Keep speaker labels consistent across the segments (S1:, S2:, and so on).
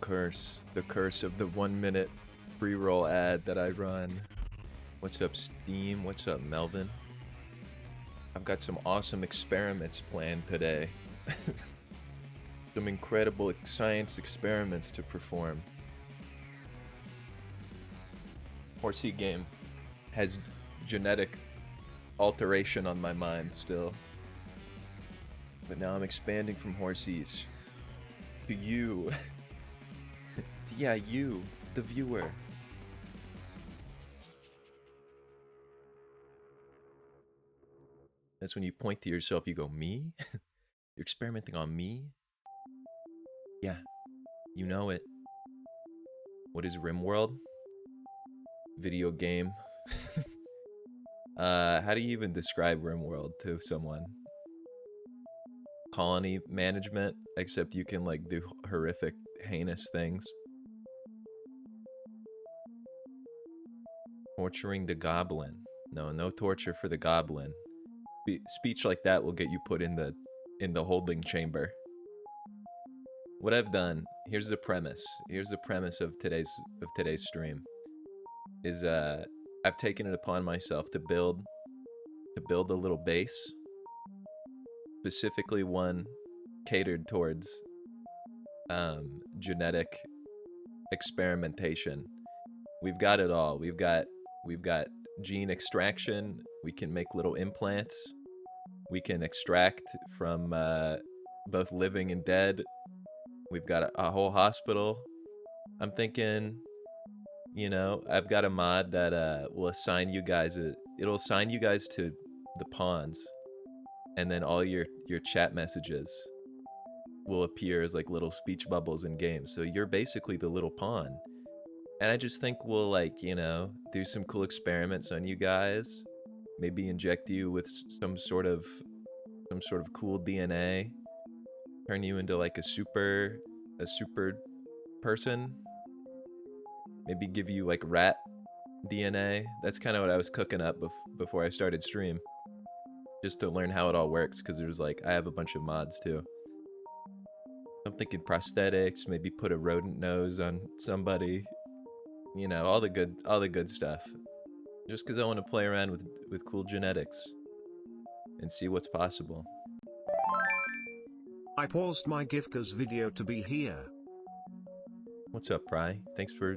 S1: The curse of the 1 minute pre-roll ad that I run. What's up, Steam? What's up, Melvin? I've got some awesome experiments planned today. Some incredible science experiments to perform. Horsey game has genetic alteration on my mind still. But now I'm expanding from Horseys to you. Yeah, you, the viewer. That's when you point to yourself, you go, me? You're experimenting on me? Yeah, you know it. What is Rimworld? Video game. How do you even describe Rimworld to someone? Colony management, except you can like do horrific, heinous things. Torturing the goblin. No torture for the goblin. Speech like that will get you put in the holding chamber. What I've done, here's the premise. Here's the premise of today's stream. Is I've taken it upon myself to build a little base, specifically one catered towards genetic experimentation. We've got it all. We've got gene extraction. We can make little implants. We can extract from both living and dead. We've got a whole hospital. I'm thinking, you know, I've got a mod that will assign you guys it'll assign you guys to the pawns, and then all your chat messages will appear as like little speech bubbles in games. So you're basically the little pawn. And I just think we'll, like, you know, do some cool experiments on you guys. Maybe inject you with some sort of cool DNA. Turn you into like a super person. Maybe give you like rat DNA. That's kind of what I was cooking up before I started stream. Just to learn how it all works, because there's like, I have a bunch of mods too. I'm thinking prosthetics, maybe put a rodent nose on somebody. You know, all the good stuff. Just because I want to play around with cool genetics and see what's possible.
S2: I paused my Gifkas video to be here.
S1: What's up, Pry? Thanks for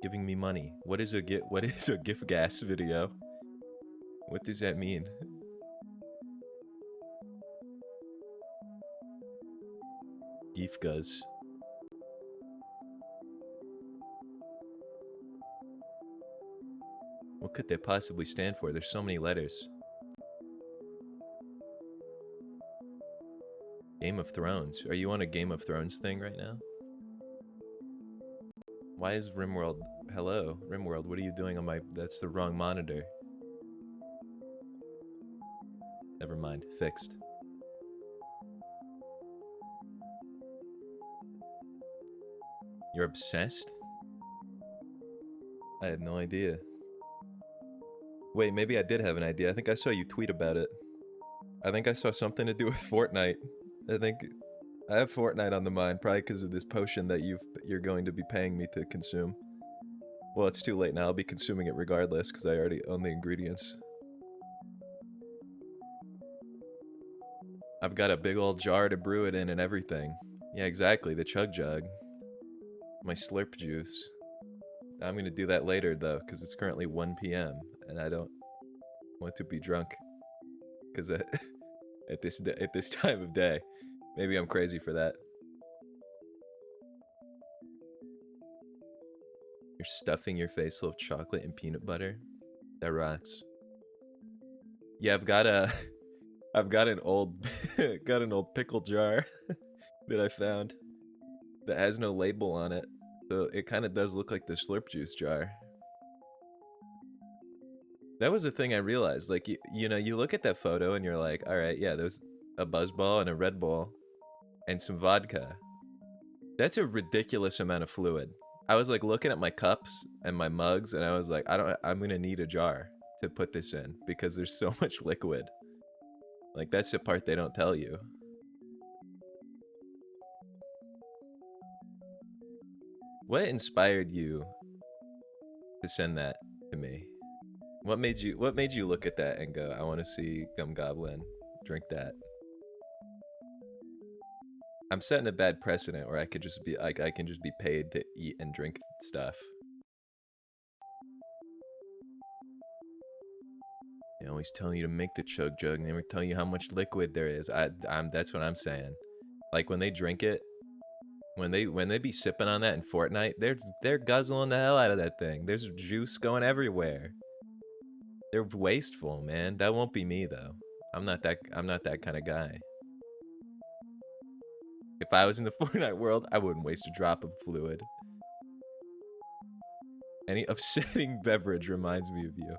S1: giving me money. What is a gift gas video? What does that mean? Gifkas. What could they possibly stand for? There's so many letters. Game of Thrones. Are you on a Game of Thrones thing right now? Why is Rimworld... Hello, Rimworld, what are you doing on my... That's the wrong monitor. Never mind, fixed. You're obsessed? I had no idea. Wait, maybe I did have an idea. I think I saw you tweet about it. I think I saw something to do with Fortnite. I think I have Fortnite on the mind, probably because of this potion that you're going to be paying me to consume. Well, it's too late now. I'll be consuming it regardless because I already own the ingredients. I've got a big old jar to brew it in and everything. Yeah, exactly. The chug jug. My slurp juice. I'm gonna do that later though, because it's currently 1 p.m. and I don't want to be drunk. Because at this time of day, maybe I'm crazy for that. You're stuffing your face full of chocolate and peanut butter? That rocks. Yeah, I've got an old pickle jar that I found that has no label on it. So it kind of does look like the slurp juice jar. That was the thing I realized. Like, you know, you look at that photo and you're like, all right, yeah, there's a Buzzball and a Red Bull and some vodka. That's a ridiculous amount of fluid. I was like looking at my cups and my mugs and I was like, I'm gonna need a jar to put this in because there's so much liquid. Like, that's the part they don't tell you. What inspired you to send that to me? What made you look at that and go, I want to see Gum Goblin drink that? I'm setting a bad precedent where I could just be like, I can just be paid to eat and drink stuff. They always tell you to make the chug jug, and they never tell you how much liquid there is. That's what I'm saying. Like when they drink it, when they be sipping on that in Fortnite, they're guzzling the hell out of that thing. There's juice going everywhere. They're wasteful, man. That won't be me though. I'm not that kind of guy. If I was in the Fortnite world, I wouldn't waste a drop of fluid. Any upsetting beverage reminds me of you.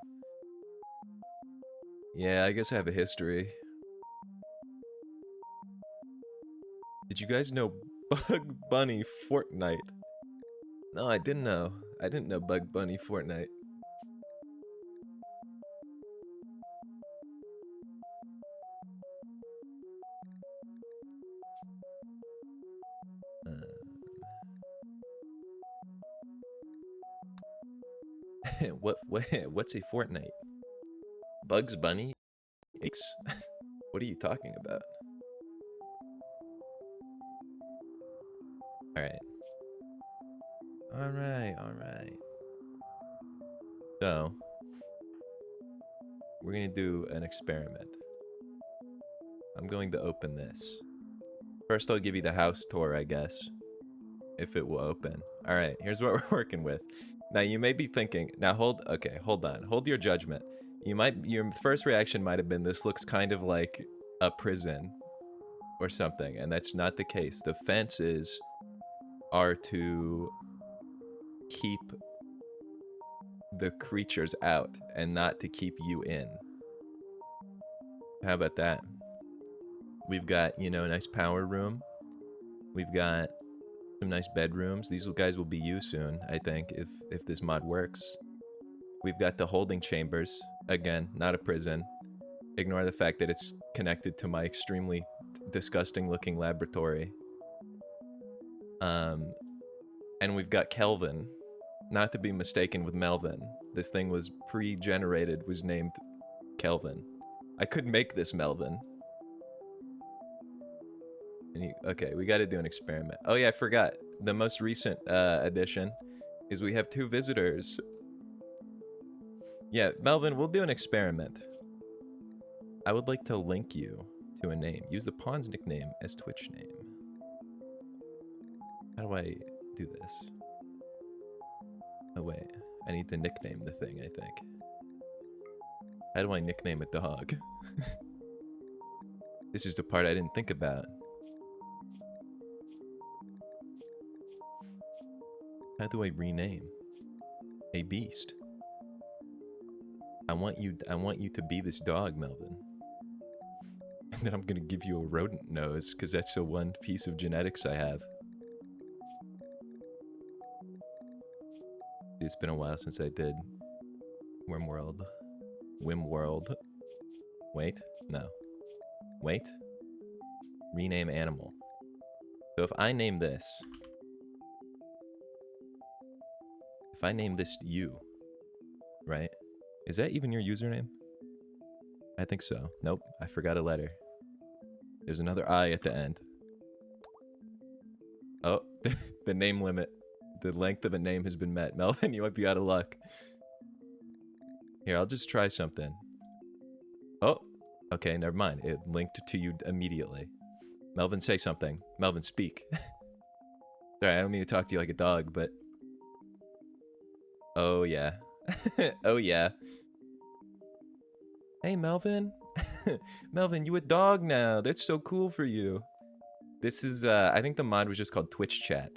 S1: Yeah, I guess I have a history. Did you guys know Bug Bunny Fortnite? No, I didn't know. I didn't know Bug Bunny Fortnite. What's a Fortnite? Bugs Bunny? What are you talking about? Alright. So, we're gonna do an experiment. I'm going to open this. First, I'll give you the house tour, I guess. If it will open. Alright, here's what we're working with. Now, you may be thinking, hold on. Hold your judgment. Your first reaction might have been, this looks kind of like a prison or something, and that's not the case. The fences are to keep the creatures out and not to keep you in. How about that? We've got, a nice power room. We've got some nice bedrooms. These guys will be used soon, I think, if this mod works. We've got the holding chambers. Again, not a prison. Ignore the fact that it's connected to my extremely disgusting looking laboratory. And we've got Kelvin, not to be mistaken with Melvin. This thing was pre-generated, was named Kelvin. I could make this Melvin. Okay, we gotta do an experiment. Oh yeah, I forgot. The most recent addition is we have 2 visitors. Yeah, Melvin, we'll do an experiment. I would like to link you to a name. Use the pawn's nickname as Twitch name. How do I do this? Oh wait, I need to nickname the thing, I think. How do I nickname a dog? This is the part I didn't think about. How do I rename a beast? I want you to be this dog, Melvin. And then I'm gonna give you a rodent nose, because that's the one piece of genetics I have. It's been a while since I did Rimworld. Wait, no. Wait. Rename animal. So if I name this you, right? Is that even your username? I think so. Nope, I forgot a letter. There's another I at the end. Oh, the name limit. The length of a name has been met. Melvin, you might be out of luck. Here, I'll just try something. Oh, okay, never mind. It linked to you immediately. Melvin, say something. Melvin, speak. Sorry, I don't mean to talk to you like a dog, but... Oh, yeah. Oh, yeah. Hey, Melvin. Melvin, you a dog now. That's so cool for you. This is, I think the mod was just called Twitch Chat.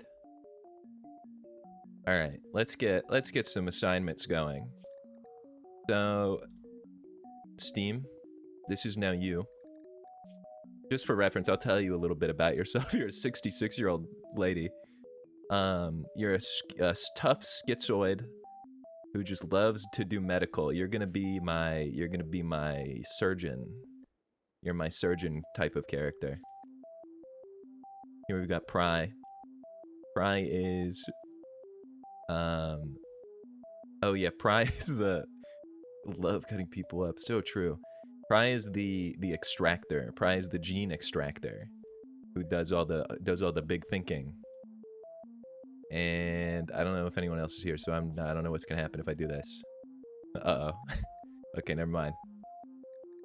S1: Alright, let's get some assignments going. So, Steam, this is now you. Just for reference, I'll tell you a little bit about yourself. You're a 66-year-old lady. You're a tough schizoid who just loves to do medical. You're gonna be my surgeon. You're my surgeon type of character. Here we've got Pry. Pry is Um, oh yeah, Pry is the love cutting people up. So true. Pry is the extractor. Pry is the gene extractor who does all the big thinking. And I don't know if anyone else is here, so I don't know what's gonna happen if I do this. Uh oh. Okay, never mind.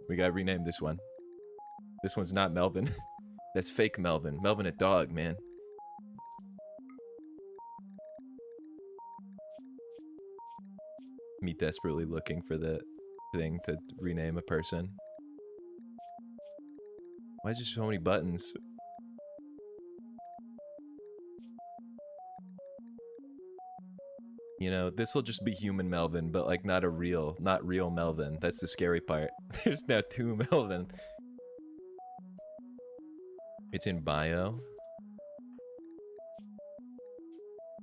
S1: We gotta rename this one. This one's not Melvin. That's fake Melvin. Melvin a dog, man. Me desperately looking for the thing to rename a person. Why is there so many buttons? You know, this will just be human Melvin, but like not real Melvin. That's the scary part. There's now 2 Melvin. It's in bio.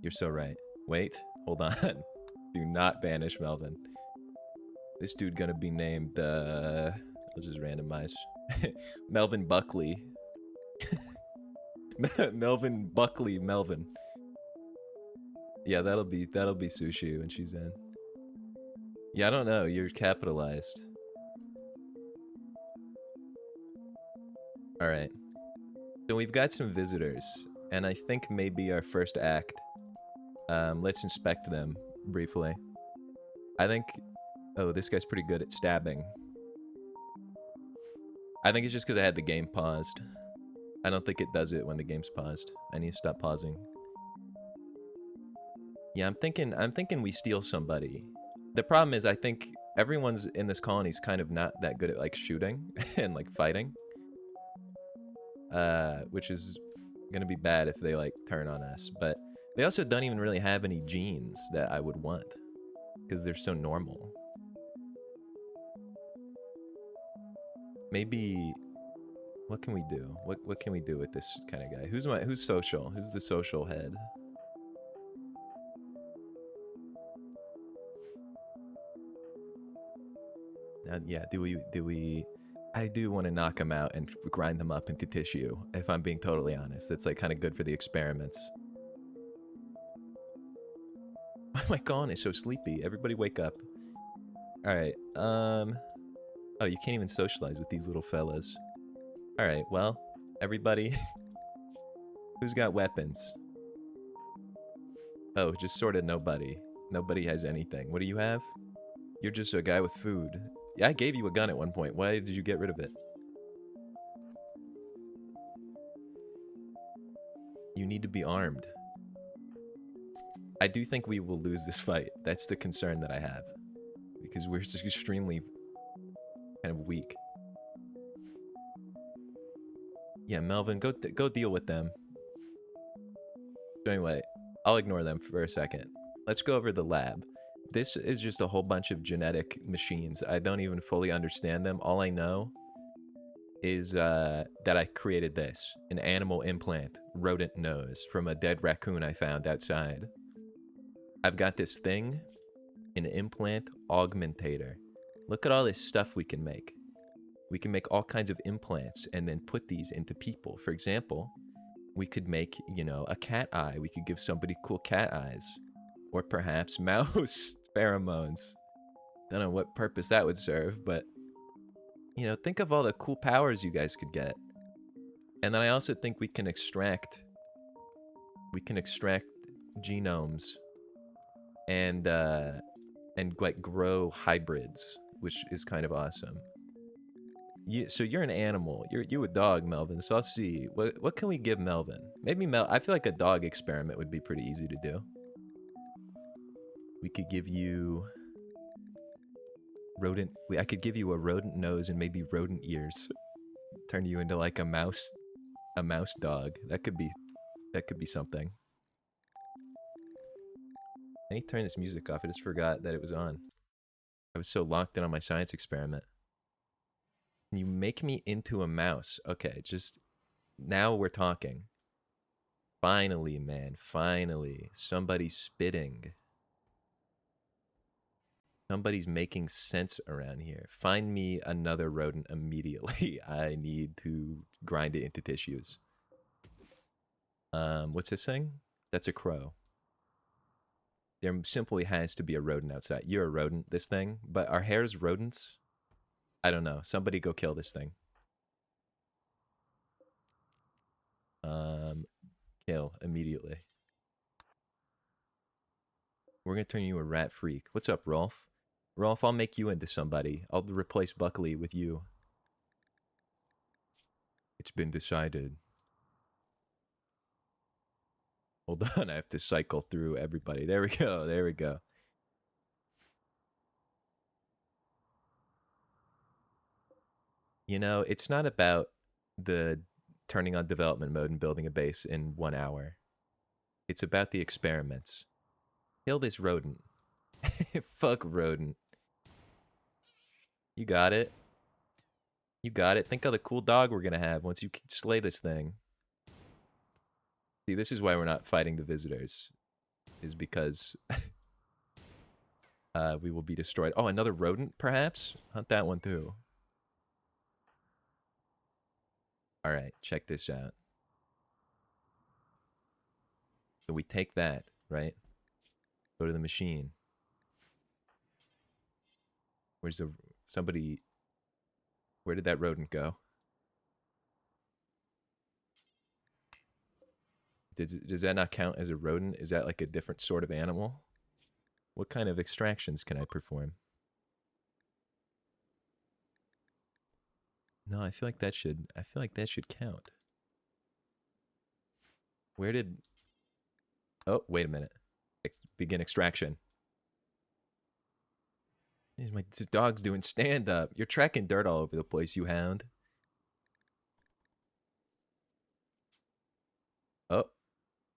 S1: You're so right. Wait, hold on. Do not banish Melvin. This dude gonna be named, I'll just randomize. Melvin Buckley. Melvin Buckley Melvin. Yeah, that'll be Sushi when she's in. Yeah, I don't know. You're capitalized. All right. So we've got some visitors, and I think maybe our first act. Let's inspect them briefly. I think. Oh, this guy's pretty good at stabbing. I think it's just because I had the game paused. I don't think it does it when the game's paused. I need to stop pausing. Yeah, I'm thinking we steal somebody. The problem is I think everyone's in this colony is kind of not that good at like shooting and like fighting. Which is gonna be bad if they like turn on us. But they also don't even really have any genes that I would want because they're so normal. Maybe what can we do? What can we do with this kind of guy? Who's social? Who's the social head? Yeah, do we I do want to knock them out and grind them up into tissue, if I'm being totally honest. It's like kind of good for the experiments. Why am I calling it so sleepy? Everybody wake up. Alright, oh, you can't even socialize with these little fellas. Alright, well, everybody. Who's got weapons? Oh, just sort of nobody. Nobody has anything. What do you have? You're just a guy with food. Yeah, I gave you a gun at one point. Why did you get rid of it? You need to be armed. I do think we will lose this fight. That's the concern that I have. Because we're just extremely kind of weak. Yeah, Melvin, go deal with them. So anyway, I'll ignore them for a second. Let's go over the lab. This is just a whole bunch of genetic machines. I don't even fully understand them. All I know is that I created this. An animal implant, rodent nose, from a dead raccoon I found outside. I've got this thing, an implant augmentator. Look at all this stuff we can make. We can make all kinds of implants and then put these into people. For example, we could make, you know, a cat eye. We could give somebody cool cat eyes. Or perhaps mouse pheromones. Don't know what purpose that would serve, but, you know, think of all the cool powers you guys could get. And then I also think we can extract genomes and like grow hybrids, which is kind of awesome. So you're an animal. You a dog, Melvin. So I'll see. What can we give Melvin? Maybe I feel like a dog experiment would be pretty easy to do. We could give you rodent. I could give you a rodent nose and maybe rodent ears. Turn you into like a mouse dog. That could be something. I need to turn this music off. I just forgot that it was on. I was so locked in on my science experiment. Can you make me into a mouse? Okay, just now we're talking. Finally, man, finally. Somebody's spitting. Somebody's making sense around here. Find me another rodent immediately. I need to grind it into tissues. What's this thing? That's a crow. There simply has to be a rodent outside. You're a rodent, this thing, but are hares rodents? I don't know. Somebody go kill this thing. Um, kill immediately. We're gonna turn you a rat freak. What's up, Rolf? Rolf, I'll make you into somebody. I'll replace Buckley with you. It's been decided. Hold on, I have to cycle through everybody. There we go. There we go. You know, it's not about the turning on development mode and building a base in 1 hour. It's about the experiments. Kill this rodent. Fuck rodent. You got it. You got it. Think of the cool dog we're gonna have once you slay this thing. See, this is why we're not fighting the visitors. Is because we will be destroyed. Oh, another rodent, perhaps? Hunt that one too. Alright, check this out. So we take that, right? Go to the machine. Where's the... Somebody... Where did that rodent go? Does that not count as a rodent? Is that like a different sort of animal? What kind of extractions can I perform? No, I feel like that should count. Where did... Oh, wait a minute. Begin extraction. This dog's doing stand-up. You're tracking dirt all over the place, you hound. Oh,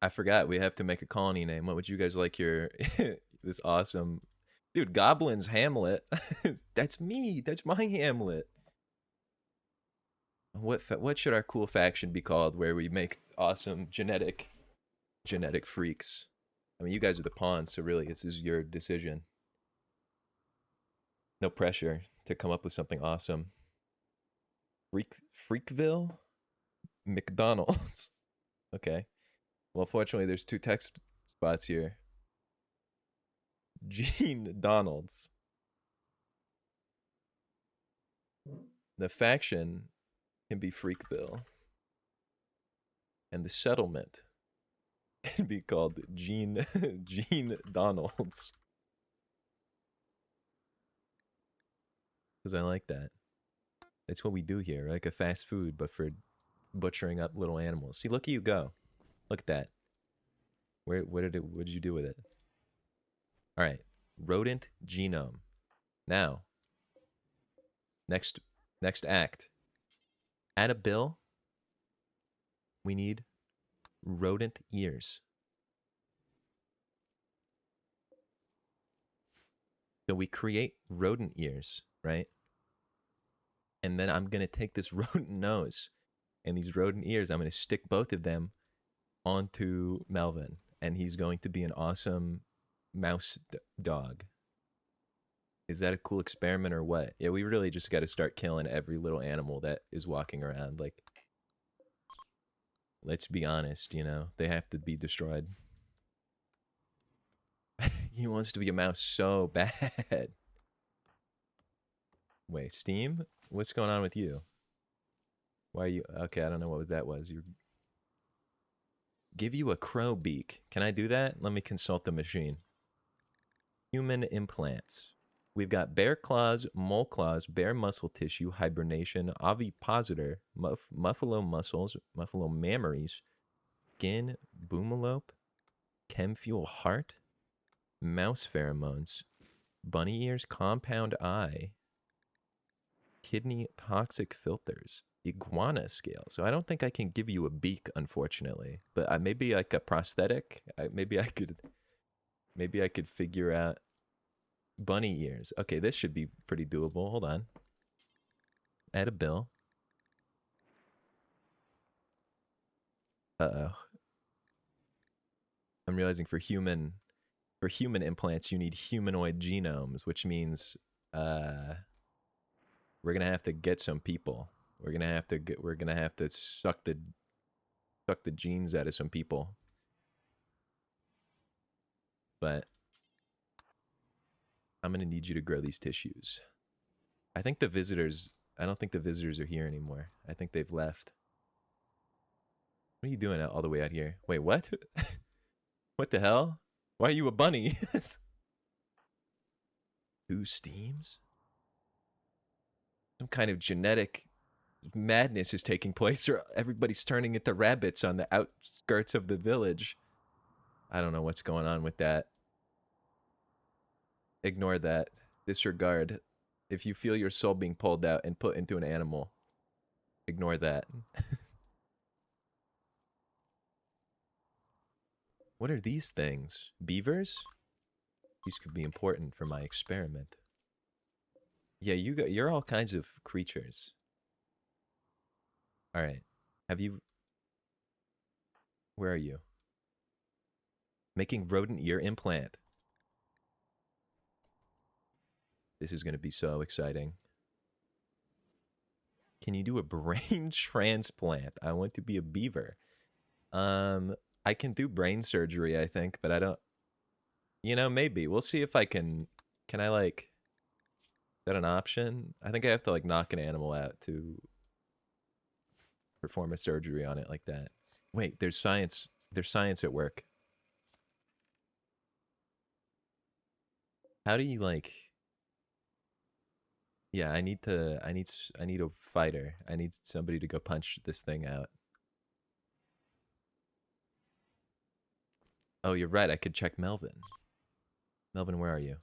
S1: I forgot. We have to make a colony name. What would you guys like your... this awesome... Dude, Goblin's Hamlet. That's me. That's my Hamlet. What should our cool faction be called where we make awesome genetic freaks? I mean, you guys are the pawns, so really this is your decision. No pressure to come up with something awesome. Freakville? McDonald's. Okay. Well, fortunately, there's 2 text spots here. Gene Donalds. The faction can be Freakville. And the settlement can be called Gene Donalds. Because I like that. It's what we do here, like a fast food, but for butchering up little animals. See, look at you go. Look at that. What did you do with it? All right, rodent genome. Now, next act. Add a bill. We need rodent ears. So we create rodent ears, right? And then I'm gonna take this rodent nose and these rodent ears. I'm gonna stick both of them onto Melvin, and he's going to be an awesome mouse dog. Is that a cool experiment or what? Yeah, we really just got to start killing every little animal that is walking around. Like, let's be honest, you know, they have to be destroyed. He wants to be a mouse so bad. Wait, Steam? What's going on with you? Why are you... Okay, I don't know what that was. Give you a crow beak. Can I do that? Let me consult the machine. Human implants. We've got bear claws, mole claws, bear muscle tissue, hibernation, ovipositor, muffalo muscles, muffalo mammaries, skin, boomalope, chemfuel heart, mouse pheromones, bunny ears, compound eye, kidney toxic filters, iguana scale. So I don't think I can give you a beak, unfortunately, but maybe like a prosthetic. Maybe I could figure out bunny ears. Okay, this should be pretty doable. Hold on. Add a bill. Uh-oh. I'm realizing for human implants you need humanoid genomes, which means we're gonna have to get some people. We're gonna have to suck the genes out of some people. But I'm gonna need you to grow these tissues. I think the visitors. I don't think the visitors are here anymore. I think they've left. What are you doing all the way out here? Wait, what? What the hell? Why are you a bunny? Who steams? Some kind of genetic madness is taking place, or everybody's turning into rabbits on the outskirts of the village. I don't know what's going on with that. Ignore that. Disregard. If you feel your soul being pulled out and put into an animal, ignore that. What are these things? Beavers? These could be important for my experiment. Yeah, you're all kinds of creatures. All right. Have you... Where are you? Making rodent ear implant. This is going to be so exciting. Can you do a brain transplant? I want to be a beaver. I can do brain surgery, I think, but I don't... You know, maybe. We'll see if I can... Can I, like... Is that an option? I think I have to, like, knock an animal out to perform a surgery on it like that. Wait, there's science. There's science at work. How do you, like... Yeah, I need a fighter. I need somebody to go punch this thing out. Oh, you're right. I could check Melvin. Melvin, where are you?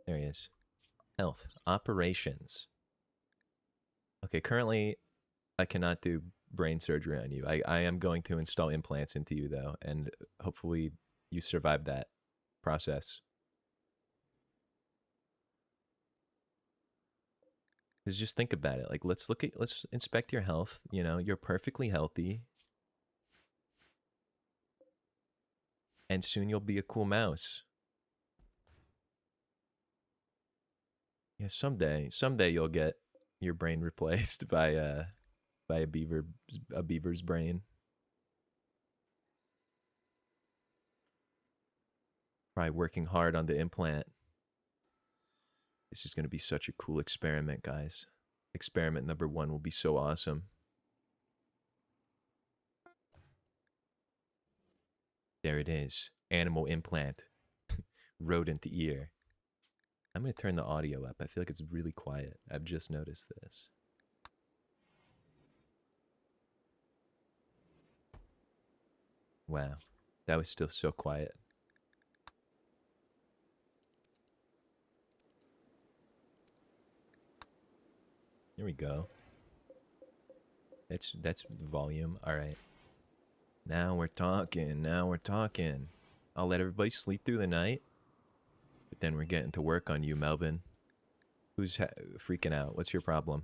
S1: There he is. Health. Operations. Okay, currently I cannot do brain surgery on you. I am going to install implants into you, though, and hopefully you survive that process. Because just think about it. Like, let's inspect your health. You know, you're perfectly healthy. And soon you'll be a cool mouse. Yeah, someday you'll get your brain replaced by a beaver's brain. Probably working hard on the implant. This is going to be such a cool experiment, guys. Experiment number 1 will be so awesome. There it is. Animal implant. Rodent ear. I'm going to turn the audio up. I feel like it's really quiet. I've just noticed this. Wow. That was still so quiet. Here we go. That's volume. All right. Now we're talking. Now we're talking. I'll let everybody sleep through the night. But then we're getting to work on you, Melvin. Who's freaking out? What's your problem?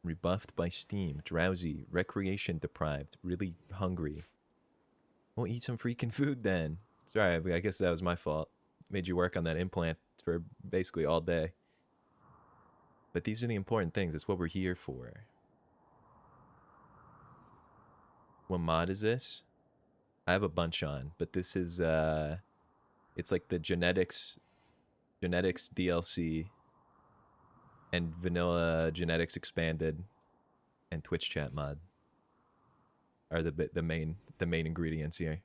S1: Rebuffed by steam, drowsy, recreation deprived, really hungry. Well, eat some freaking food then. Sorry, I guess that was my fault. Made you work on that implant for basically all day. But these are the important things. That's what we're here for. What mod is this? I have a bunch on, but this is it's like the genetics DLC and vanilla genetics expanded and Twitch chat mod are the main ingredients here.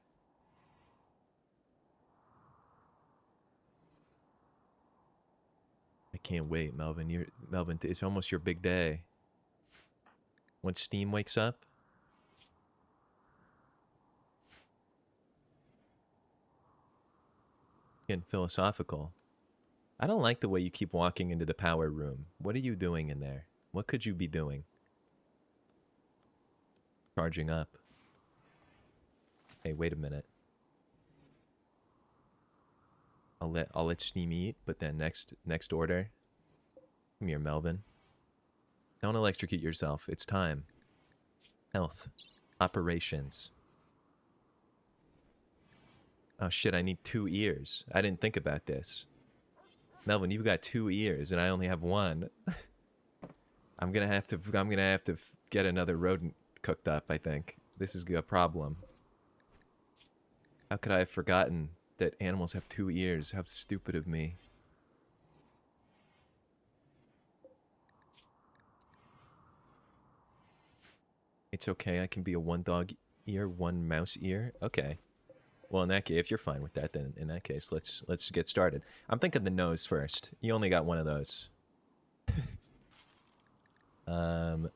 S1: I can't wait, Melvin. Melvin, it's almost your big day. Once Steam wakes up, getting philosophical. I don't like the way you keep walking into the power room. What are you doing in there? What could you be doing? Charging up. Hey, wait a minute. I'll let Steam eat, but then next order. Come here, Melvin. Don't electrocute yourself. It's time. Health. Operations. Oh shit, I need 2 ears. I didn't think about this. Melvin, you've got 2 ears and I only have 1. I'm gonna have to get another rodent cooked up, I think. This is a problem. How could I have forgotten that animals have 2 ears? How stupid of me. It's okay, I can be a 1 dog ear, 1 mouse ear. Okay. Well, in that case, if you're fine with that, then in that case, let's get started. I'm thinking the nose first. You only got 1 of those. um,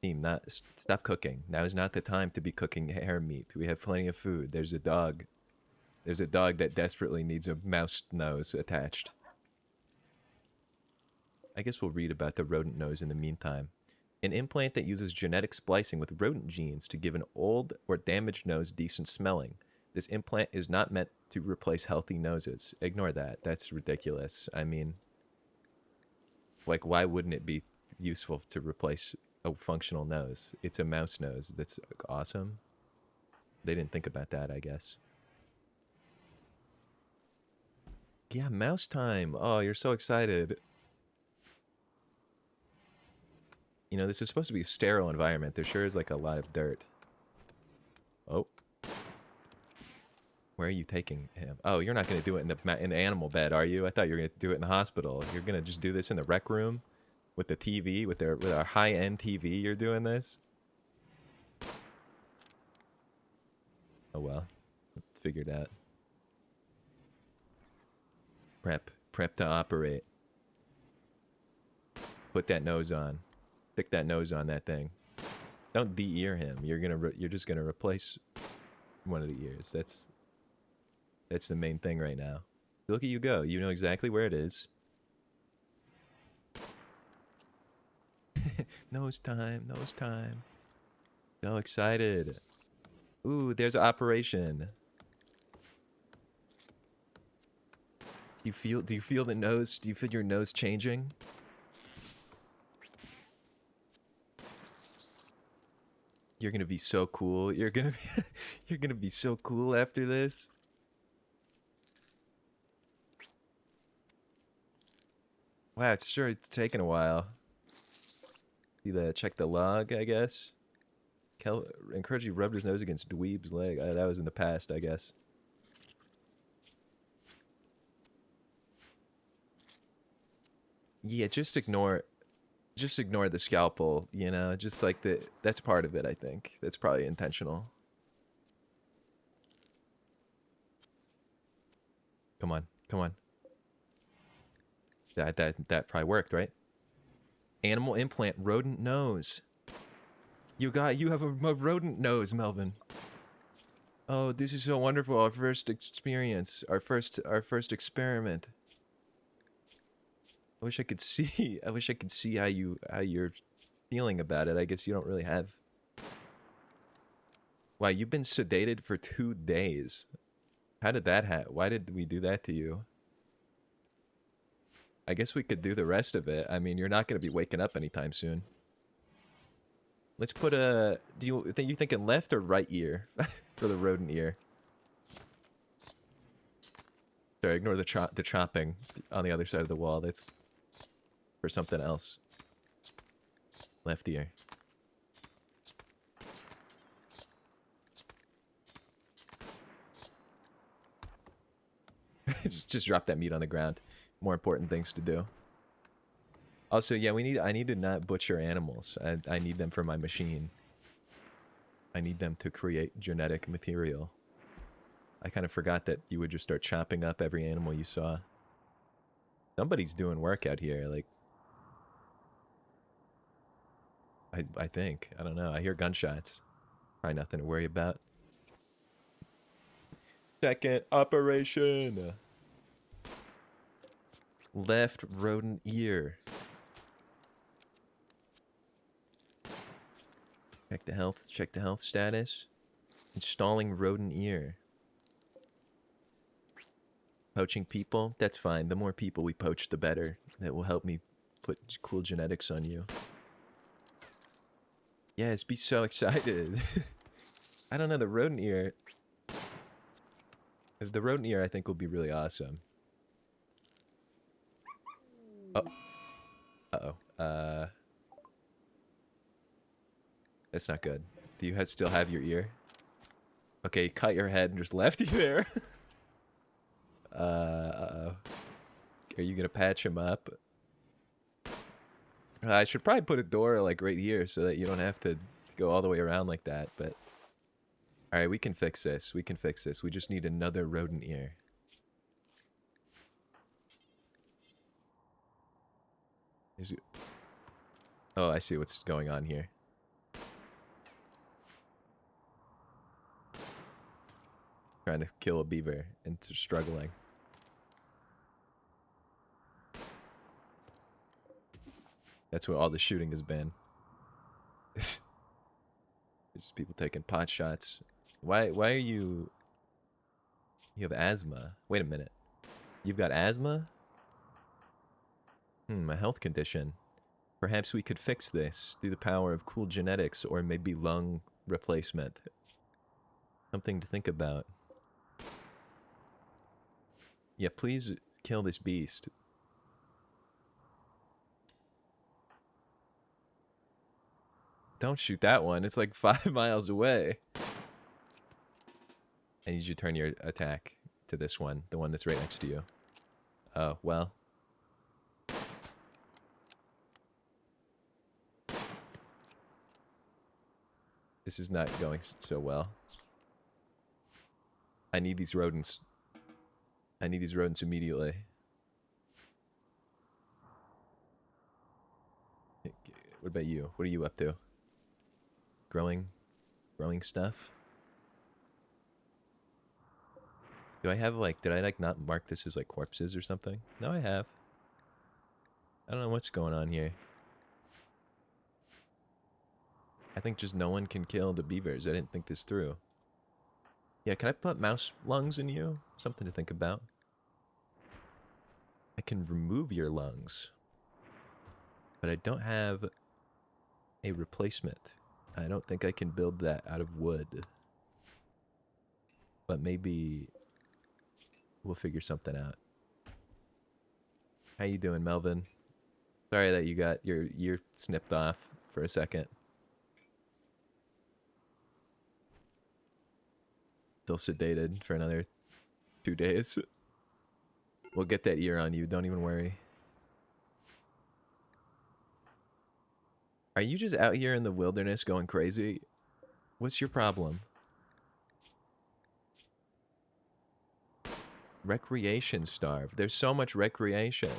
S1: team, stop cooking. Now is not the time to be cooking hare meat. We have plenty of food. There's a dog. There's a dog that desperately needs a mouse nose attached. I guess we'll read about the rodent nose in the meantime. An implant that uses genetic splicing with rodent genes to give an old or damaged nose decent smelling. This implant is not meant to replace healthy noses. Ignore that. That's ridiculous. I mean, like, why wouldn't it be useful to replace a functional nose? It's a mouse nose. That's awesome. They didn't think about that, I guess. Yeah, mouse time. Oh, you're so excited. You know, this is supposed to be a sterile environment. There sure is like a lot of dirt. Oh. Where are you taking him? Oh, you're not going to do it in the animal bed, are you? I thought you were going to do it in the hospital. You're going to just do this in the rec room with the TV, with our high-end TV. You're doing this? Oh well. Figured out. Prep to operate. Put that nose on. Stick that nose on that thing. Don't de-ear him. You're just gonna replace one of the ears. That's the main thing right now. Look at you go. You know exactly where it is. Nose time. Nose time. So excited. Ooh, there's an operation. Do you feel the nose? Do you feel your nose changing? You're gonna be so cool. You're gonna be so cool after this. Wow, it's taken a while. Check the log, I guess. Encourage you rubbed his nose against Dweeb's leg. That was in the past, I guess. Yeah, just ignore the scalpel, you know, just like that's part of it, I think. That's probably intentional. Come on, come on. That probably worked, right? Animal implant, rodent nose. You have a rodent nose, Melvin. Oh, this is so wonderful. Our first experience, our first experiment. I wish I could see. I wish I could see how you're feeling about it. I guess you don't really have. Wow, you've been sedated for 2 days. How did that happen? Why did we do that to you? I guess we could do the rest of it. I mean, you're not going to be waking up anytime soon. Let's put a... you thinking left or right ear for the rodent ear? Sorry, ignore the chopping on the other side of the wall. That's for something else. Left ear. just drop that meat on the ground. More important things to do. Also, yeah, I need to not butcher animals. I need them for my machine. I need them to create genetic material. I kind of forgot that you would just start chopping up every animal you saw. Somebody's doing work out here, like... I think. I don't know. I hear gunshots. Probably nothing to worry about. Second operation! Left rodent ear. Check the health status. Installing rodent ear. Poaching people? That's fine. The more people we poach, the better. That will help me put cool genetics on you. Yes, be so excited. I don't know, the rodent ear... The rodent ear, I think, will be really awesome. Oh. Uh-oh. That's not good. Do you still have your ear? Okay, cut your head and just left you there. Uh-oh. Are you gonna patch him up? I should probably put a door like right here so that you don't have to go all the way around like that, but... Alright, we can fix this. We can fix this. We just need another rodent ear. Oh, I see what's going on here. Trying to kill a beaver and struggling. That's what all the shooting has been. It's just people taking pot shots. Why are you... You have asthma. Wait a minute. You've got asthma? A health condition. Perhaps we could fix this through the power of cool genetics or maybe lung replacement. Something to think about. Yeah, please kill this beast. Don't shoot that one. It's like 5 miles away. I need you to turn your attack to this one, the one that's right next to you. Oh, well. This is not going so well. I need these rodents. I need these rodents immediately. What about you? What are you up to? Growing stuff? Do I have like, did I like not mark this as like corpses or something? No, I have. I don't know what's going on here. I think just no one can kill the beavers. I didn't think this through. Yeah, can I put mouse lungs in you? Something to think about. I can remove your lungs. But I don't have a replacement. I don't think I can build that out of wood. But maybe we'll figure something out. How you doing, Melvin? Sorry that you got your ear snipped off for a second. Still sedated for another 2 days. We'll get that ear on you, don't even worry. Are you just out here in the wilderness going crazy? What's your problem? Recreation starved. There's so much recreation.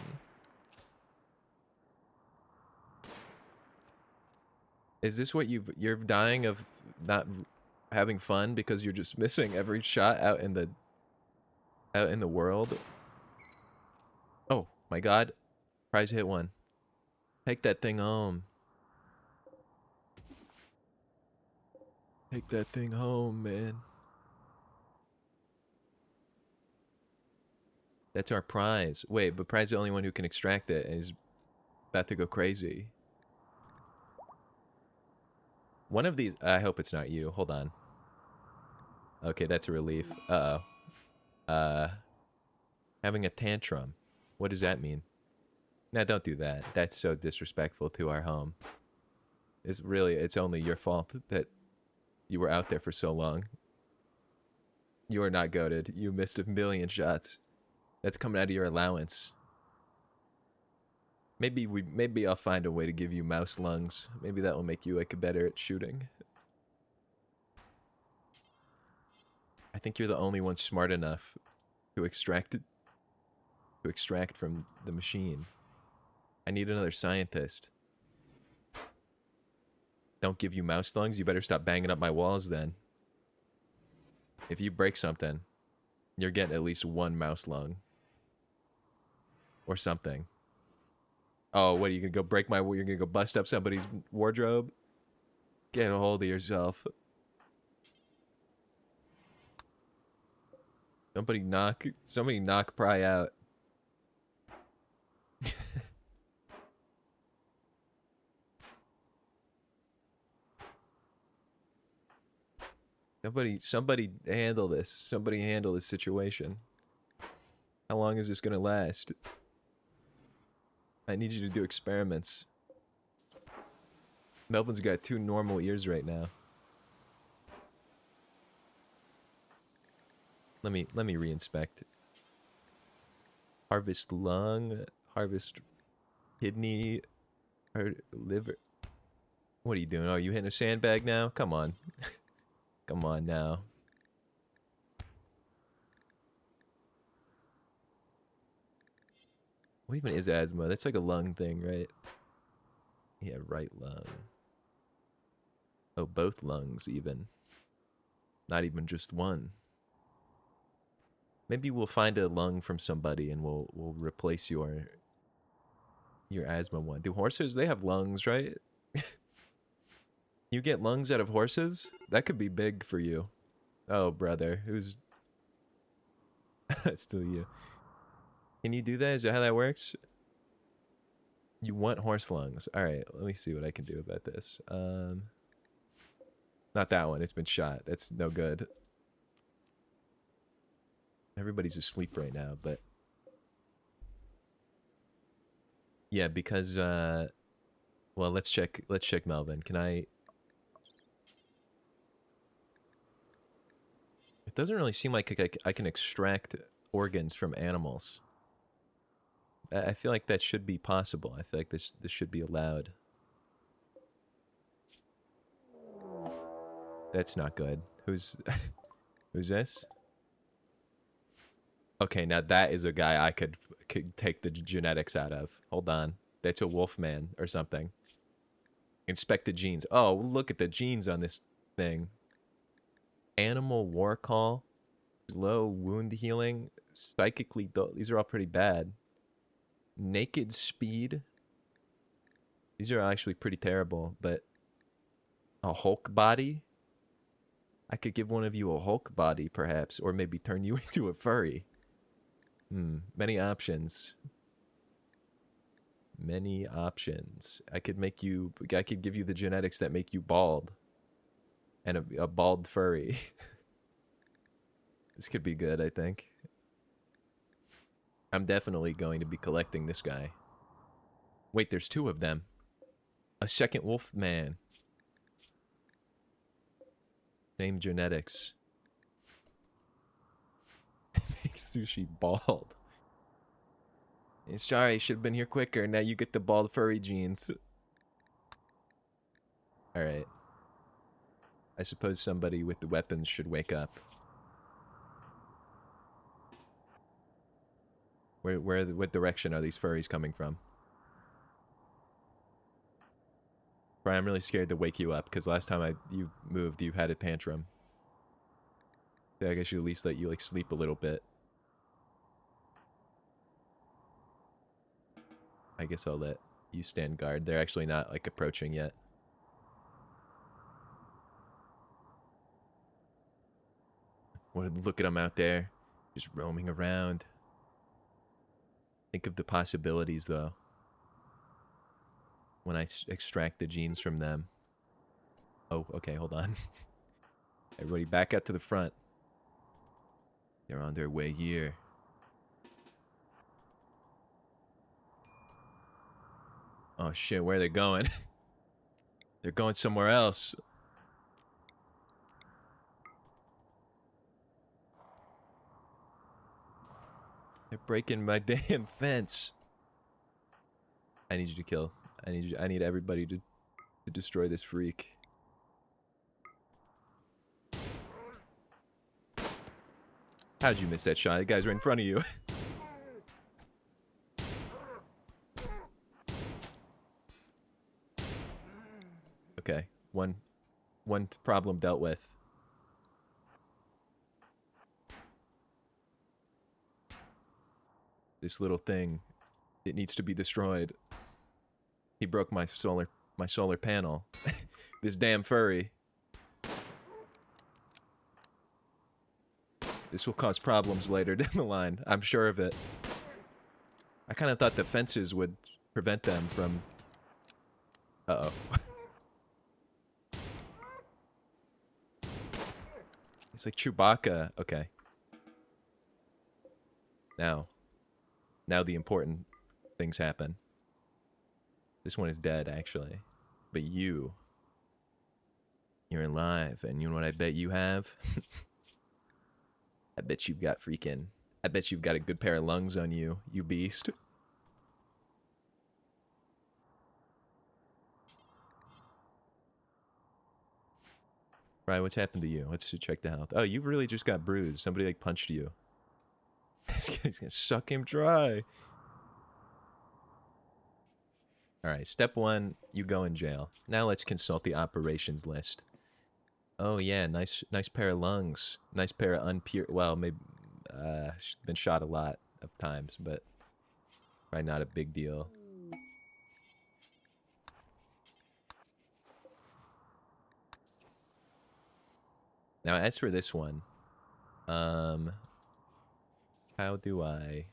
S1: Is this what you're dying of not having fun because you're just missing every shot out in the world? Oh my god. Prize hit one. Take that thing home. Take that thing home, man. That's our prize. Wait, but Prize is the only one who can extract it, and he's about to go crazy. One of these... I hope it's not you. Hold on. Okay, that's a relief. Uh-oh. Having a tantrum. What does that mean? Nah, don't do that. That's so disrespectful to our home. It's only your fault that you were out there for so long. You are not goated. You missed 1,000,000 shots. That's coming out of your allowance. Maybe I'll find a way to give you mouse lungs. Maybe that will make you like better at shooting. I think you're the only one smart enough to extract from the machine. I need another scientist. Don't give you mouse lungs. You better stop banging up my walls then. If you break something, you're getting at least 1 mouse lung. Or something. Oh, what are you gonna go break my... You're gonna go bust up somebody's wardrobe? Get a hold of yourself. Somebody knock Pry out. Somebody handle this. Somebody handle this situation. How long is this gonna last? I need you to do experiments. Melvin's got 2 normal ears right now. Let me reinspect. Harvest lung, harvest kidney, or liver. What are you doing? Oh, are you hitting a sandbag now? Come on. Come on now. What even is asthma? That's like a lung thing, right? Yeah, right lung. Oh, both lungs even. Not even just one. Maybe we'll find a lung from somebody and we'll replace your asthma one. Do horses, they have lungs, right? You get lungs out of horses? That could be big for you. Oh, brother. Who's still you? Can you do that? Is that how that works? You want horse lungs. All right, let me see what I can do about this. Not that one. It's been shot. That's no good. Everybody's asleep right now, but yeah, because well, let's check Melvin. Can I? It doesn't really seem like I can extract organs from animals. I feel like that should be possible. I feel like this should be allowed. That's not good. Who's who's this? Okay, now that is a guy I could take the genetics out of. Hold on. That's a wolf man or something. Inspect the genes. Oh, look at the genes on this thing. Animal war call. Low wound healing. Psychically dull. These are all pretty bad. Naked speed. These are actually pretty terrible, but a Hulk body? I could give one of you a Hulk body, perhaps, or maybe turn you into a furry. Many options. Many options. I could give you the genetics that make you bald. And a bald furry. This could be good, I think. I'm definitely going to be collecting this guy. Wait, there's two of them. A second wolf man. Same genetics. Makes sushi bald. Sorry, should have been here quicker. Now you get the bald furry genes. Alright. I suppose somebody with the weapons should wake up. What direction are these furries coming from? Brian, I'm really scared to wake you up, because last time you moved, you had a tantrum. I guess you at least let you, like, sleep a little bit. I guess I'll let you stand guard. They're actually not, like, approaching yet. Look at them out there, just roaming around. Think of the possibilities, though, when I extract the genes from them. Oh, okay, hold on. Everybody back out to the front. They're on their way here. Oh shit, where are they going? They're going somewhere else. They're breaking my damn fence. I need you to kill. I need everybody to destroy this freak. How'd you miss that shot? The guy's right in front of you. Okay, one problem dealt with. This little thing, it needs to be destroyed. He broke my solar panel. This damn furry. This will cause problems later down the line. I'm sure of it. I kind of thought the fences would prevent them from... Uh-oh. It's like Chewbacca. Okay. Now the important things happen. This one is dead, actually. But you're alive, and you know what I bet you have? I bet you've got freaking. I bet you've got a good pair of lungs on you, you beast. Right, what's happened to you? Let's check the health. Oh, you really just got bruised. Somebody like punched you. This guy's gonna suck him dry. All right, step 1, you go in jail. Now let's consult the operations list. Oh yeah, nice pair of lungs. Nice pair of unpure. Well, maybe been shot a lot of times, but probably not a big deal. Now, as for this one, how do I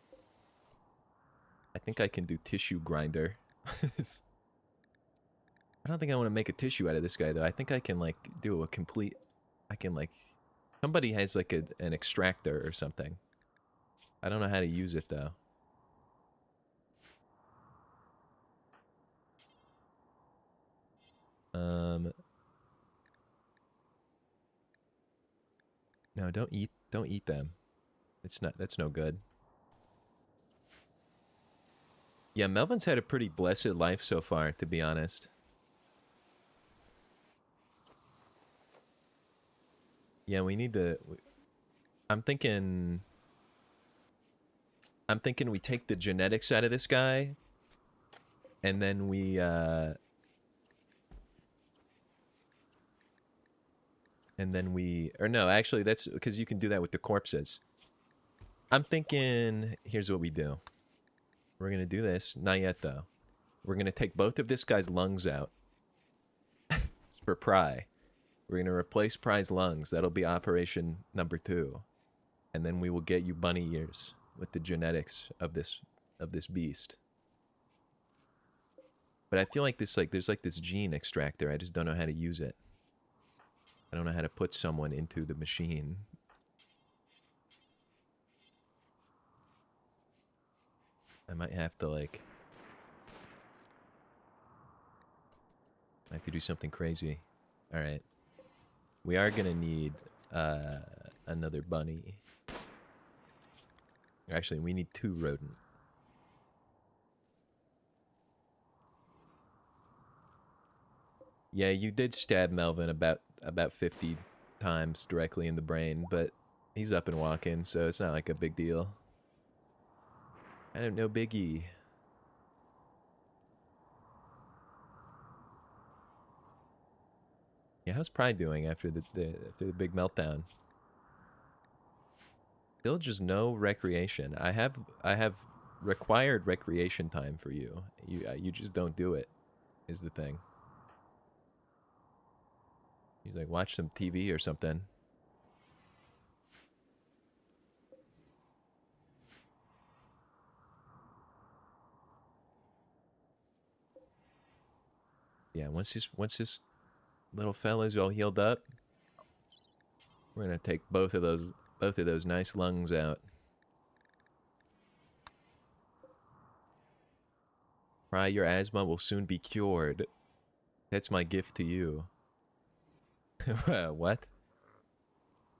S1: think I can do tissue grinder. I don't think I want to make a tissue out of this guy though. I think I can like do a complete. I can like. Somebody has like an extractor or something. I don't know how to use it though. No, don't eat them. That's no good. Yeah, Melvin's had a pretty blessed life so far, to be honest. Yeah, we need to. I'm thinking we take the genetics out of this guy, and then we or no, actually that's because you can do that with the corpses. I'm thinking here's what we do. We're gonna do this. Not yet though. We're gonna take both of this guy's lungs out. For Pry. We're gonna replace Pry's lungs. That'll be operation number 2. And then we will get you bunny ears with the genetics of this beast. But I feel like there's like this gene extractor. I just don't know how to use it. I don't know how to put someone into the machine. I might have to like. I have to do something crazy. All right. We are gonna need another bunny. Actually, we need 2 rodent. Yeah, you did stab Melvin about 50 times directly in the brain, but he's up and walking, so it's not like a big deal. I don't know, biggie. Yeah, how's Pride doing after the big meltdown? Still just no recreation. I have required recreation time for you. You just don't do it. Is the thing. He's like, watch some TV or something. Yeah, once this little fella's all healed up, we're gonna take both of those nice lungs out. Pry, your asthma will soon be cured. That's my gift to you. What?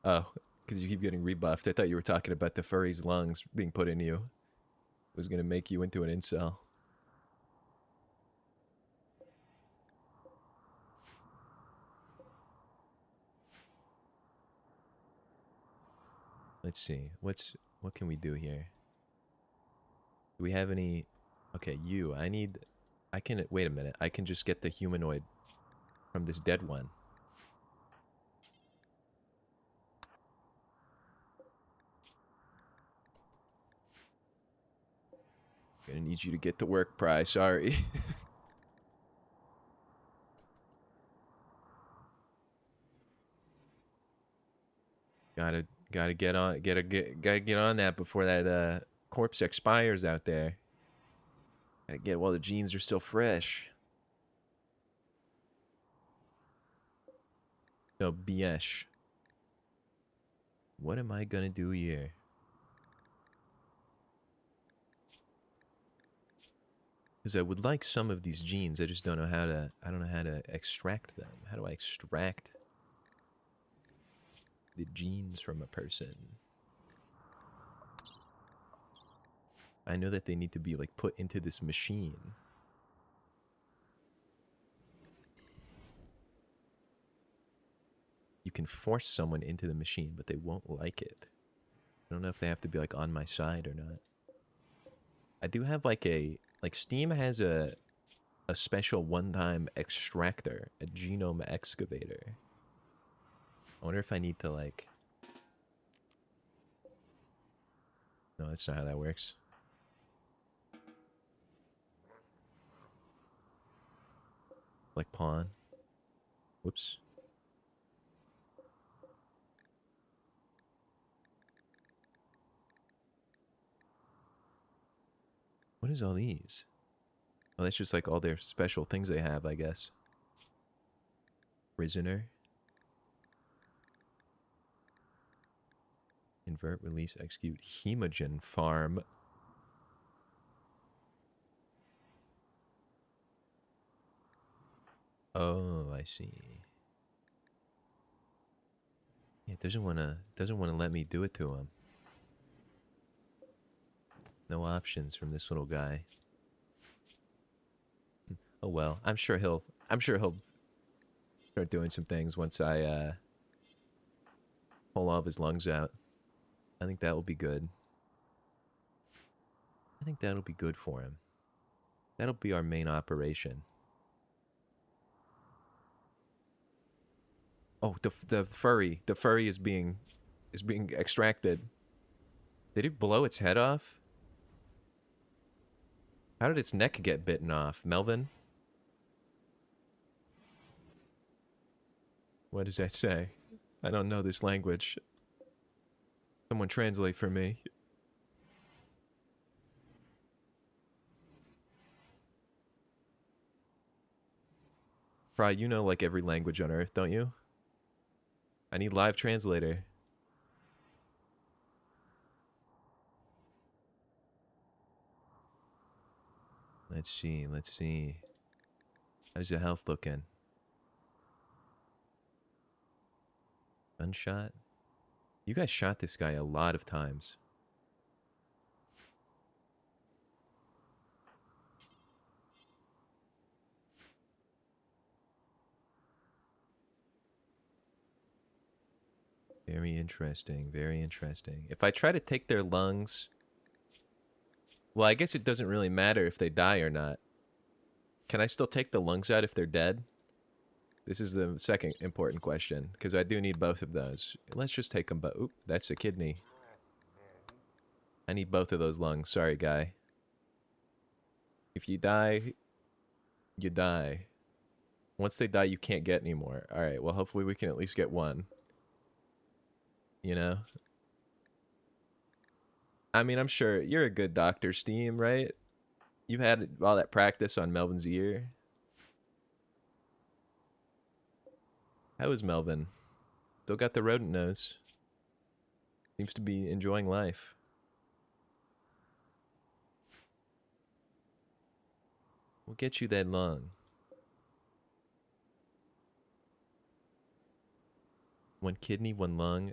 S1: Oh, because you keep getting rebuffed. I thought you were talking about the furry's lungs being put in you. It was gonna make you into an incel. Let's see. What can we do here? Do we have any? Okay, I can wait a minute. I can just get the humanoid from this dead one. Gonna need you to get to work, Pry. Sorry. gotta get on that before that corpse expires out there. Gotta get while the genes are still fresh. So BS. What am I gonna do here? Because I would like some of these genes. I just don't know how to. I don't know how to extract them. How do I extract the genes from a person? I know that they need to be like put into this machine. You can force someone into the machine, but they won't like it. I don't know if they have to be like on my side or not. I do have like Steam has a special one-time extractor, a genome excavator. I wonder if I need to like... No, that's not how that works. Like pawn. Whoops. What is all these? Oh, that's just like all their special things they have, I guess. Prisoner. Invert, release, execute. Hemogen farm. Oh, I see. Yeah, it doesn't wanna let me do it to him. No options from this little guy. Oh well, I'm sure he'll start doing some things once I pull all of his lungs out. I think that will be good. I think that'll be good for him. That'll be our main operation. Oh, the furry is being extracted. Did he blow its head off? How did its neck get bitten off, Melvin? What does that say? I don't know this language. Someone translate for me. Fry, you know like every language on Earth, don't you? I need live translator. Let's see, let's see. How's your health looking? Gunshot? You guys shot this guy a lot of times. Very interesting, very interesting. If I try to take their lungs... Well, I guess it doesn't really matter if they die or not. Can I still take the lungs out if they're dead? This is the second important question, because I do need both of those. Let's just take them both. Oop, that's a kidney. I need both of those lungs. Sorry, guy. If you die, you die. Once they die, you can't get any more. Alright, well, hopefully we can at least get one. You know? I mean, I'm sure you're a good doctor, Steam, right? You've had all that practice on Melvin's ear. How is Melvin? Still got the rodent nose. Seems to be enjoying life. We'll get you that lung. One kidney, one lung,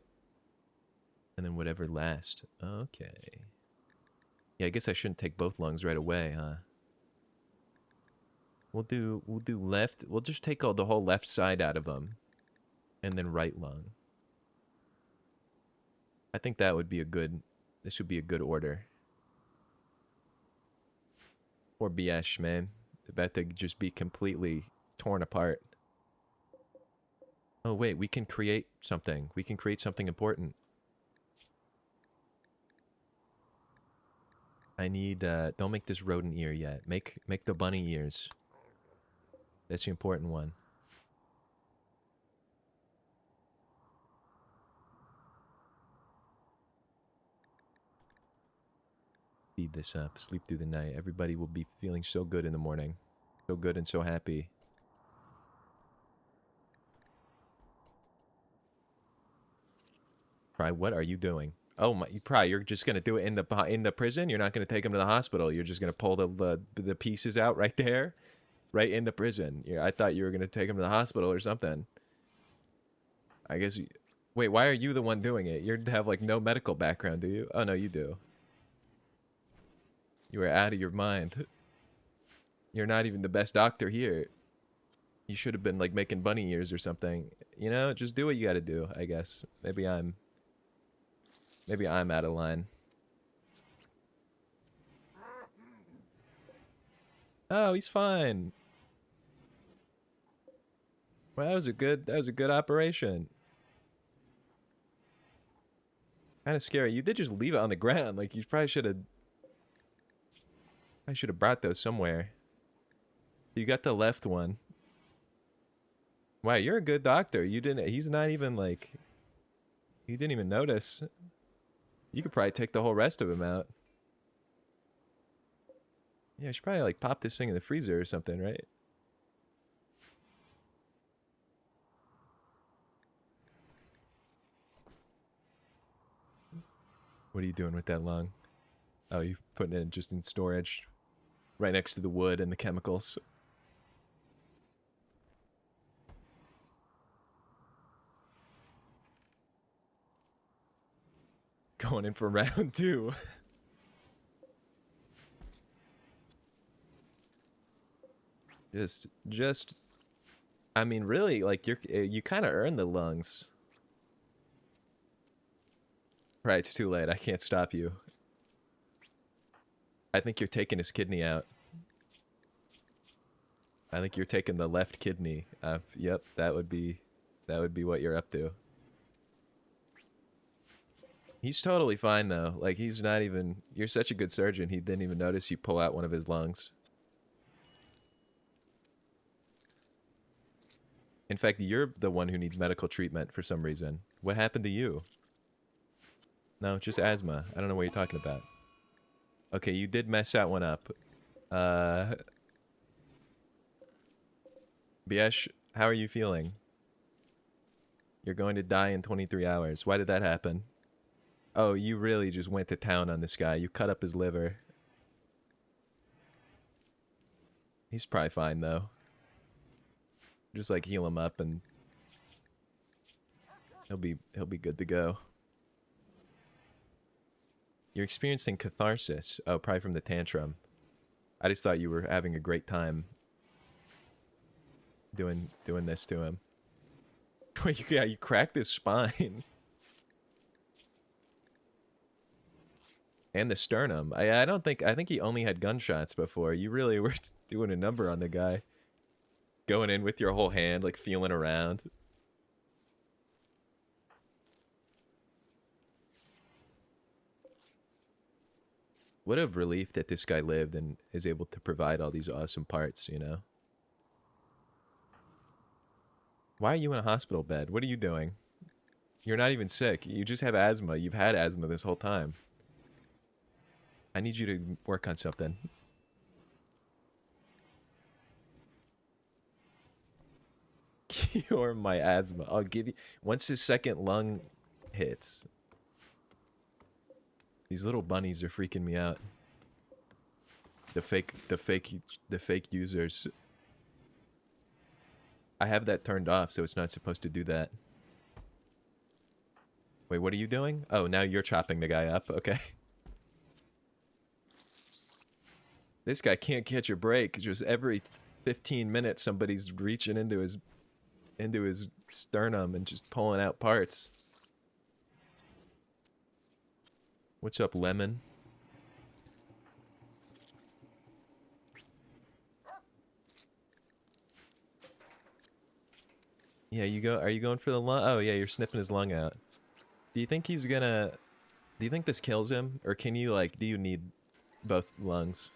S1: and then whatever last. Okay. Yeah, I guess I shouldn't take both lungs right away, huh? We'll do left. We'll just take the whole left side out of them, and then right lung. I think that would be a good. This would be a good order. Or BS, man. About to just be completely torn apart. Oh wait, we can create something. We can create something important. I need. Don't make this rodent ear yet. Make the bunny ears. That's the important one. Feed this up. Sleep through the night. Everybody will be feeling so good in the morning. So good and so happy. Pry, what are you doing? Oh my, Pry, you're just gonna do it in the prison? You're not gonna take him to the hospital. You're just gonna pull the pieces out right there, right in the prison. Yeah, I thought you were gonna take him to the hospital or something. I guess. Wait, why are you the one doing it? You have like no medical background, do you? Oh no, you do. You are out of your mind. You're not even the best doctor here. You should have been like making bunny ears or something. You know, just do what you got to do, I guess. Maybe I'm out of line. Oh, he's fine. Well, that was a good operation. Kind of scary. You did just leave it on the ground. Like you probably should have. I should have brought those somewhere. You got the left one. Wow, you're a good doctor. You didn't. He's not even like. He didn't even notice. You could probably take the whole rest of him out. Yeah, I should probably like pop this thing in the freezer or something, right? What are you doing with that lung? Oh, you putting it just in storage, right next to the wood and the chemicals. Going in for round 2. just. I mean, really, like you kind of earned the lungs. Right, it's too late. I can't stop you. I think you're taking his kidney out. I think you're taking the left kidney. Yep, that would be what you're up to. He's totally fine though. Like he's not even. You're such a good surgeon. He didn't even notice you pull out one of his lungs. In fact, you're the one who needs medical treatment for some reason. What happened to you? No, just asthma. I don't know what you're talking about. Okay, you did mess that one up. Biesh, how are you feeling? You're going to die in 23 hours. Why did that happen? Oh, you really just went to town on this guy. You cut up his liver. He's probably fine, though. Just, like, heal him up and he'll be good to go. You're experiencing catharsis. Oh, probably from the tantrum. I just thought you were having a great time doing this to him. Yeah, you cracked his spine. And the sternum. I think he only had gunshots before. You really were doing a number on the guy. Going in with your whole hand, like feeling around. What a relief that this guy lived and is able to provide all these awesome parts, you know? Why are you in a hospital bed? What are you doing? You're not even sick. You just have asthma. You've had asthma this whole time. I need you to work on something. Cure my asthma. I'll give you... Once his second lung hits... These little bunnies are freaking me out. The fake users. I have that turned off, so it's not supposed to do that. Wait, what are you doing? Oh, now you're chopping the guy up. Okay. This guy can't catch a break. Just every 15 minutes, somebody's reaching into his sternum and just pulling out parts. What's up, Lemon? Yeah, are you going for the lung? Oh, yeah, you're snipping his lung out. Do you think he's gonna... Do you think this kills him? Or can you, like, do you need both lungs?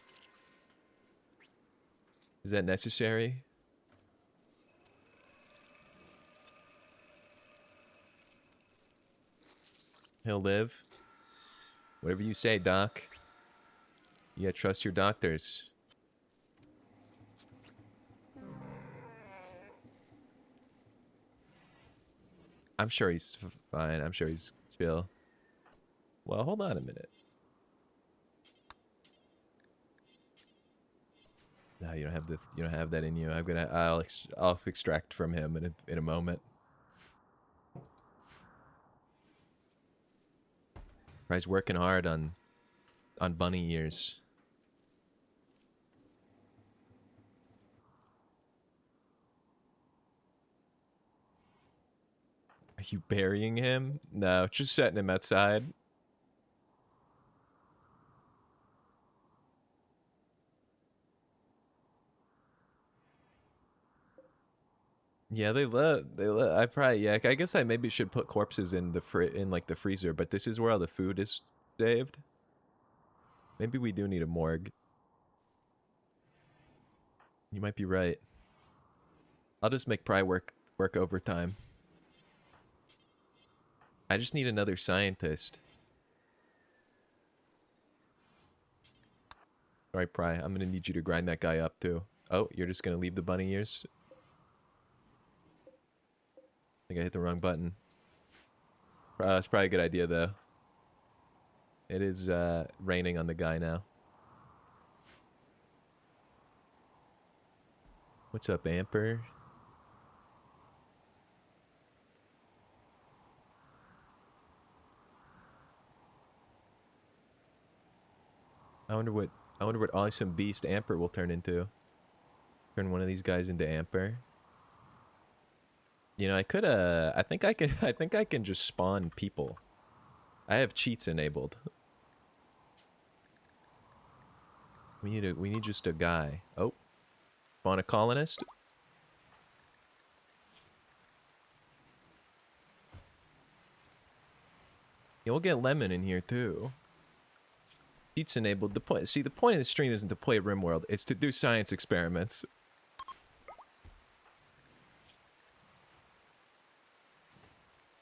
S1: Is that necessary? He'll live? Whatever you say, Doc. You gotta trust your doctors. I'm sure he's fine. I'm sure he's chill. Well, hold on a minute. No, you don't have that in you. I'll extract from him in a moment. He's working hard on bunny ears. you burying him? No, just setting him outside. Yeah, they let I probably, yeah, I guess I maybe should put corpses in the in like the freezer, but this is where all the food is saved. Maybe we do need a morgue. You might be right. I'll just make Pry work overtime. I just need another scientist. All right, Pry, I'm gonna need you to grind that guy up too. Oh, you're just gonna leave the bunny ears? I think I hit the wrong button. It's probably a good idea though. It is raining on the guy now. What's up, Amper? I wonder what awesome beast Amper will turn into. Turn one of these guys into Amper. You know, I could I think I can I think I can just spawn people. I have cheats enabled. We need just a guy. Oh. Spawn a colonist. Yeah, we'll get Lemon in here too. Cheats enabled. The point of the stream isn't to play Rimworld, it's to do science experiments.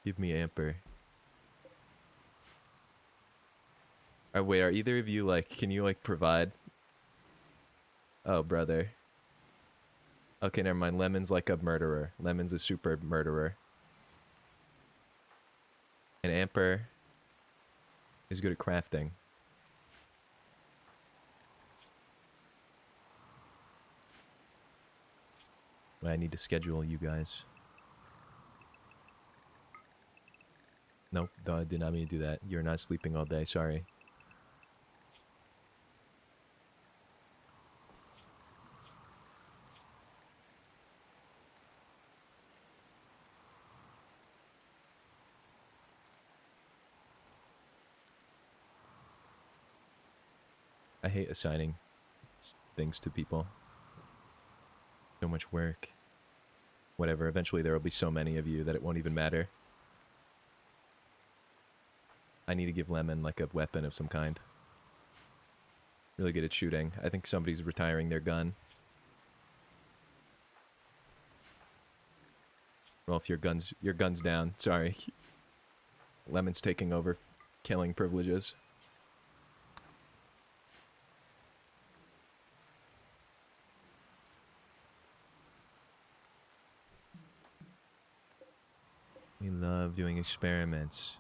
S1: Give me Amper. Wait, are either of you like, can you like provide? Oh, brother. Okay, never mind. Lemon's like a murderer. Lemon's a super murderer. And Amper is good at crafting. I need to schedule you guys. Nope, no, I did not mean to do that. You're not sleeping all day, sorry. I hate assigning things to people. So much work. Whatever, eventually there will be so many of you that it won't even matter. I need to give Lemon like a weapon of some kind. Really good at shooting. I think somebody's retiring their gun. Well, if your gun's down, sorry. Lemon's taking over killing privileges. We love doing experiments.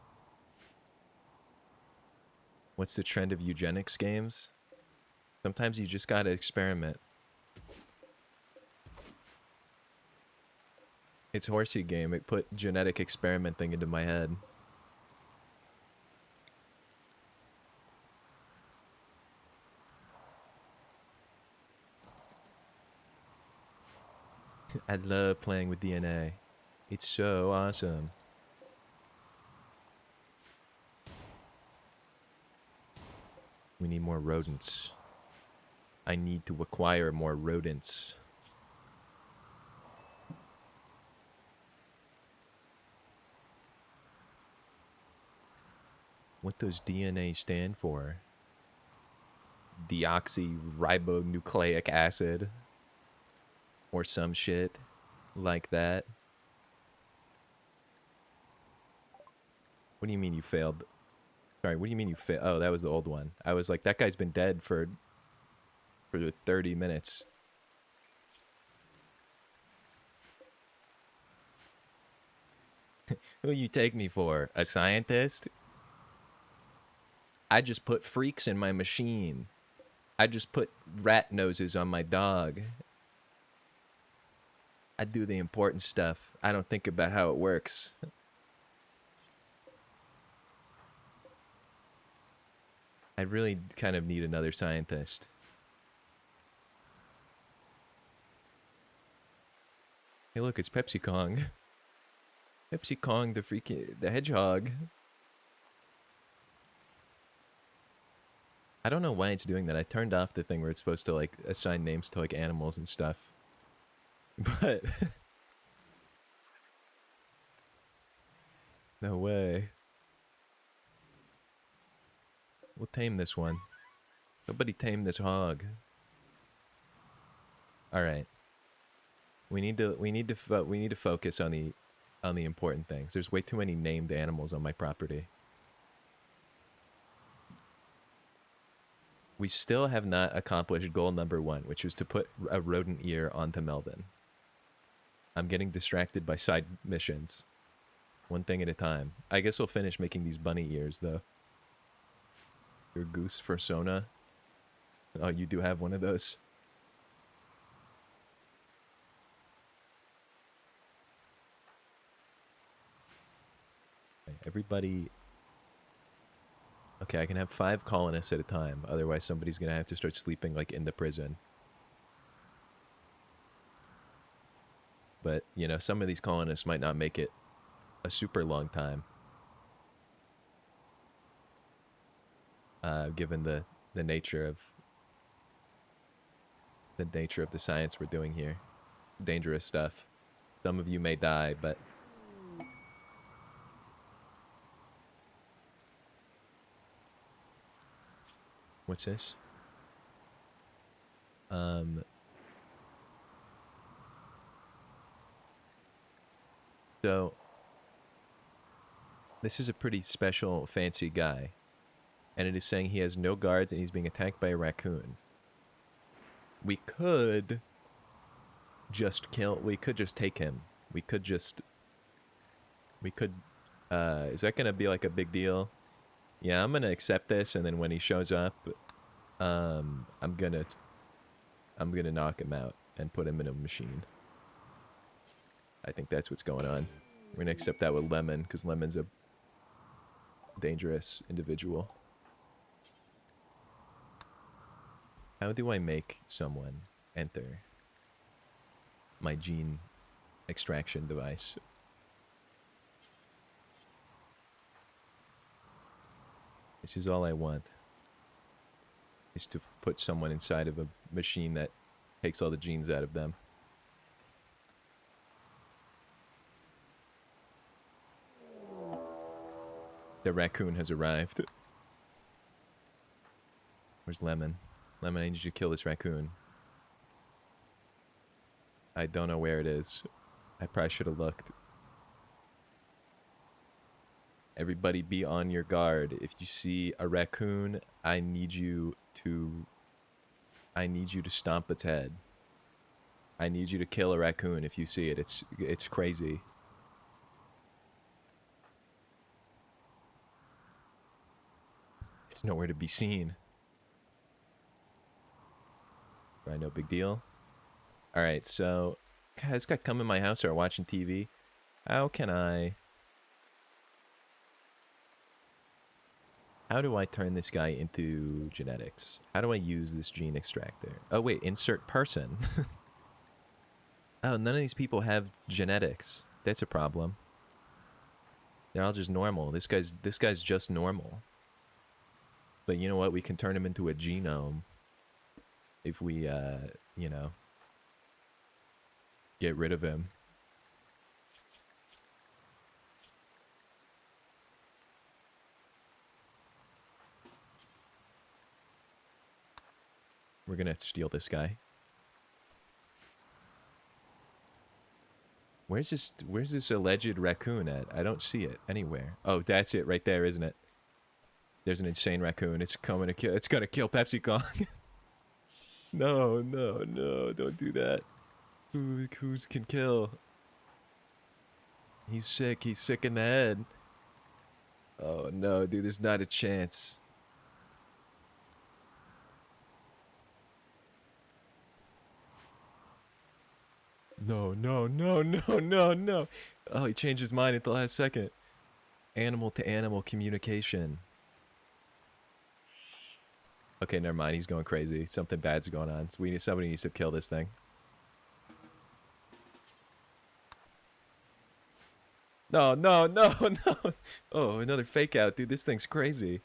S1: What's the trend of eugenics games? Sometimes you just gotta experiment. It's Horsey game. It put genetic experimenting into my head. I love playing with DNA. It's so awesome. We need more rodents. I need to acquire more rodents. What does DNA stand for? Deoxyribonucleic acid. Or some shit like that. What do you mean you failed? Sorry, what do you mean you failed? Oh, that was the old one. I was like, that guy's been dead for 30 minutes. Who you take me for? A scientist? I just put freaks in my machine. I just put rat noses on my dog. I do the important stuff. I don't think about how it works. I really kind of need another scientist. Hey, look, it's Pepsi Kong. Pepsi Kong the hedgehog. I don't know why it's doing that. I turned off the thing where it's supposed to like assign names to like animals and stuff. But no way. We'll tame this one. Nobody tame this hog. All right. We need to focus on the important things. There's way too many named animals on my property. We still have not accomplished goal number 1, which was to put a rodent ear onto Melvin. I'm getting distracted by side missions. One thing at a time. I guess we'll finish making these bunny ears, though. Your goose persona. Oh, you do have one of those. Okay, everybody... Okay, I can have 5 colonists at a time. Otherwise, somebody's gonna have to start sleeping, like, in the prison. But, you know, some of these colonists might not make it a super long time. Given the nature of... the nature of the science we're doing here. Dangerous stuff. Some of you may die, but... What's this? So... This is a pretty special, fancy guy. And it is saying he has no guards and he's being attacked by a raccoon. We could... just kill... We could just take him. We could just... We could... is that gonna be like a big deal? Yeah, I'm gonna accept this, and then when he shows up, I'm gonna knock him out and put him in a machine. I think that's what's going on. We're gonna accept that with Lemon, because Lemon's a dangerous individual. How do I make someone enter my gene extraction device? This is all I want. Is to put someone inside of a machine that takes all the genes out of them. The raccoon has arrived. Where's Lemon? Lemon, I need you to kill this raccoon. I don't know where it is. I probably should have looked. Everybody be on your guard. If you see a raccoon, I need you to stomp its head. I need you to kill a raccoon if you see it. It's crazy. It's nowhere to be seen. Right, no big deal. Alright, so... God, this guy come in my house or watching TV. How do I turn this guy into genetics? How do I use this gene extractor? Oh wait, insert person. Oh, none of these people have genetics. That's a problem. They're all just normal. This guy's just normal. But you know what? We can turn him into a genome if we, you know, get rid of him. We're gonna steal this guy. Where's this alleged raccoon at? I don't see it anywhere. Oh, that's it right there, isn't it? There's an insane raccoon. It's coming to kill. It's gonna kill Pepsi Kong. No, no, no! Don't do that. Who's can kill? He's sick. He's sick in the head. Oh no, dude! There's not a chance. No, no, no, no, no, no. Oh, he changed his mind at the last second. Animal to animal communication. Okay, never mind. He's going crazy. Something bad's going on. So somebody needs to kill this thing. No, no, no, no. Oh, another fake out, dude. This thing's crazy.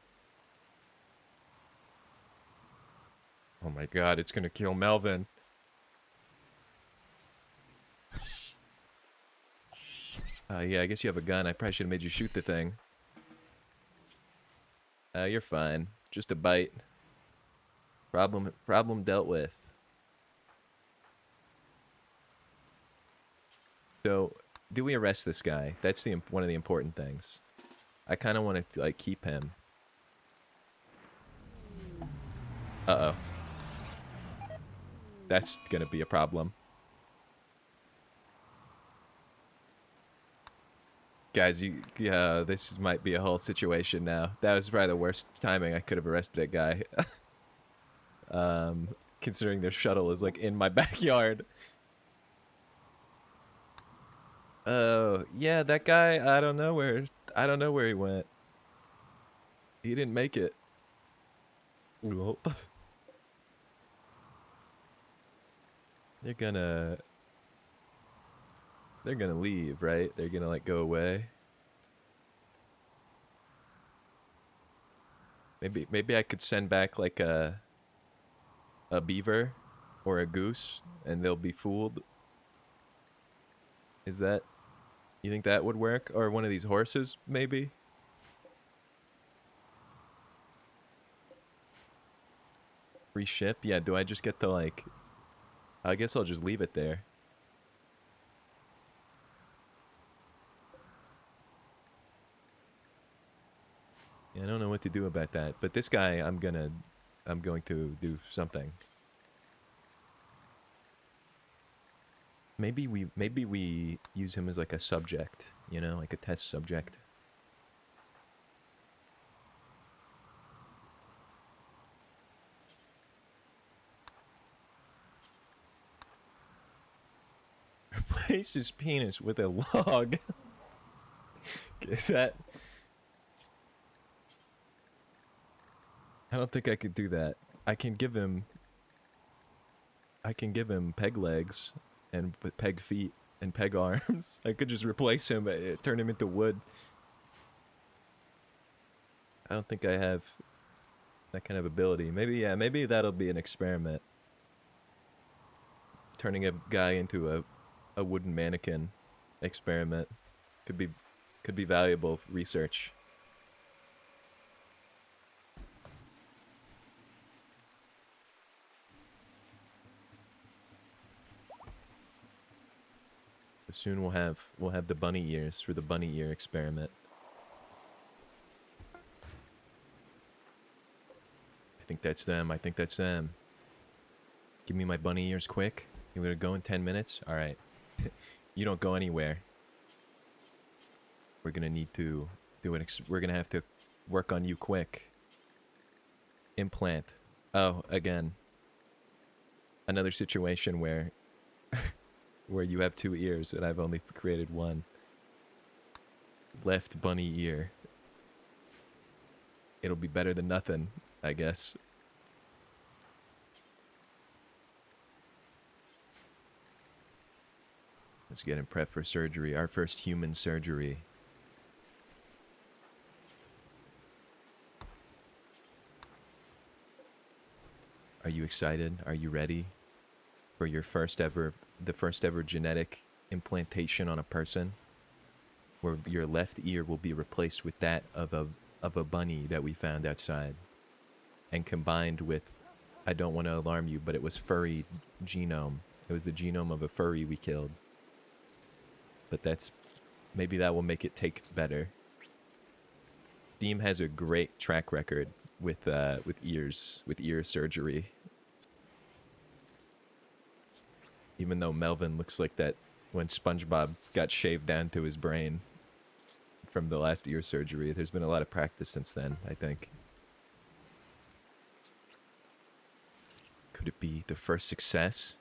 S1: Oh my god, it's gonna kill Melvin. Yeah, I guess you have a gun. I probably should have made you shoot the thing. You're fine. Just a bite. Problem dealt with. So, do we arrest this guy? That's one of the important things. I kind of want to like keep him. Uh-oh. That's gonna be a problem. Guys, this might be a whole situation now. That was probably the worst timing I could have arrested that guy. Considering their shuttle is like in my backyard. Oh, yeah, that guy, I don't know where he went. He didn't make it. Nope. They're gonna leave, right? They're gonna like go away. Maybe I could send back like a beaver or a goose and they'll be fooled. Is that, you think that would work? Or one of these horses, maybe? Free ship? Yeah, do I just get to like, I guess I'll just leave it there. Yeah, I don't know what to do about that. But this guy, I'm going to do something. Maybe we use him as like a subject, you know, like a test subject. Replace his penis with a log. Is that? I don't think I could do that. I can give him peg legs and peg feet and peg arms. I could just replace him, turn him into wood. I don't think I have that kind of ability. Maybe, yeah, maybe that'll be an experiment. Turning a guy into a wooden mannequin experiment could be valuable research. Soon we'll have the bunny ears for the bunny ear experiment. I think that's them. I think that's them. Give me my bunny ears quick. You gonna go in 10 minutes? All right. You don't go anywhere. We're gonna need to do it. We're gonna have to work on you quick. Implant. Oh, again. Another situation where where you have 2 ears and I've only created 1. Left bunny ear. It'll be better than nothing, I guess. Let's get him prepped for surgery. Our first human surgery. Are you excited? Are you ready for your the first ever genetic implantation on a person? Where your left ear will be replaced with that of a bunny that we found outside. And combined with, I don't want to alarm you, but it was furry genome. It was the genome of a furry we killed. But maybe that will make it take better. Steam has a great track record with ear surgery. Even though Melvin looks like that when SpongeBob got shaved down to his brain from the last ear surgery. There's been a lot of practice since then, I think. Could it be the first success?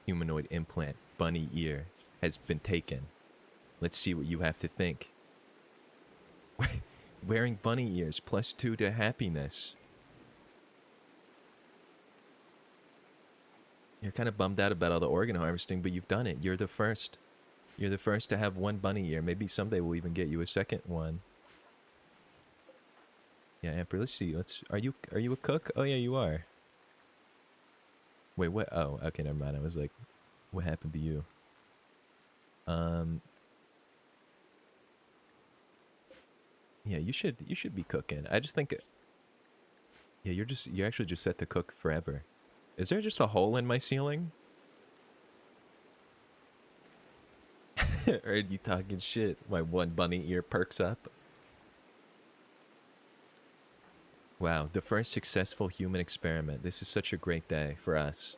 S1: Humanoid implant, bunny ear, has been taken. Let's see what you have to think. Wearing bunny ears, +2 to happiness. You're kind of bummed out about all the organ harvesting, but you've done it. You're the first. You're the first to have one bunny ear. Maybe someday we'll even get you a second one. Yeah, Emperor. Let's see. Are you a cook? Oh yeah, you are. Wait, what? Oh, okay, never mind. I was like, what happened to you? Um. Yeah, you should be cooking. I just think. Yeah, you're actually just set to cook forever. Is there just a hole in my ceiling? Or are you talking shit? My one bunny ear perks up. Wow, the first successful human experiment. This is such a great day for us.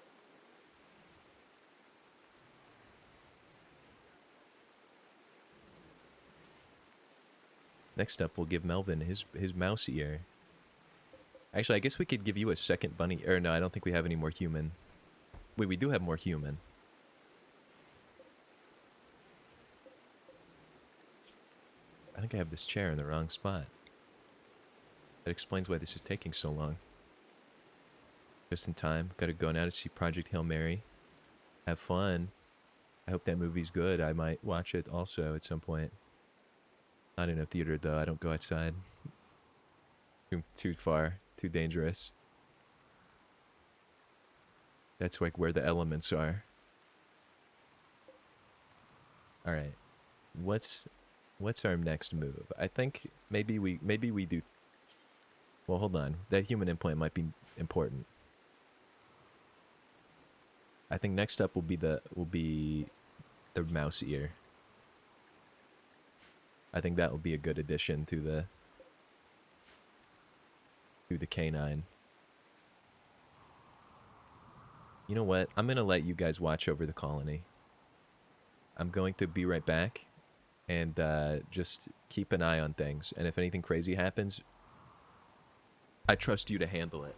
S1: Next up, we'll give Melvin his mouse ear. Actually, I guess we could give you a second bunny. Or no, I don't think we have any more human. Wait, we do have more human. I think I have this chair in the wrong spot. That explains why this is taking so long. Just in time. Gotta go now to see Project Hail Mary. Have fun. I hope that movie's good. I might watch it also at some point. Not in a theater, though. I don't go outside. Too far. Too dangerous. That's like where the elements are. Alright. What's our next move? I think maybe we do. Well, hold on. That human implant might be important. I think next up will be the mouse ear. I think that will be a good addition to the canine. You know what? I'm gonna let you guys watch over the colony. I'm going to be right back, and just keep an eye on things. And if anything crazy happens, I trust you to handle it.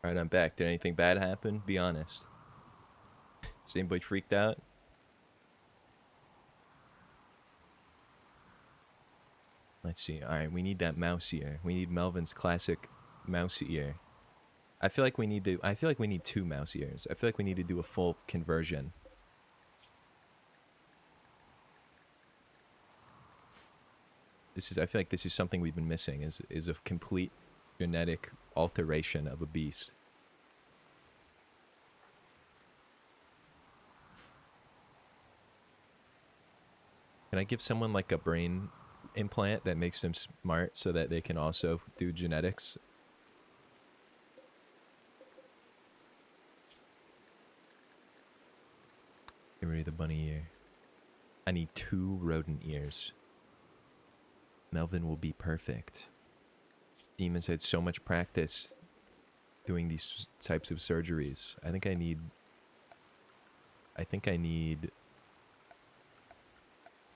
S1: All right, I'm back. Did anything bad happen? Be honest. Is anybody freaked out? Let's see. All right, we need that mouse ear. We need Melvin's classic mouse ear. I feel like we need to. I feel like we need two mouse ears. I feel like we need to do a full conversion. I feel like this is something we've been missing. Is a complete genetic alteration of a beast. Can I give someone like a brain implant that makes them smart so that they can also do genetics? Get rid of the bunny ear. I need 2 rodent ears. Melvin will be perfect. Demon's had so much practice doing these types of surgeries. I think I need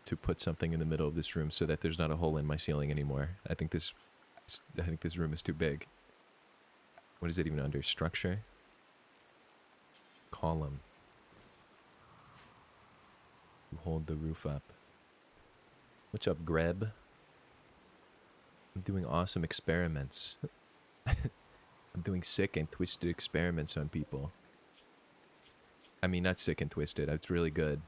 S1: to put something in the middle of this room so that there's not a hole in my ceiling anymore. I think this room is too big. What is it even under? Structure? Column. To hold the roof up. What's up, Greb? I'm doing awesome experiments. I'm I'm doing sick and twisted experiments on people. I mean, not sick and twisted. It's really good.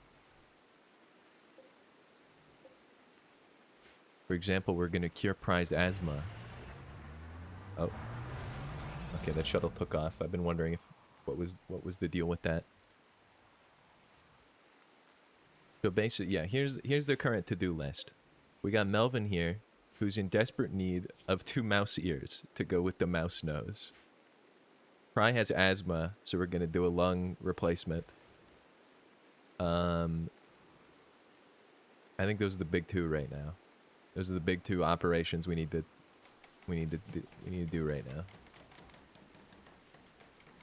S1: For example, we're going to cure prized asthma. Oh. Okay, that shuttle took off. I've been wondering if what was the deal with that. So basically, yeah, here's the current to-do list. We got Melvin here, who's in desperate need of 2 mouse ears to go with the mouse nose. Pry has asthma, so we're gonna do a lung replacement. I think those are the big 2 right now. Those are the big 2 operations we need to do right now.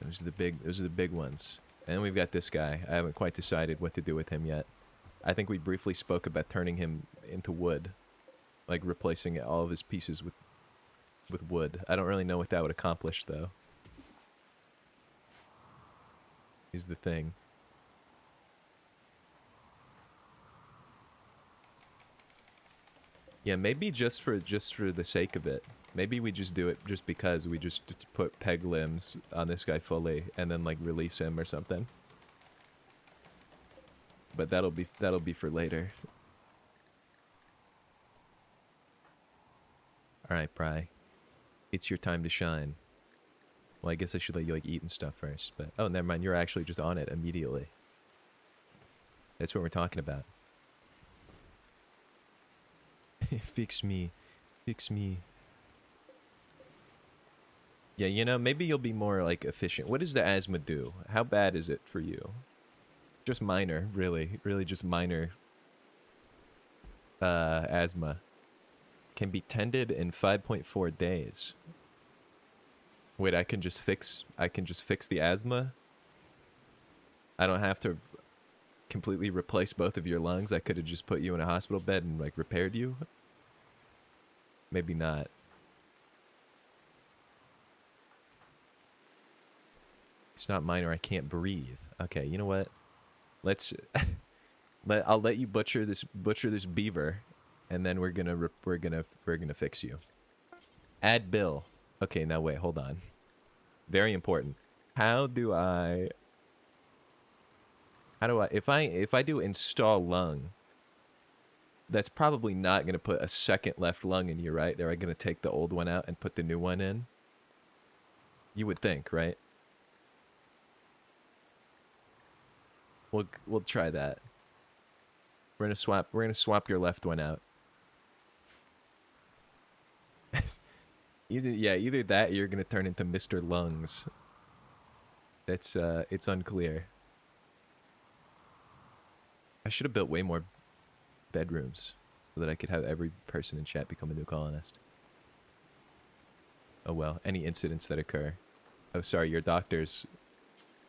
S1: Those are the big ones. And then we've got this guy. I haven't quite decided what to do with him yet. I think we briefly spoke about turning him into wood, like replacing all of his pieces with wood. I don't really know what that would accomplish, though. Is the thing. Yeah, maybe just for the sake of it. Maybe we just do it just because we just put peg limbs on this guy fully and then like release him or something. But that'll be for later. All right, Pry. It's your time to shine. Well, I guess I should let you like eat and stuff first, but oh, never mind. You're actually just on it immediately. That's what we're talking about. Fix me. Fix me. Yeah, you know, maybe you'll be more like efficient. What does the asthma do? How bad is it for you? Just minor, really. Really just minor asthma. Can be tended in 5.4 days. Wait, I can just fix the asthma? I don't have to completely replace both of your lungs. I could have just put you in a hospital bed and like repaired you. Maybe not. It's not minor. I can't breathe. Okay, you know what? Let's I'll let you butcher this beaver, and then we're gonna fix you. Add bill. Okay, now wait, hold on. Very important. How do I if I do install lung, that's probably not gonna put a second left lung in you, right? They're gonna take the old one out and put the new one in. You would think, right? We'll try that. We're gonna swap your left one out. Either that or you're gonna turn into Mr. Lungs. That's it's unclear. I should have built way more bedrooms so that I could have every person in chat become a new colonist. Oh well, any incidents that occur. Oh sorry, your doctor's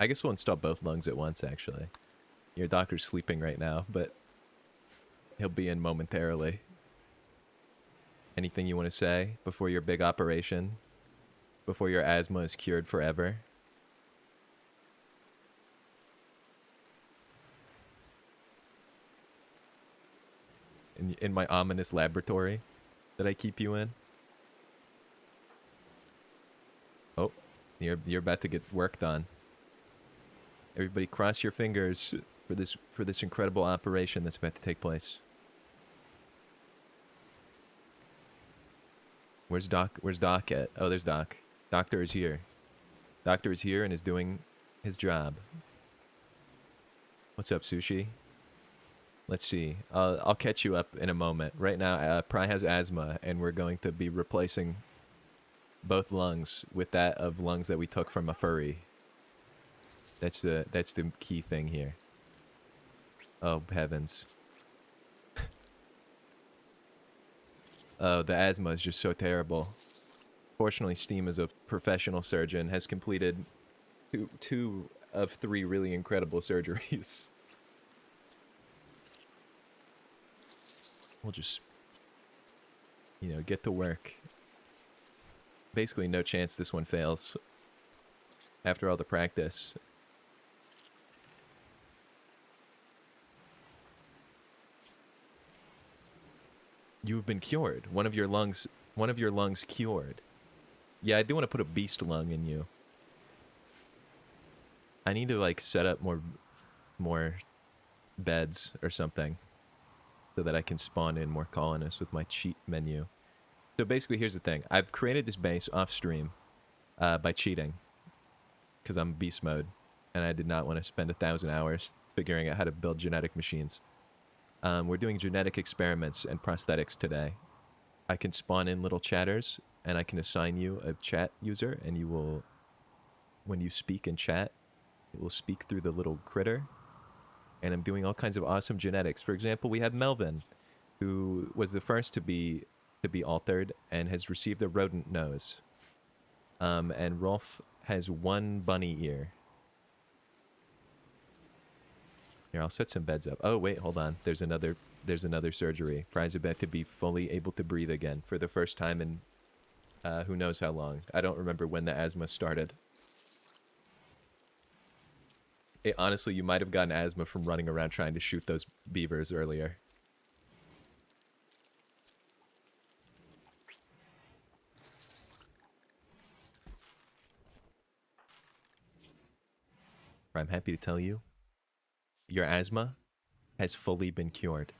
S1: I guess we'll install both lungs at once actually. Your doctor's sleeping right now, but he'll be in momentarily. Anything you want to say before your big operation? Before your asthma is cured forever? In my ominous laboratory that I keep you in? Oh, you're about to get work done. Everybody cross your fingers for this incredible operation that's about to take place. Where's Doc at? Oh, there's Doc. Doctor is here. Doctor is here and is doing his job. What's up, Sushi? Let's see. I'll catch you up in a moment. Right now, Pry has asthma, and we're going to be replacing both lungs with that of lungs that we took from a furry. That's the key thing here. Oh, heavens. Oh, the asthma is just so terrible. Fortunately, Steam, as a professional surgeon, has completed two of 3 really incredible surgeries. We'll just, you know, get to work. Basically, no chance this one fails. After all the practice. You've been cured. One of your lungs cured. Yeah, I do want to put a beast lung in you. I need to like set up more beds or something so that I can spawn in more colonists with my cheat menu. So basically, here's the thing. I've created this base off stream by cheating because I'm beast mode, and I did not want to spend 1,000 hours figuring out how to build genetic machines. We're doing genetic experiments and prosthetics today. I can spawn in little chatters, and I can assign you a chat user, and you will, when you speak in chat, it will speak through the little critter. And I'm doing all kinds of awesome genetics. For example, we have Melvin, who was the first to be altered and has received a rodent nose. And Rolf has one bunny ear. Here, I'll set some beds up. Oh wait, hold on. There's another surgery. Prize about to be fully able to breathe again for the first time in who knows how long. I don't remember when the asthma started. Honestly, you might have gotten asthma from running around trying to shoot those beavers earlier. I'm happy to tell you, your asthma has fully been cured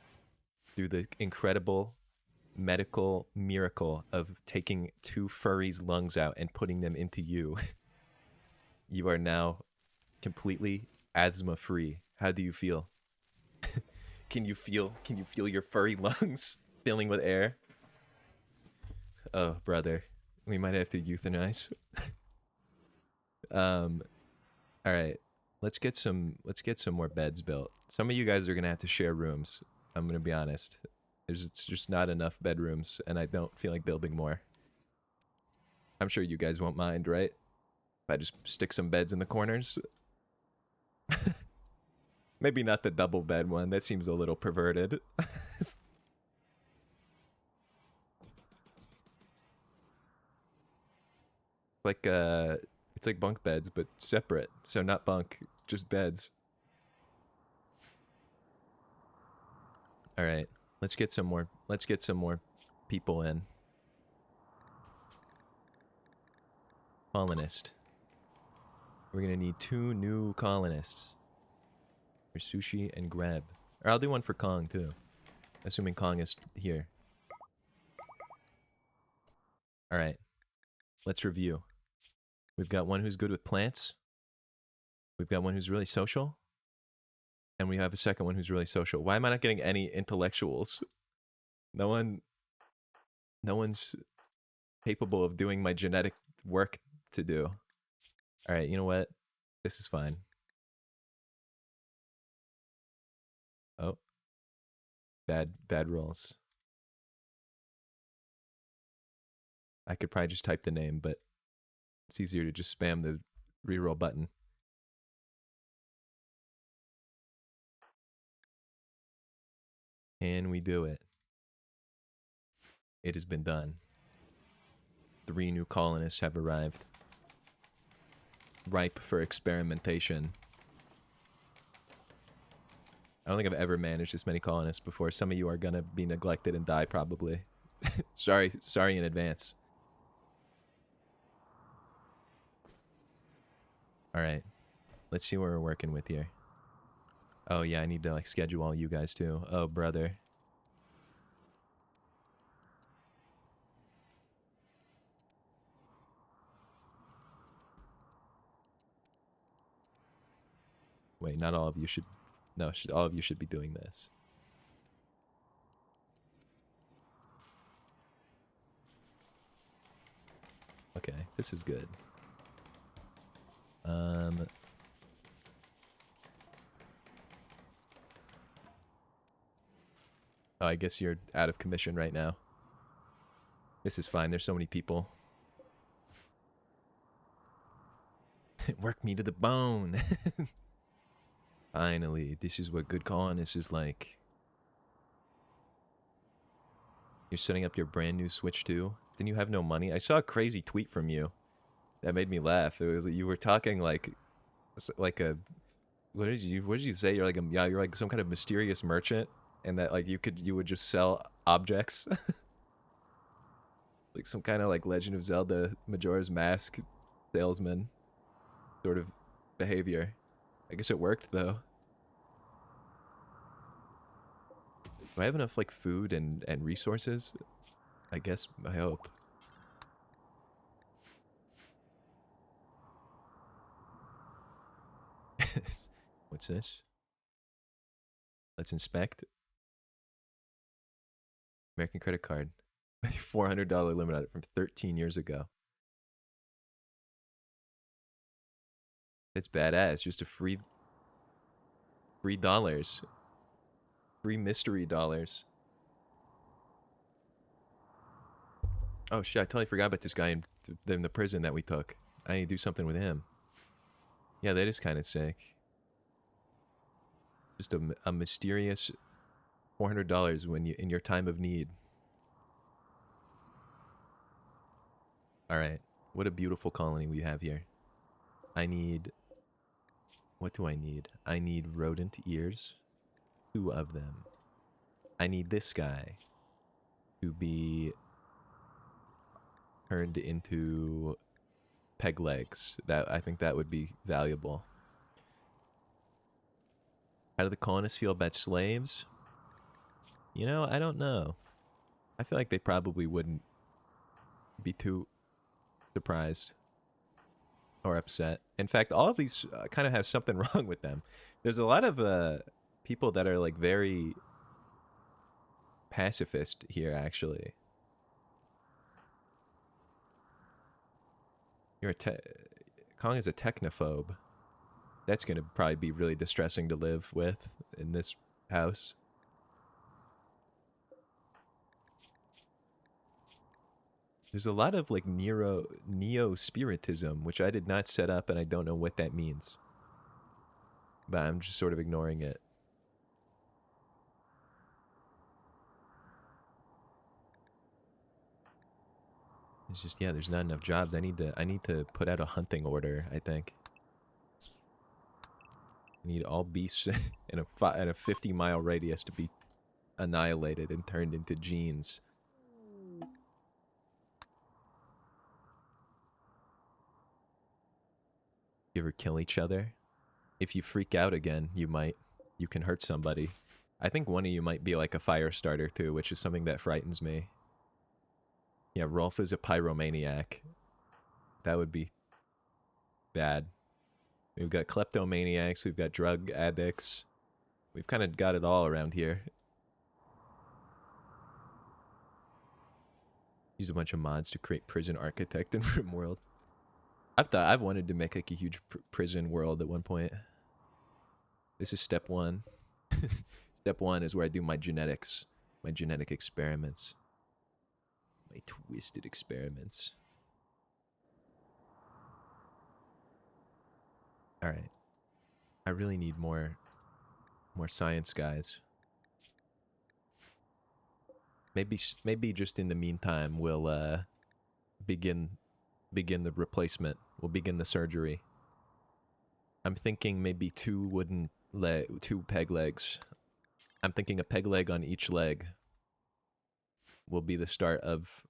S1: through the incredible medical miracle of taking two furries' lungs out and putting them into you. You are now completely asthma free. How do you feel? Can you feel your furry lungs filling with air? Oh, brother. We might have to euthanize. All right. Let's get some more beds built. Some of you guys are going to have to share rooms. I'm going to be honest. It's just not enough bedrooms and I don't feel like building more. I'm sure you guys won't mind, right? If I just stick some beds in the corners. Maybe not the double bed one. That seems a little perverted. Like it's like bunk beds but separate. So not bunk, just beds. All right. Let's get some more people in. Colonist. We're going to need 2 new colonists. For Sushi and Grab. Or I'll do one for Kong too. Assuming Kong is here. All right. Let's review. We've got one who's good with plants. We've got one who's really social. And we have a second one who's really social. Why am I not getting any intellectuals? No one's capable of doing my genetic work to do. All right, you know what? This is fine. Oh. Bad rolls. I could probably just type the name, but it's easier to just spam the reroll button. Can we do it? It has been done. 3 new colonists have arrived. Ripe for experimentation. I don't think I've ever managed this many colonists before. Some of you are gonna be neglected and die probably. sorry in advance. Alright. Let's see what we're working with here. Oh yeah, I need to like schedule all you guys too. Oh brother. Wait, not all of you should... No, all of you should be doing this. Okay, this is good. Oh, I guess you're out of commission right now. This is fine, there's so many people. Work me to the bone! Finally, this is what good colonist is like. You're setting up your brand new Switch too? Then you have no money? I saw a crazy tweet from you that made me laugh. It was you were talking like a what did you say? You're like you're like some kind of mysterious merchant, and that like you would just sell objects. like some kind of like Legend of Zelda Majora's Mask salesman sort of behavior. I guess it worked though. Do I have enough like food and resources? I guess, I hope. What's this? Let's inspect. American credit card. $400 limit on it from 13 years ago. It's badass. Just a free dollars. Free mystery dollars. Oh shit, I totally forgot about this guy in the prison that we took. I need to do something with him. Yeah, that is kind of sick. Just a mysterious $400 when you in your time of need. All right, what a beautiful colony we have here. I need. What do I need? I need rodent ears, 2 of them. I need this guy to be turned into peg legs. That I think that would be valuable. How do the colonists feel about slaves? You know, I don't know. I feel like they probably wouldn't be too surprised or upset. In fact, all of these kind of have something wrong with them. There's a lot of people that are like very pacifist here, actually. Kong is a technophobe. That's going to probably be really distressing to live with in this house. There's a lot of like neo-spiritism, which I did not set up and I don't know what that means. But I'm just sort of ignoring it. It's just, yeah, there's not enough jobs. I need to put out a hunting order, I think. I need all beasts in a 50-mile radius to be annihilated and turned into genes. You ever kill each other? If you freak out again, you can hurt somebody. I think one of you might be like a fire starter too, which is something that frightens me. Yeah, Rolf is a pyromaniac. That would be bad. We've got kleptomaniacs, we've got drug addicts. We've kind of got it all around here. Use a bunch of mods to create prison architect in Rimworld. I've wanted to make like a huge prison world at one point. This is step 1. Step 1 is where I do my genetics, my genetic experiments. My twisted experiments. All right. I really need more science guys. Maybe just in the meantime we'll begin the replacement. We'll begin the surgery. I'm thinking maybe 2 peg legs. I'm thinking a peg leg on each leg will be the start of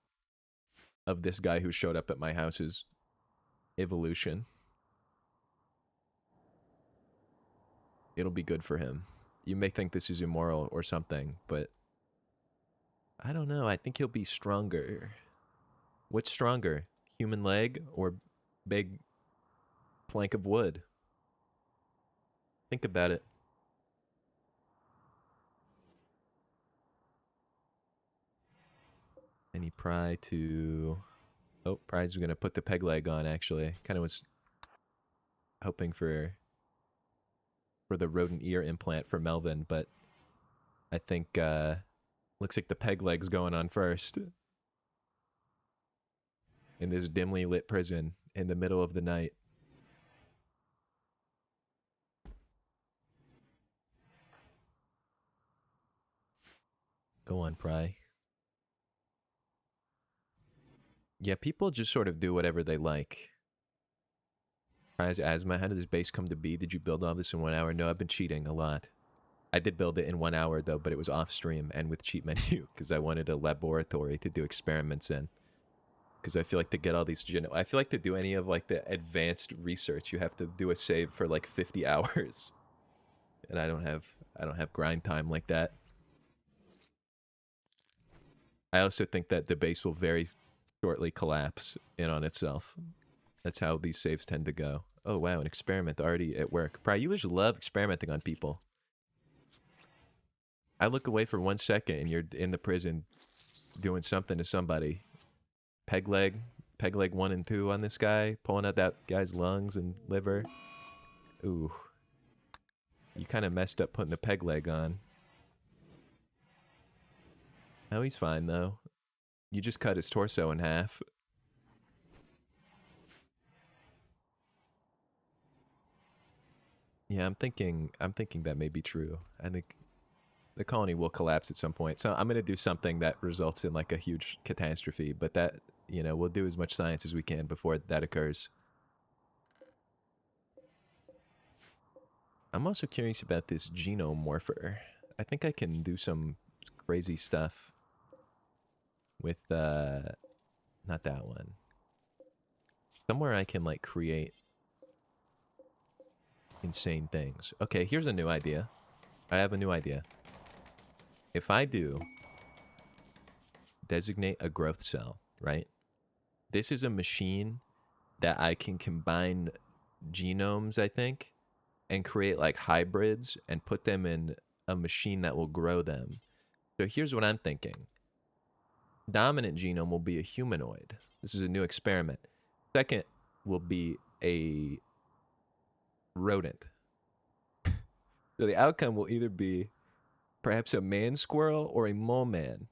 S1: this guy who showed up at my house's evolution. It'll be good for him. You may think this is immoral or something, but I don't know. I think he'll be stronger. What's stronger? Human leg or big plank of wood? Think about it. Any pry to... Oh, Pry's going to put the peg leg on, actually. Kind of was hoping for the rodent ear implant for Melvin, but I think looks like the peg leg's going on first. In this dimly lit prison in the middle of the night. Go on, Pry. Yeah, people just sort of do whatever they like. Pry's asthma, how did this base come to be? Did you build all this in 1 hour? No, I've been cheating a lot. I did build it in 1 hour, though, but it was off stream and with cheat menu, because I wanted a laboratory to do experiments in. because I feel like to get all these I feel like to do any of like the advanced research, you have to do a save for like 50 hours, and I don't have grind time like that. I also think that the base will very shortly collapse in on itself. That's how these saves tend to go. Oh wow, an experiment already at work. Probably you just love experimenting on people. I look away for 1 second and you're in the prison doing something to somebody. Peg leg 1 and 2 on this guy, pulling out that guy's lungs and liver. Ooh. You kind of messed up putting the peg leg on. No, he's fine though. You just cut his torso in half. Yeah, I'm thinking that may be true. I think the colony will collapse at some point. So I'm going to do something that results in like a huge catastrophe, but that, you know, we'll do as much science as we can before that occurs. I'm also curious about this genome morpher. I think I can do some crazy stuff with not that one. Somewhere I can like create insane things. Okay, here's a new idea. I have a new idea. If I do designate a growth cell, right? This is a machine that I can combine genomes, I think, and create like hybrids and put them in a machine that will grow them. So here's what I'm thinking. Dominant genome will be a humanoid. This is a new experiment. Second will be a rodent. So the outcome will either be perhaps a man squirrel or a mole man.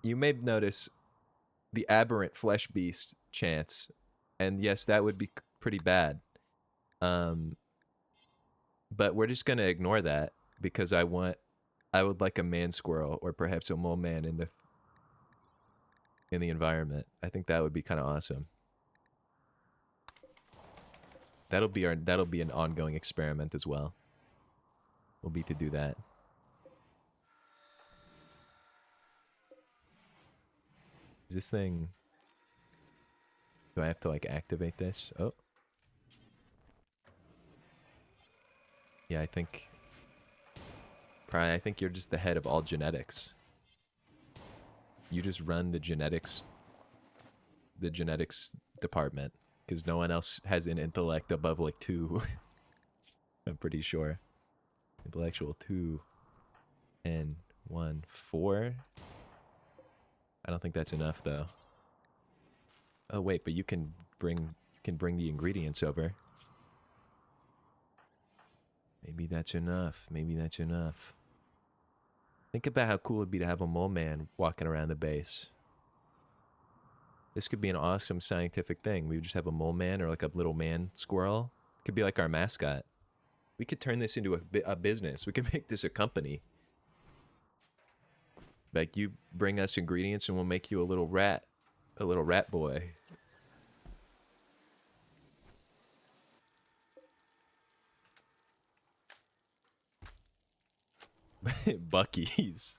S1: You may notice the aberrant flesh beast chance, and yes, that would be pretty bad. But we're just gonna ignore that because I would like a man squirrel or perhaps a mole man in the environment. I think that would be kind of awesome. That'll be an ongoing experiment as well. Will be to do that. Is this thing... Do I have to like activate this? Oh. Yeah, I think you're just the head of all genetics. You just run the genetics department because no one else has an intellect above like 2. I'm pretty sure. Intellectual 2 and 1 4. I don't think that's enough though. Oh wait, but you can bring the ingredients over. Maybe that's enough. Maybe that's enough. Think about how cool it would be to have a mole man walking around the base. This could be an awesome scientific thing. We would just have a mole man or like a little man squirrel. It could be like our mascot. We could turn this into a business. We could make this a company. Like you bring us ingredients and we'll make you a little rat boy. Buc-ee's.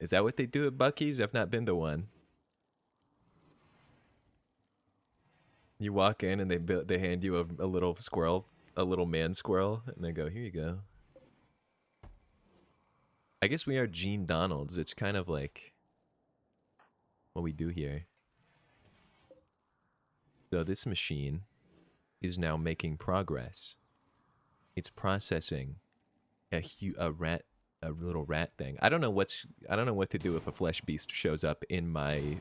S1: Is that what they do at Buc-ee's? I've not been to one. You walk in and they hand you a little squirrel, a little man squirrel, and they go, "Here you go." I guess we are Gene Donalds. It's kind of like what we do here. So this machine is now making progress. It's processing a little rat thing. I don't know what to do if a flesh beast shows up in my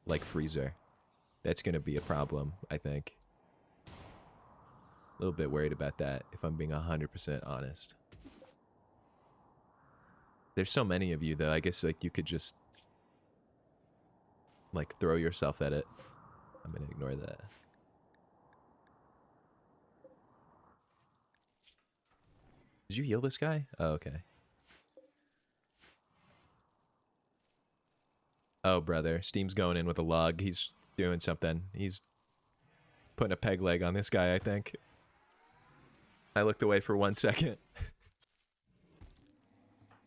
S1: like freezer. That's gonna be a problem, I think. A little bit worried about that, if I'm being 100% honest. There's so many of you though. I guess like you could just like throw yourself at it. I'm gonna ignore that. Did you heal this guy? Oh, okay. Oh, brother. Steam's going in with a log. He's doing something. He's putting a peg leg on this guy, I think. I looked away for 1 second.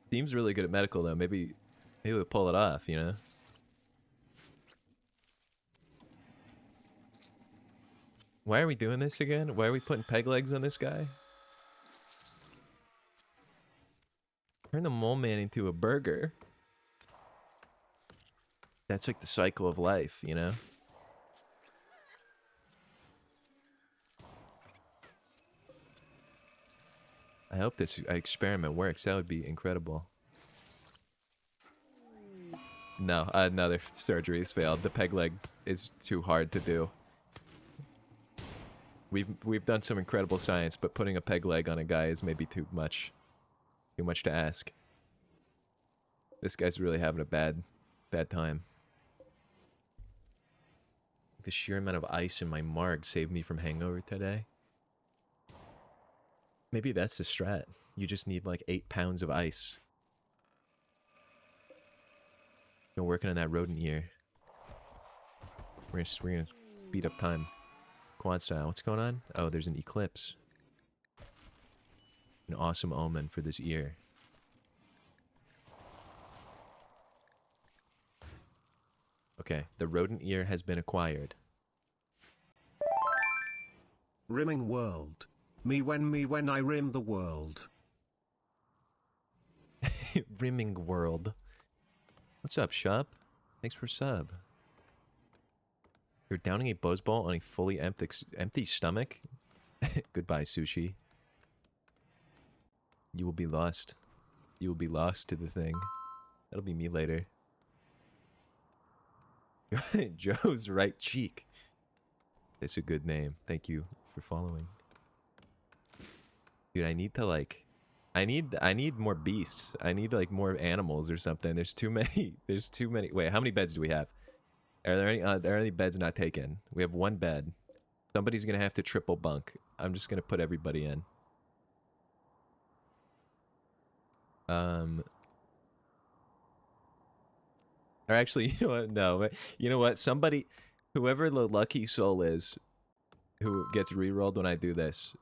S1: Steam's really good at medical, though. Maybe we'll pull it off, you know? Why are we doing this again? Why are we putting peg legs on this guy? Turn the mole man into a burger. That's like the cycle of life, you know? I hope this experiment works. That would be incredible. No, another surgery has failed. The peg leg is too hard to do. We've done some incredible science, but putting a peg leg on a guy is maybe too much. Too much to ask. This guy's really having a bad time. The sheer amount of ice in my marg saved me from hangover today. Maybe that's the strat. You just need like 8 pounds of ice. You're working on that rodent ear. We're gonna speed up time. Quad style. What's going on? Oh, there's an eclipse. An awesome omen for this ear. Okay, the rodent ear has been acquired.
S2: Rimming world. Me when I rim the world.
S1: Rimming world. What's up, Shop? Thanks for sub. You're downing a buzz ball on a fully empty stomach? Goodbye, sushi. You will be lost. You will be lost to the thing. That'll be me later. Joe's right cheek. That's a good name. Thank you for following. Dude, I need to like... I need more beasts. I need like more animals or something. There's too many. There's too many. Wait, how many beds do we have? Are there any beds not taken? We have 1 bed. Somebody's gonna have to triple bunk. I'm just gonna put everybody in. Or actually, you know what? No, you know what? Somebody, whoever the lucky soul is, who gets rerolled when I do this,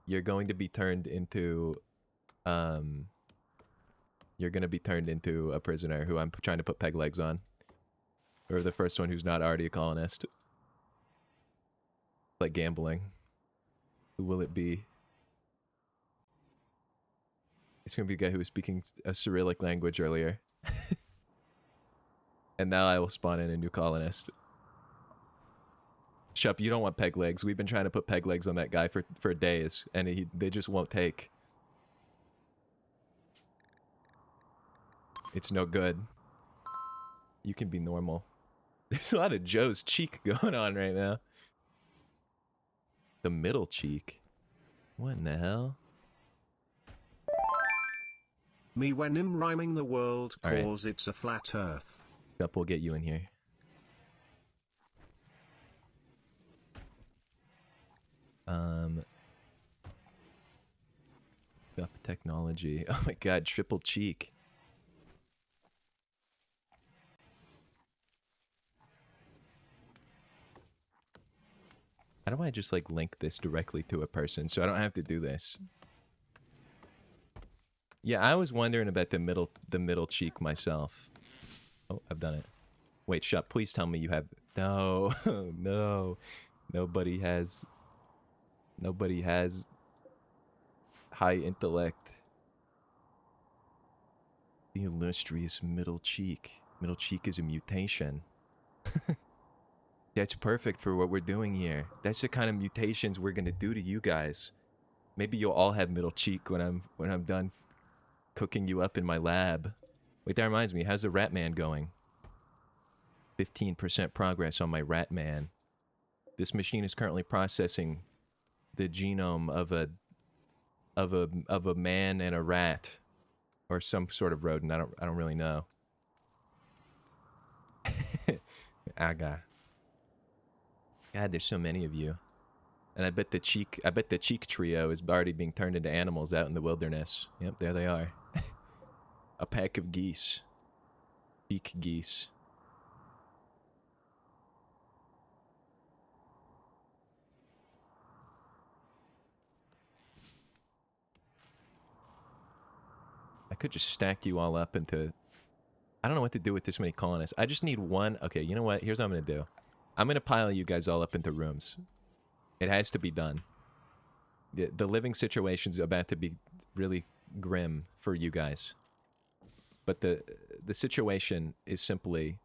S1: you're going to be turned into, you're gonna be turned into a prisoner who I'm trying to put peg legs on. Or the first one who's not already a colonist. Like gambling. Who will it be? It's gonna be the guy who was speaking a Cyrillic language earlier. And now I will spawn in a new colonist. Shup, you don't want peg legs. We've been trying to put peg legs on that guy for days, and they just won't take. It's no good. You can be normal. There's a lot of Joe's cheek going on right now. The middle cheek? What in the hell?
S2: Me when I'm rhyming the world
S1: All right.
S2: cause it's a flat earth.
S1: Yep, we'll get you in here. Up technology. Oh my god, triple cheek. How do I just like link this directly to a person so I don't have to do this? Yeah, I was wondering about the middle cheek myself. Oh, I've done it. Wait, Shup, please tell me you have... No, no. Nobody has high intellect. The illustrious middle cheek. Middle cheek is a mutation. That's perfect for what we're doing here. That's the kind of mutations we're gonna do to you guys. Maybe you'll all have middle cheek when I'm done cooking you up in my lab. Wait, that reminds me, how's the rat man going? 15% progress on my rat man. This machine is currently processing the genome of a man and a rat, or some sort of rodent. I don't really know. Aga. God, there's so many of you. And I bet the cheek trio is already being turned into animals out in the wilderness. Yep, there they are. A pack of geese. Cheek geese. I could just stack you all up into... I don't know what to do with this many colonists. I just need one... Okay, you know what? Here's what I'm going to do. I'm going to pile you guys all up into rooms. It has to be done. The living situation's about to be really grim for you guys. But the situation is simply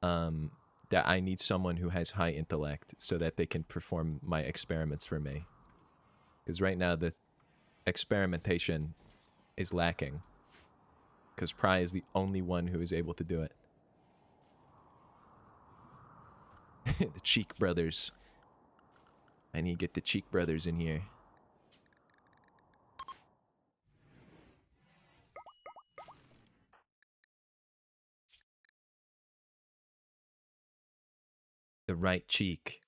S1: that I need someone who has high intellect so that they can perform my experiments for me. Because right now the experimentation is lacking. Because Pry is the only one who is able to do it. The Cheek Brothers. I need to get the Cheek Brothers in here. The right cheek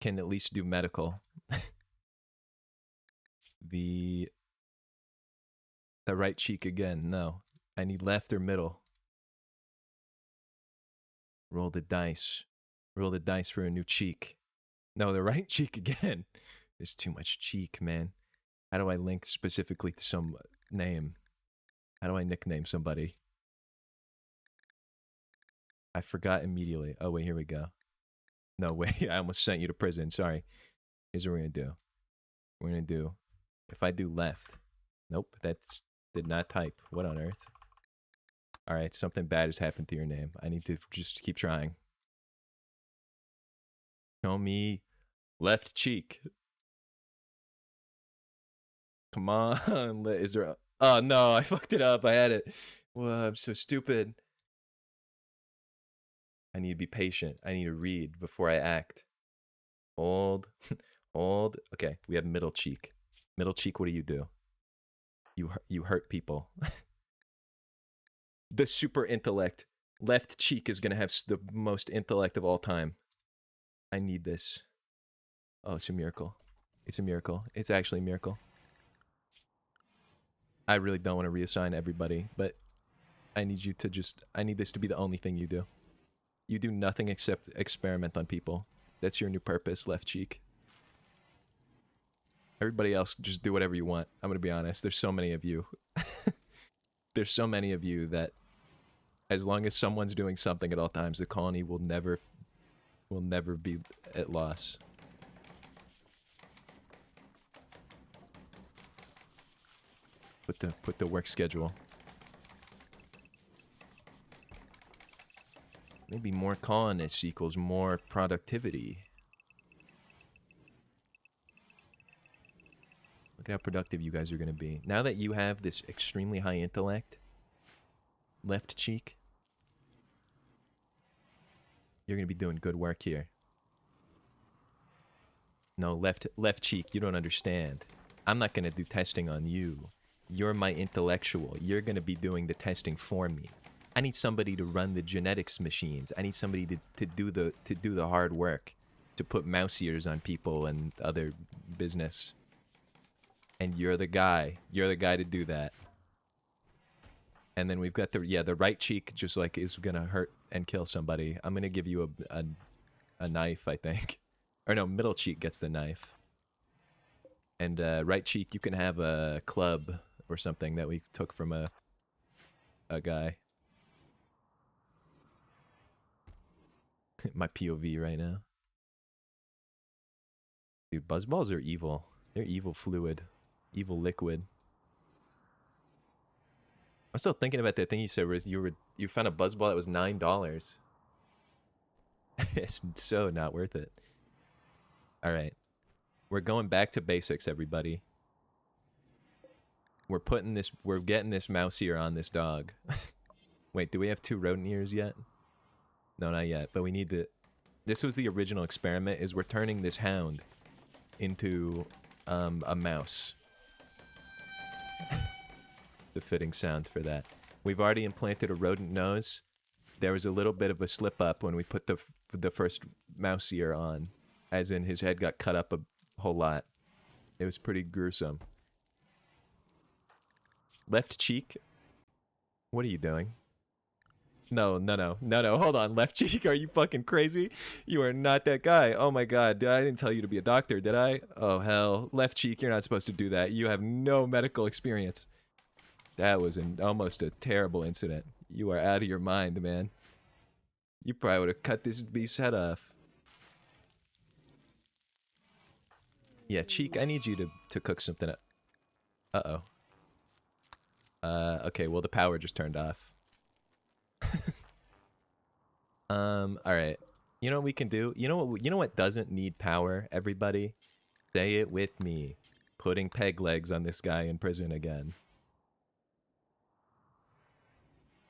S1: can at least do medical. the right cheek again. No. I need left or middle. Roll the dice. Roll the dice for a new cheek. No, the right cheek again. There's too much cheek, man. How do I link specifically to some name? How do I nickname somebody? I forgot immediately. Oh, wait, here we go. No, wait, I almost sent you to prison. Sorry. Here's what we're going to do. We're going to do, if I do left. Nope, that did not type. What on earth? All right, something bad has happened to your name. I need to just keep trying. Show me left cheek. Come on. Is there oh, no, I fucked it up. I had it. Well, I'm so stupid. I need to be patient. I need to read before I act. Hold. Hold. Okay, we have middle cheek. Middle cheek, what do? You hurt people. The super intellect. Left cheek is going to have the most intellect of all time. I need this. Oh, it's a miracle. It's a miracle. It's actually a miracle. I really don't want to reassign everybody, but I need you to just... I need this to be the only thing you do. You do nothing except experiment on people. That's your new purpose, left cheek. Everybody else, just do whatever you want. I'm going to be honest. There's so many of you. There's so many of you that as long as someone's doing something at all times, the colony will never be at loss. Put the work schedule. Maybe more colonists equals more productivity. Look at how productive you guys are going to be. Now that you have this extremely high intellect, left cheek, you're going to be doing good work here. No, left cheek, you don't understand. I'm not going to do testing on you. You're my intellectual. You're going to be doing the testing for me. I need somebody to run the genetics machines. I need somebody to do the hard work, to put mouse ears on people and other business. And you're the guy. You're the guy to do that. And then we've got the right cheek just like is gonna hurt and kill somebody. I'm gonna give you a knife, I think. Or no, middle cheek gets the knife. And right cheek, you can have a club or something that we took from a guy. My POV right now. Dude, buzzballs are evil. They're evil fluid. Evil liquid. I'm still thinking about that thing you said where you found a buzzball that was $9. It's so not worth it. All right. We're going back to basics, everybody. We're getting this mouse ear on this dog. Wait, do we have 2 rodent ears yet? No, not yet, but we need to... This was the original experiment, is we're turning this hound into a mouse. The fitting sound for that. We've already implanted a rodent nose. There was a little bit of a slip up when we put the first mouse ear on, as in his head got cut up a whole lot. It was pretty gruesome. Left cheek? What are you doing? No, hold on. Left cheek, are you fucking crazy? You are not that guy. Oh my god, I didn't tell you to be a doctor, did I? Oh hell, left cheek, you're not supposed to do that. You have no medical experience. That was almost a terrible incident. You are out of your mind, man. You probably would have cut this beast's head off. Yeah, Cheek, I need you to cook something up. Uh-oh. Okay, well the power just turned off. Alright. You know what we can do? You know what doesn't need power, everybody? Say it with me. Putting peg legs on this guy in prison again.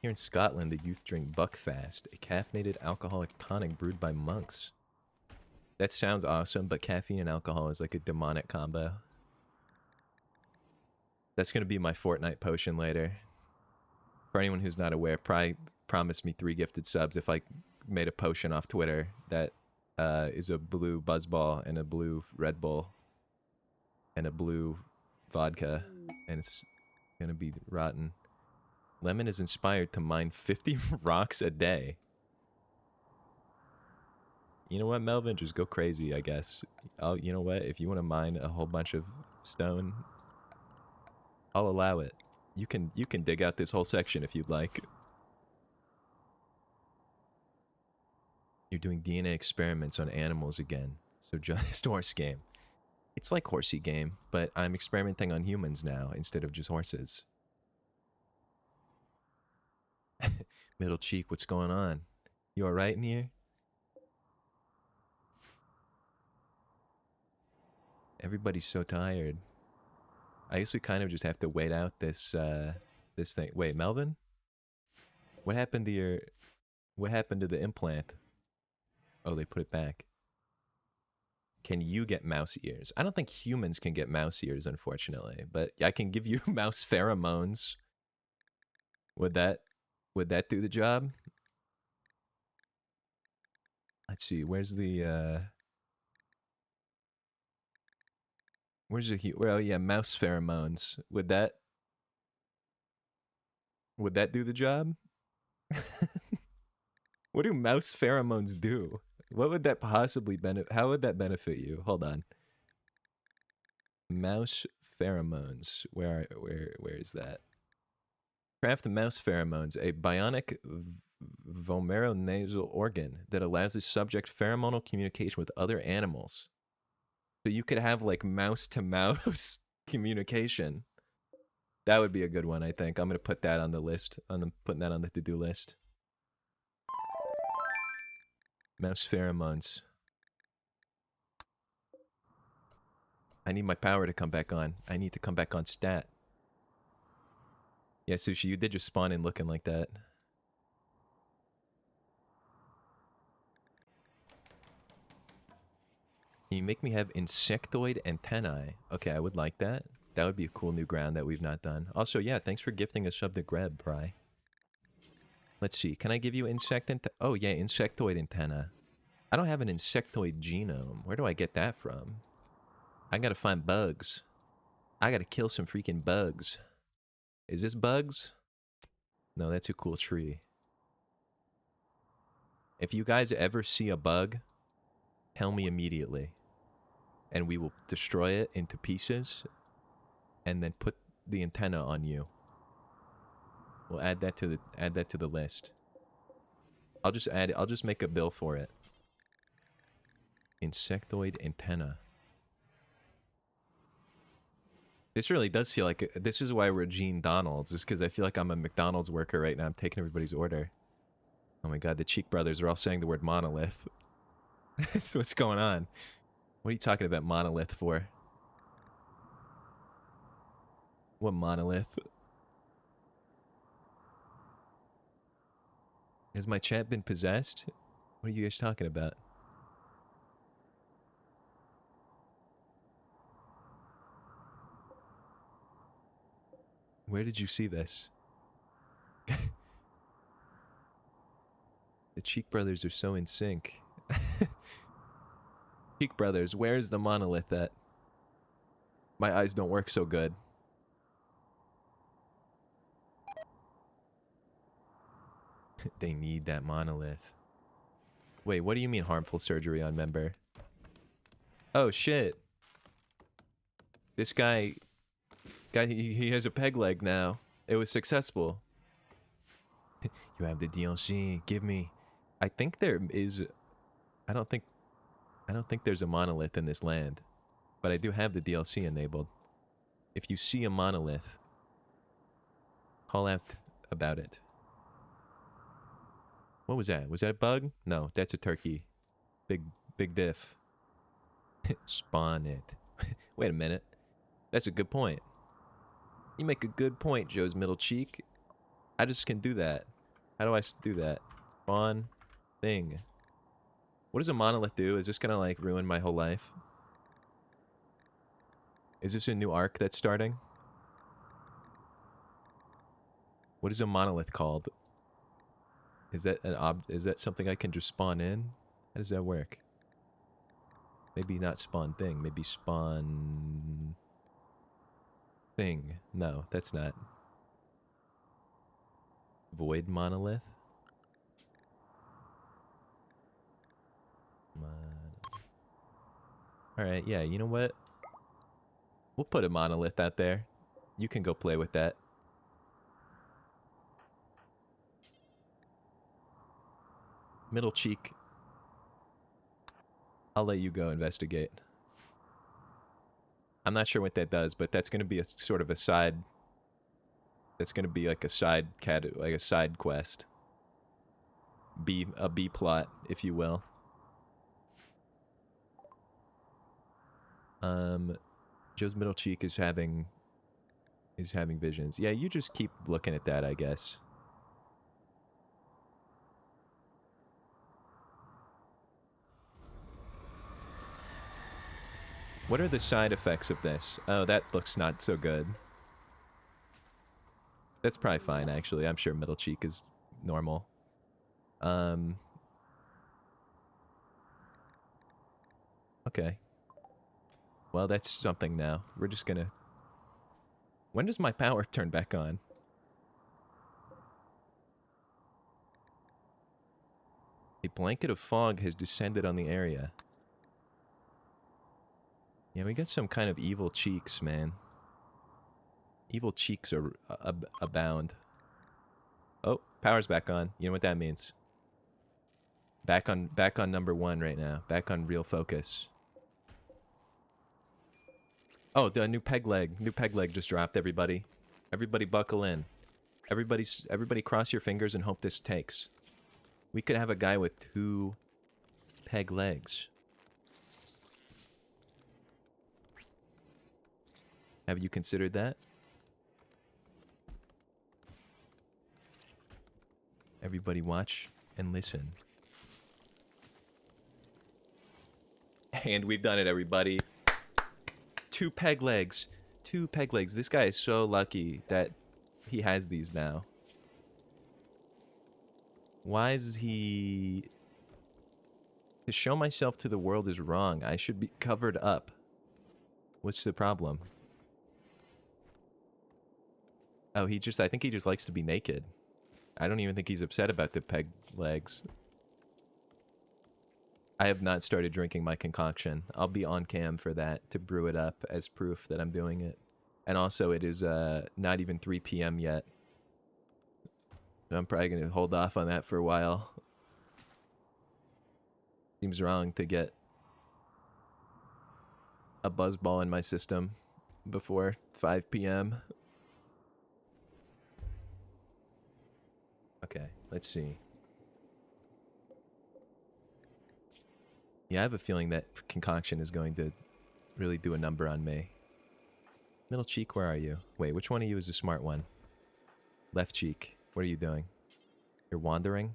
S1: Here in Scotland, the youth drink Buckfast, a caffeinated alcoholic tonic brewed by monks. That sounds awesome, but caffeine and alcohol is like a demonic combo. That's gonna be my Fortnite potion later. For anyone who's not aware, probably promised me 3 gifted subs if I made a potion off Twitter that is a blue Buzzball and a blue Red Bull and a blue vodka, and it's gonna be rotten. Lemon is inspired to mine 50 rocks a day. You know what, Melvin? Just go crazy, I guess. You know what? If you want to mine a whole bunch of stone, I'll allow it. You can dig out this whole section if you'd like. You're doing DNA experiments on animals again. So just horse game. It's like horsey game, but I'm experimenting on humans now instead of just horses. Middle cheek, what's going on? You alright in here? Everybody's so tired. I guess we kind of just have to wait out this this thing. Wait, Melvin? What happened to the implant? Oh, they put it back. Can you get mouse ears? I don't think humans can get mouse ears, unfortunately, but I can give you mouse pheromones. Would that do the job? Let's see. Where's the well, yeah, mouse pheromones. Would that do the job? What do mouse pheromones do? What would that possibly benefit? How would that benefit you? Hold on. Mouse pheromones. Where is that? Craft the mouse pheromones, a bionic vomeronasal organ that allows the subject pheromonal communication with other animals. So you could have like mouse to mouse communication. That would be a good one, I think. I'm gonna put that on the list. Putting that on the to-do list. Mouse pheromones. I need my power to come back on. I need to come back on stat. Yeah, Sushi, you did just spawn in looking like that. Can you make me have insectoid antennae? Okay, I would like that. That would be a cool new ground that we've not done. Also, yeah, thanks for gifting a sub to Greb, Pry. Let's see, can I give you oh yeah, insectoid antenna. I don't have an insectoid genome. Where do I get that from? I gotta find bugs. I gotta kill some freaking bugs. Is this bugs? No, that's a cool tree. If you guys ever see a bug, tell me immediately. And we will destroy it into pieces and then put the antenna on you. We'll add that to the list. I'll just make a bill for it. Insectoid antenna. This really does feel like this is why we're Gene Donalds, is because I feel like I'm a McDonald's worker right now. I'm taking everybody's order. Oh my god, the Cheek brothers are all saying the word monolith. That's what's going on. What are you talking about monolith for? What monolith? Has my chat been possessed? What are you guys talking about? Where did you see this? The Cheek brothers are so in sync. Cheek brothers, where's the monolith at? My eyes don't work so good. They need that monolith. Wait, what do you mean harmful surgery on member? Oh shit. This guy he has a peg leg now. It was successful. You have the DLC. Give me. I think there is. I don't think there's a monolith in this land. But I do have the DLC enabled. If you see a monolith, call out about it. What was that? Was that a bug? No, that's a turkey. Big diff. Spawn it. Wait a minute. That's a good point. You make a good point, Joe's middle cheek. I just can do that. How do I do that? Spawn thing. What does a monolith do? Is this gonna like ruin my whole life? Is this a new arc that's starting? What is a monolith called? Is that is that something I can just spawn in? How does that work? Maybe not spawn thing, maybe spawn thing. No, that's not. Void monolith? Alright, yeah, you know what? We'll put a monolith out there. You can go play with that. Middle cheek. I'll let you go investigate. I'm not sure what that does, but that's going to be a sort of a side. That's going to be like a side quest. A B plot, if you will. Joe's middle cheek is having visions. Yeah, you just keep looking at that, I guess. What are the side effects of this? Oh, that looks not so good. That's probably fine, actually. I'm sure middle cheek is normal. Okay. Well, that's something now. We're just gonna... When does my power turn back on? A blanket of fog has descended on the area. Yeah, we got some kind of evil cheeks, man. Evil cheeks are abound. Oh, power's back on. You know what that means. Back on number 1 right now. Back on real focus. Oh, the new peg leg. New peg leg just dropped, everybody. Everybody buckle in. Everybody cross your fingers and hope this takes. We could have a guy with 2 peg legs. Have you considered that? Everybody watch and listen. And we've done it, everybody. 2 peg legs. 2 peg legs. This guy is so lucky that he has these now. Why is he... To show myself to the world is wrong. I should be covered up. What's the problem? Oh, I think he just likes to be naked. I don't even think he's upset about the peg legs. I have not started drinking my concoction. I'll be on cam for that to brew it up as proof that I'm doing it. And also, it is not even 3 p.m. yet. I'm probably going to hold off on that for a while. Seems wrong to get a buzzball in my system before 5 p.m. Okay, let's see. Yeah, I have a feeling that concoction is going to really do a number on me. Middle cheek, where are you? Wait, which one of you is the smart one? Left cheek, what are you doing? You're wandering?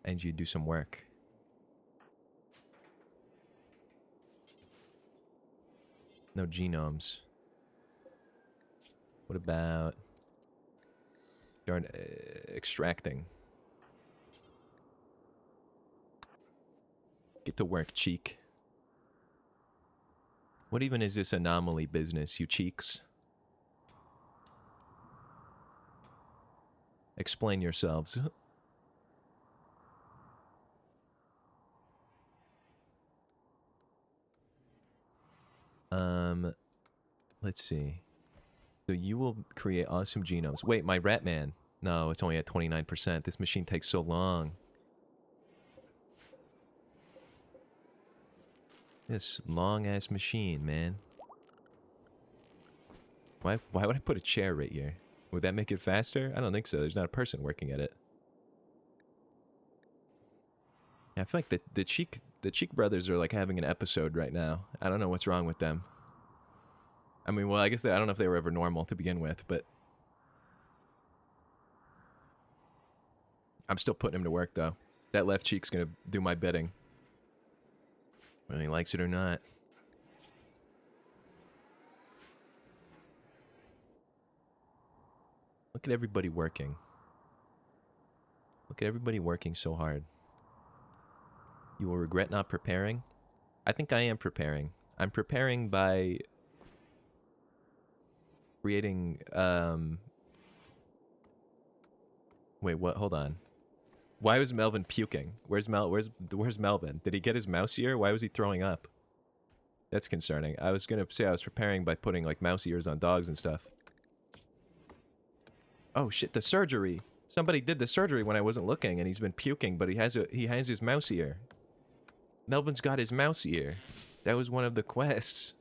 S1: And you do some work. No genomes. What about... Darn, extracting. Get to work, cheek. What even is this anomaly business, you cheeks? Explain yourselves. Let's see. So you will create awesome genomes. Wait, my rat man. No, it's only at 29%. This machine takes so long. This long-ass machine, man. Why would I put a chair right here? Would that make it faster? I don't think so. There's not a person working at it. Yeah, I feel like the Cheek brothers are like having an episode right now. I don't know what's wrong with them. I mean, well, I guess I don't know if they were ever normal to begin with, but I'm still putting him to work though. That left cheek's gonna do my bidding, whether he likes it or not. Look at everybody working. Look at everybody working so hard. You will regret not preparing. I think I am preparing. I'm preparing by creating, wait, what? Hold on. Why was Melvin puking? Where's Melvin? Did he get his mouse ear? Why was he throwing up? That's concerning. I was gonna say I was preparing by putting like mouse ears on dogs and stuff. Oh shit, the surgery. Somebody did the surgery when I wasn't looking and he's been puking, but he has his mouse ear. Melvin's got his mouse ear. That was one of the quests.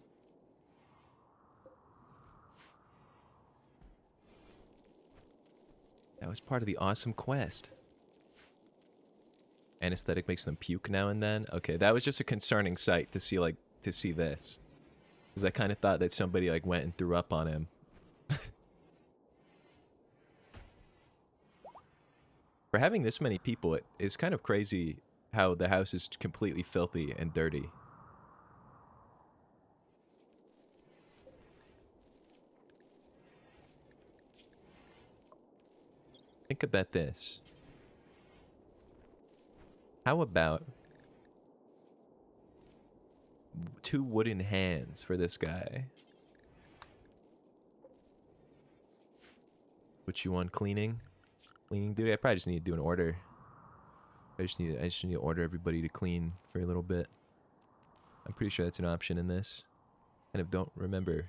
S1: That was part of the awesome quest. Anesthetic makes them puke now and then. Okay, that was just a concerning sight to see, like, to see this. Because I kind of thought that somebody, like, went and threw up on him. For having this many people, it is kind of crazy how the house is completely filthy and dirty. Think about this. How about 2 wooden hands for this guy? Put you on cleaning? Cleaning duty? I probably just need to do an order. I just need to order everybody to clean for a little bit. I'm pretty sure that's an option in this. Kind of don't remember.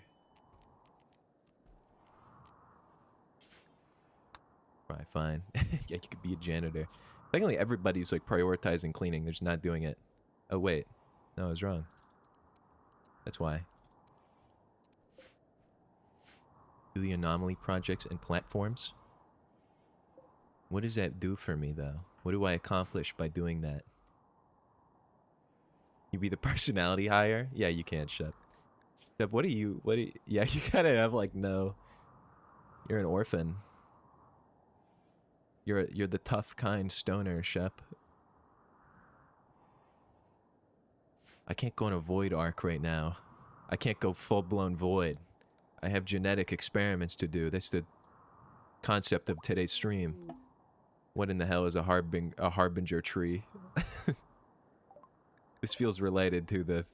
S1: Right, fine. Yeah, you could be a janitor. Technically, everybody's like prioritizing cleaning. They're just not doing it. Oh, wait. No, I was wrong. That's why. Do the anomaly projects and platforms. What does that do for me, though? What do I accomplish by doing that? You be the personality hire? Yeah, you can't, Shep. Shep, what do you... Yeah, you gotta have, like, no... You're an orphan. You're the tough, kind stoner, Shep. I can't go on a void arc right now. I can't go full-blown void. I have genetic experiments to do. That's the concept of today's stream. What in the hell is a harbinger tree? This feels related to the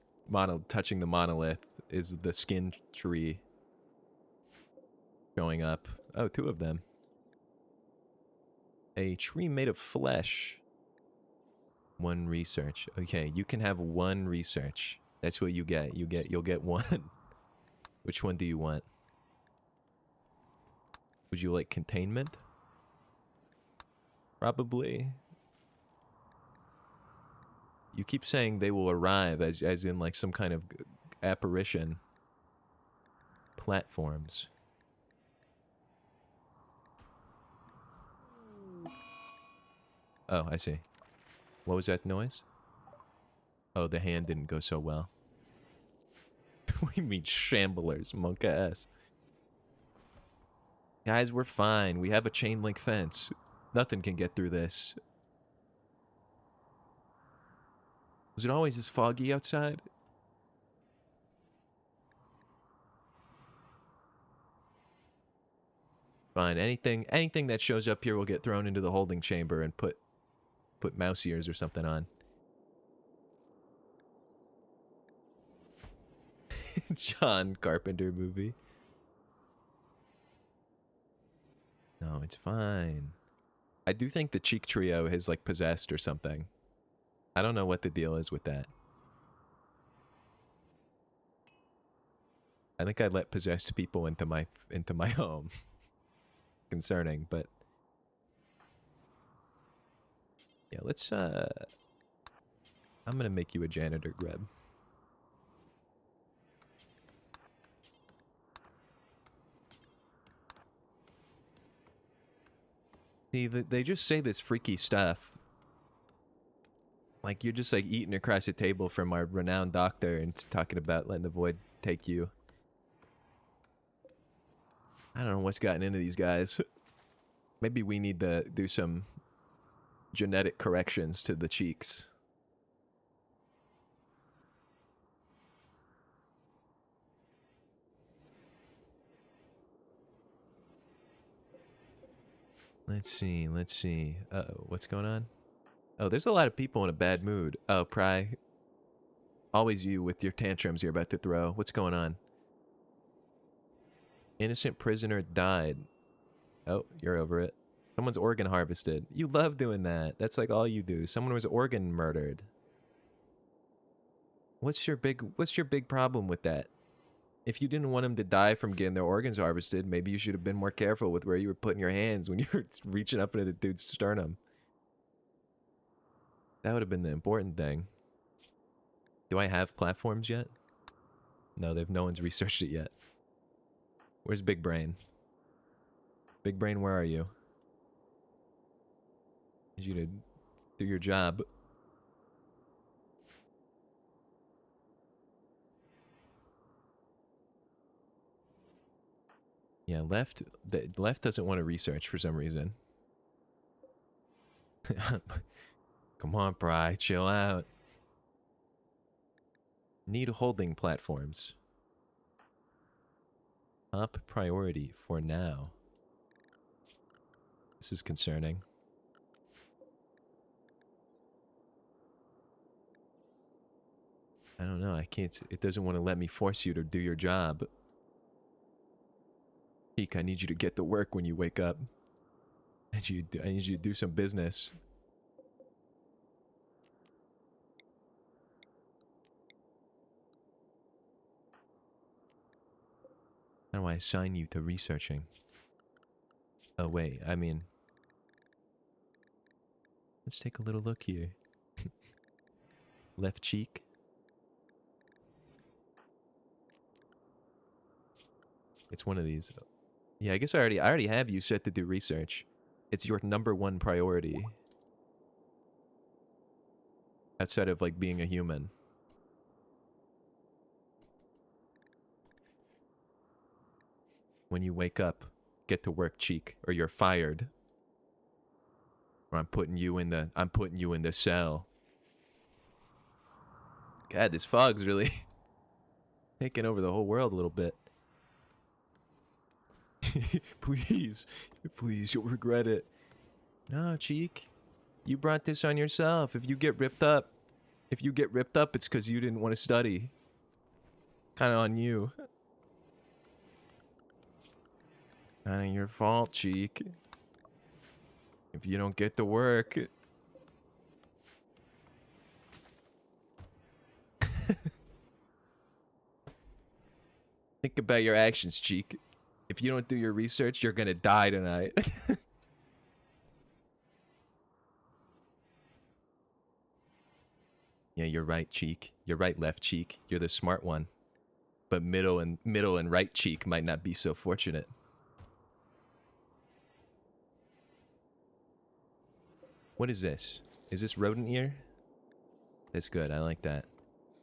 S1: touching the monolith is the skin tree showing up. Oh, 2 of them. A tree made of flesh. 1 research. Okay, you can have 1 research. That's what you get. You'll get 1. Which one do you want? Would you like containment? Probably. You keep saying they will arrive as in like some kind of apparition. Platforms. Oh, I see. What was that noise? Oh, the hand didn't go so well. What do you mean shamblers, monk ass? Guys, we're fine. We have a chain link fence. Nothing can get through this. Was it always this foggy outside? Fine. Anything that shows up here will get thrown into the holding chamber and put mouse ears or something on. John Carpenter movie. No, it's fine. I do think the Cheek Trio is like possessed or something. I don't know what the deal is with that. I think I let possessed people into my home. Concerning, but yeah, let's I'm gonna make you a janitor, Greb. See, they just say this freaky stuff. Like, you're just, like, eating across a table from our renowned doctor and it's talking about letting the void take you. I don't know what's gotten into these guys. Maybe we need to do some genetic corrections to the cheeks. Let's see. Uh-oh, what's going on? Oh, there's a lot of people in a bad mood. Oh, Pry. Always you with your tantrums you're about to throw. What's going on? Innocent prisoner died. Oh, you're over it. Someone's organ harvested. You love doing that. That's like all you do. Someone was organ murdered. What's your big problem with that? If you didn't want them to die from getting their organs harvested, maybe you should have been more careful with where you were putting your hands when you were reaching up into the dude's sternum. That would have been the important thing. Do I have platforms yet? No, no one's researched it yet. Where's Big Brain? Big Brain, where are you? I need you to do your job. Yeah, the left doesn't want to research for some reason. Come on, Pry, chill out. Need holding platforms. Top priority for now. This is concerning. I don't know, I can't, it doesn't want to let me force you to do your job. Peek, I need you to get to work when you wake up. I need you to do some business. How do I assign you to researching? Oh, wait, I mean... Let's take a little look here. Left cheek. It's one of these. Yeah, I guess I already have you set to do research. It's your #1 priority. Outside of, like, being a human. When you wake up, get to work, cheek, or you're fired. Or I'm putting you in the cell. God, this fog's really taking over the whole world a little bit. Please, you'll regret it. No, cheek. You brought this on yourself. If you get ripped up, it's because you didn't want to study. Kind of on you. Kind of your fault, cheek. If you don't get to work. Think about your actions, cheek. If you don't do your research, you're gonna die tonight. Yeah, you're right, cheek. You're right, left cheek. You're the smart one. But middle and right cheek might not be so fortunate. What is this? Is this rodent ear? That's good, I like that.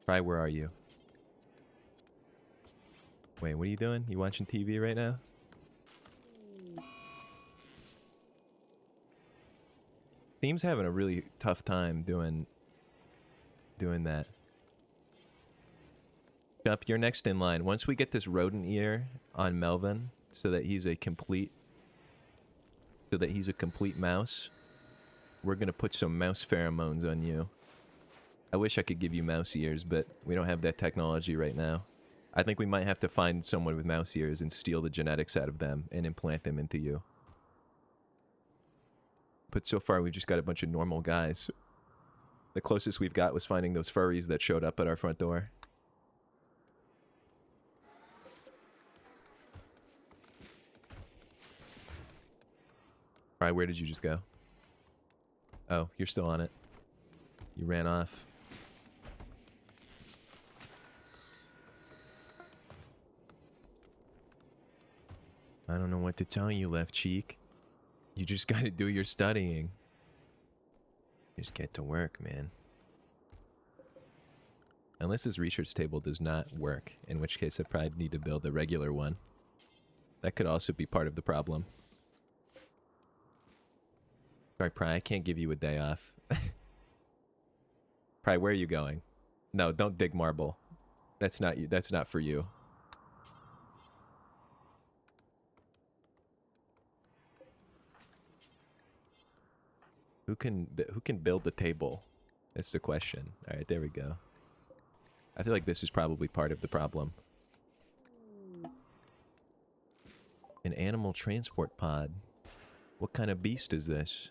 S1: Try, where are you? Wait, what are you doing? You watching TV right now? Theme's having a really tough time doing that. Up, you're next in line. Once we get this rodent ear on Melvin, so that he's a complete mouse, we're gonna put some mouse pheromones on you. I wish I could give you mouse ears, but we don't have that technology right now. I think we might have to find someone with mouse ears and steal the genetics out of them and implant them into you. But so far, we've just got a bunch of normal guys. The closest we've got was finding those furries that showed up at our front door. Alright, where did you just go? Oh, you're still on it. You ran off. I don't know what to tell you, left cheek. You just gotta do your studying. Just get to work, man. Unless this research table does not work, in which case I probably need to build a regular one. That could also be part of the problem. Sorry, Pry, I can't give you a day off. Pry, where are you going? No, don't dig marble. That's not you. That's not for you. Who can build the table? That's the question. All right, there we go. I feel like this is probably part of the problem. An animal transport pod. What kind of beast is this?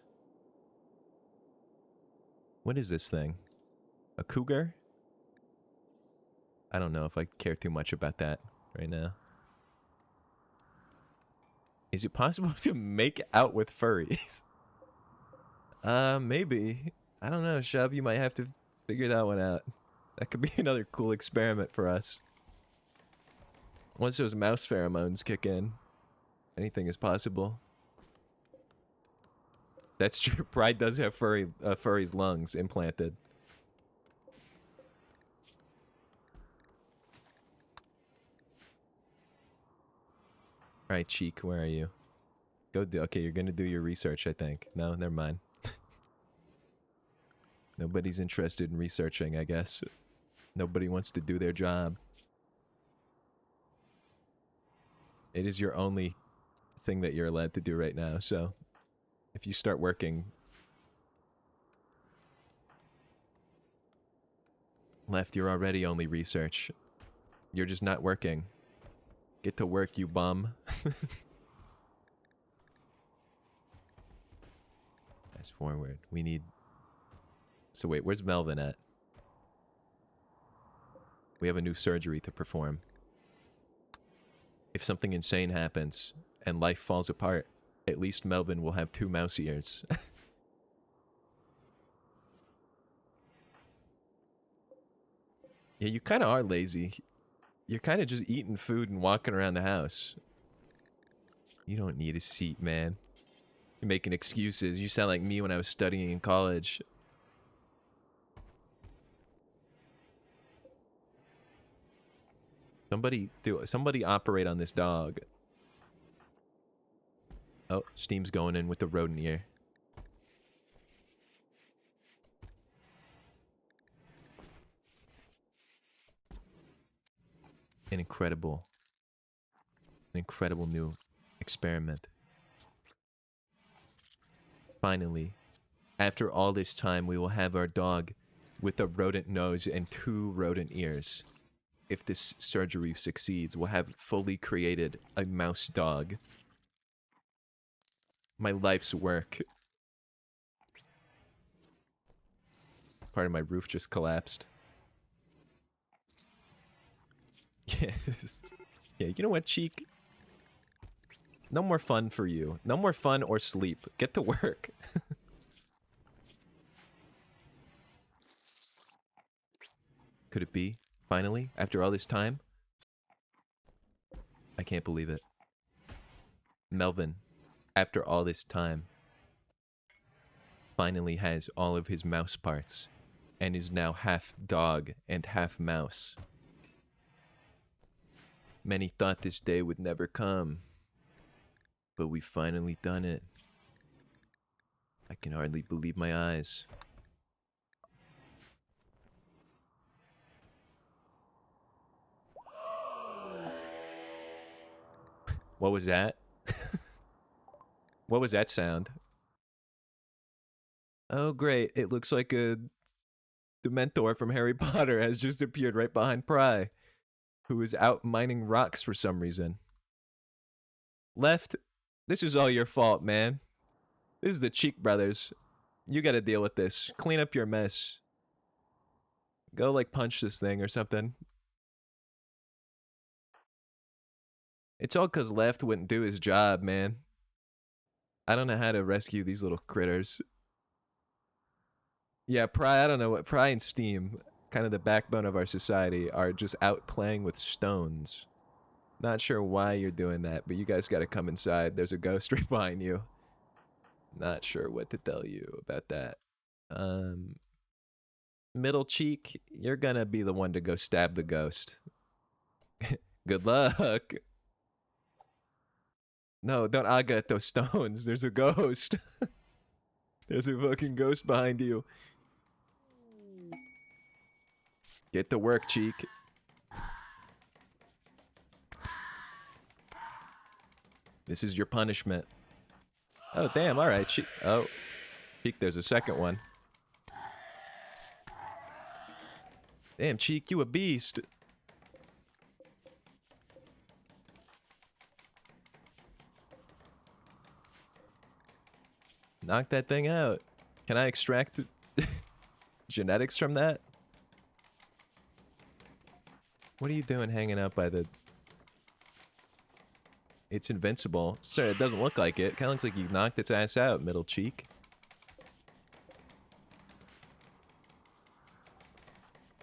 S1: What is this thing? A cougar? I don't know if I care too much about that right now. Is it possible to make out with furries? Maybe. I don't know, Shub. You might have to figure that one out. That could be another cool experiment for us. Once those mouse pheromones kick in, anything is possible. That's true. Pride does have furry's lungs implanted. All right, Cheek, where are you? Go do. Okay, you're gonna do your research, I think. No, never mind. Nobody's interested in researching, I guess. Nobody wants to do their job. It is your only thing that you're allowed to do right now, so if you start working... Left, you're already only research. You're just not working. Get to work, you bum. Fast forward. We need... So wait, where's Melvin at? We have a new surgery to perform. If something insane happens and life falls apart, at least Melvin will have 2 mouse ears. Yeah, you kind of are lazy. You're kind of just eating food and walking around the house. You don't need a seat, man. You're making excuses. You sound like me when I was studying in college. Somebody operate on this dog. Oh, Steam's going in with the rodent ear. An incredible new experiment. Finally, after all this time, we will have our dog with a rodent nose and 2 rodent ears. If this surgery succeeds, we'll have fully created a mouse dog. My life's work. Part of my roof just collapsed. Yes. Yeah, you know what, Cheek? No more fun for you. No more fun or sleep. Get to work. Could it be? Finally? After all this time? I can't believe it. Melvin, after all this time, finally has all of his mouse parts and is now half dog and half mouse. Many thought this day would never come, but we've finally done it. I can hardly believe my eyes. What was that? What was that sound? Oh, great. It looks like a Dementor from Harry Potter has just appeared right behind Pry, who is out mining rocks for some reason. Left, this is all your fault, man. This is the Cheek Brothers. You gotta deal with this. Clean up your mess. Go, like, punch this thing or something. It's all because Left wouldn't do his job, man. I don't know how to rescue these little critters. Yeah, Pry, I don't know what. Pry and Steam, kind of the backbone of our society, are just out playing with stones. Not sure why you're doing that, but you guys gotta come inside. There's a ghost right behind you. Not sure what to tell you about that. Middle cheek, you're gonna be the one to go stab the ghost. Good luck. No, don't aga at those stones. There's a ghost. There's a fucking ghost behind you. Get to work, cheek. This is your punishment. Oh, damn, alright, cheek. Oh, cheek, there's a second one. Damn, cheek, you a beast. Knock that thing out. Can I extract genetics from that? What are you doing hanging out by the... It's invincible. Sorry, it doesn't look like it. Kinda looks like you knocked its ass out, middle cheek.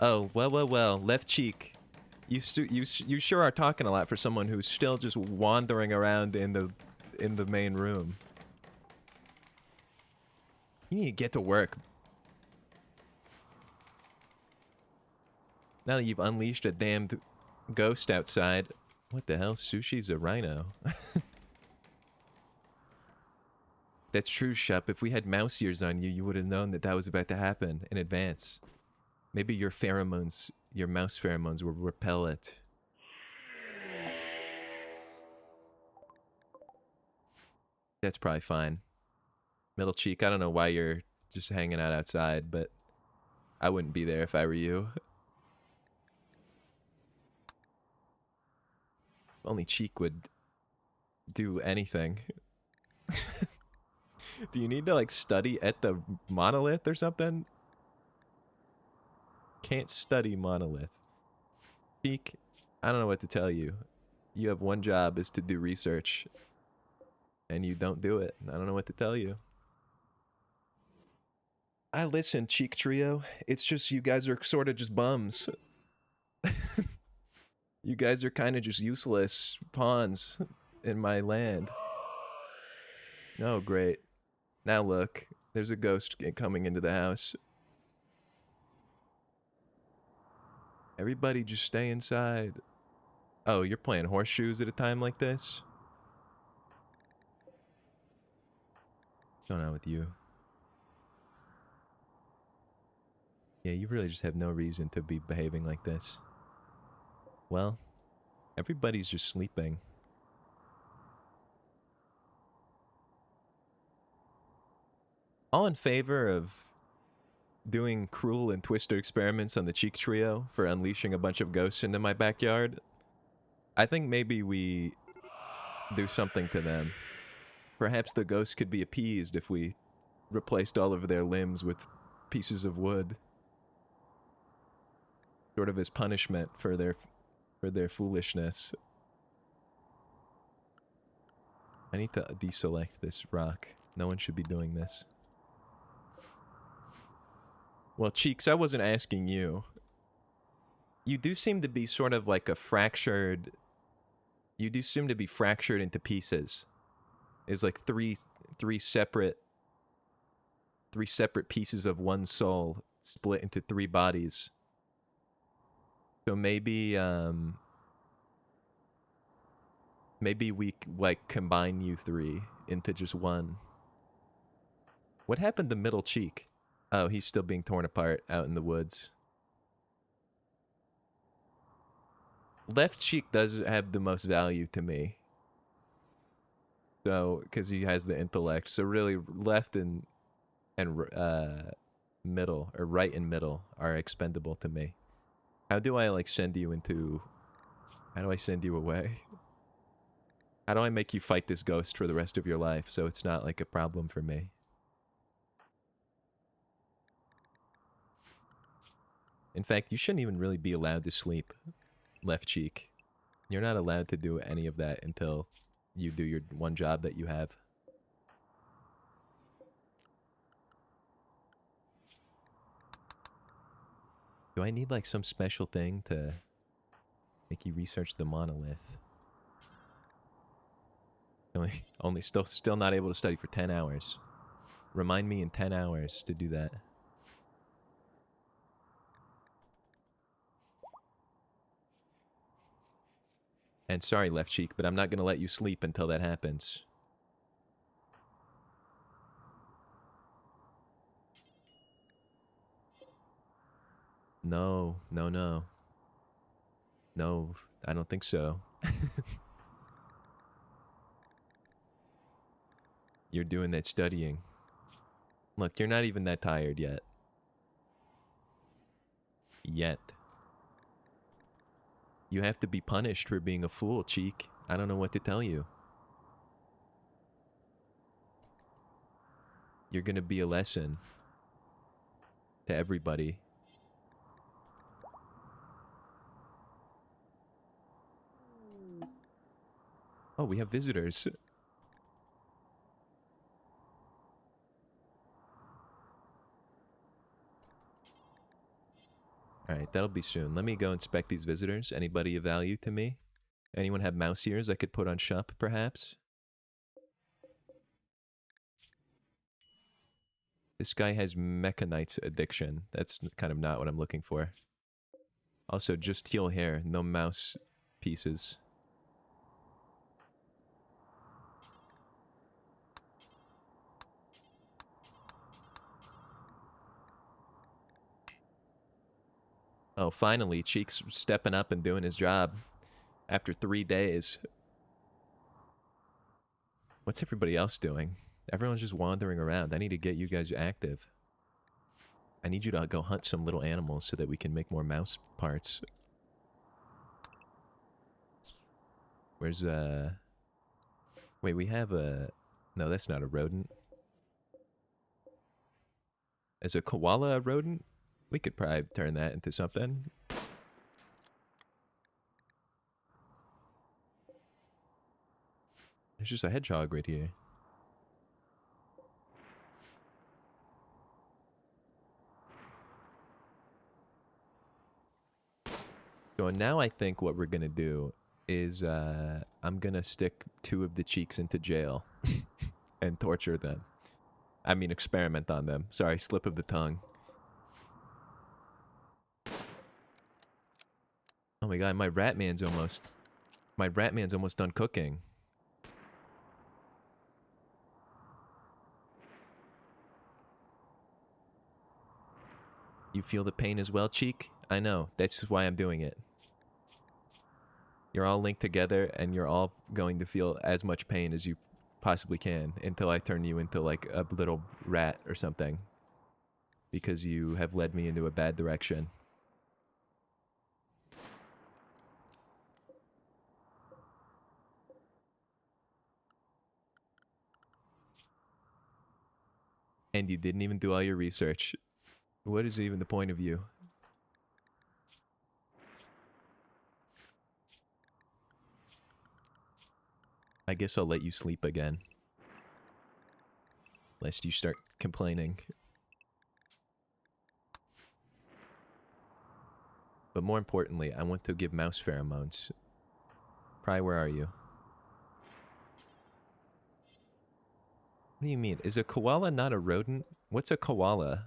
S1: Oh, well. Left cheek. You sure are talking a lot for someone who's still just wandering around in the main room. You need to get to work. Now that you've unleashed a damned ghost outside. What the hell? Sushi's a rhino. That's true, Shup. If we had mouse ears on you, you would have known that that was about to happen in advance. Maybe your pheromones, your mouse pheromones will repel it. That's probably fine. Middle cheek, I don't know why you're just hanging out outside, but I wouldn't be there if I were you. Only cheek would do anything. Do you need to like study at the monolith or something? Can't study monolith. Cheek, I don't know what to tell you. You have one job, is to do research. And you don't do it. I don't know what to tell you. I listen, Cheek Trio. It's just you guys are sort of just bums. You guys are kind of just useless pawns in my land. Oh, great. Now look, there's a ghost coming into the house. Everybody just stay inside. Oh, you're playing horseshoes at a time like this? What's going on with you? Yeah, you really just have no reason to be behaving like this. Well, everybody's just sleeping. All in favor of doing cruel and twisted experiments on the Cheek Trio for unleashing a bunch of ghosts into my backyard? I think maybe we do something to them. Perhaps the ghosts could be appeased if we replaced all of their limbs with pieces of wood. Sort of as punishment for their foolishness. I need to deselect this rock. No one should be doing this. Well, Cheeks, I wasn't asking you. You do seem to be sort of like a fractured... You do seem to be fractured into pieces. It's like three separate pieces of one soul split into three bodies. So maybe maybe we like combine you three into just one. What happened to middle cheek? Oh, he's still being torn apart out in the woods. Left cheek does have the most value to me. So, because he has the intellect. So really, left and middle, or right and middle, are expendable to me. How do I, like, send you into... How do I send you away? How do I make you fight this ghost for the rest of your life so it's not, like, a problem for me? In fact, you shouldn't even really be allowed to sleep, left cheek. You're not allowed to do any of that until you do your one job that you have. Do I need, like, some special thing to make you research the monolith? Only still not able to study for 10 hours. Remind me in 10 hours to do that. And sorry, Left Cheek, but I'm not going to let you sleep until that happens. No, no, no. No, I don't think so. You're doing that studying. Look, you're not even that tired yet. Yet. You have to be punished for being a fool, Cheek. I don't know what to tell you. You're gonna be a lesson to everybody. Oh, we have visitors. Alright, that'll be soon. Let me go inspect these visitors. Anybody of value to me? Anyone have mouse ears I could put on shop, perhaps? This guy has Mechanite's addiction. That's kind of not what I'm looking for. Also, just teal hair, no mouse pieces. Oh, finally, Cheek's stepping up and doing his job after 3 days. What's everybody else doing? Everyone's just wandering around. I need to get you guys active. I need you to go hunt some little animals so that we can make more mouse parts. Where's, Wait, we have a... No, that's not a rodent. Is a koala a rodent? We could probably turn that into something. There's just a hedgehog right here. So now I think what we're gonna do is I'm gonna stick 2 of the Cheeks into jail and torture them. I mean, experiment on them. Sorry, slip of the tongue. Oh my god, my Ratman's almost done cooking. You feel the pain as well, Cheek? I know, that's why I'm doing it. You're all linked together, and you're all going to feel as much pain as you possibly can until I turn you into, like, a little rat or something. Because you have led me into a bad direction. And you didn't even do all your research. What is even the point of you? I guess I'll let you sleep again. Lest you start complaining. But more importantly, I want to give mouse pheromones. Pry, where are you? What do you mean? Is a koala not a rodent? What's a koala?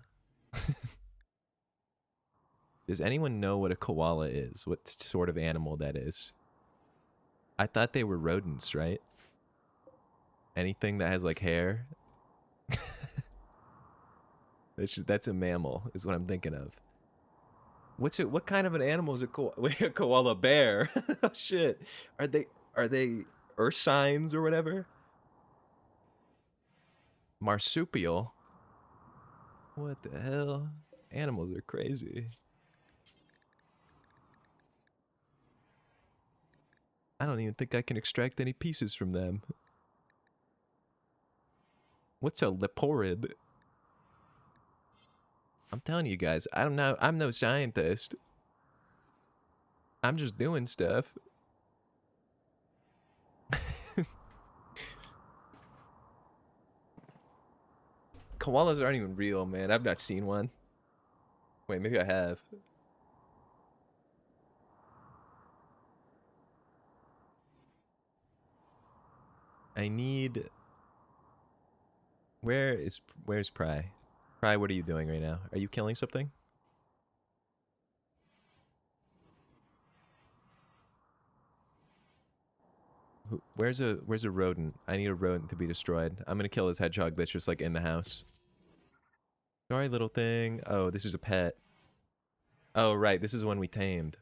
S1: Does anyone know what a koala is? What sort of animal that is? I thought they were rodents, right? Anything that has, like, hair? That's a mammal, is what I'm thinking of. What kind of an animal is a koala? Wait, a koala bear? Oh, shit. Are they ursines or whatever? Marsupial? What the hell? Animals are crazy. I don't even think I can extract any pieces from them. What's a leporid? I'm telling you guys, I'm no scientist. I'm just doing stuff. Koalas aren't even real, man. I've not seen one. Wait, maybe I have. I need Where's Pry? Pry, what are you doing right now? Are you killing something? Where's a rodent? I need a rodent to be destroyed. I'm gonna kill this hedgehog that's just like in the house. Sorry, little thing. Oh, this is a pet. Oh, right. This is one we tamed.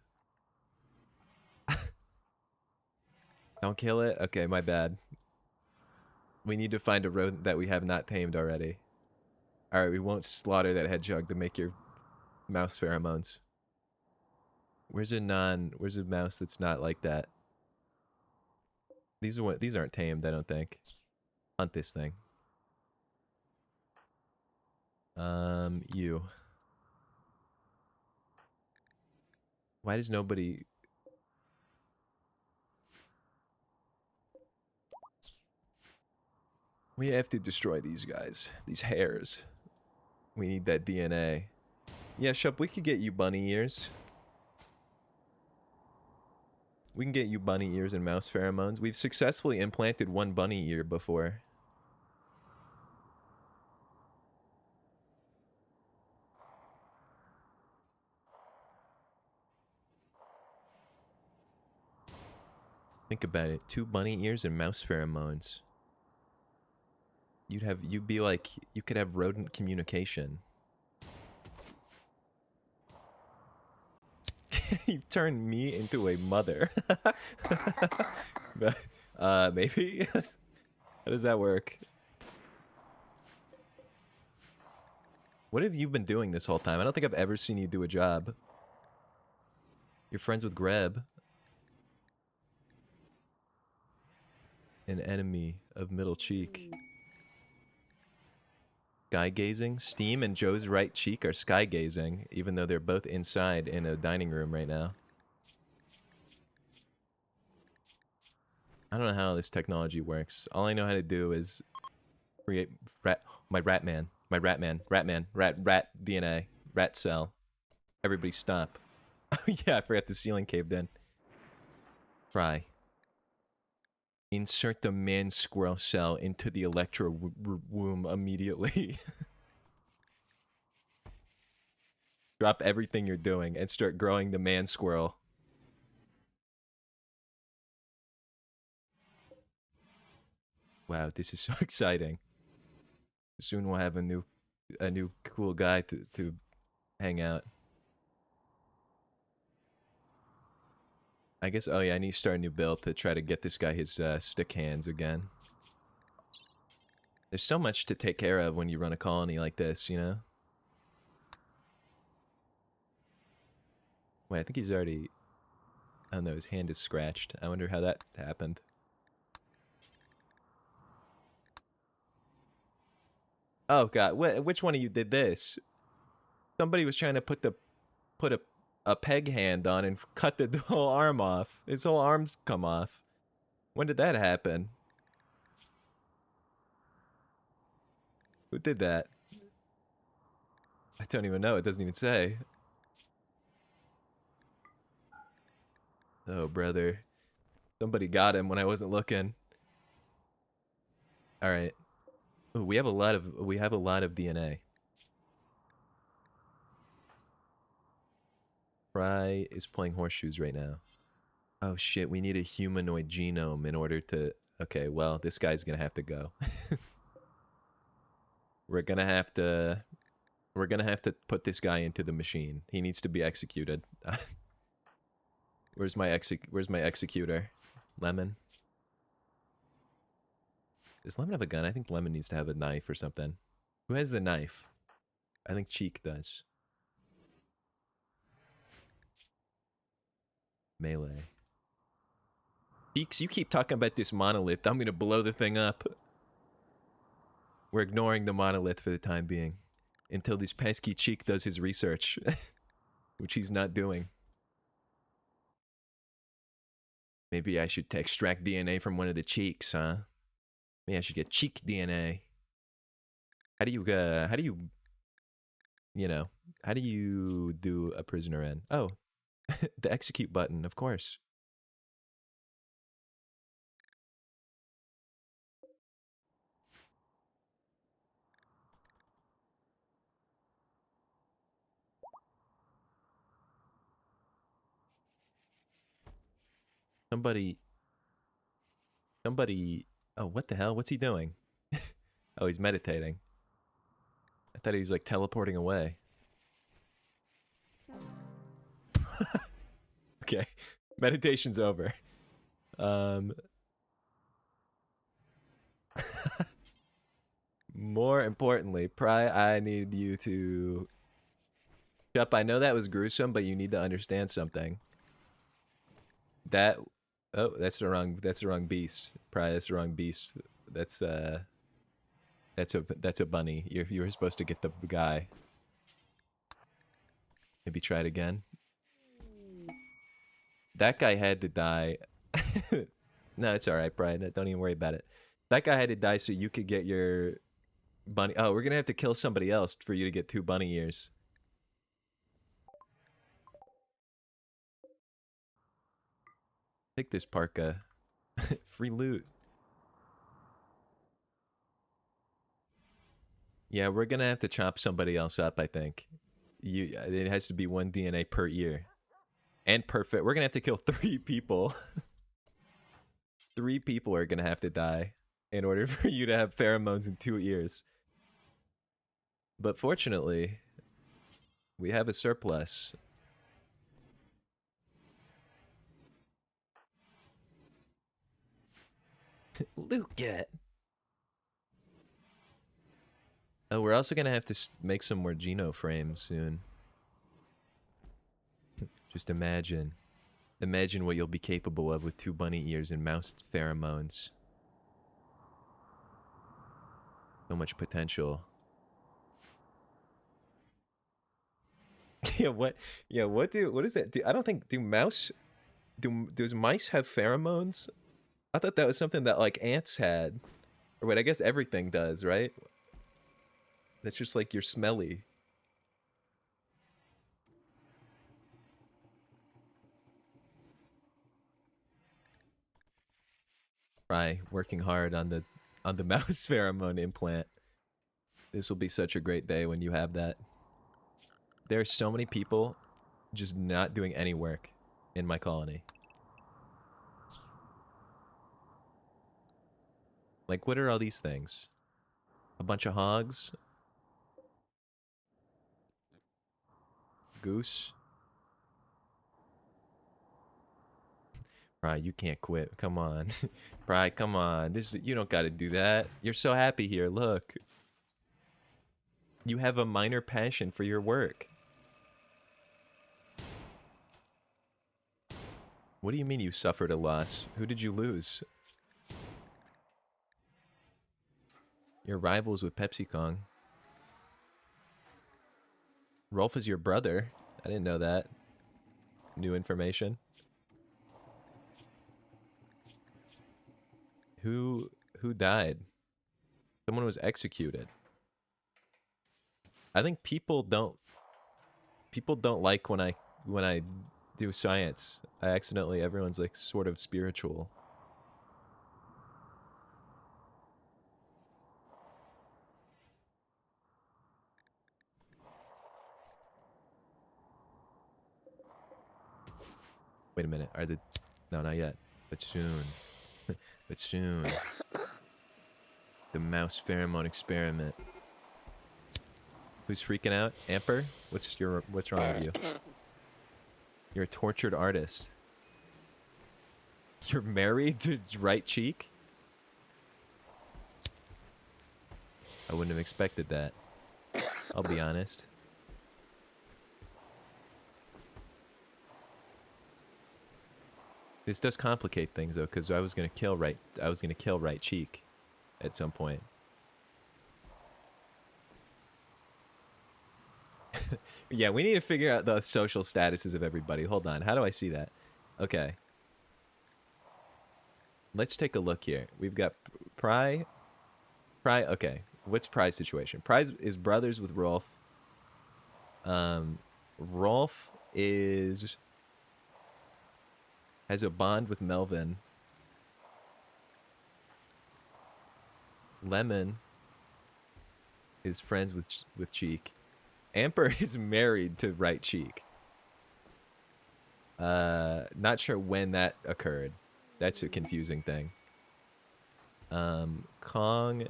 S1: Don't kill it? Okay, my bad. We need to find a rodent that we have not tamed already. Alright, we won't slaughter that hedgehog to make your mouse pheromones. Where's a mouse that's not like that? These aren't tamed, I don't think. Hunt this thing. You. Why does nobody... We have to destroy these guys. These hares. We need that DNA. Yeah, Shup, we could get you bunny ears. We can get you bunny ears and mouse pheromones. We've successfully implanted one bunny ear before. Think about it. 2 bunny ears and mouse pheromones. You'd be like, you could have rodent communication. You turned me into a mother. Maybe? How does that work? What have you been doing this whole time? I don't think I've ever seen you do a job. You're friends with Greb. An enemy of middle cheek. Sky gazing? Steam and Joe's right cheek are sky gazing, even though they're both inside in a dining room right now. I don't know how this technology works. All I know how to do is create rat DNA, rat cell. Everybody stop. Oh yeah, I forgot the ceiling caved in. Fry. Insert the man squirrel cell into the electro womb immediately. Drop everything you're doing and start growing the man squirrel. Wow, this is so exciting. Soon we'll have a new cool guy to hang out. I guess, oh yeah, I need to start a new build to try to get this guy his stick hands again. There's so much to take care of when you run a colony like this, you know? Wait, I think he's already... I don't know, his hand is scratched. I wonder how that happened. Oh god, which one of you did this? Somebody was trying to put a peg hand on and cut the whole arm off. His whole arm's come off. When did that happen? Who did that? I don't even know. It doesn't even say. Oh, brother. Somebody got him when I wasn't looking. All right. Ooh, we have a lot of DNA. Fry is playing horseshoes right now. Oh shit, we need a humanoid genome in order to... Okay, well, this guy's gonna have to go. We're gonna have to put this guy into the machine. He needs to be executed. Where's my executor? Lemon? Does Lemon have a gun? I think Lemon needs to have a knife or something. Who has the knife? I think Cheek does. Melee. Cheeks, you keep talking about this monolith. I'm gonna blow the thing up. We're ignoring the monolith for the time being. Until this pesky Cheek does his research. Which he's not doing. Maybe I should extract DNA from one of the cheeks, huh? Maybe I should get cheek DNA. How do you do a prisoner in? Oh, the execute button, of course. Somebody. Somebody. Oh, what the hell? What's he doing? Oh, he's meditating. I thought he was like teleporting away. Okay. Meditation's over. More importantly, Pry, I need you to. Chup, I know that was gruesome, but you need to understand something. That. Oh, that's the wrong beast. Pry, that's the wrong beast. That's that's a bunny. You were supposed to get the guy. Maybe try it again. That guy had to die. No, it's all right, Brian. Don't even worry about it. That guy had to die so you could get your bunny. Oh, we're gonna have to kill somebody else for you to get 2 bunny ears. Take this parka. Free loot. Yeah, we're gonna have to chop somebody else up. I think. It has to be 1 DNA per ear, and perfect. We're gonna have to kill 3 people. 3 people are gonna have to die in order for you to have pheromones in 2 ears. But fortunately, we have a surplus. Look at. Oh, we're also gonna have to make some more Geno frames soon. Just imagine. Imagine what you'll be capable of with 2 bunny ears and mouse pheromones. So much potential. Yeah, what? Yeah, what is that? I don't think does mice have pheromones? I thought that was something that like ants had. Or wait, I guess everything does, right? That's just like you're smelly. Right, working hard on the mouse pheromone implant. This will be such a great day when you have that. There are so many people just not doing any work in my colony. Like, what are all these things? A bunch of hogs? Goose? Right, you can't quit. Come on. Right, come on. You don't gotta do that. You're so happy here, look. You have a minor passion for your work. What do you mean you suffered a loss? Who did you lose? Your rivals with Pepsi Kong. Rolf is your brother. I didn't know that. New information. Who died? Someone was executed. I think people don't like when I do science. Everyone's like sort of spiritual. Wait a minute. No, not yet. But soon. But soon. The mouse pheromone experiment. Who's freaking out? Amper? What's wrong with you? You're a tortured artist. You're married to right cheek? I wouldn't have expected that. I'll be honest. This does complicate things though, because I was gonna kill right cheek at some point. Yeah, we need to figure out the social statuses of everybody. Hold on. How do I see that? Okay. Let's take a look here. We've got Pry. Okay. What's Pry's situation? Pry is brothers with Rolf. Rolf has a bond with Melvin. Lemon is friends with Cheek. Amper is married to Right Cheek. Not sure when that occurred. That's a confusing thing. Kong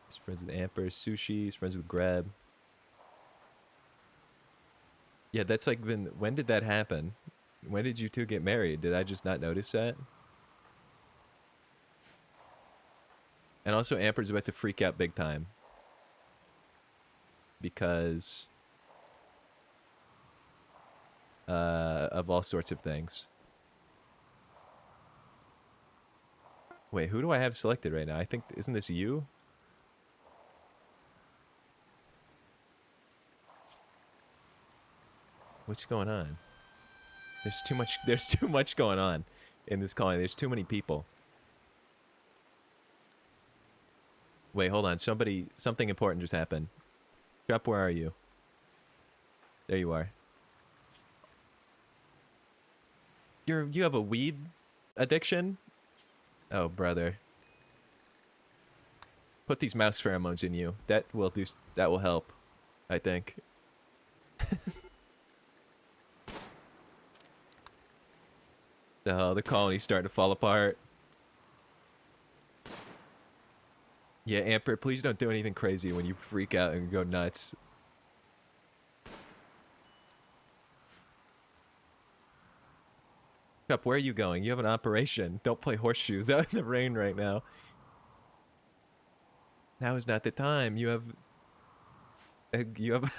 S1: is friends with Amper. Sushi is friends with Greb. Yeah, that's like been. When did that happen? When did you two get married? Did I just not notice that? And also, Amper's about to freak out big time because of all sorts of things. Wait, who do I have selected right now? I think, isn't this you? What's going on? There's too much. There's too much going on in this colony. There's too many people. Wait, hold on. Something important just happened. Drop, where are you? There you are. You have a weed addiction? Oh, brother. Put these mouse pheromones in you. That will help, I think. Oh, the colony's starting to fall apart. Yeah, Amper, please don't do anything crazy when you freak out and go nuts. Cup, where are you going? You have an operation. Don't play horseshoes out in the rain right now. Now is not the time. You have a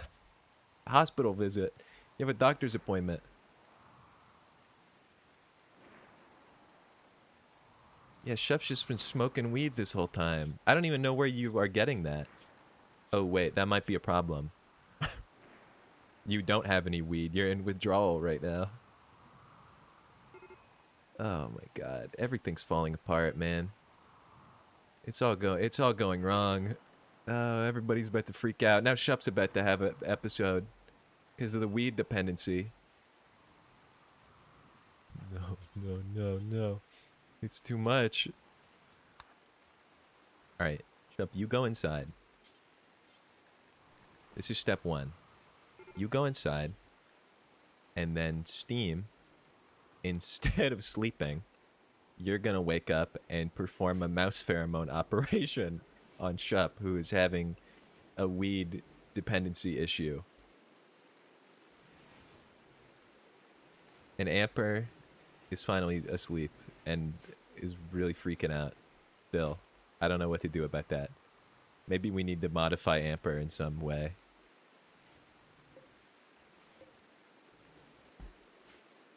S1: hospital visit. You have a doctor's appointment. Yeah, Shep's just been smoking weed this whole time. I don't even know where you are getting that. Oh, wait, that might be a problem. You don't have any weed. You're in withdrawal right now. Oh my god. Everything's falling apart, man. It's all going wrong. Oh, everybody's about to freak out. Now Shep's about to have an episode because of the weed dependency. No. It's too much. Alright, Shep, you go inside. This is step 1. You go inside, and then Steam, instead of sleeping, you're gonna wake up and perform a mouse pheromone operation on Shep, who is having a weed dependency issue. And Amper is finally asleep and is really freaking out. Still, I don't know what to do about that. Maybe we need to modify Amper in some way.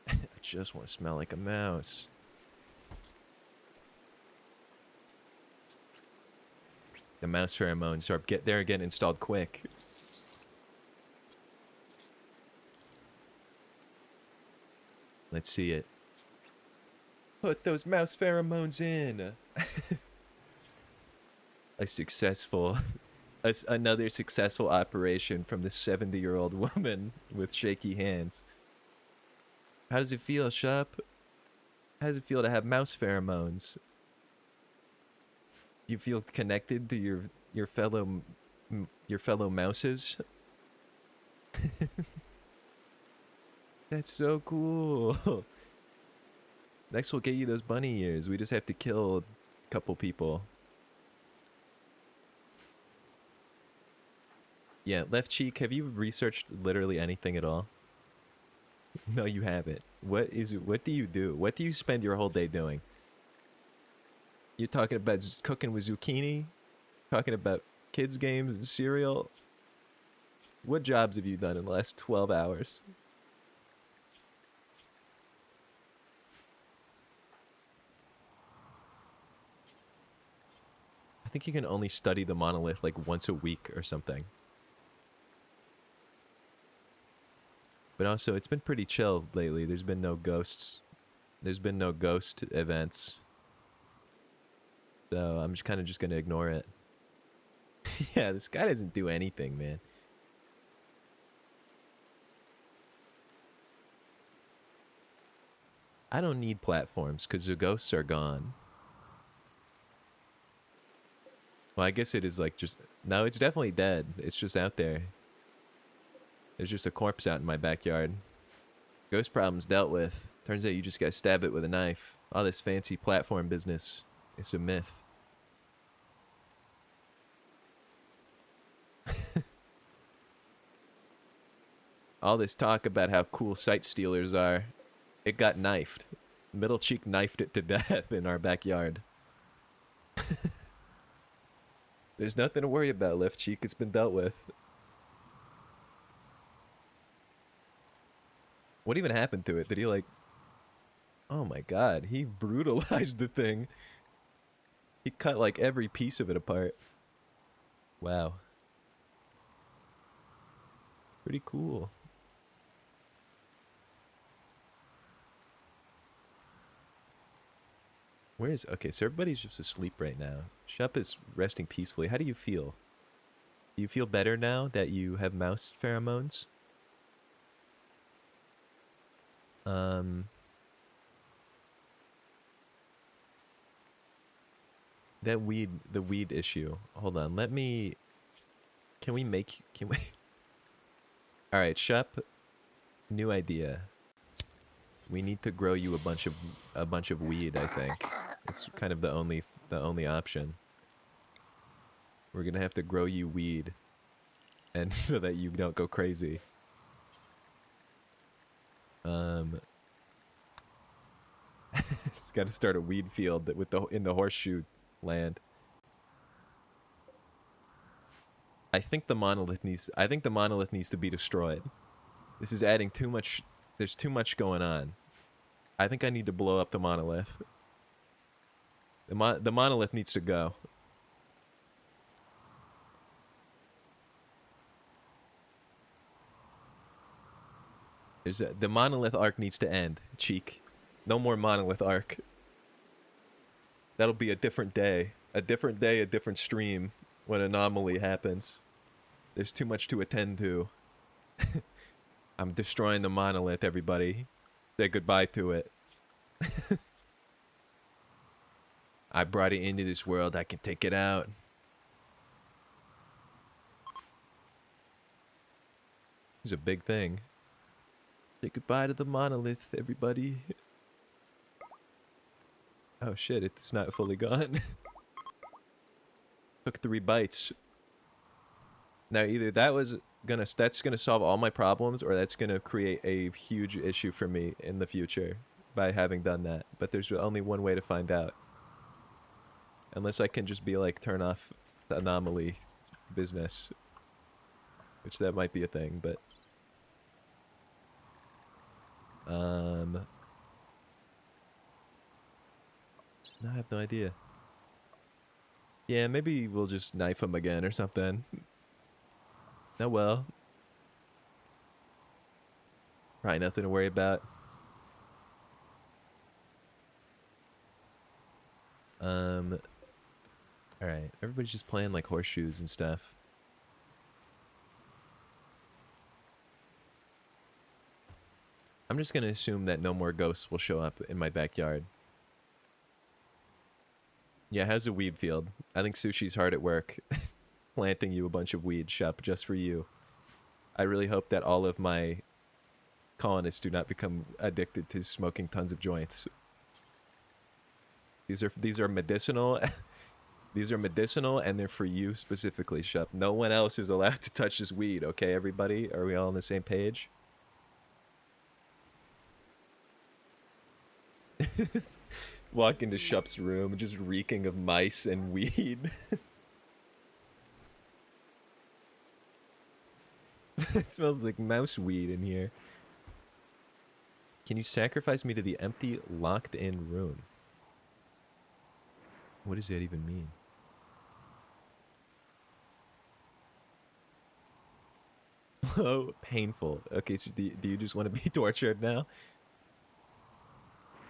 S1: I just want to smell like a mouse. The mouse pheromones are getting installed quick. Let's see it. Put those mouse pheromones in. Another successful operation from the 70-year-old woman with shaky hands. How does it feel, Shep? How does it feel to have mouse pheromones? Do you feel connected to your fellow mouses? That's so cool. Next we'll get you those bunny ears. We just have to kill a couple people. Yeah, left cheek, have you researched literally anything at all? No, you haven't. What do you do? What do you spend your whole day doing? You're talking about cooking with zucchini? Talking about kids games and cereal? What jobs have you done in the last 12 hours? I think you can only study the monolith like once a week or something. But also, it's been pretty chill lately. There's been no ghosts. There's been no ghost events. So I'm just kind of just going to ignore it. Yeah, this guy doesn't do anything, man. I don't need platforms because the ghosts are gone. Well, I guess it is like just... No, it's definitely dead. It's just out there. There's just a corpse out in my backyard. Ghost problems dealt with. Turns out you just gotta stab it with a knife. All this fancy platform business is a myth. All this talk about how cool sight stealers are, it got knifed. Middle Cheek knifed it to death in our backyard. There's nothing to worry about, Left Cheek. It's been dealt with. What even happened to it? Did he like... Oh my god, he brutalized the thing. He cut like every piece of it apart. Wow. Pretty cool. Where's... Okay, so everybody's just asleep right now. Shup is resting peacefully. How do you feel? Do you feel better now that you have mouse pheromones? That weed, the weed issue. Hold on, let me... Can we... Alright, Shup, new idea. We need to grow you a bunch of weed, I think. It's kind of the only option. We're gonna have to grow you weed. And so that you don't go crazy. It's gotta start a weed field that in the horseshoe land. I think the monolith needs to be destroyed. This is adding too much. There's too much going on. I think I need to blow up the monolith. The monolith needs to go. The monolith arc needs to end, Cheek. No more monolith arc. That'll be a different day. A different day, a different stream when anomaly happens. There's too much to attend to. I'm destroying the monolith, everybody. Say goodbye to it. I brought it into this world. I can take it out. It's a big thing. Say goodbye to the monolith, everybody. Oh shit, it's not fully gone. Took 3 bites. Now either that's gonna solve all my problems, or that's gonna create a huge issue for me in the future by having done that. But there's only one way to find out. Unless I can just be like, turn off the anomaly business. Which that might be a thing, but... No, I have no idea. Yeah, maybe we'll just knife him again or something. Oh well. Probably nothing to worry about. Alright, everybody's just playing like horseshoes and stuff. I'm just gonna assume that no more ghosts will show up in my backyard. Yeah, how's the weed field? I think Sushi's hard at work. Planting you a bunch of weed, Shup, just for you. I really hope that all of my colonists do not become addicted to smoking tons of joints. These are medicinal. These are medicinal, and they're for you specifically, Shup. No one else is allowed to touch this weed, okay, everybody? Are we all on the same page? Walk into Shup's room, just reeking of mice and weed. It smells like mouse weed in here. Can you sacrifice me to the empty, locked-in room? What does that even mean? Oh, painful. Okay, so do you just want to be tortured now?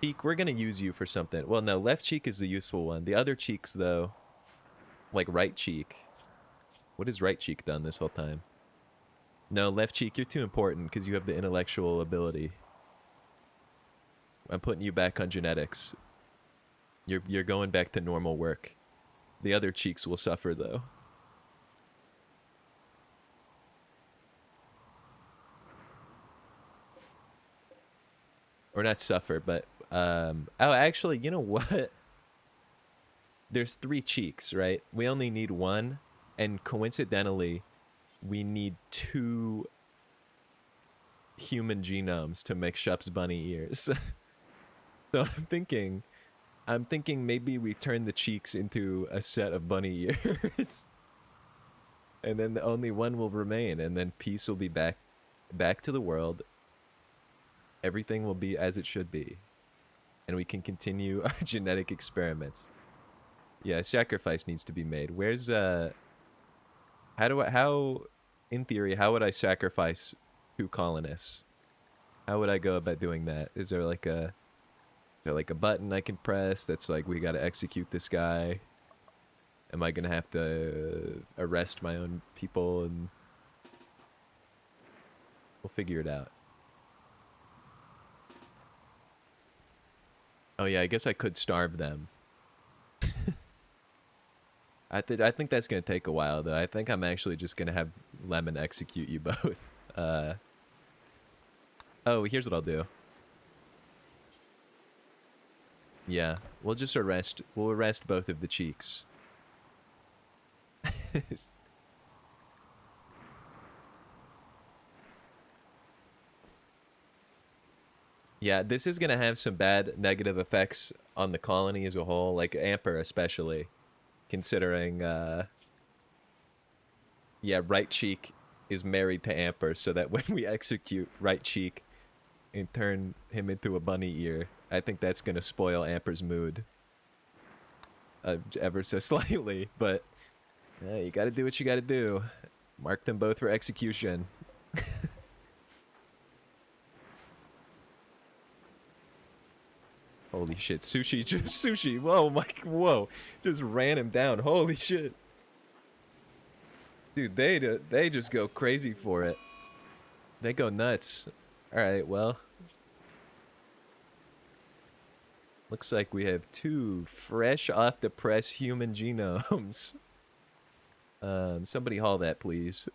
S1: Cheek, we're gonna use you for something. Well, no, left cheek is the useful one. The other cheeks, though, like right cheek. What has right cheek done this whole time? No, left cheek, you're too important because you have the intellectual ability. I'm putting you back on genetics. You're going back to normal work. The other cheeks will suffer, though. or not suffer, but oh, actually, you know what? There's 3 cheeks, right? We only need 1, and coincidentally, we need 2 human genomes to make Shup's bunny ears. So I'm thinking maybe we turn the cheeks into a set of bunny ears. And then the only one will remain, and then peace will be back to the world. Everything will be as it should be. And we can continue our genetic experiments. Yeah, a sacrifice needs to be made. Where's how in theory, how would I sacrifice 2 colonists? How would I go about doing that? Is there like a button I can press that's like, we got to execute this guy? Am I gonna have to arrest my own people? And we'll figure it out. Oh yeah, I guess I could starve them. I think that's gonna take a while though. I think I'm actually just gonna have Lemon execute you both. Oh, here's what I'll do. Yeah, we'll just arrest. We'll arrest both of the cheeks. Yeah, this is gonna have some bad negative effects on the colony as a whole, like Amper especially, considering yeah, Right Cheek is married to Amper, so that when we execute Right Cheek and turn him into a bunny ear, I think that's gonna spoil Amper's mood ever so slightly. But you gotta do what you gotta do. Mark them both for execution. Holy shit, Sushi just Sushi. Whoa, Mike, whoa. Just ran him down. Holy shit. Dude, they just go crazy for it. They go nuts. All right, well. Looks like we have 2 fresh off the press human genomes. Somebody haul that, please.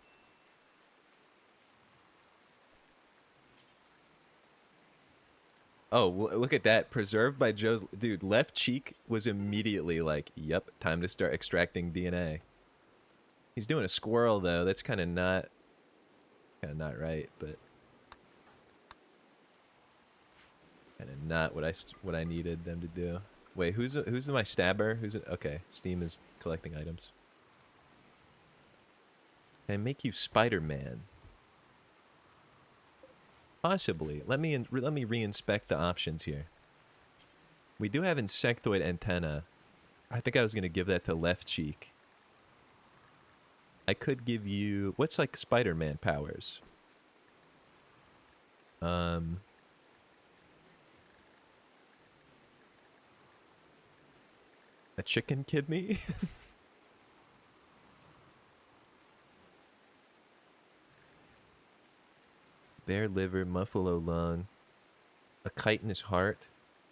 S1: Oh, look at that. Preserved by Joe's... Dude, left cheek was immediately like, yep, time to start extracting DNA. He's doing a squirrel, though. That's kind of not right, but... kind of not what I needed them to do. Wait, who's my stabber? Who's it? Okay, Steam is collecting items. Can I make you Spider-Man? Possibly. Let me re-inspect the options here. We do have insectoid antenna. I think I was gonna give that to left cheek. I could give you what's like Spider-Man powers. A chicken kidney. Bear liver, muffalo lung, a chitinous heart.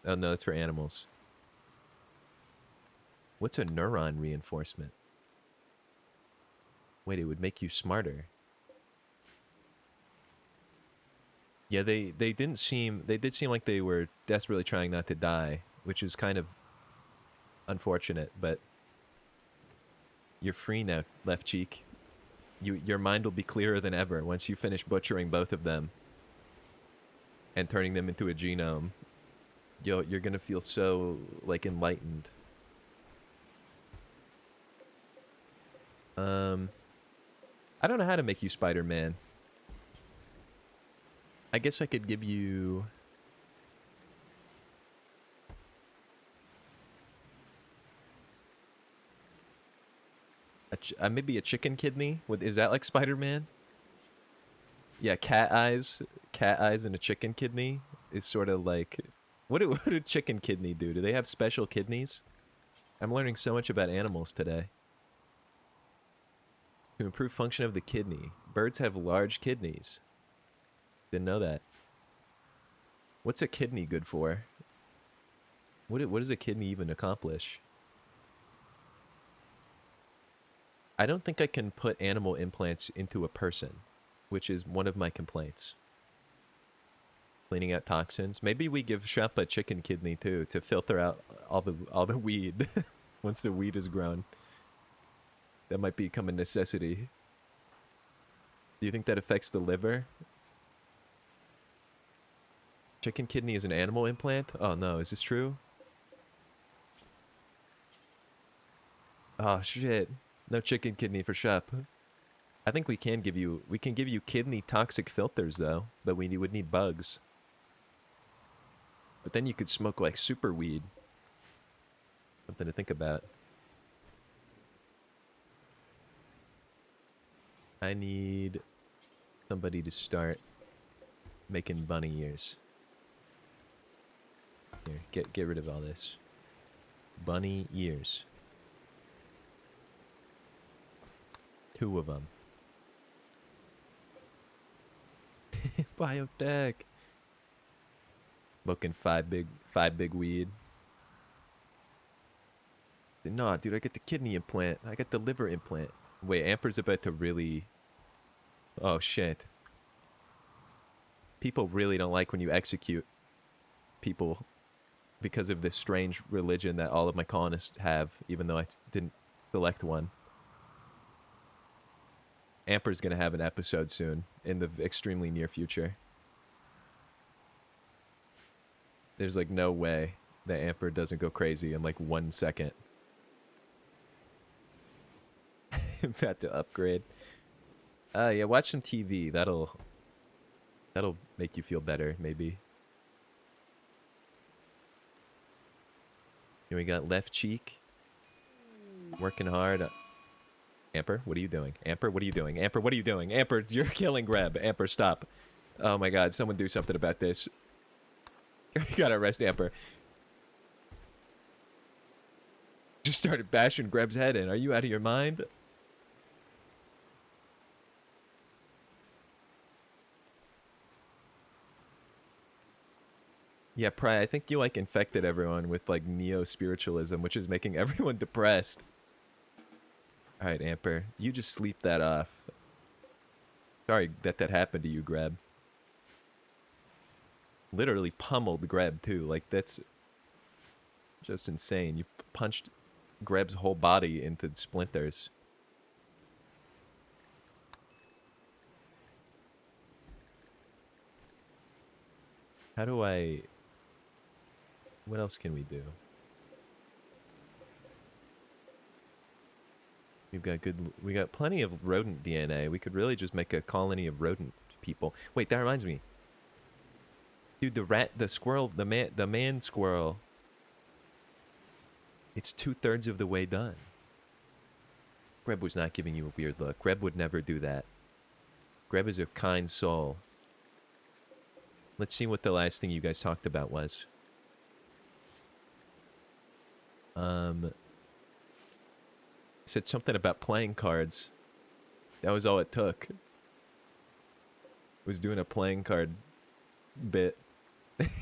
S1: Oh no, that's for animals. What's a neuron reinforcement? Wait, it would make you smarter. Yeah, they did seem like they were desperately trying not to die, which is kind of unfortunate, but you're free now, left cheek. Your mind will be clearer than ever once you finish butchering both of them and turning them into a genome. You're gonna feel so like enlightened. I don't know how to make you Spider-Man. I guess I could give you maybe a chicken kidney. Is that like Spider-Man? Yeah, cat eyes and a chicken kidney is sort of like what do chicken kidney do? Do they have special kidneys? I'm learning so much about animals today. To improve function of the kidney. Birds have large kidneys. Didn't know that. What's a kidney good for? What does a kidney even accomplish? I don't think I can put animal implants into a person, which is one of my complaints. cleaning out toxins. Maybe we give Shep a chicken kidney too to filter out all the weed once the weed is grown. That might become a necessity. Do you think that affects the liver? Chicken kidney is an animal implant? Oh no, is this true? Oh shit. No chicken kidney for Shep. I think we can give you kidney toxic filters though, but we would need bugs. But then you could smoke like super weed. Something to think about. I need somebody to start making bunny ears. Here, get rid of all this. Bunny ears. 2 of them. Biotech. Smoking five big weed. No, dude, I got the kidney implant. I got the liver implant. Wait, Amper's about to really... Oh, shit. People really don't like when you execute people because of this strange religion that all of my colonists have, even though I didn't select one. Amper's gonna have an episode soon, in the extremely near future. There's like no way that Amper doesn't go crazy in like 1 second. About to upgrade. Yeah, watch some TV. That'll make you feel better, maybe. Here we got left cheek. Working hard. Amper, what are you doing? Amper, what are you doing? Amper, what are you doing? Amper, you're killing Greb. Amper, stop. Oh my god, someone do something about this. You gotta arrest Amper. Just started bashing Greb's head in. Are you out of your mind? Yeah, Pry, I think you like infected everyone with like neo-spiritualism, which is making everyone depressed. Alright, Amper, you just sleep that off. Sorry that happened to you, Greb. Literally pummeled Greb too, like that's just insane. You punched Greb's whole body into splinters. How do I... What else can we do? We got plenty of rodent DNA. We could really just make a colony of rodent people. Wait, that reminds me. Dude, the squirrel, the man squirrel. It's 2/3 of the way done. Greb was not giving you a weird look. Greb would never do that. Greb is a kind soul. Let's see what the last thing you guys talked about was. Said something about playing cards. That was all it took. Was doing a playing card bit.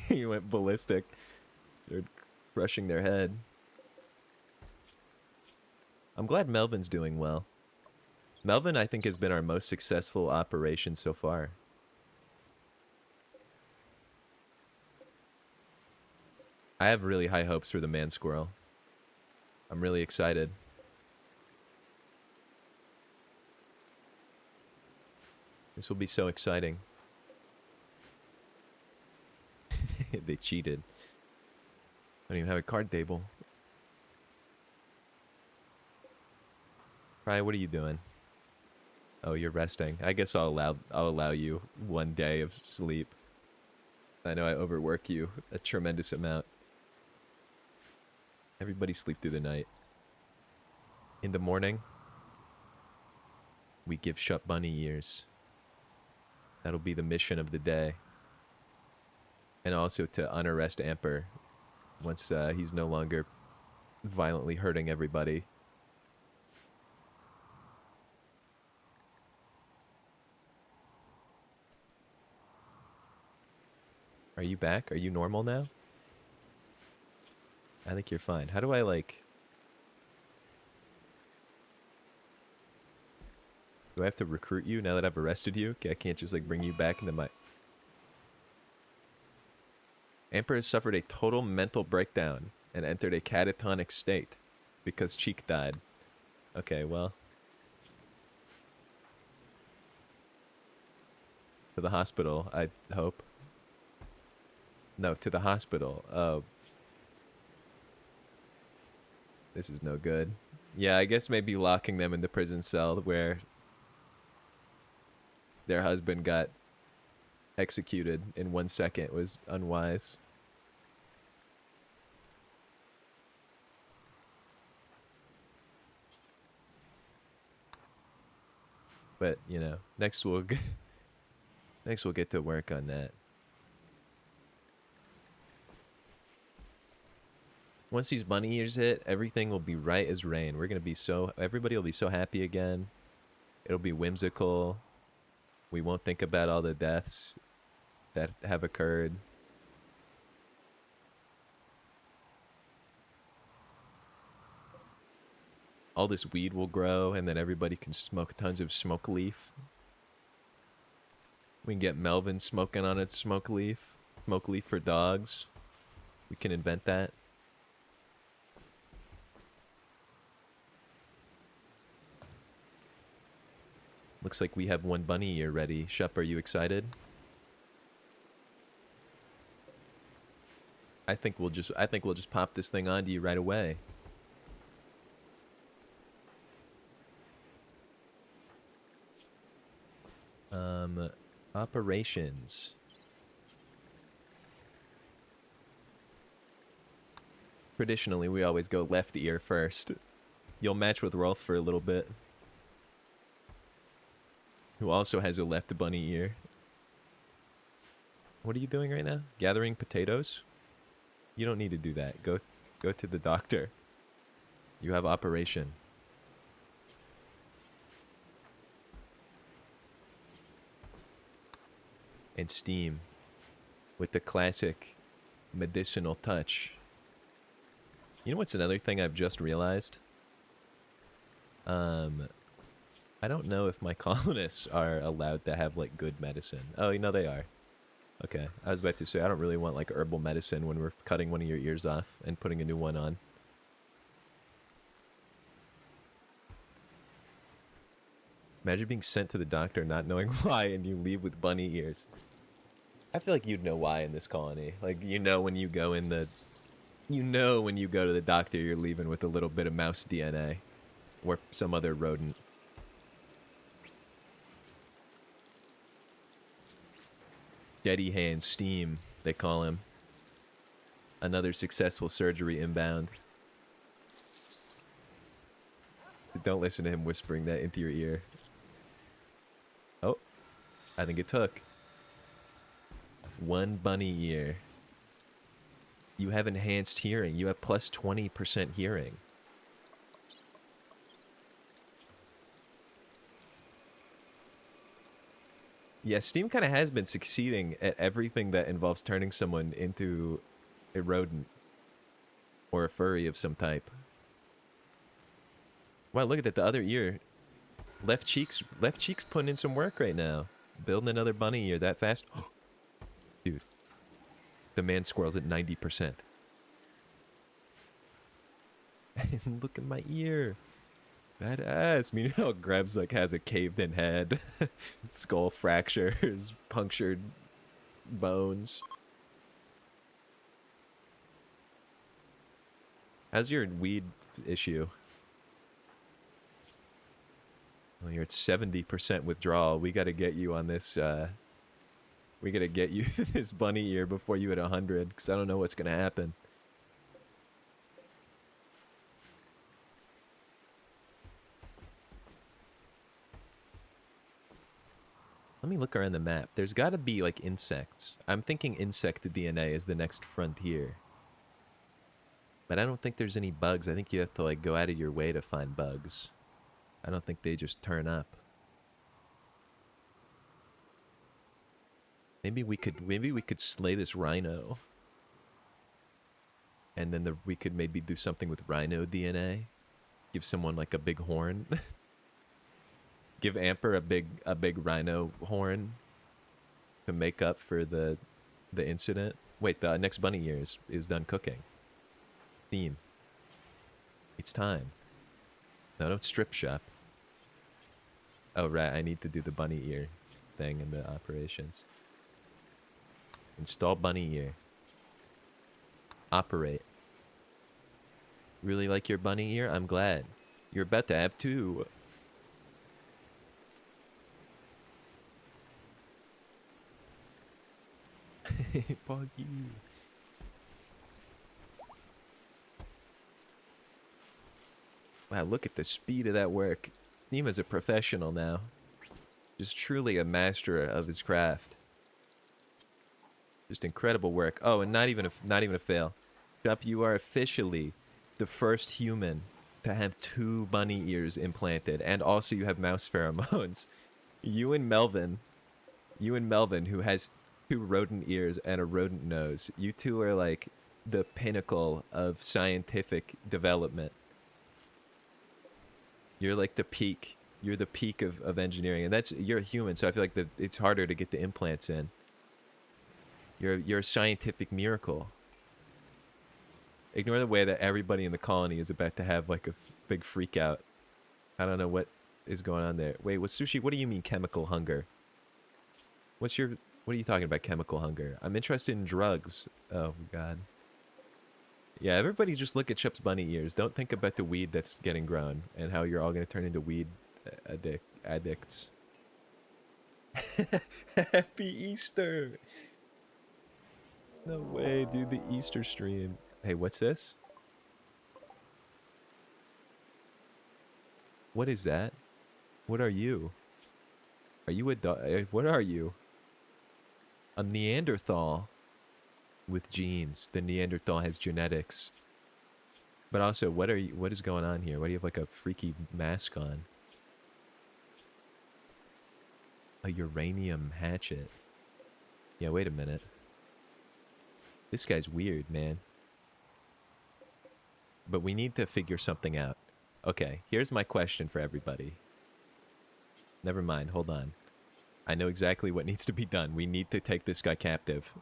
S1: He went ballistic. They're crushing their head. I'm glad Melvin's doing well. Melvin, I think, has been our most successful operation so far. I have really high hopes for the man squirrel. I'm really excited. This will be so exciting. They cheated. I don't even have a card table. Ryan, what are you doing? Oh, you're resting. I guess I'll allow you 1 day of sleep. I know I overwork you a tremendous amount. Everybody sleep through the night. In the morning, we give Shut bunny ears. That'll be the mission of the day. And also to unarrest Amper once he's no longer violently hurting everybody. Are you back? Are you normal now? I think you're fine. How do I, like... Do I have to recruit you now that I've arrested you? I can't just, like, bring you back into my... Emperor has suffered a total mental breakdown and entered a catatonic state because Cheek died. Okay, well. To the hospital, I hope. No, to the hospital. Oh. This is no good. Yeah, I guess maybe locking them in the prison cell where their husband got executed in 1 second was unwise. But, you know, next we'll get to work on that. Once these bunny ears hit, everything will be right as rain. We're going to be everybody will be so happy again. It'll be whimsical. We won't think about all the deaths that have occurred. All this weed will grow, and then everybody can smoke tons of smoke leaf. We can get Melvin smoking on its smoke leaf. Smoke leaf for dogs. We can invent that. Looks like we have one bunny ear ready. Shup, are you excited? I think we'll just pop this thing onto you right away. Operations. Traditionally, we always go left ear first. You'll match with Rolf for a little bit, who also has a left bunny ear. What are you doing right now? Gathering potatoes? You don't need to do that. Go to the doctor. You have operation. And steam with the classic medicinal touch. You know what's another thing I've just realized? I don't know if my colonists are allowed to have like good medicine. Oh, you know they are. Okay, I was about to say I don't really want like herbal medicine when we're cutting one of your ears off and putting a new one on. Imagine being sent to the doctor not knowing why and you leave with bunny ears. I feel like you'd know why in this colony. Like, you know when you go to the doctor you're leaving with a little bit of mouse DNA. Or some other rodent. Steady hand steam, they call him. Another successful surgery inbound. Don't listen to him whispering that into your ear. Oh, I think it took. One bunny ear. You have enhanced hearing. You have plus 20% hearing. Yeah, Steam kind of has been succeeding at everything that involves turning someone into a rodent or a furry of some type. Wow, look at that. The other ear. Left cheek's putting in some work right now. Building another bunny ear that fast. Dude. The man squirrel's at 90%. And look at my ear. Badass. Meanwhile, Greb's like has a caved in head. Skull fractures, punctured bones. How's your weed issue? Well, you're at 70% withdrawal. We got to get you on this. We got to get you this bunny ear before you hit 100, because I don't know what's going to happen. Let me look around the map. There's got to be, like, insects. I'm thinking insect DNA is the next frontier. But I don't think there's any bugs. I think you have to, like, go out of your way to find bugs. I don't think they just turn up. Maybe we could slay this rhino. And then we could maybe do something with rhino DNA. Give someone, like, a big horn. Give Amper a big rhino horn to make up for the incident. Wait, the next bunny ear is done cooking. Theme. It's time. No, don't strip shop. Oh, right. I need to do the bunny ear thing in the operations. Install bunny ear. Operate. Really like your bunny ear? I'm glad. You're about to have two. Fuck you. Wow, look at the speed of that work. Steam is a professional now. Just truly a master of his craft. Just incredible work. Oh, and not even a fail. Jup, you are officially the first human to have 2 bunny ears implanted, and also you have mouse pheromones. You and Melvin, who has 2 rodent ears and a rodent nose. You two are like the pinnacle of scientific development. You're like the peak. You're the peak of engineering, and you're a human, so I feel like it's harder to get the implants in. You're a scientific miracle. Ignore the way that everybody in the colony is about to have like a big freak out. I don't know what is going on there. Wait, what Sushi? What do you mean chemical hunger? What are you talking about, chemical hunger? I'm interested in drugs. Oh god. Yeah, everybody just look at Chip's bunny ears. Don't think about the weed that's getting grown and how you're all going to turn into weed addicts. Happy Easter! No way, dude, the Easter stream. Hey, what's this? What is that? What are you? Are you a dog? What are you? A Neanderthal with genes. The Neanderthal has genetics. But also, what is going on here? Why do you have like a freaky mask on? A uranium hatchet. Yeah, wait a minute. This guy's weird, man. But we need to figure something out. Okay, here's my question for everybody. Never mind, hold on. I know exactly what needs to be done. We need to take this guy captive.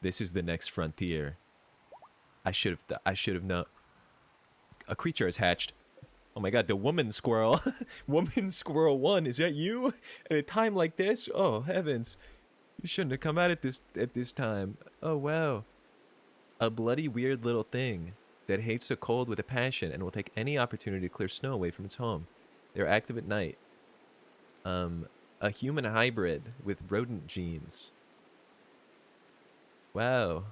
S1: This is the next frontier. I should have known. A creature has hatched. Oh my god, the woman squirrel. Woman squirrel 1, is that you? At a time like this? Oh, heavens. You shouldn't have come out at this time. Oh, wow. A bloody weird little thing that hates the cold with a passion and will take any opportunity to clear snow away from its home. They're active at night. A human hybrid with rodent genes. Wow.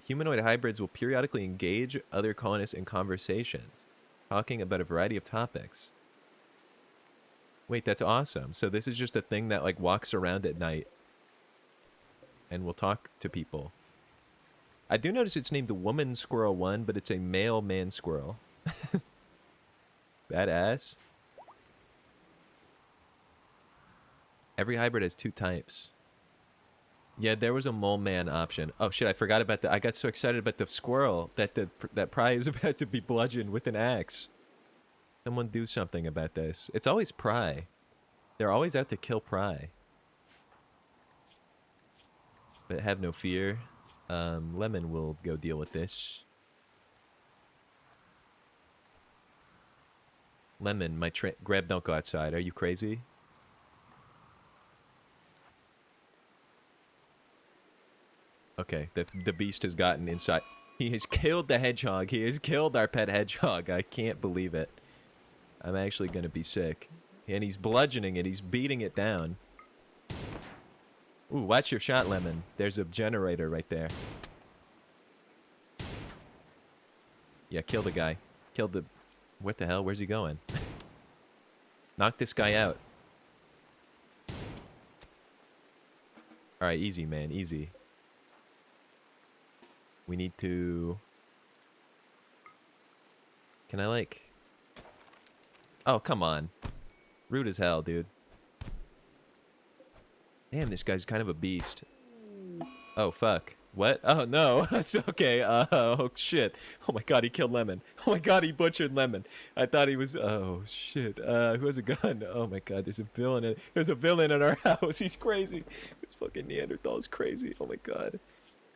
S1: Humanoid hybrids will periodically engage other colonists in conversations, talking about a variety of topics. Wait, that's awesome. So this is just a thing that like walks around at night and will talk to people. I do notice it's named the Woman Squirrel 1, but it's a male man squirrel. Badass. Every hybrid has 2 types. Yeah, there was a mole man option. Oh shit, I forgot about that. I got so excited about the squirrel that that Pry is about to be bludgeoned with an axe. Someone do something about this. It's always Pry. They're always out to kill Pry. But have no fear. Lemon will go deal with this. Lemon, Grab, don't go outside. Are you crazy? Okay, the beast has gotten inside. He has killed the hedgehog. He has killed our pet hedgehog. I can't believe it. I'm actually going to be sick. And he's bludgeoning it. He's beating it down. Ooh, watch your shot, Lemon. There's a generator right there. Yeah, kill the guy. Kill the... What the hell? Where's he going? Knock this guy out. Alright, easy, man. Easy. We need to... Can I, like... Oh, come on. Rude as hell, dude. Damn, this guy's kind of a beast. Oh, fuck. What? Oh no. It's okay. Oh shit. Oh my god, he killed Lemon. Oh my god, he butchered Lemon. I thought he was. Oh shit. Who has a gun? Oh my god, there's a villain. There's a villain in our house. He's crazy. This fucking Neanderthal is crazy. Oh my god,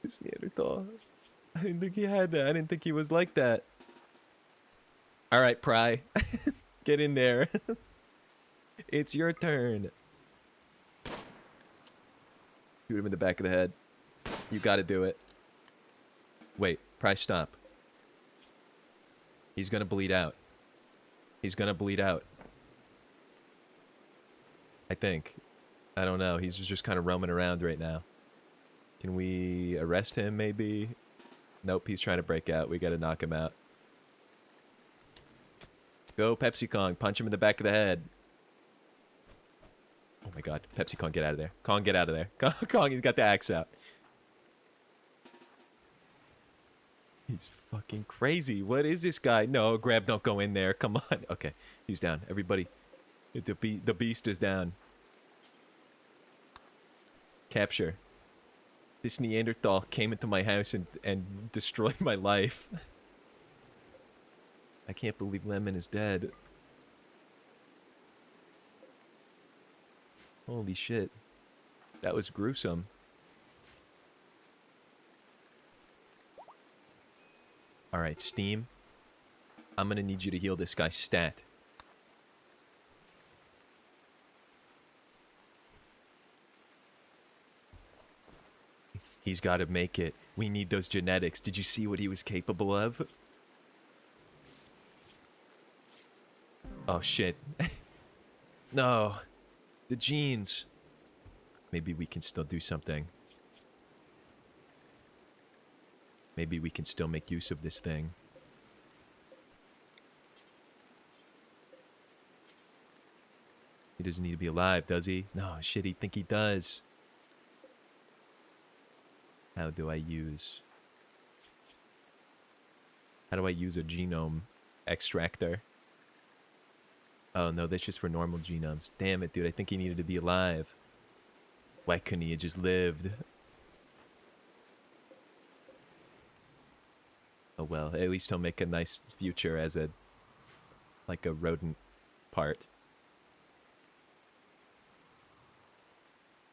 S1: this Neanderthal. I didn't think he had that. I didn't think he was like that. All right, Pry, get in there. It's your turn. Shoot him in the back of the head. You got to do it. Wait, Pry, stop. He's gonna bleed out. He's gonna bleed out. I think. I don't know. He's just kind of roaming around right now. Can we arrest him, maybe? Nope, he's trying to break out. We gotta knock him out. Go, Pepsi Kong. Punch him in the back of the head. Oh my god. Pepsi Kong, get out of there. Kong, get out of there. Kong, he's got the axe out. He's fucking crazy. What is this guy? No, Grab, don't go in there. Come on. Okay, he's down. Everybody, the beast is down. Capture. This Neanderthal came into my house and destroyed my life. I can't believe Lemon is dead. Holy shit. That was gruesome. Alright, Steam. I'm gonna need you to heal this guy's stat. He's gotta make it. We need those genetics. Did you see what he was capable of? Oh shit. No. The genes. Maybe we can still do something. Maybe we can still make use of this thing. He doesn't need to be alive, does he? No, shit, he'd think he does. How do I use a genome extractor? Oh no, that's just for normal genomes. Damn it, dude, I think he needed to be alive. Why couldn't he have just lived? Oh well, at least he'll make a nice future as a rodent part.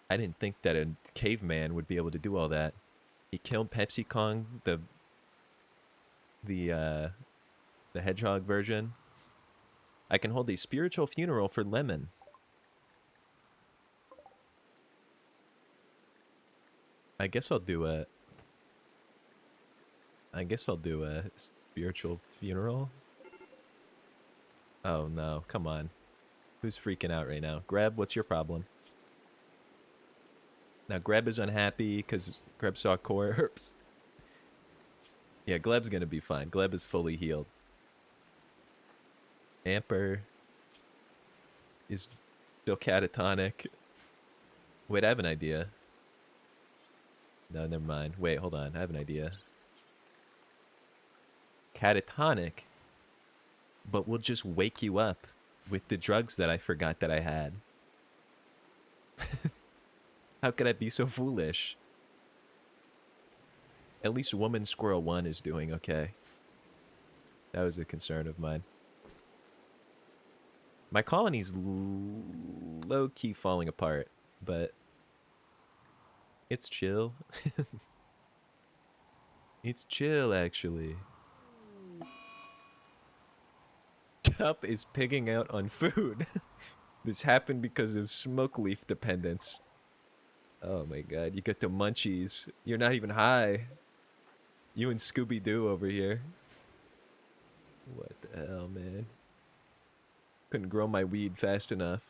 S1: I didn't think that a caveman would be able to do all that. He killed Pepsi Kong, the hedgehog version. I can hold a spiritual funeral for Lemon. I guess I'll do a spiritual funeral. Oh no, come on. Who's freaking out right now? Greb, what's your problem? Now Greb is unhappy because Greb saw corpse. Yeah, Gleb's gonna be fine. Gleb is fully healed. Amper is still catatonic. Wait, I have an idea. No, never mind. Wait, hold on. I have an idea. Catatonic, but we'll just wake you up with the drugs that I forgot that I had. How could I be so foolish? At least Woman Squirrel 1 is doing okay. That was a concern of mine. My colony's low-key falling apart, but it's chill. It's chill, actually. Cup is pigging out on food. This happened because of smoke leaf dependence. Oh my god, you got the munchies. You're not even high. You and Scooby-Doo over here. What the hell, man? Couldn't grow my weed fast enough.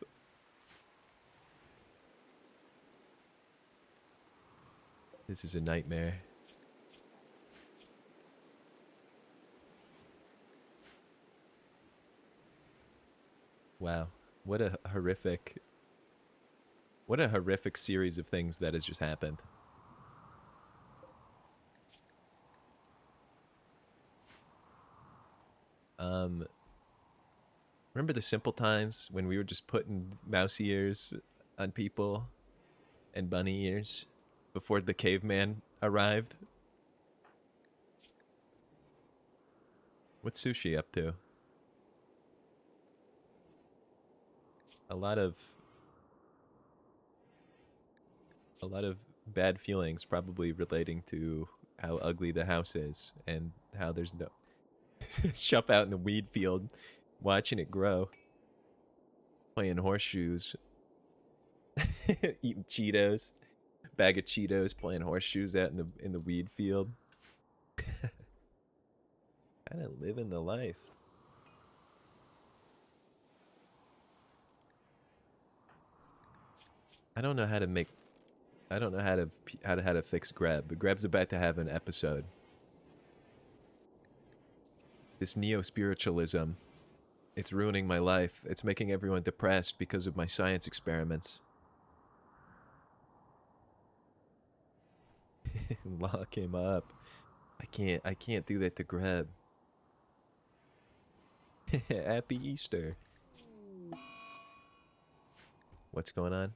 S1: This is a nightmare. Wow. What a horrific series of things that has just happened. Remember the simple times when we were just putting mouse ears on people and bunny ears before the caveman arrived. What's Sushi up to? A lot of bad feelings, probably relating to how ugly the house is and how there's no shop out in the weed field, watching it grow, playing horseshoes, eating Cheetos, bag of Cheetos, playing horseshoes out in the weed field. Kind of living the life. I don't know how to make. I don't know how to fix Greb. But Greb's about to have an episode. This neo-spiritualism, it's ruining my life. It's making everyone depressed because of my science experiments. Lock him up. I can't do that to Greb. Happy Easter. What's going on?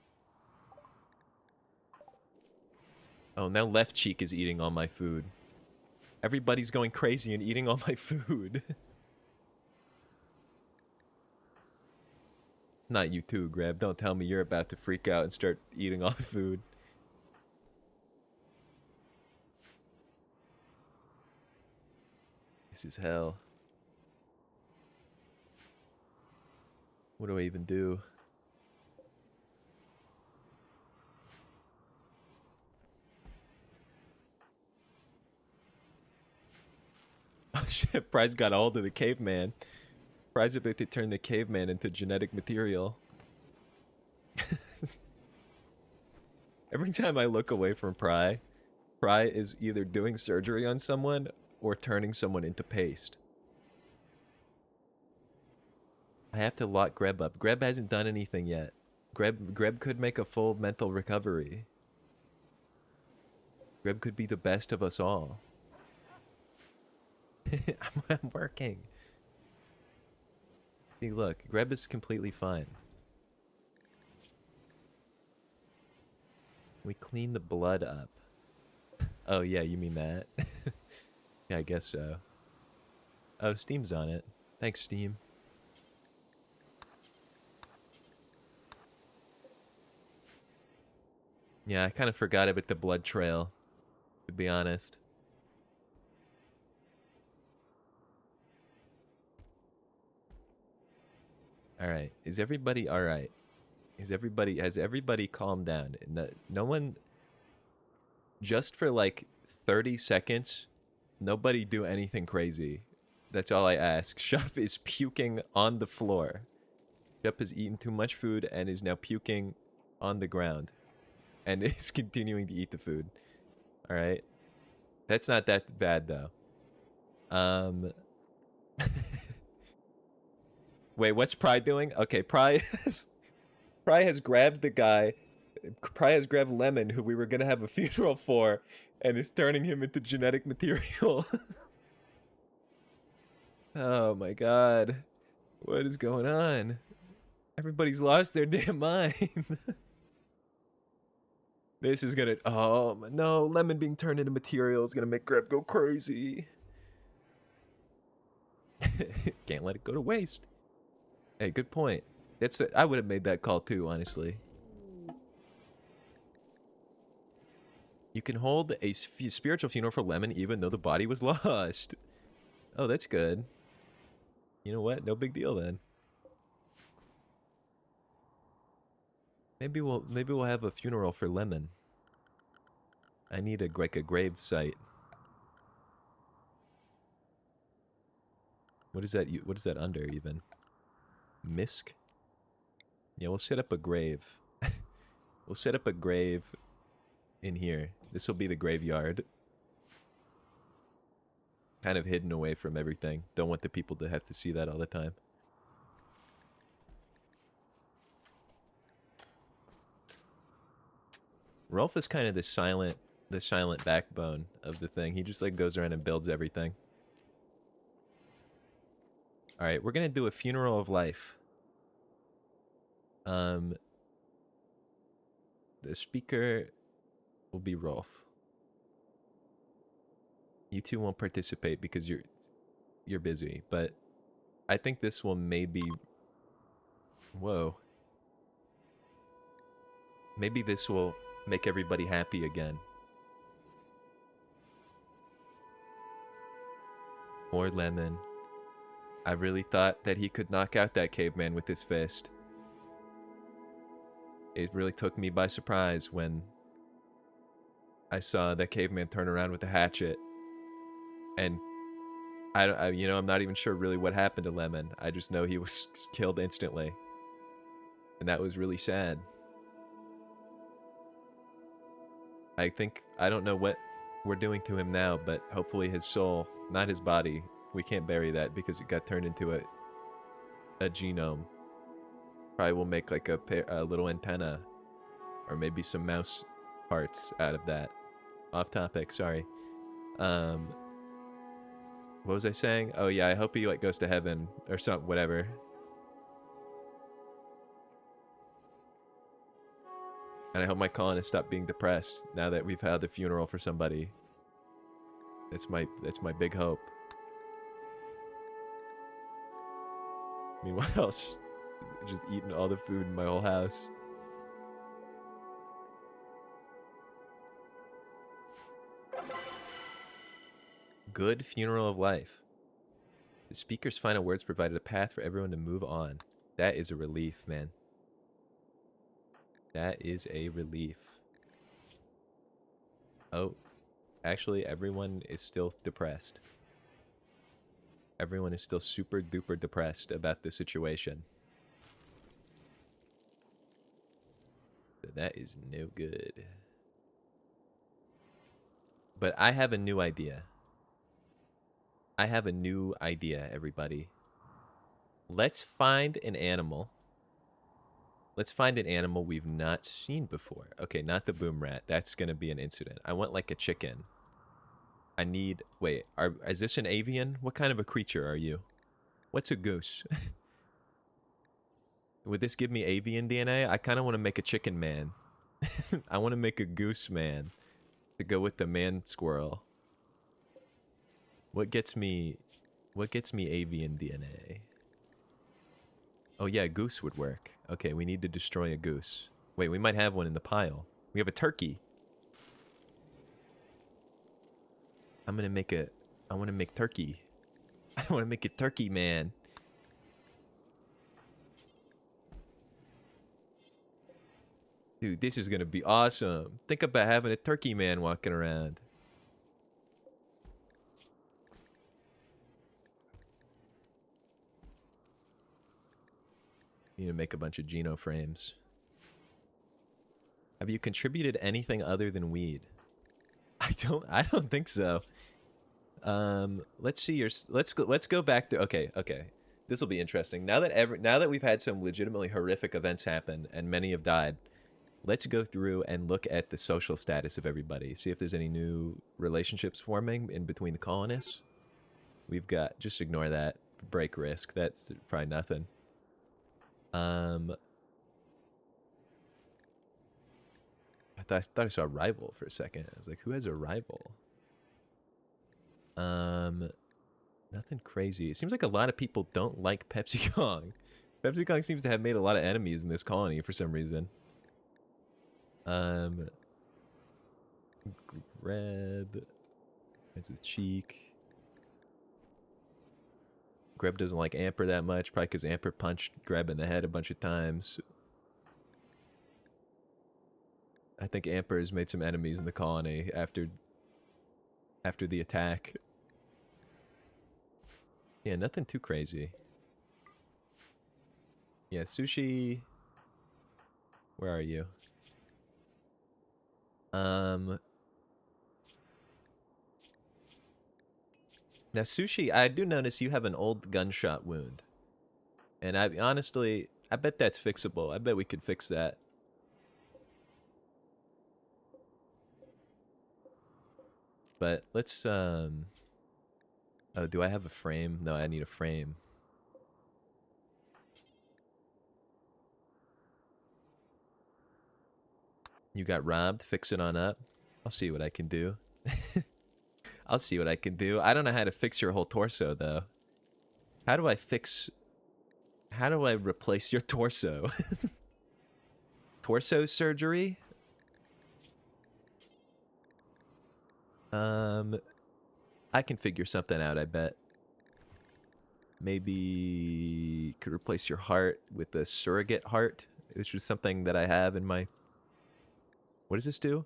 S1: Oh, now Left Cheek is eating all my food. Everybody's going crazy and eating all my food. Not you too, Greb. Don't tell me you're about to freak out and start eating all the food. This is hell. What do I even do? Oh shit, Prize got a hold of the caveman. Prize about to turn the caveman into genetic material. Every time I look away from Pry is either doing surgery on someone or turning someone into paste. I have to lock Greb up. Greb hasn't done anything yet. Greb could make a full mental recovery. Greb could be the best of us all. I'm working. See, look, Greb is completely fine. We clean the blood up. Oh, yeah, you mean that? Yeah, I guess so. Oh, Steam's on it. Thanks, Steam. Yeah, I kind of forgot about the blood trail, to be honest. Alright, is everybody alright? Has everybody calmed down? No one, just for like 30 seconds, nobody do anything crazy. That's all I ask. Shup is puking on the floor. Shup has eaten too much food and is now puking on the ground. And is continuing to eat the food. Alright. That's not that bad though. Wait, what's Pry doing? Okay, Pry has grabbed the guy. Pry has grabbed Lemon, who we were gonna have a funeral for, and is turning him into genetic material. Oh my god. What is going on? Everybody's lost their damn mind. This is gonna... Oh, no. Lemon being turned into material is gonna make Greb go crazy. Can't let it go to waste. Hey, good point. I would have made that call too, honestly. You can hold a spiritual funeral for Lemon even though the body was lost. Oh, that's good. You know what? No big deal then. Maybe we'll have a funeral for Lemon. I need a grave site. What is that? What is that under even? Misk? Yeah, we'll set up a grave. We'll set up a grave in here. This will be the graveyard. Kind of hidden away from everything. Don't want the people to have to see that all the time. Rolf is kind of the silent backbone of the thing. He just like goes around and builds everything. All right, we're gonna do a funeral of life. The speaker will be Rolf. You two won't participate because you're busy, but I think this will maybe... Whoa. Maybe this will make everybody happy again. More lemon. I really thought that he could knock out that caveman with his fist. It really took me by surprise when I saw that caveman turn around with a hatchet. And I'm not even sure really what happened to Lemon. I just know he was killed instantly. And that was really sad. I don't know what we're doing to him now, but hopefully his soul, not his body, we can't bury that because it got turned into a genome. Probably we'll make like a little antenna or maybe some mouse parts out of that. Off topic, sorry. What was I saying? Oh yeah, I hope he like goes to heaven or something, whatever. And I hope my colonists stop being depressed now that we've had the funeral for somebody. That's my big hope. Meanwhile, just eating all the food in my whole house. Good funeral of life. The speaker's final words provided a path for everyone to move on. That is a relief, man. That is a relief. Oh, actually, everyone is still depressed. Everyone is still super duper depressed about the situation. So that is no good. But I have a new idea. I have a new idea, everybody. Let's find an animal. Let's find an animal we've not seen before. Okay, not the boom rat. That's going to be an incident. I want like a chicken. I need... Wait, is this an avian? What kind of a creature are you? What's a goose? Would this give me avian DNA? I kind of want to make a chicken man. I want to make a goose man to go with the man squirrel. What gets me avian DNA? Oh yeah, goose would work. Okay, we need to destroy a goose. Wait, we might have one in the pile. We have a turkey. I want to make turkey. I want to make a turkey man. Dude, this is going to be awesome. Think about having a turkey man walking around. Need to make a bunch of Geno frames. Have you contributed anything other than weed? I don't think so. Let's see your let's go back to okay. This will be interesting. Now that we've had some legitimately horrific events happen and many have died, let's go through and look at the social status of everybody. See if there's any new relationships forming in between the colonists. We've got, just ignore that. Break risk. That's probably nothing. I thought I saw a rival for a second. I was like, who has a rival? Nothing crazy. It seems like a lot of people don't like Pepsi Kong. Pepsi Kong seems to have made a lot of enemies in this colony for some reason. Greb. Friends with Cheek. Greb doesn't like Amper that much, probably because Amper punched Greb in the head a bunch of times. I think Amper has made some enemies in the colony after the attack. Yeah, nothing too crazy. Yeah, Sushi. Where are you? Now, Sushi, I do notice you have an old gunshot wound. And I bet that's fixable. I bet we could fix that. But let's, oh, do I have a frame? No, I need a frame. You got robbed? Fix it on up. I'll see what I can do. I'll see what I can do. I don't know how to fix your whole torso though. How do I fix? How do I replace your torso? Torso surgery? I can figure something out, I bet. Maybe could replace your heart with a surrogate heart, which is something that I have in my... What does this do?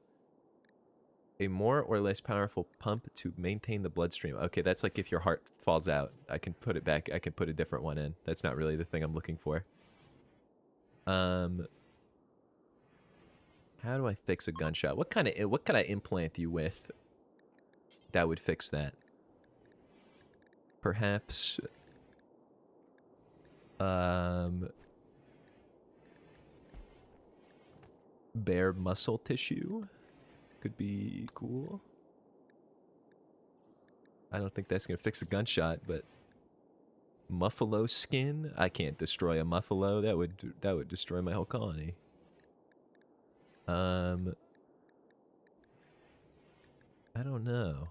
S1: A more or less powerful pump to maintain the bloodstream. Okay, that's like if your heart falls out. I can put it back. I can put a different one in. That's not really the thing I'm looking for. How do I fix a gunshot? What could I implant you with that would fix that? Perhaps bare muscle tissue could be cool. I don't think that's gonna fix the gunshot, but muffalo skin? I can't destroy a muffalo. That would destroy my whole colony. I don't know.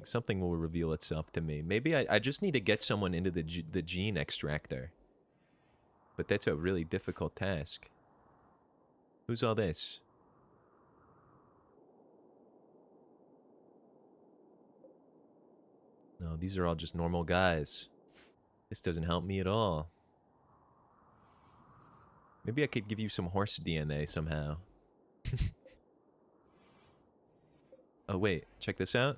S1: Something will reveal itself to me. Maybe I just need to get someone into the gene extractor. But that's a really difficult task. Who's all this? No, these are all just normal guys. This doesn't help me at all. Maybe I could give you some horse DNA somehow. Oh, wait. Check this out.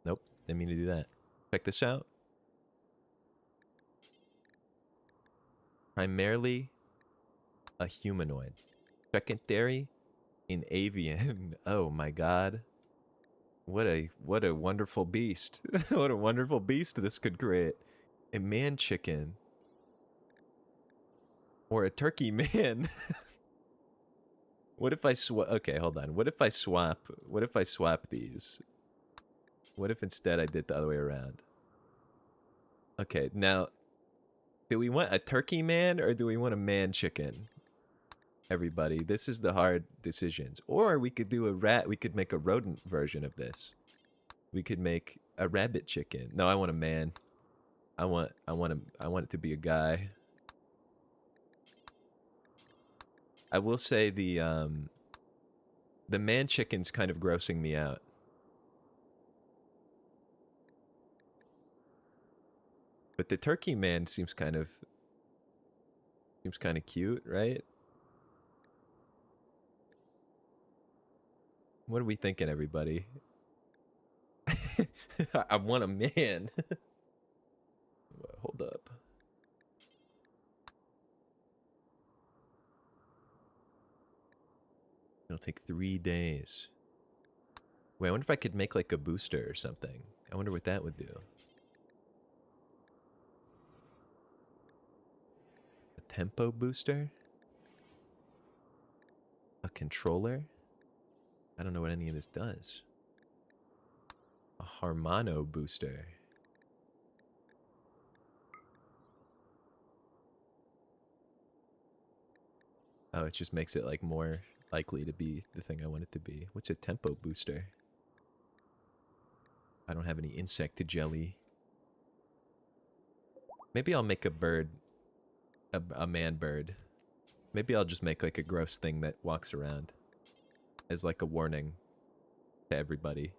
S1: Nope. Didn't mean to do that. Check this out. Primarily a humanoid. Secondary in avian. Oh my god. What a wonderful beast. What a wonderful beast this could create. A man chicken. Or a turkey man. What if I swap? Okay, hold on. What if I swap these? What if instead I did the other way around? Okay, now, do we want a turkey man or do we want a man chicken? Everybody, this is the hard decisions. Or we could do we could make a rodent version of this. We could make a rabbit chicken. No, I want a man. I want it to be a guy. I will say the man chicken's kind of grossing me out. But the turkey man seems kind of cute, right? What are we thinking, everybody? I want a man. Hold up. It'll take 3 days. Wait, I wonder if I could make like a booster or something. I wonder what that would do. A tempo booster? A controller? I don't know what any of this does. A Harmono booster. Oh, it just makes it like more likely to be the thing I want it to be. What's a tempo booster? I don't have any insect jelly. Maybe I'll make a bird. A man bird. Maybe I'll just make like a gross thing that walks around. As like a warning to everybody.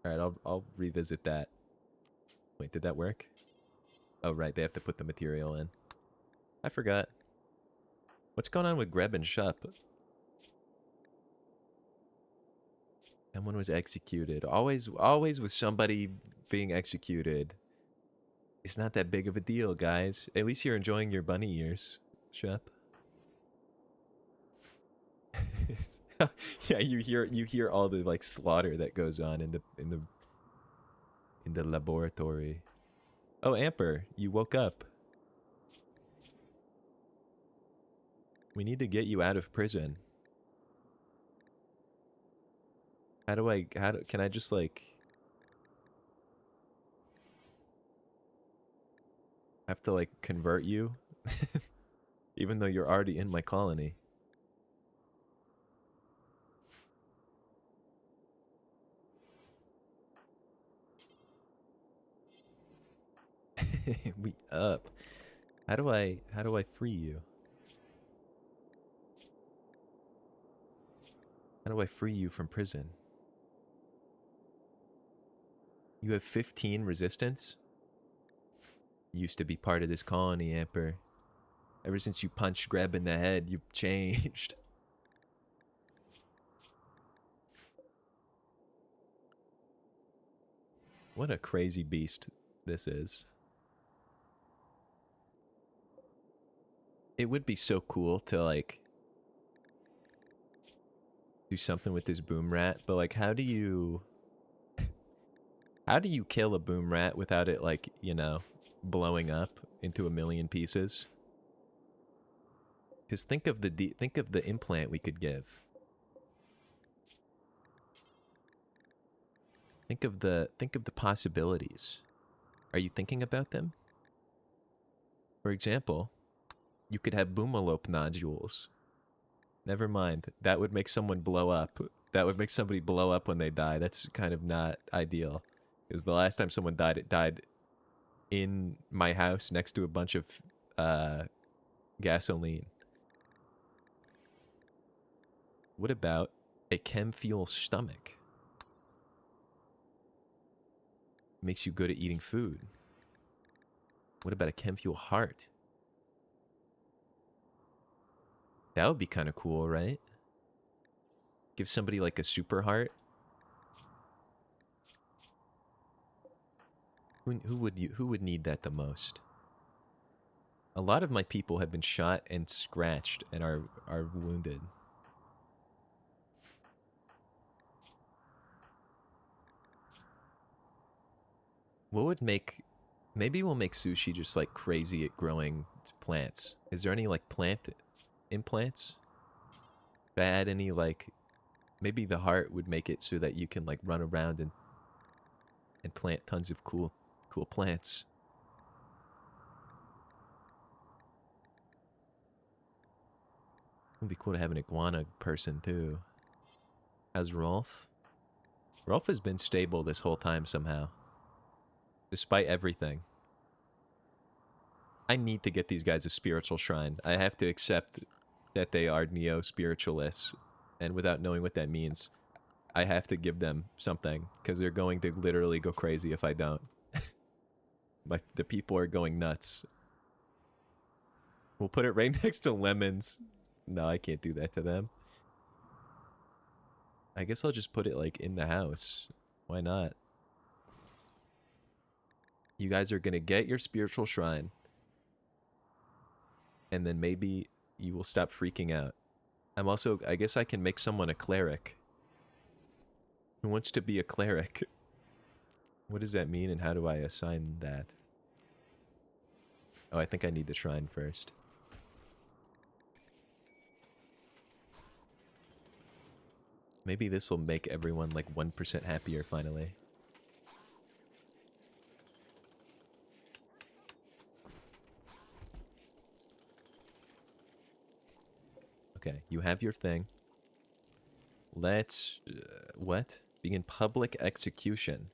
S1: Alright, I'll revisit that. Wait, did that work? Oh, right, they have to put the material in. I forgot. What's going on with Greb and Shup? Someone was executed. Always with somebody being executed. It's not that big of a deal, guys. At least you're enjoying your bunny ears, Shup. Yeah, you hear all the like slaughter that goes on in the laboratory. Oh, Amper, you woke up. We need to get you out of prison. Can I just like... have to like convert you, even though you're already in my colony. We up. How do I free you? How do I free you from prison? You have 15 resistance? You used to be part of this colony, Amper. Ever since you punched Greb in the head, you've changed. What a crazy beast this is. It would be so cool to, like, do something with this boom rat, but, like, how do you kill a boom rat without it, like, you know, blowing up into a million pieces? Because think of the implant we could give. Think of the possibilities. Are you thinking about them? For example, you could have boomalope nodules. Never mind. That would make someone blow up. That would make somebody blow up when they die. That's kind of not ideal. Because the last time someone died, it died in my house next to a bunch of gasoline. What about a chem fuel stomach? Makes you good at eating food. What about a chem fuel heart? That would be kind of cool, right? Give somebody like a super heart. Who would need that the most? A lot of my people have been shot and scratched and are wounded. What would make... Maybe we'll make sushi just like crazy at growing plants. Is there any like plant implants? If I add any like... Maybe the heart would make it so that you can like run around and plant tons of cool plants. It would be cool to have an iguana person too. How's Rolf? Rolf has been stable this whole time somehow. Despite everything. I need to get these guys a spiritual shrine. I have to accept that they are neo-spiritualists. And without knowing what that means, I have to give them something. Because they're going to literally go crazy if I don't. Like, the people are going nuts. We'll put it right next to lemons. No, I can't do that to them. I guess I'll just put it, like, in the house. Why not? You guys are gonna get your spiritual shrine. And then maybe you will stop freaking out. I'm also... I guess I can make someone a cleric. Who wants to be a cleric? What does that mean and how do I assign that? Oh, I think I need the shrine first. Maybe this will make everyone like 1% happier finally. Okay, you have your thing. Let's... what? Begin public execution.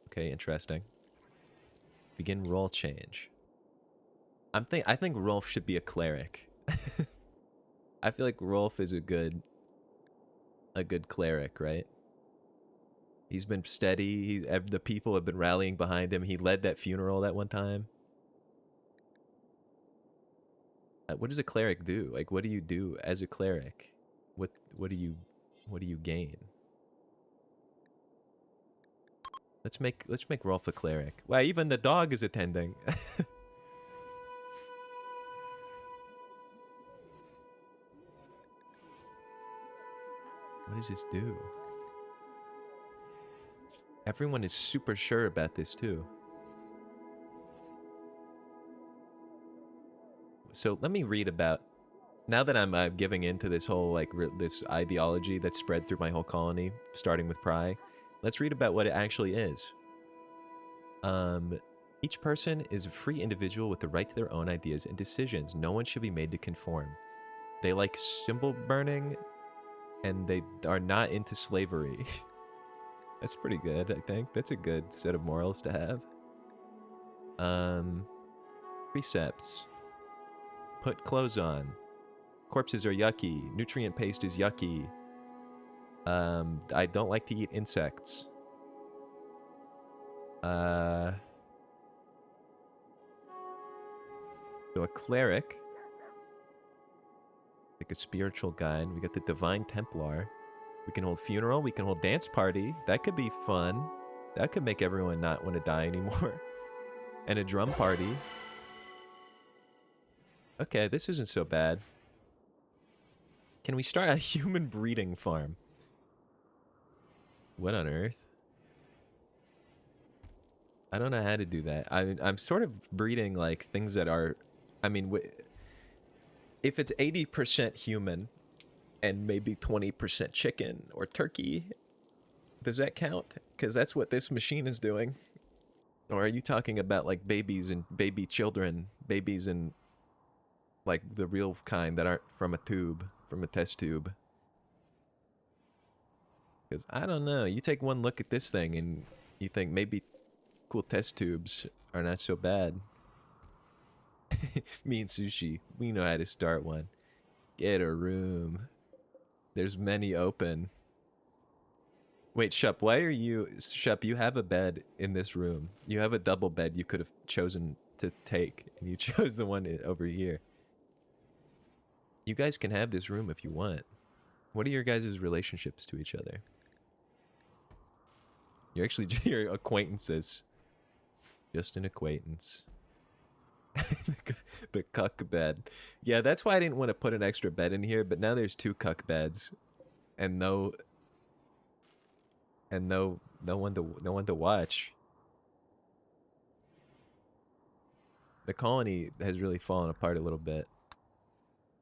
S1: Okay, interesting. Begin role change. I think Rolf should be a cleric. I feel like Rolf is a good cleric, right? He's been steady. The people have been rallying behind him. He led that funeral that one time. What does a cleric do? Like, what do you do as a cleric? What do you gain? Let's make Rolf a cleric. Wow, even the dog is attending. What does this do? Everyone is super sure about this too. So let me read about... Now that I'm giving into this whole, like, this ideology that's spread through my whole colony, starting with Pry, let's read about what it actually is. Each person is a free individual with the right to their own ideas and decisions. No one should be made to conform. They like symbol burning, and they are not into slavery. That's pretty good, I think. That's a good set of morals to have. Precepts. Put clothes on. Corpses are yucky. Nutrient paste is yucky. I don't like to eat insects. So a cleric. Like a spiritual guide. We got the Divine Templar. We can hold funeral. We can hold dance party. That could be fun. That could make everyone not want to die anymore. And a drum party. Okay, this isn't so bad. Can we start a human breeding farm? What on earth? I don't know how to do that. I'm sort of breeding like things that are, I mean, if it's 80% human and maybe 20% chicken or turkey, does that count? Because that's what this machine is doing. Or are you talking about like babies and baby children, babies and like the real kind that aren't from a tube, from a test tube? Because I don't know. You take one look at this thing and you think maybe cool test tubes are not so bad. Me and Sushi, we know how to start one. Get a room. There's many open. Wait, Shup, why are you... Shup, you have a bed in this room. You have a double bed you could have chosen to take, and you chose the one over here. You guys can have this room if you want. What are your guys' relationships to each other? You're actually your acquaintances. Just an acquaintance. The cuck bed. Yeah, that's why I didn't want to put an extra bed in here, but now there's 2 cuck beds. And no one to watch. The colony has really fallen apart a little bit.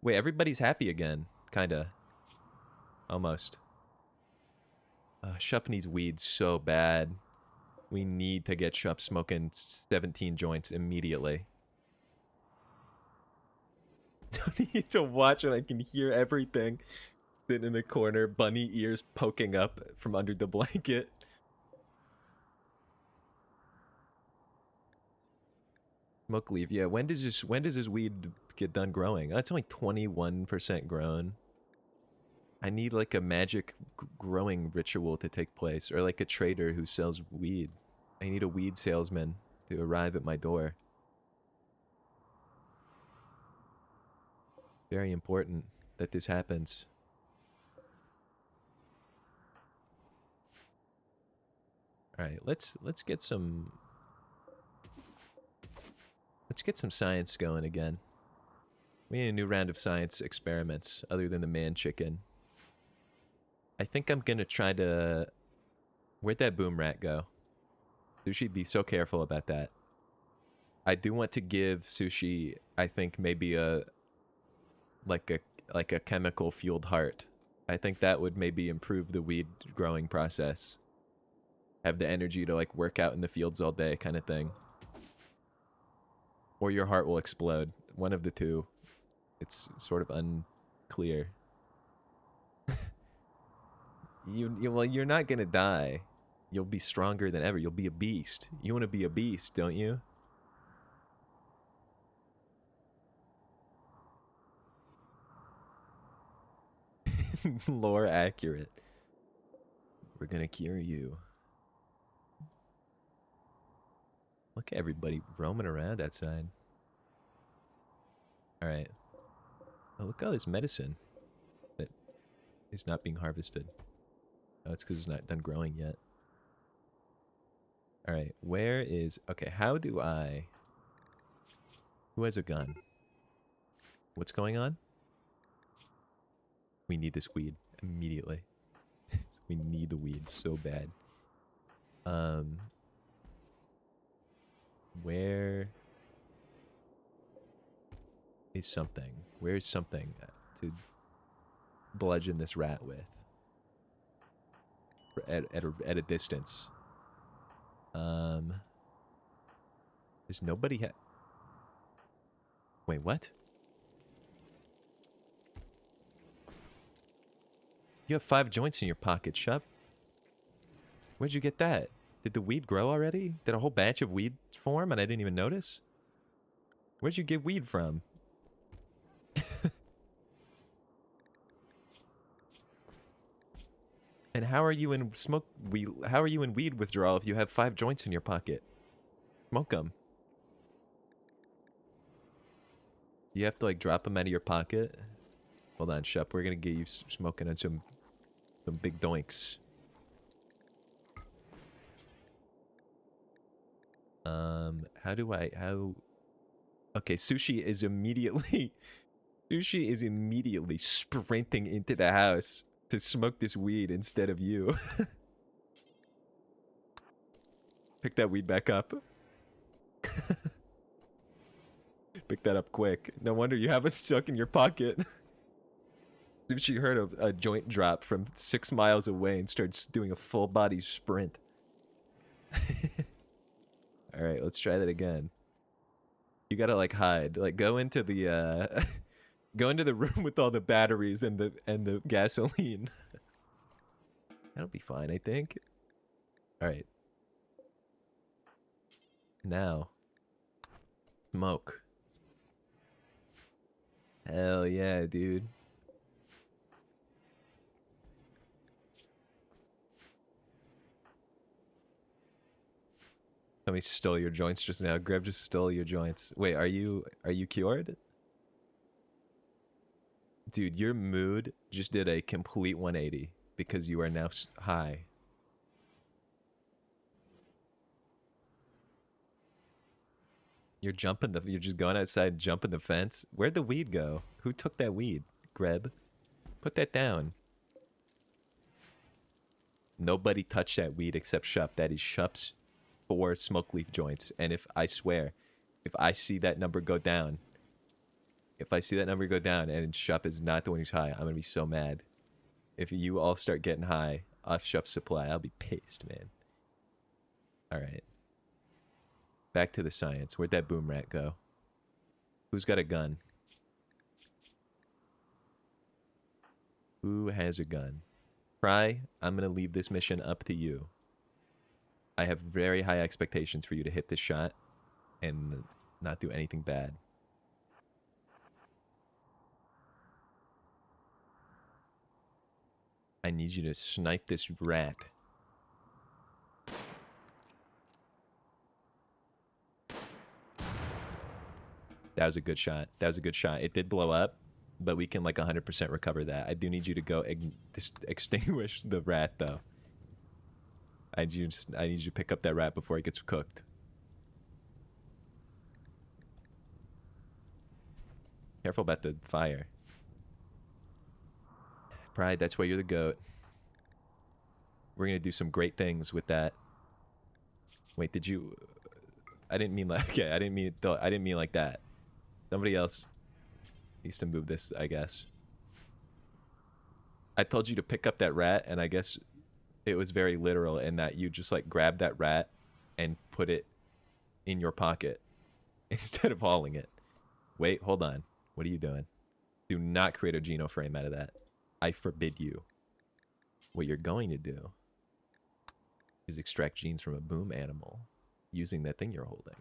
S1: Wait, everybody's happy again, kinda. Almost. Shup needs weed so bad. We need to get Shup smoking 17 joints immediately. Don't need to watch and I can hear everything. Sitting in the corner, bunny ears poking up from under the blanket. Smoke leaf. Yeah, when does this weed get done growing? Oh, it's only 21% grown. I need like a magic growing ritual to take place, or like a trader who sells weed. I need a weed salesman to arrive at my door. Very important that this happens. All right, let's get some science going again. We need a new round of science experiments other than the man chicken. I think I'm gonna try to... Where'd that boom rat go? Sushi, be so careful about that. I do want to give Sushi, I think, maybe a chemical fueled heart. I think that would maybe improve the weed growing process. Have the energy to like work out in the fields all day kind of thing. Or your heart will explode. One of the two. It's sort of unclear. Well, you're not gonna die. You'll be stronger than ever. You'll be a beast. You want to be a beast, don't you? Lore accurate. We're gonna cure you. Look at everybody roaming around outside. Alright. Oh, look at all this medicine that is not being harvested. Oh, it's because it's not done growing yet. Alright, where is... Okay, how do I... Who has a gun? What's going on? We need this weed immediately. We need the weed so bad. Where is something? Where is something to bludgeon this rat with? At a distance. Does nobody have... Wait, what? You have 5 joints in your pocket, Shup. Where'd you get that? Did the weed grow already? Did a whole batch of weed form and I didn't even notice? Where'd you get weed from? And how are you in How are you in weed withdrawal if you have 5 joints in your pocket? Smoke them. You have to like drop them out of your pocket. Hold on, Shup. We're gonna get you smoking on some big doinks. How? Okay, Sushi is immediately sprinting into the house to smoke this weed instead of you. Pick that weed back up. Pick that up quick. No wonder you have it stuck in your pocket. Sushi heard a joint drop from 6 miles away and starts doing a full body sprint. Alright, let's try that again. You gotta like hide. Like go into the go into the room with all the batteries and the gasoline. That'll be fine, I think. Alright. Now. Smoke. Hell yeah, dude. Somebody stole your joints just now. Greb just stole your joints. Wait, are you cured? Dude, your mood just did a complete 180 because you are now high. You're just going outside, jumping the fence. Where'd the weed go? Who took that weed? Greb? Put that down. Nobody touched that weed except Shup. That is Shup's 4 smoke leaf joints. And I swear, if I see that number go down, and Shup is not the one who's high, I'm gonna be so mad. If you all start getting high off Shup's supply, I'll be pissed, man. Alright. Back to the science. Where'd that boom rat go? Who's got a gun? Who has a gun? Fry, I'm gonna leave this mission up to you. I have very high expectations for you to hit this shot and not do anything bad. I need you to snipe this rat. That was a good shot. That was a good shot. It did blow up, but we can like 100% recover that. I do need you to go extinguish the rat, though. I need you to pick up that rat before it gets cooked. Careful about the fire. Pride, that's why you're the goat. We're gonna do some great things with that. Wait, did you... I didn't mean like... Okay, I didn't mean like that. Somebody else needs to move this, I guess. I told you to pick up that rat, and I guess it was very literal in that you just like grab that rat and put it in your pocket instead of hauling it. Wait, hold on. What are you doing? Do not create a Geno frame out of that. I forbid you. What you're going to do is extract genes from a boom animal using that thing you're holding.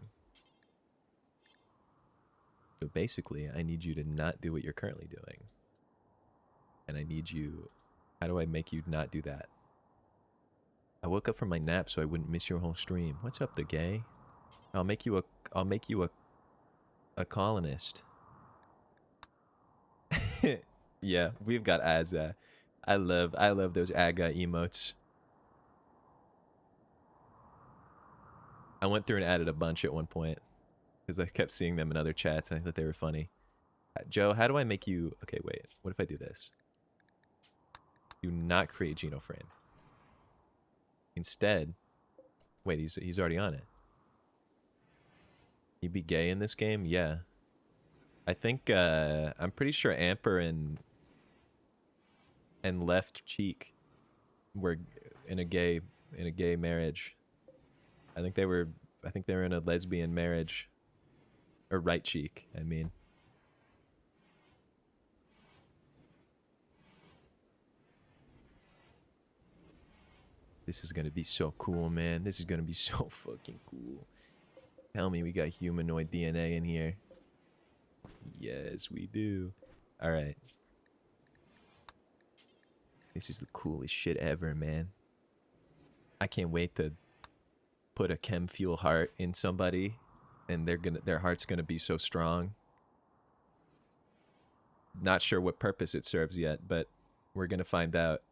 S1: So basically, I need you to not do what you're currently doing. And I need you... How do I make you not do that? I woke up from my nap so I wouldn't miss your whole stream. What's up, the gay? I'll make you a colonist. Yeah, we've got Azza. I love those Aga emotes. I went through and added a bunch at one point because I kept seeing them in other chats and I thought they were funny. Joe, how do I make you... Okay, wait. What if I do this? Do not create Geno frame. Instead... Wait, he's already on it. You be gay in this game? Yeah. I think, I'm pretty sure Amper and Left Cheek were in a gay marriage. I think they were I think they're in a lesbian marriage. Or right cheek, I mean. This is gonna be so cool, man. This is gonna be so fucking cool. Tell me we got humanoid DNA in here. Yes, we do. Alright. This is the coolest shit ever, man. I can't wait to put a chem fuel heart in somebody and their heart's gonna be so strong. Not sure what purpose it serves yet, but we're gonna find out.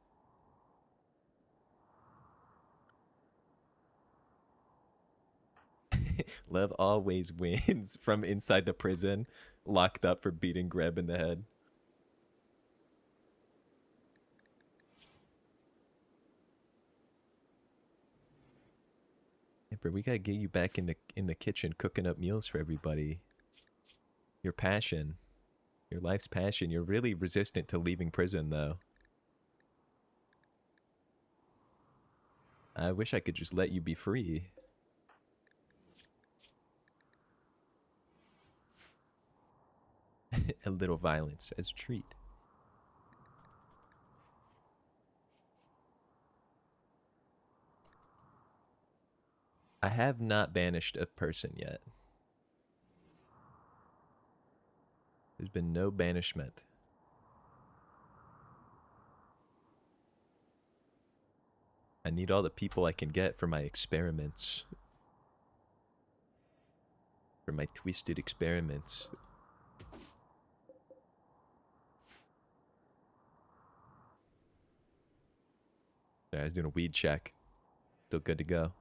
S1: Love always wins from inside the prison, locked up for beating Greb in the head. Emperor, we gotta get you back in the kitchen cooking up meals for everybody. Your passion. Your life's passion. You're really resistant to leaving prison, though. I wish I could just let you be free. A little violence as a treat. I have not banished a person yet. There's been no banishment. I need all the people I can get for my experiments. For my twisted experiments. Sorry, I was doing a weed check. Still good to go.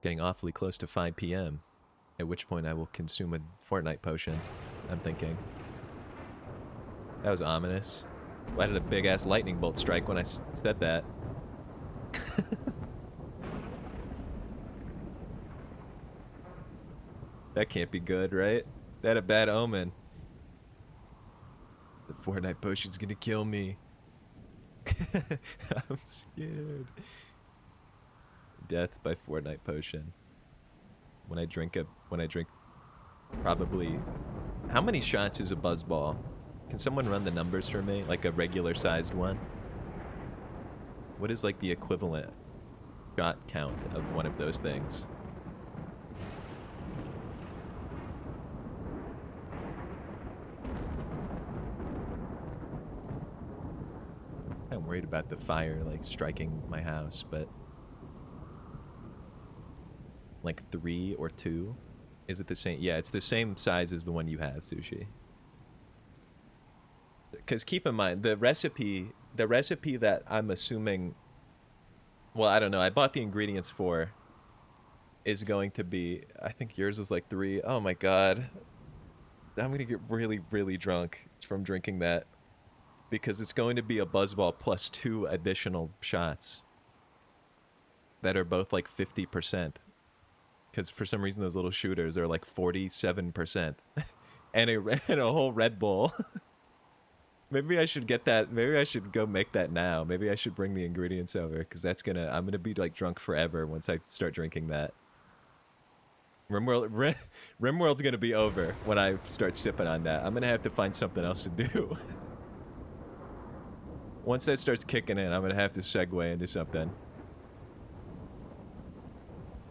S1: Getting awfully close to 5 p.m. At which point I will consume a Fortnite potion, I'm thinking. That was ominous. Why did a big-ass lightning bolt strike when I said that? That can't be good, right? That a bad omen. The Fortnite potion's gonna kill me. I'm scared. Death by Fortnite potion. When I drink probably, how many shots is a buzzball? Can someone run the numbers for me? Like a regular sized one? What is like the equivalent shot count of one of those things? I'm worried about the fire like striking my house, but like 3 or 2? Is it the same? Yeah, it's the same size as the one you have, Sushi. Because keep in mind, the recipe that I'm assuming, well, I don't know, I bought the ingredients for, is going to be, I think yours was like 3. Oh my god. I'm going to get really, really drunk from drinking that. Because it's going to be a buzzball plus 2 additional shots. That are both like 50%. Because for some reason those little shooters are like 47%. and a whole Red Bull. Maybe I should get that. Maybe I should go make that now. Maybe I should bring the ingredients over. Because I'm going to be like drunk forever once I start drinking that. Rimworld's going to be over when I start sipping on that. I'm going to have to find something else to do. Once that starts kicking in, I'm going to have to segue into something.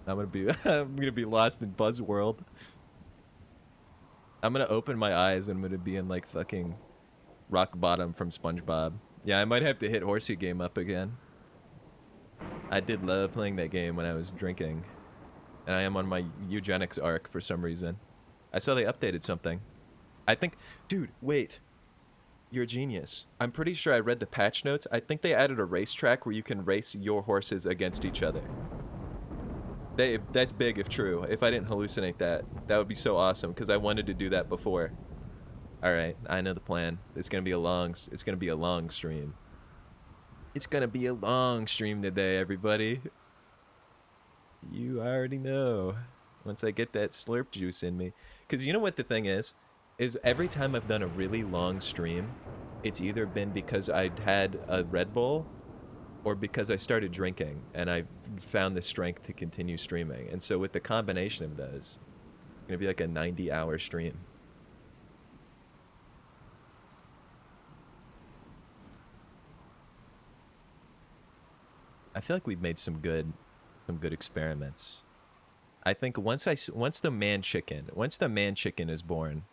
S1: I'm gonna be lost in Buzzworld. I'm gonna open my eyes and I'm gonna be in like fucking rock bottom from SpongeBob. Yeah, I might have to hit Horsey game up again. I did love playing that game when I was drinking. And I am on my eugenics arc for some reason. I saw they updated something. I think, dude, wait. You're a genius. I'm pretty sure I read the patch notes. I think they added a racetrack where you can race your horses against each other. That's big if true. If I didn't hallucinate that, that would be so awesome because I wanted to do that before. All right, I know the plan. It's gonna be a long stream. It's gonna be a long stream today, everybody. You already know. Once I get that slurp juice in me, because you know what the thing is every time I've done a really long stream, it's either been because I'd had a Red Bull or because I started drinking and I found the strength to continue streaming. And so with the combination of those, it's gonna be like a 90-hour stream. I feel like we've made some good experiments. I think once the man chicken is born,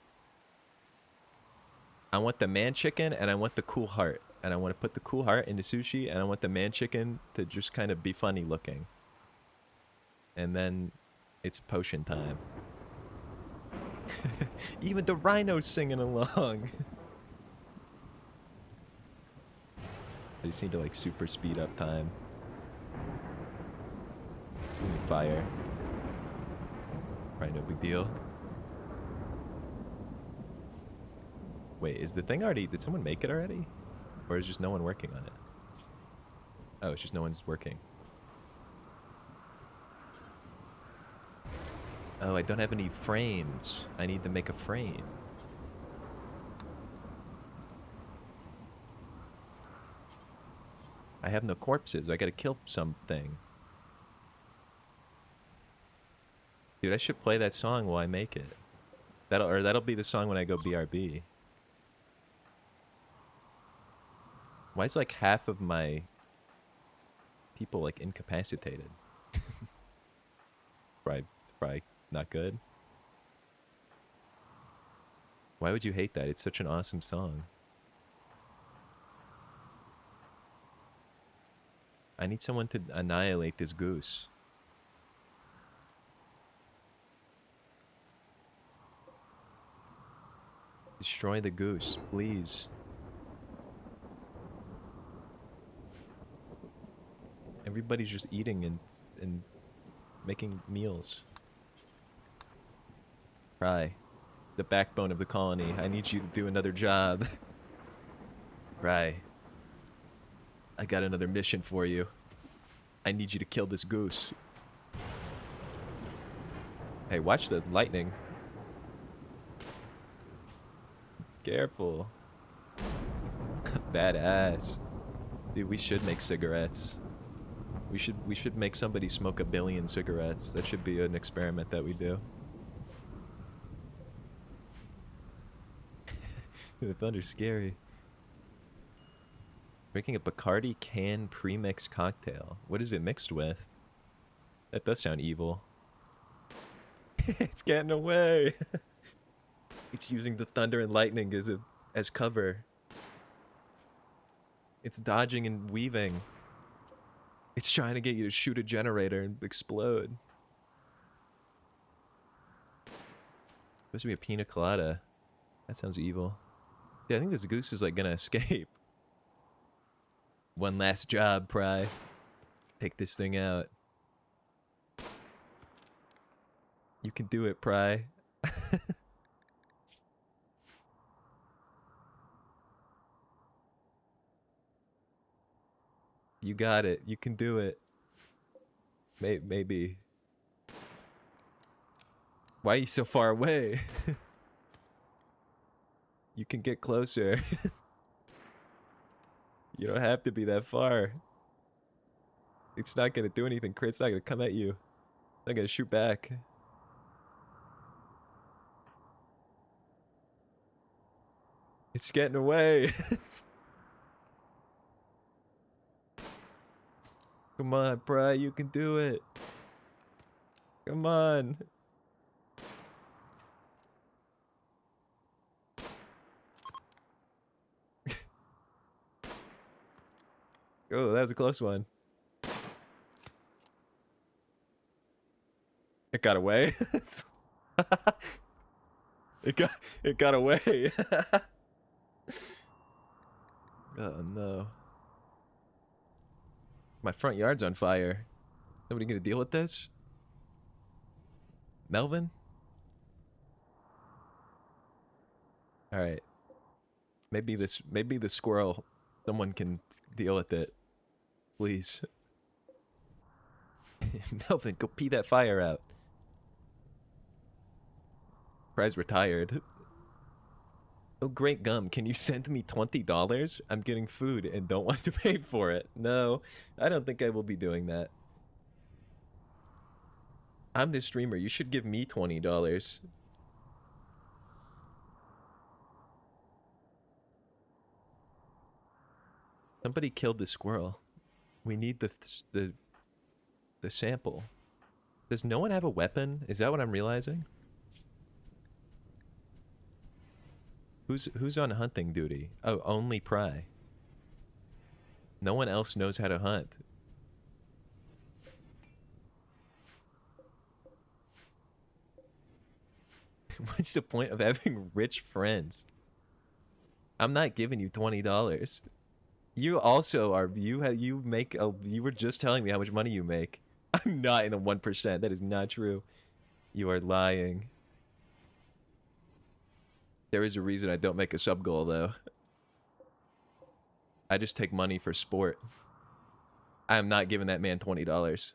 S1: I want the man chicken and I want the cool heart. And I want to put the cool heart into sushi and I want the man chicken to just kind of be funny looking. And then it's potion time. Even the rhino's singing along. I just need to like super speed up time. Fire. Right, no big deal. Wait, is the thing already... Did someone make it already? Or is just no one working on it? Oh, it's just no one's working. Oh, I don't have any frames. I need to make a frame. I have no corpses. I gotta kill something. Dude, I should play that song while I make it. That'll be the song when I go BRB. Why is like half of my people like incapacitated? Probably not good. Why would you hate that? It's such an awesome song. I need someone to annihilate this goose. Destroy the goose, please. Everybody's just eating and making meals. Fry, the backbone of the colony. I need you to do another job. Fry, I got another mission for you. I need you to kill this goose. Hey, watch the lightning. Careful. Badass. Dude, we should make cigarettes. We should make somebody smoke 1 billion cigarettes. That should be an experiment that we do. The thunder's scary. Making a Bacardi can pre-mix cocktail. What is it mixed with? That does sound evil. It's getting away. It's using the thunder and lightning as cover. It's dodging and weaving. It's trying to get you to shoot a generator and explode. Supposed to be a pina colada. That sounds evil. Yeah, I think this goose is like gonna escape. One last job, Pry. Take this thing out. You can do it, Pry. You got it. You can do it. Maybe. Why are you so far away? You can get closer. You don't have to be that far. It's not gonna do anything, Chris. It's not gonna come at you. It's not gonna shoot back. It's getting away. Come on, Bri, you can do it. Come on. Oh, that was a close one. It got away. It got away. Oh no. My front yard's on fire. Somebody gonna deal with this? Melvin? Alright. Maybe the squirrel, someone can deal with it. Please. Melvin, go pee that fire out. Prize retired. Oh, great gum. Can you send me $20? I'm getting food and don't want to pay for it. No, I don't think I will be doing that. I'm the streamer. You should give me $20. Somebody killed the squirrel. We need the sample. Does no one have a weapon? Is that what I'm realizing? Who's on hunting duty? Oh, only Pry. No one else knows how to hunt. What's the point of having rich friends? I'm not giving you $20. You also are. You make a. You were just telling me how much money you make. I'm not in the 1%. That is not true. You are lying. There is a reason I don't make a sub goal though. I just take money for sport. I am not giving that man $20.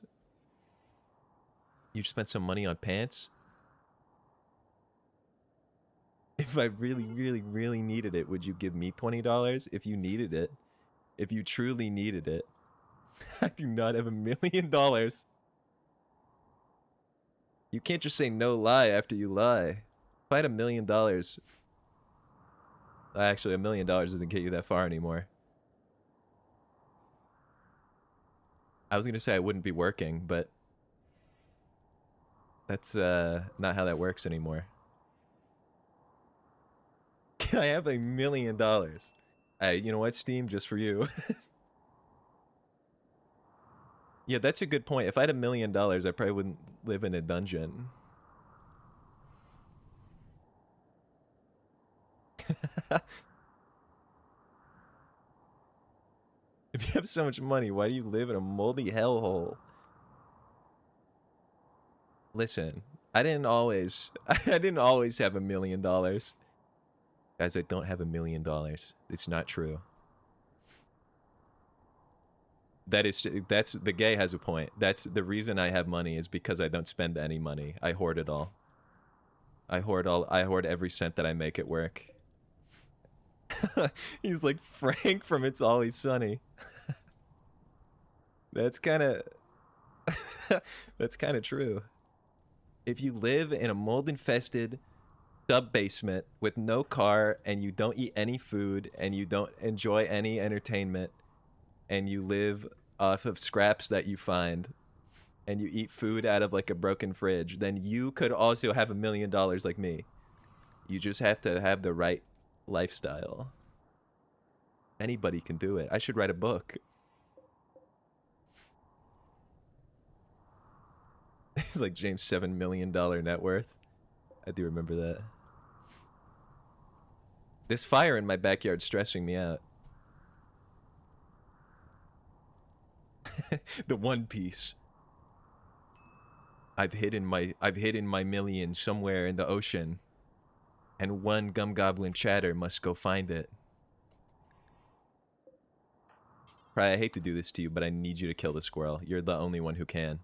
S1: You spent some money on pants? If I really, really, really needed it, would you give me $20? If you needed it. If you truly needed it. I do not have $1 million. You can't just say no lie after you lie. If I had $1 million... Actually, $1 million doesn't get you that far anymore. I was gonna say I wouldn't be working, but... That's, not how that works anymore. Can I have $1 million? You know what, Steam? Just for you. Yeah, that's a good point. If I had $1 million, I probably wouldn't live in a dungeon. If you have so much money, why do you live in a moldy hellhole? Listen, I didn't always have $1 million. Guys, I don't have $1 million. It's not true. That's the gay has a point. That's the reason I have money is because I don't spend any money. I hoard it all. I hoard every cent that I make at work. He's like Frank from It's Always Sunny. That's kind of that's kind of true. If you live in a mold infested sub basement with no car and you don't eat any food and you don't enjoy any entertainment and you live off of scraps that you find and you eat food out of like a broken fridge, then you could also have $1 million like me. You just have to have the right lifestyle. Anybody can do it. I should write a book. It's like James' $7 million net worth. I do remember that. This fire in my backyard's stressing me out. The One Piece. I've hidden my million somewhere in the ocean, and one gum goblin chatter must go find it. Probably, I hate to do this to you, but I need you to kill the squirrel. You're the only one who can.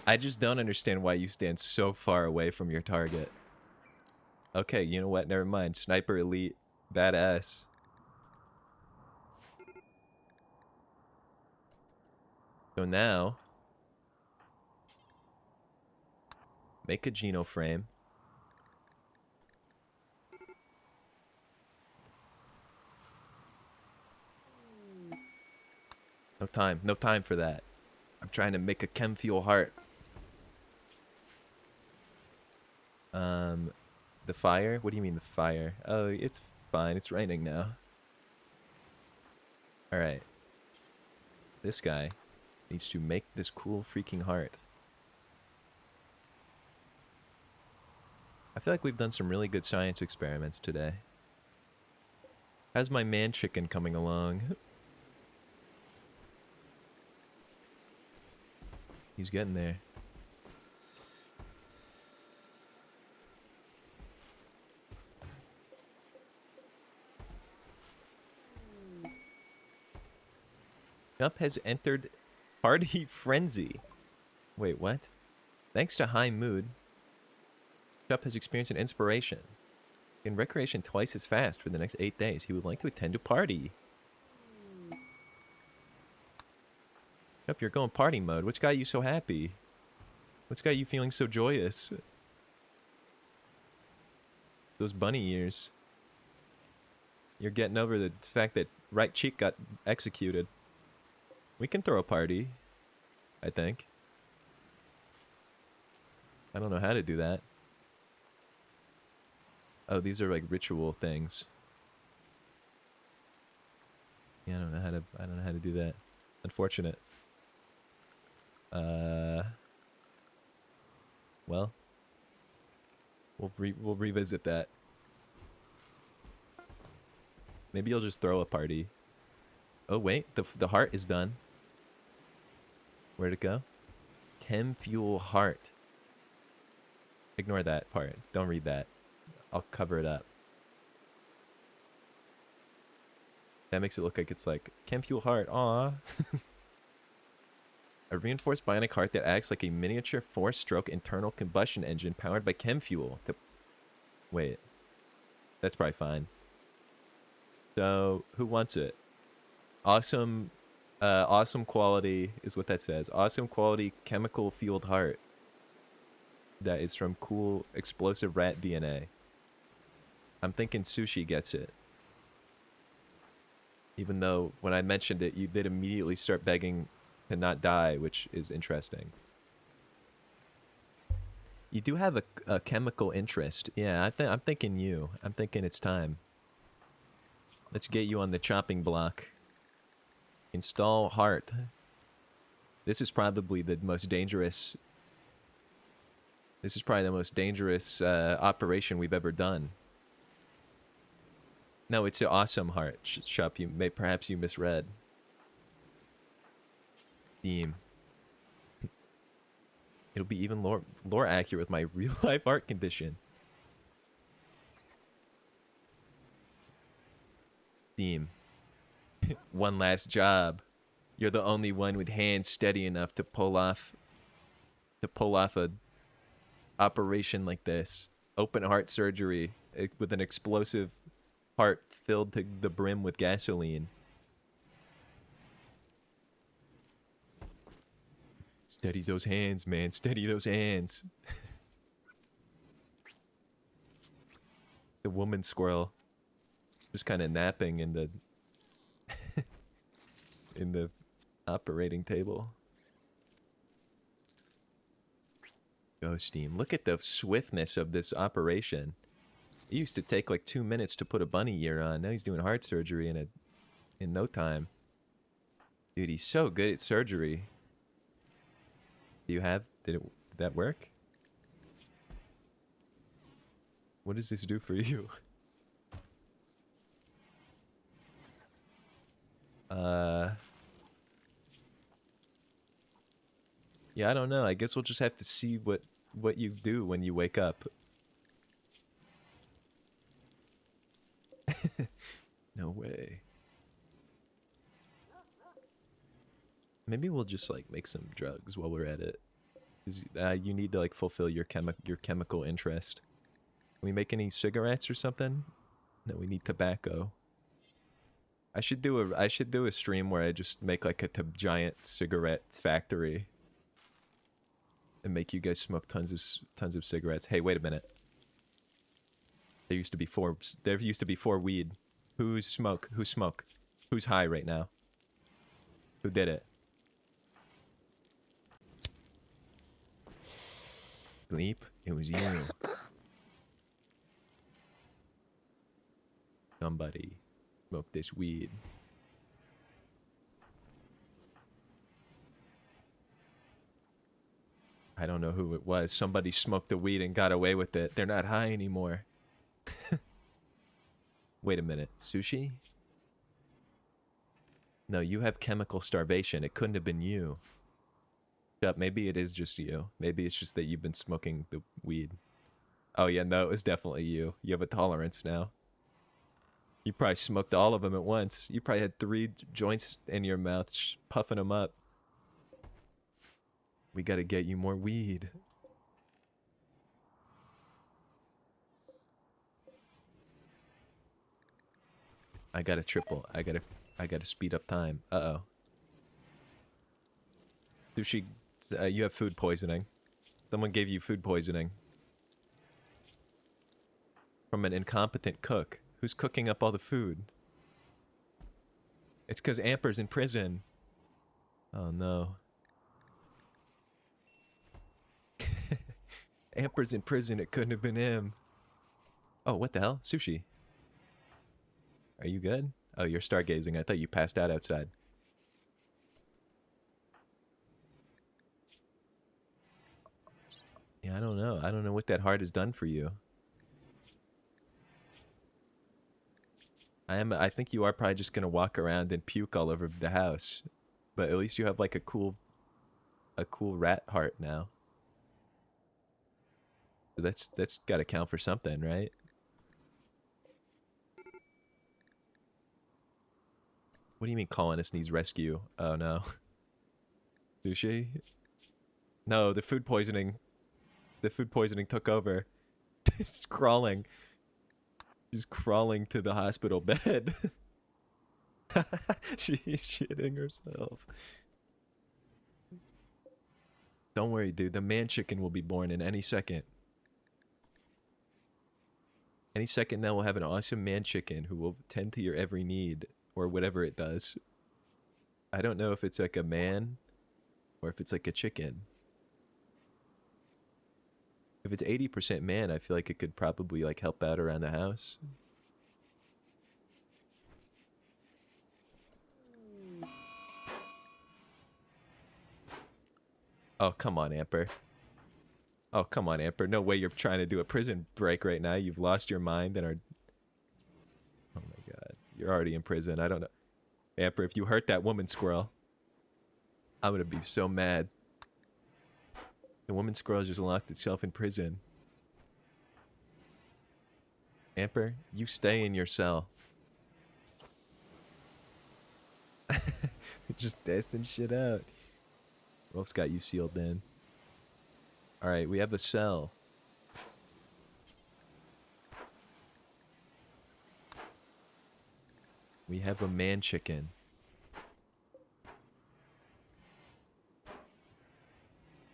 S1: I just don't understand why you stand so far away from your target. Okay, you know what? Never mind. Sniper elite. Badass. So now... make a Geno frame. No time. No time for that. I'm trying to make a chem fuel heart. The fire? What do you mean the fire? Oh, it's fine. It's raining now. Alright. This guy needs to make this cool freaking heart. I feel like we've done some really good science experiments today. How's my man chicken coming along? He's getting there. Jump has entered Party Frenzy. Wait, what? Thanks to High Mood. Chup has experienced an inspiration. In recreation twice as fast for the next 8 days. He would like to attend a party. Chup, you're going party mode. What's got you so happy? What's got you feeling so joyous? Those bunny ears. You're getting over the fact that right cheek got executed. We can throw a party, I think. I don't know how to do that. Oh, these are like ritual things. Yeah, I don't know how to do that. Unfortunate. Well, we'll revisit that. Maybe you'll just throw a party. Oh wait, the heart is done. Where'd it go? Chem fuel heart. Ignore that part. Don't read that. I'll cover it up. That makes it look like it's like chem fuel heart. Aw. A reinforced bionic heart that acts like a miniature 4-stroke internal combustion engine powered by chem fuel. Wait. That's probably fine. So, who wants it? Awesome, awesome quality is what that says. Awesome quality chemical fueled heart. That is from cool explosive rat DNA. I'm thinking Sushi gets it. Even though when I mentioned it, you did immediately start begging to not die, which is interesting. You do have a chemical interest. Yeah, I'm thinking you. I'm thinking it's time. Let's get you on the chopping block. Install heart. This is probably the most dangerous... This is probably the most dangerous operation we've ever done. No, it's an awesome heart. Shop, perhaps you misread. Theme. It'll be even lore accurate with my real life heart condition. Theme. One last job. You're the only one with hands steady enough to pull off a operation like this. Open heart surgery with an explosive heart filled to the brim with gasoline. Steady those hands, man. Steady those hands. The woman squirrel just kind of napping in the in the operating table. Go Steam. Look at the swiftness of this operation. It used to take like 2 minutes to put a bunny ear on. Now he's doing heart surgery in no time. Dude, he's so good at surgery. Did that work? What does this do for you? Yeah, I don't know. I guess we'll just have to see what you do when you wake up. No way. Maybe we'll just like make some drugs while we're at it. 'Cause, you need to like fulfill your chemical interest. Can we make any cigarettes or something? No, we need tobacco. I should do a stream where I just make like a giant cigarette factory and make you guys smoke tons of cigarettes. Hey, wait a minute. There used to be four weed. Who's smoke? Who's high right now? Who did it? Sleep? It was you. Somebody smoked this weed. I don't know who it was. Somebody smoked the weed and got away with it. They're not high anymore. Wait a minute. Sushi? No, you have chemical starvation. It couldn't have been you. Yep, maybe it is just you. Maybe it's just that you've been smoking the weed. Oh yeah, no, it was definitely you. You have a tolerance now. You probably smoked all of them at once. You probably had 3 joints in your mouth, puffing them up. We gotta get you more weed. I gotta triple. I gotta speed up time. Uh-oh. Sushi, you have food poisoning. Someone gave you food poisoning. From an incompetent cook. Who's cooking up all the food? It's because Amper's in prison. Oh no. Amper's in prison, it couldn't have been him. Oh, what the hell? Sushi. Are you good? Oh, you're stargazing. I thought you passed out outside. Yeah, I don't know. I don't know what that heart has done for you. I think you are probably just gonna walk around and puke all over the house. But at least you have like a cool rat heart now. So that's gotta count for something, right? What do you mean colonist needs rescue? Oh no. Sushi? No, the food poisoning. The food poisoning took over. It's crawling. She's crawling to the hospital bed. She's shitting herself. Don't worry, dude. The man chicken will be born in any second. Any second now we'll have an awesome man chicken who will tend to your every need, or whatever it does. I don't know if it's like a man, or if it's like a chicken. If it's 80% man, I feel like it could probably like help out around the house. Oh, come on, Amper. Oh, come on, Amper. No way you're trying to do a prison break right now. You've lost your mind and are... Oh my god. You're already in prison. I don't know. Amper, if you hurt that woman squirrel, I'm gonna be so mad. The woman squirrel just locked itself in prison. Amper, you stay in your cell. Just testing shit out. Rolf's got you sealed in. Alright, we have a cell. We have a man chicken.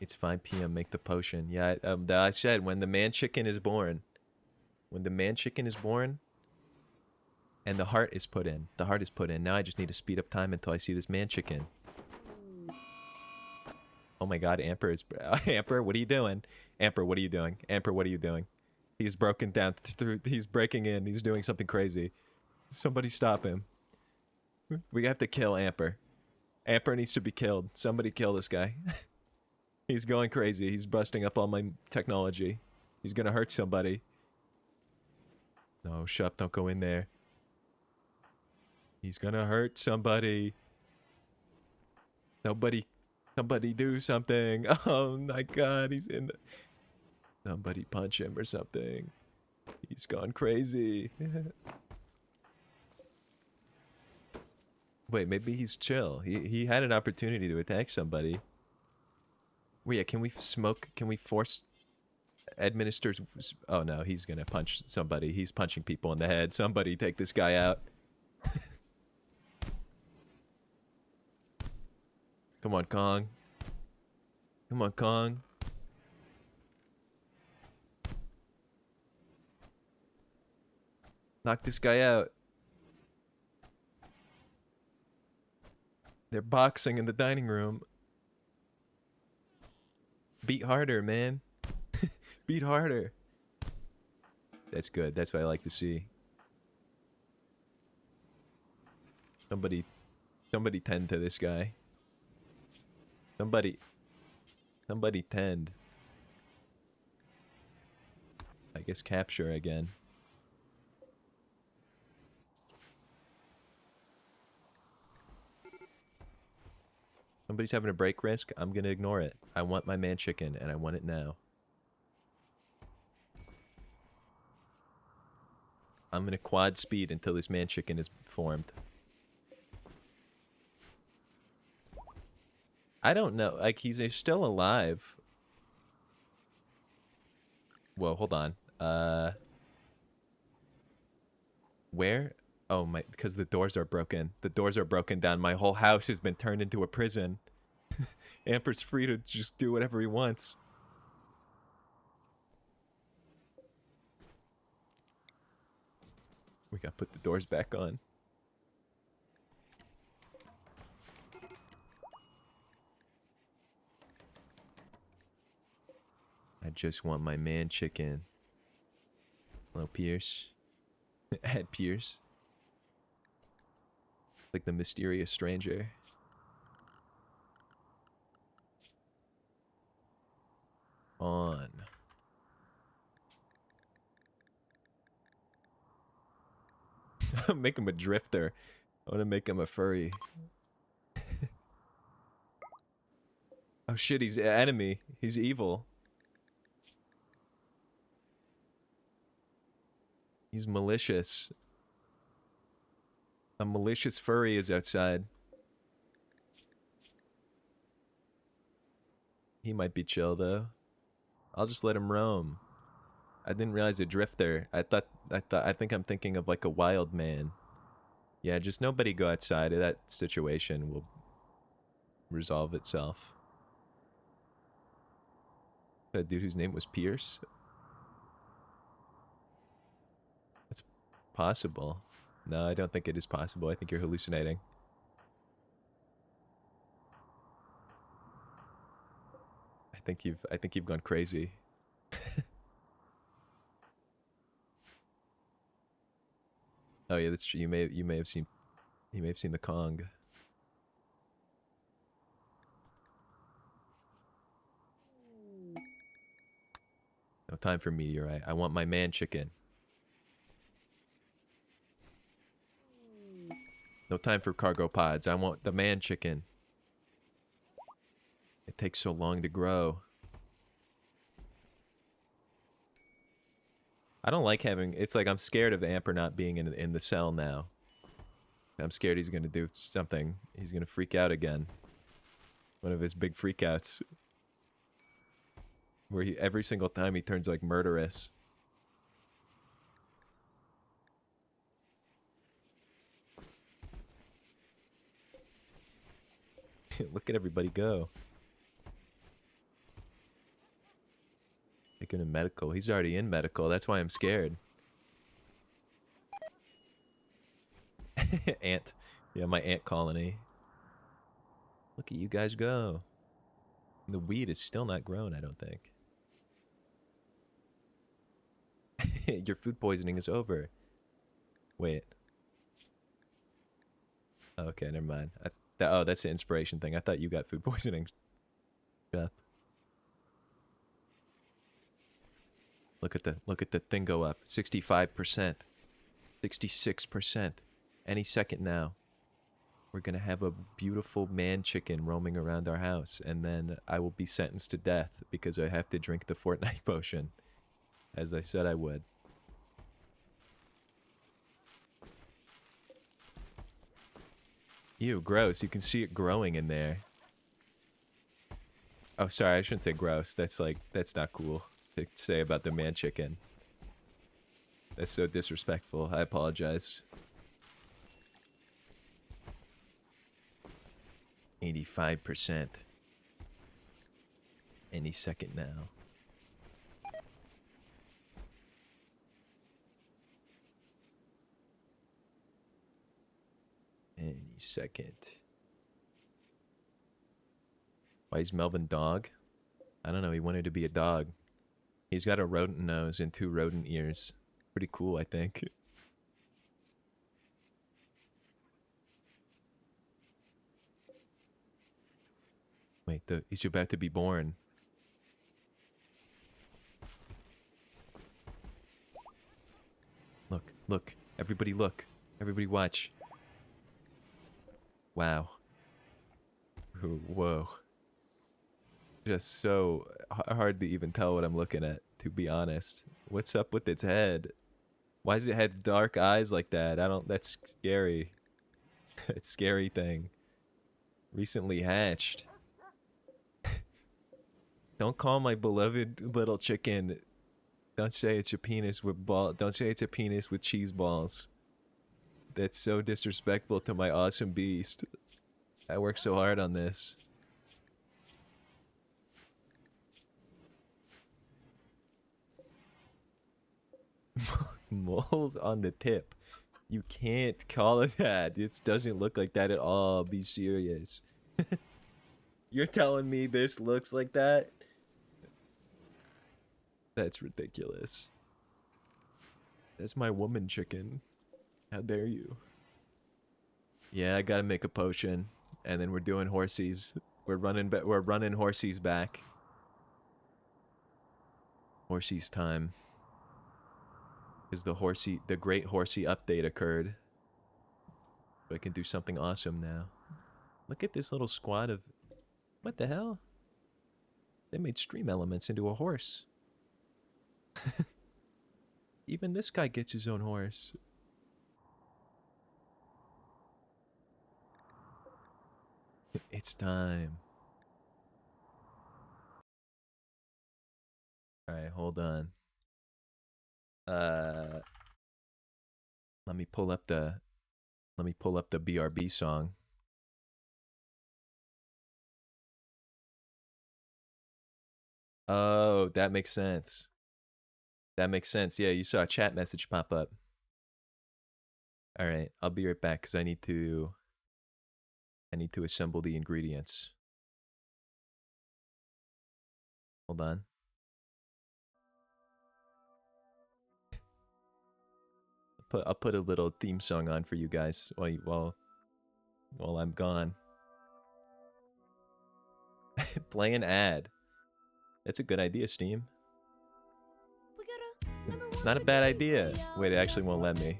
S1: It's 5 p.m. Make the potion. Yeah, I said when the man chicken is born. When the man chicken is born, and the heart is put in. The heart is put in. Now I just need to speed up time until I see this man chicken. Oh my god, Amper is... Amper, what are you doing? Amper, what are you doing? Amper, what are you doing? He's broken down through... He's breaking in. He's doing something crazy. Somebody stop him. We have to kill Amper. Amper needs to be killed. Somebody kill this guy. He's going crazy. He's busting up all my technology. He's gonna hurt somebody. No, Shup, don't go in there. He's gonna hurt somebody. Somebody do something. Oh my god, he's in the... Somebody punch him or something. He's gone crazy. Wait, maybe he's chill. He had an opportunity to attack somebody. Wait, yeah, can we smoke? Can we force administers? Oh no, he's gonna punch somebody. He's punching people in the head. Somebody take this guy out. Come on, Kong. Come on, Kong. Knock this guy out. They're boxing in the dining room. Beat harder, man. Beat harder. That's good. That's what I like to see. Somebody tend to this guy. Somebody tend. I guess capture again. Somebody's having a break risk. I'm gonna ignore it. I want my man chicken, and I want it now. I'm gonna quad speed until this man chicken is formed. I don't know. Like, he's still alive. Whoa, hold on. Where? Oh my, because the doors are broken. The doors are broken down. My whole house has been turned into a prison. Amper's free to just do whatever he wants. We gotta put the doors back on. I just want my man chicken. Hello, Pierce. Add Pierce. Like the mysterious stranger. On. Make him a drifter. I want to make him a furry. Oh shit, he's an enemy. He's evil. He's malicious. A malicious furry is outside. He might be chill though. I'll just let him roam. I didn't realize a drifter. I think I'm thinking of like a wild man. Yeah, just nobody go outside. That situation will resolve itself. That dude whose name was Pierce? That's possible. No, I don't think it is possible. I think you're hallucinating. I think you've gone crazy. Oh yeah, that's true. You may have seen the Kong. No time for meteorite. I want my man chicken. No time for cargo pods. I want the man chicken. It takes so long to grow. I don't like having... It's like I'm scared of Amper not being in the cell now. I'm scared he's going to do something. He's going to freak out again. One of his big freakouts. Where every single time he turns like murderous. Look at everybody go. Taking him medical. He's already in medical. That's why I'm scared. Ant. Yeah, my ant colony. Look at you guys go. The weed is still not grown, I don't think. Your food poisoning is over. Wait. Okay, never mind. Oh, that's the inspiration thing. I thought you got food poisoning. Yeah. Look at the thing go up. 65%. 66%. Any second now. We're gonna have a beautiful man chicken roaming around our house, and then I will be sentenced to death because I have to drink the Fortnite potion. As I said I would. Ew, gross. You can see it growing in there. Oh, sorry, I shouldn't say gross. That's not cool to say about the man chicken. That's so disrespectful. I apologize. 85%. Any second now. Any second. Why is Melvin dog? I don't know, he wanted to be a dog. He's got a rodent nose and 2 rodent ears. Pretty cool, I think. Wait, he's about to be born. Look, look. Everybody look. Everybody watch. Wow. Whoa. Just so hard to even tell what I'm looking at, to be honest. What's up with its head? Why does it have dark eyes like that? That's scary. It's a scary thing. Recently hatched. Don't call my beloved little chicken. Don't say it's a penis with cheese balls. That's so disrespectful to my awesome beast. I worked so hard on this. Moles on the tip. You can't call it that. It doesn't look like that at all. Be serious. You're telling me this looks like that? That's ridiculous. That's my woman chicken. How dare you? Yeah, I gotta make a potion, and then we're doing horsies. We're running horsies back. Horsies time. Because the great horsey update occurred. So I can do something awesome now. Look at this little squad of... What the hell? They made stream elements into a horse. Even this guy gets his own horse. It's time. Alright, hold on. Let me pull up the BRB song. Oh, that makes sense. That makes sense. Yeah, you saw a chat message pop up. Alright, I'll be right back because I need to assemble the ingredients. Hold on. I'll put a little theme song on for you guys while I'm gone. Play an ad. That's a good idea, Steam. Not a bad idea. Wait, it actually won't let me.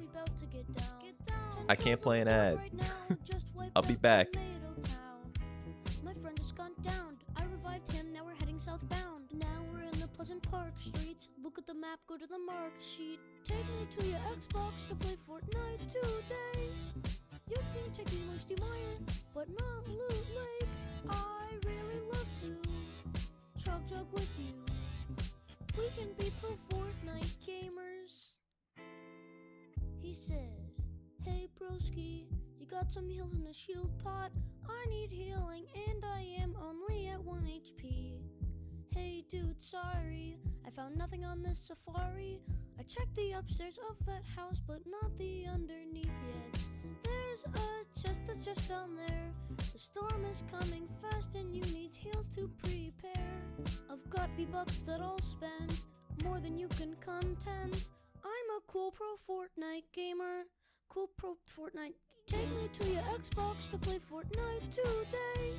S1: I can't play an ad. I'll be back.
S3: My friend has gone down. I revived him. Now we're heading southbound. Now we're in the Pleasant Park streets. Look at the map. Go to the marked sheet. Take me to your Xbox to play Fortnite today. You can take me Moisty Mire, but not Loot Lake. I really love to chug jug with you. We can be pro Fortnite gamers. He said, hey broski, you got some heals in the shield pot? I need healing and I am only at 1 HP. Hey dude, sorry, I found nothing on this safari. I checked the upstairs of that house, but not the underneath yet. There's a chest that's just down there. The storm is coming fast and you need heals to prepare. I've got V-Bucks that I'll spend, more than you can contend. I'm a cool pro Fortnite gamer. Cool pro Fortnite. Take me to your Xbox to play Fortnite today.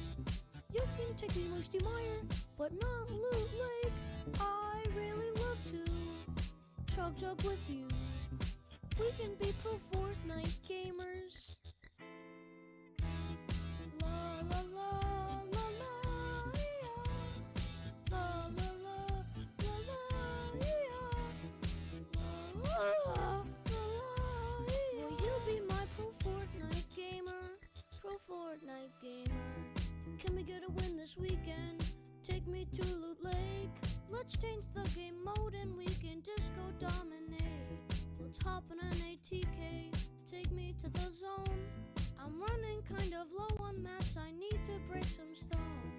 S3: You can take me Moisty Mire, but not Loot Lake. I really love to chug jug with you. We can be pro Fortnite gamers. La la la la la yeah. La la la la la yeah. La la la la yeah. Will you be my pro Fortnite gamer? Pro Fortnite gamer. Can we get a win this weekend? Take me to Loot Lake. Let's change the game mode and we can just go dominate. Let's hop in an ATK. Take me to the zone. I'm running kind of low on mats. I need to break some stone.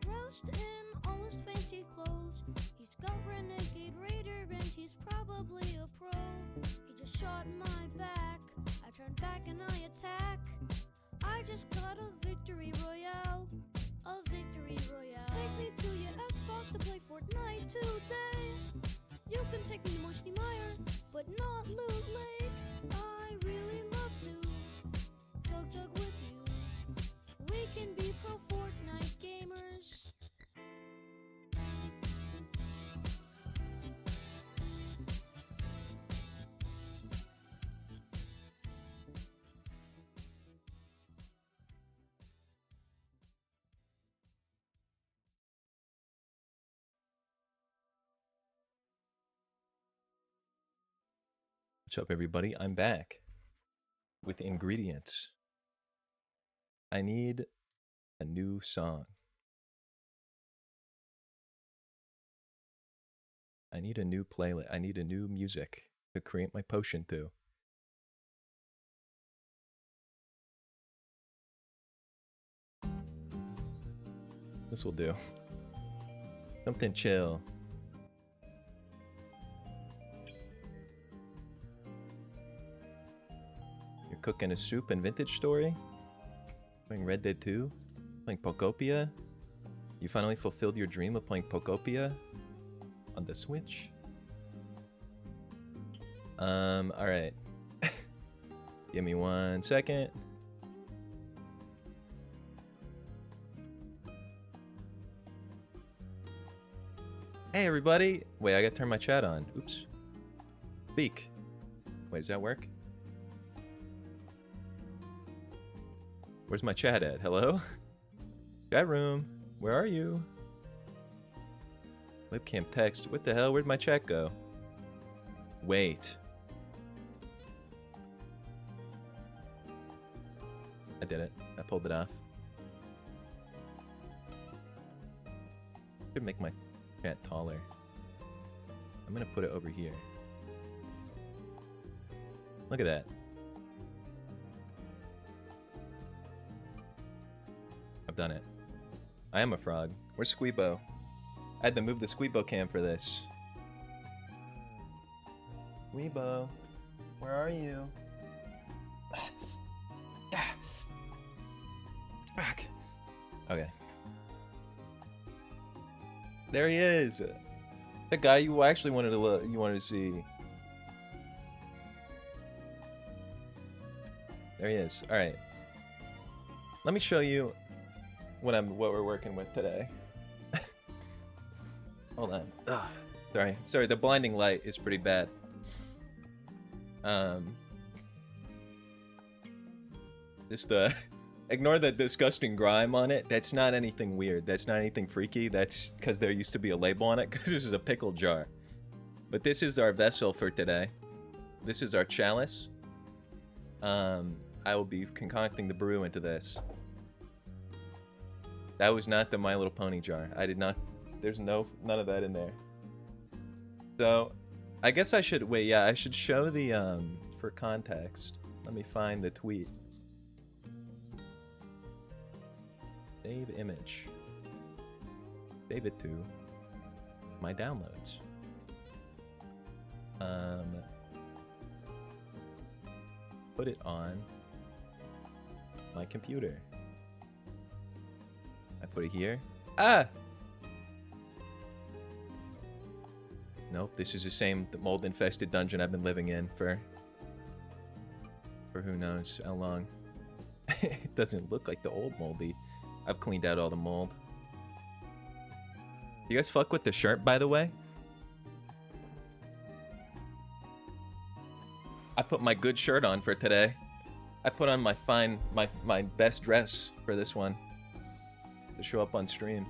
S3: Dressed in all his fancy clothes. He's got Renegade Raider and he's probably a pro. He just shot in my back. I turn back and I attack. I just got a victory royale. A victory royale. Take me to your Xbox to play Fortnite today. You can take me Moisty Mire, but not Loot Lake. I really love to chug jug with you. We can be pro Fortnite gamers.
S1: What's up, everybody? I'm back with ingredients. I need a new song. I need a new playlist. I need a new music to create my potion to. This will do. Something chill. You're cooking a soup in Vintage Story? Playing Red Dead 2? Playing Pokopia? You finally fulfilled your dream of playing Pokopia? On the Switch? Alright. Give me 1 second. Hey everybody! Wait, I gotta turn my chat on. Oops. Speak. Wait, does that work? Where's my chat at? Hello? Chat room. Where are you? Webcam text. What the hell? Where'd my chat go? Wait. I did it. I pulled it off. Should make my chat taller. I'm gonna put it over here. Look at that. I've done it. I am a frog. Where's Squeebo? I had to move the Squeebo cam for this. Squeebo, where are you? Back. Okay. There he is. The guy you actually wanted to look, you wanted to see. There he is. All right. Let me show you what we're working with today. Hold on. Ugh. Sorry. The blinding light is pretty bad. Ignore the disgusting grime on it. That's not anything weird. That's not anything freaky. That's because there used to be a label on it, because this is a pickle jar. But this is our vessel for today. This is our chalice. I will be concocting the brew into this. That was not the My Little Pony jar. I did not... There's none of that in there. So, I guess I should... Wait, yeah, I should show the, for context. Let me find the tweet. Save image. Save it to my downloads. Put it on my computer. I put it here. Ah! Nope, this is the same mold-infested dungeon I've been living in for who knows how long. It doesn't look like the old moldy. I've cleaned out all the mold. You guys fuck with the shirt, by the way? I put my good shirt on for today. I put on my best dress for this one to show up on stream.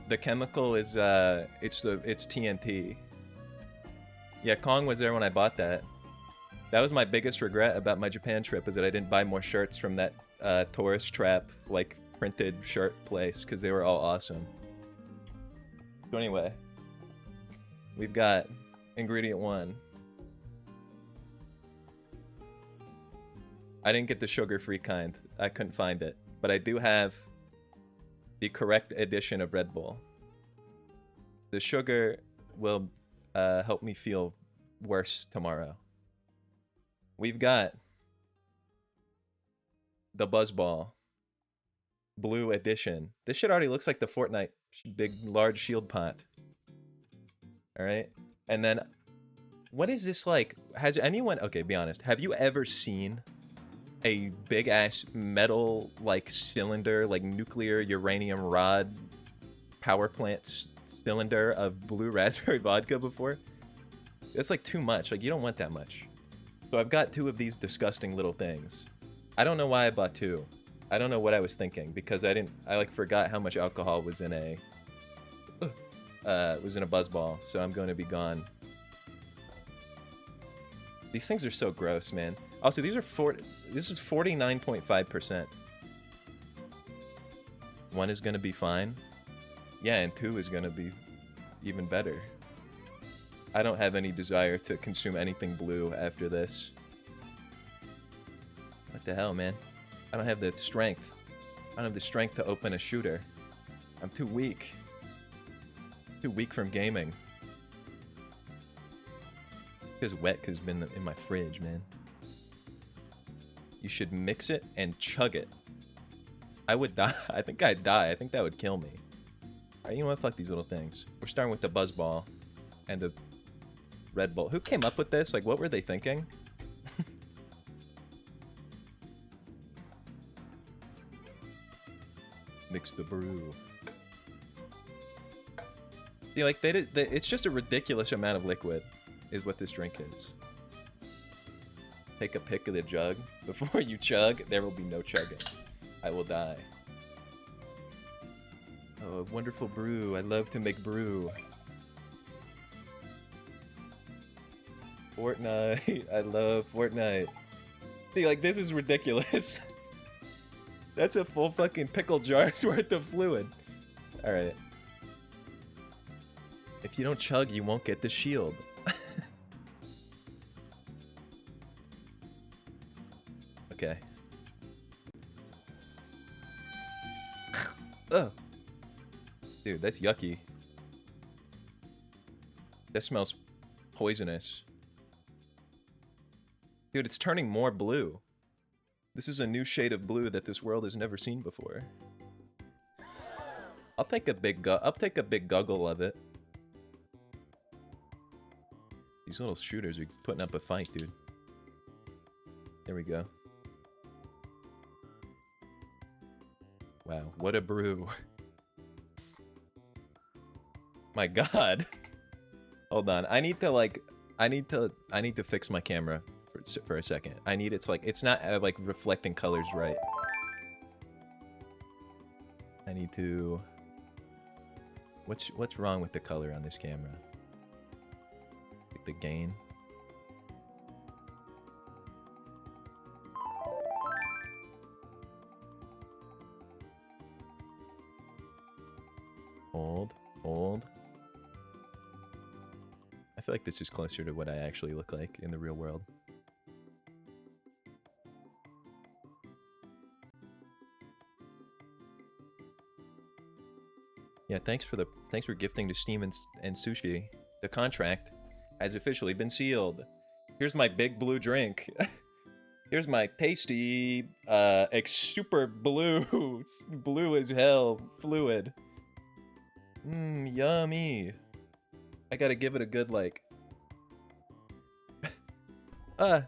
S1: The chemical is it's TNT. Yeah, Kong was there when I bought that. That was my biggest regret about my Japan trip, is that I didn't buy more shirts from that tourist trap, like, printed shirt place, because they were all awesome. So anyway, we've got ingredient 1. I didn't get the sugar-free kind. I couldn't find it. But I do have the correct edition of Red Bull. The sugar will help me feel worse tomorrow. We've got the Buzzball Blue Edition. This shit already looks like the Fortnite big, large shield pot. Alright? And then, what is this like? Has anyone... Okay, be honest. Have you ever seen a big-ass metal, like, cylinder, like, nuclear uranium rod power plant cylinder of blue raspberry vodka before? It's, like, too much. Like, you don't want that much. So I've got 2 of these disgusting little things. I don't know why I bought 2. I don't know what I was thinking, because I forgot how much alcohol was in a Buzzball, so I'm going to be gone. These things are so gross, man. Also, this is 49.5%. 1 is going to be fine. Yeah, and 2 is going to be even better. I don't have any desire to consume anything blue after this. What the hell, man? I don't have the strength. I don't have the strength to open a shooter. I'm too weak. Too weak from gaming. It's wet because it's been in my fridge, man. You should mix it and chug it. I would die. I think I'd die. I think that would kill me. Alright, you know what? Fuck these little things. We're starting with the Buzzball and the Red Bull. Who came up with this? Like, what were they thinking? Mix the brew. See, like, it's just a ridiculous amount of liquid is what this drink is. Take a pick of the jug. Before you chug, there will be no chugging. I will die. Oh, a wonderful brew. I love to make brew. Fortnite. I love Fortnite. See, like, this is ridiculous. That's a full fucking pickle jar's worth of fluid. Alright. If you don't chug, you won't get the shield. Okay. Oh. Dude, that's yucky. That smells poisonous. Dude, it's turning more blue. This is a new shade of blue that this world has never seen before. I'll take a big guggle of it. These little shooters are putting up a fight, dude. There we go. Wow, what a brew. My god. Hold on. I need to fix my camera for a second. I need it's like it's not like reflecting colors right. I need to What's wrong with the color on this camera? Like the gain. Hold. I feel like this is closer to what I actually look like in the real world. Yeah, thanks for gifting to Steam and Sushi. The contract has officially been sealed. Here's my big blue drink. Here's my tasty super blue blue as hell fluid. Mmm, yummy. I gotta give it a good, like... Ugh.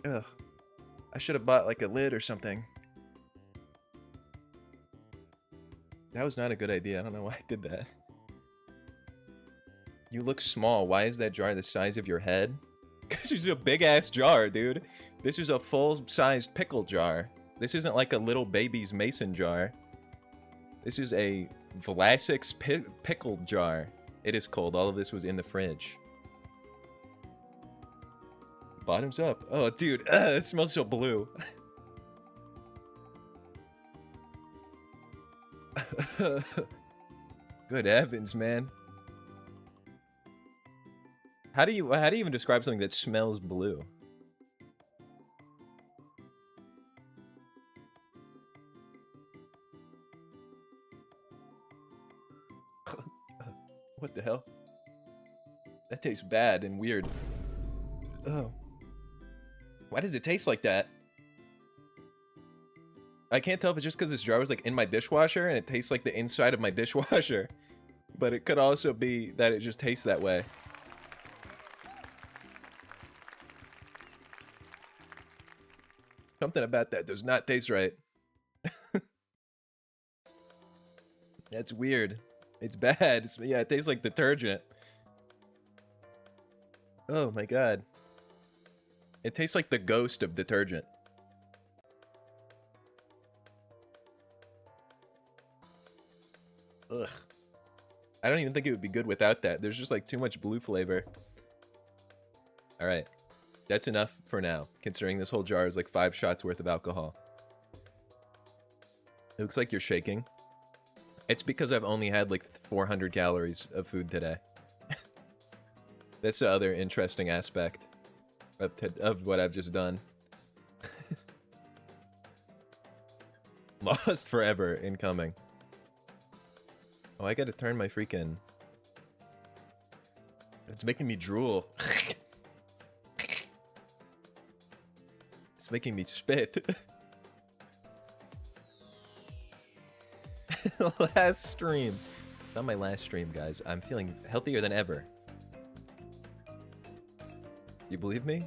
S1: I should have bought, like, a lid or something. That was not a good idea. I don't know why I did that. You look small. Why is that jar the size of your head? Because it's a big-ass jar, dude. This is a full-sized pickle jar. This isn't like a little baby's mason jar. This is a Vlasik's pickle jar. It is cold. All of this was in the fridge. Bottoms up. Oh, dude. It smells so blue. Good heavens, man. How do you even describe something that smells blue? What the hell? That tastes bad and weird. Oh. Why does it taste like that? I can't tell if it's just because this jar was like in my dishwasher and it tastes like the inside of my dishwasher. But it could also be that it just tastes that way. Something about that does not taste right. That's weird. It's bad. Yeah, it tastes like detergent. Oh my god. It tastes like the ghost of detergent. Ugh. I don't even think it would be good without that. There's just like too much blue flavor. Alright. That's enough for now, considering this whole jar is like 5 shots worth of alcohol. It looks like you're shaking. It's because I've only had like 400 calories of food today. That's the other interesting aspect of what I've just done. Lost forever incoming. Oh, I gotta turn my freaking... It's making me drool. It's making me spit. Last stream. Not my last stream, guys. I'm feeling healthier than ever. You believe me?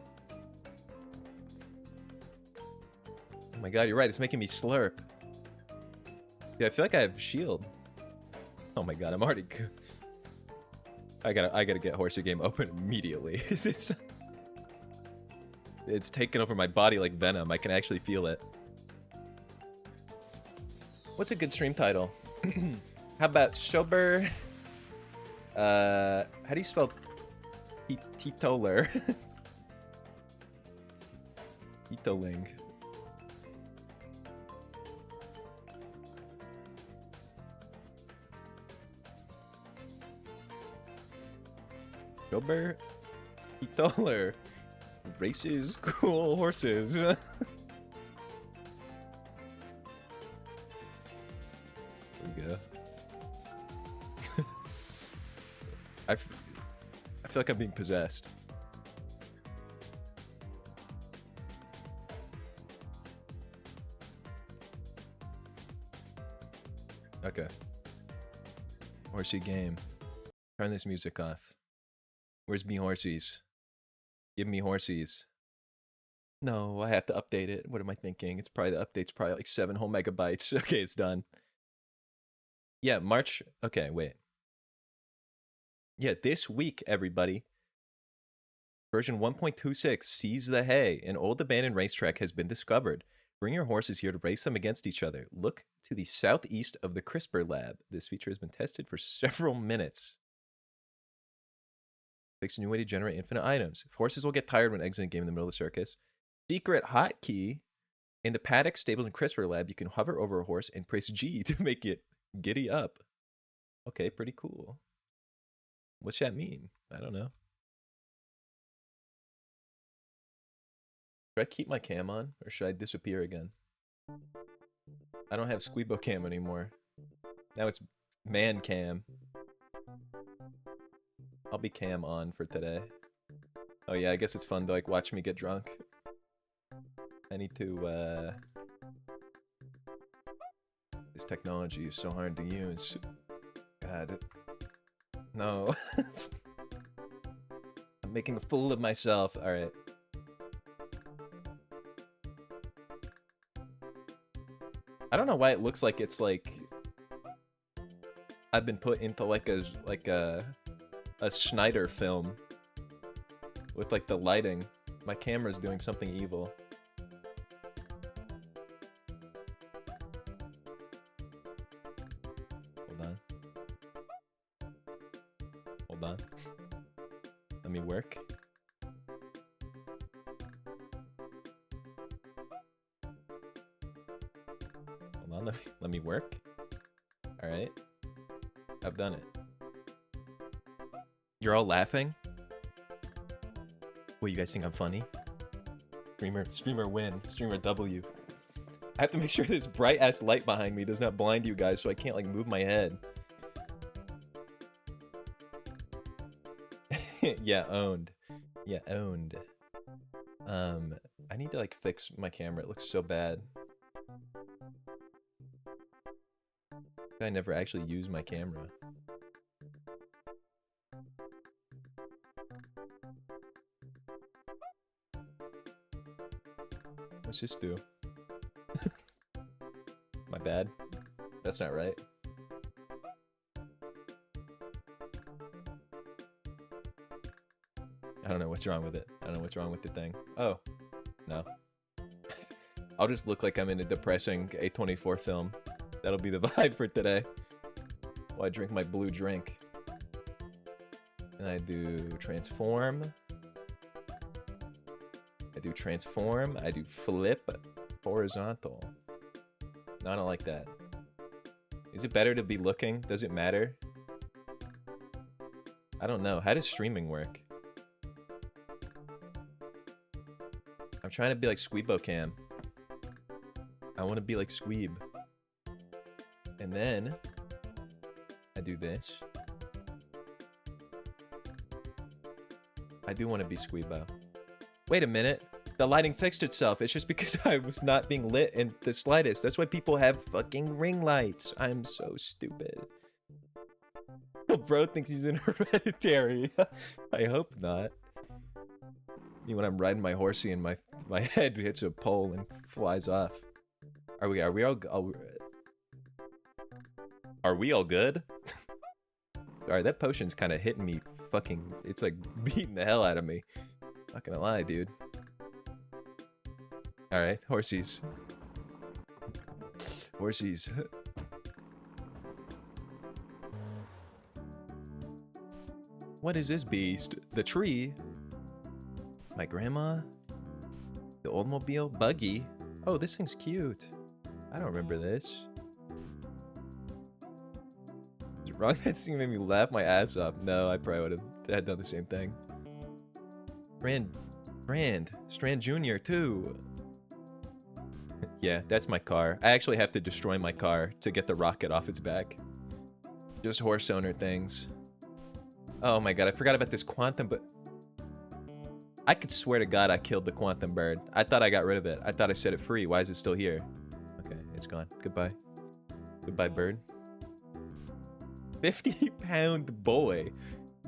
S1: Oh my god, you're right. It's making me slurp. Yeah, I feel like I have shield. Oh my god, I'm already... I gotta get Horsey game open immediately. It's taken over my body like venom. I can actually feel it. What's a good stream title? How about sober? How do you spell Titoler? Titoling. Sober? Titoler. Races, cool horses. There we go. I feel like I'm being possessed. Okay. Horsey game. Turn this music off. Where's me horsies? Give me horsies. No, I have to update it. What am I thinking? It's probably the update's probably like 7 whole megabytes. Okay, it's done. Yeah, March. Okay, wait. Yeah, this week, everybody. Version 1.26 Seize the Hay. An old abandoned racetrack has been discovered. Bring your horses here to race them against each other. Look to the southeast of the CRISPR lab. This feature has been tested for several minutes. Fix a new way to generate infinite items. Horses will get tired when exiting a game in the middle of the circus. Secret hotkey. In the paddock, stables, and CRISPR lab, you can hover over a horse and press G to make it giddy up. Okay, pretty cool. What's that mean? I don't know. Should I keep my cam on, or should I disappear again? I don't have Squeebo cam anymore. Now it's man cam. I'll be cam on for today. Oh yeah, I guess it's fun to like watch me get drunk. I need to this technology is so hard to use. God. No. I'm making a fool of myself. Alright. I don't know why it looks like it's like I've been put into like a Schneider film with like the lighting. My camera's doing something evil. Hold on. Hold on. Let me work. Hold on, let me work. Alright. I've done it. You're all laughing? What, you guys think I'm funny? Streamer win. Streamer W. I have to make sure this bright ass light behind me does not blind you guys so I can't like move my head. Yeah, owned. Yeah, owned. I need to like fix my camera. It looks so bad. I never actually use my camera. What's this do? My bad. That's not right. I don't know what's wrong with it. I don't know what's wrong with the thing. Oh. No. I'll just look like I'm in a depressing A24 film. That'll be the vibe for today. While I drink my blue drink. And I do transform. I do transform. I do flip horizontal. No, I don't like that. Is it better to be looking? Does it matter? I don't know. How does streaming work? I'm trying to be like Squeebo Cam. I want to be like Squeeb. And then I do this. I do want to be Squeebo. Wait a minute. The lighting fixed itself. It's just because I was not being lit in the slightest. That's why people have fucking ring lights. I'm so stupid. Bro thinks he's in Hereditary. I hope not. When I'm riding my horsey and my head hits a pole and flies off. Are we all good? Alright, that potion's kind of hitting me fucking... It's like beating the hell out of me. Not gonna lie, dude. Alright, horsies. Horsies. What is this beast? The tree? My grandma? The Oldsmobile? Buggy? Oh, this thing's cute. I don't remember this. Wrong, that scene made me laugh my ass off. No, I probably would have done the same thing. Strand Jr. too. Yeah, that's my car. I actually have to destroy my car to get the rocket off its back. Just horse owner things. Oh my god, I forgot about this quantum, but I could swear to god I killed the quantum bird. I thought I got rid of it. I thought I set it free. Why is it still here? Okay, it's gone. Goodbye. Goodbye, bird. 50-pound boy.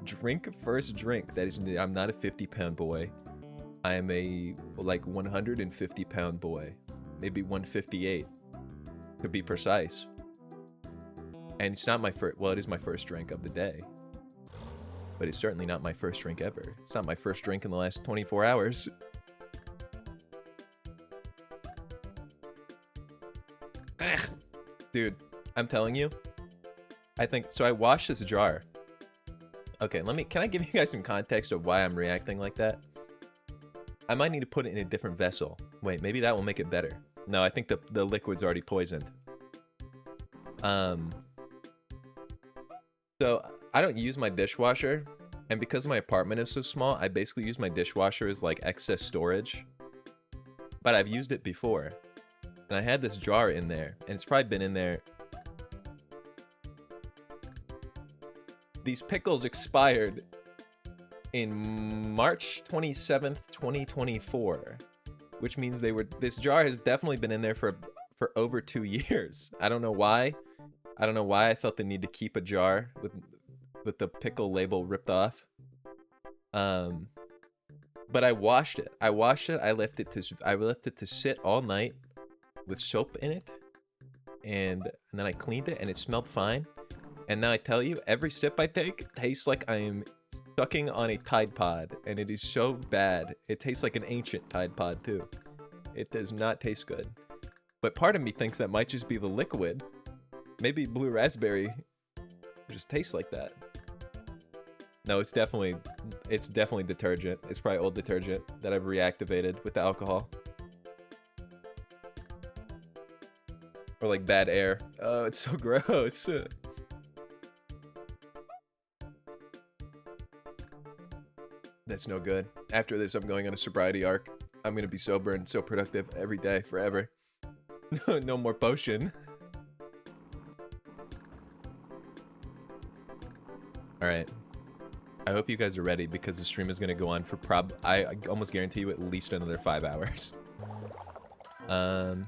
S1: Drink first drink. That is, I'm not a 50-pound boy. I am a, like, 150-pound boy. Maybe 158, to be precise. And it's not my first, well, it is my first drink of the day. But it's certainly not my first drink ever. It's not my first drink in the last 24 hours. Dude, I'm telling you. I think, so I washed this jar. Okay, can I give you guys some context of why I'm reacting like that? I might need to put it in a different vessel. Wait, maybe that will make it better. No, I think the liquid's already poisoned. So I don't use my dishwasher, and because my apartment is so small, I basically use my dishwasher as like excess storage. But I've used it before. And I had this jar in there, and it's probably been in there. These pickles expired in March 27th, 2024, which means this jar has definitely been in there for over 2 years. I don't know why. I don't know why I felt the need to keep a jar with the pickle label ripped off. But I washed it. I left it to sit all night with soap in it, and then I cleaned it, and it smelled fine. And now I tell you, every sip I take tastes like I am sucking on a Tide Pod, and it is so bad. It tastes like an ancient Tide Pod too. It does not taste good. But part of me thinks that might just be the liquid. Maybe blue raspberry just tastes like that. No, it's definitely detergent. It's probably old detergent that I've reactivated with the alcohol. Or like bad air. Oh, it's so gross. That's no good. After this, I'm going on a sobriety arc. I'm gonna be sober and so productive every day, forever. No more potion. Alright. I hope you guys are ready, because the stream is gonna go on for I almost guarantee you at least another 5 hours. Wrong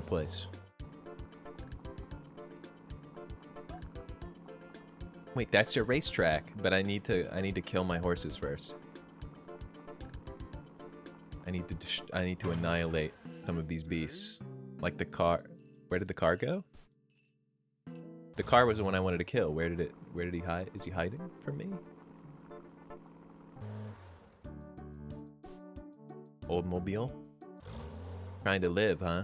S1: place. Wait, that's your racetrack, but I need to kill my horses first. I need to annihilate some of these beasts, like the car. Where did the car go? The car was the one I wanted to kill. Where did he hide? Is he hiding from me? Oldsmobile? Trying to live, huh?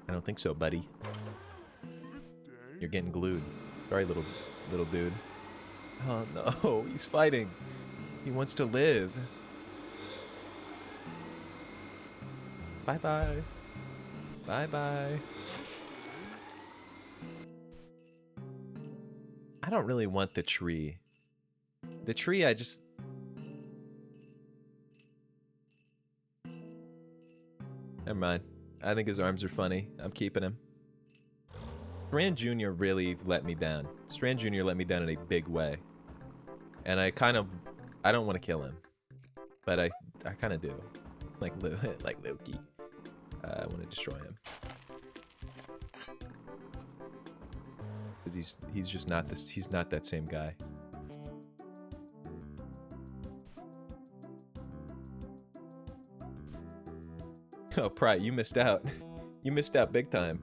S1: I don't think so, buddy. You're getting glued. Sorry, little dude. Oh no, he's fighting. He wants to live. Bye-bye. Bye-bye. I don't really want the tree. The tree, I just... Never mind. I think his arms are funny. I'm keeping him. Strand Jr. really let me down. Strand Jr. let me down in a big way. And I don't want to kill him. But I kind of do. Like Loki. I want to destroy him. Because he's just not this. He's not that same guy. Oh, Pry, you missed out. You missed out big time.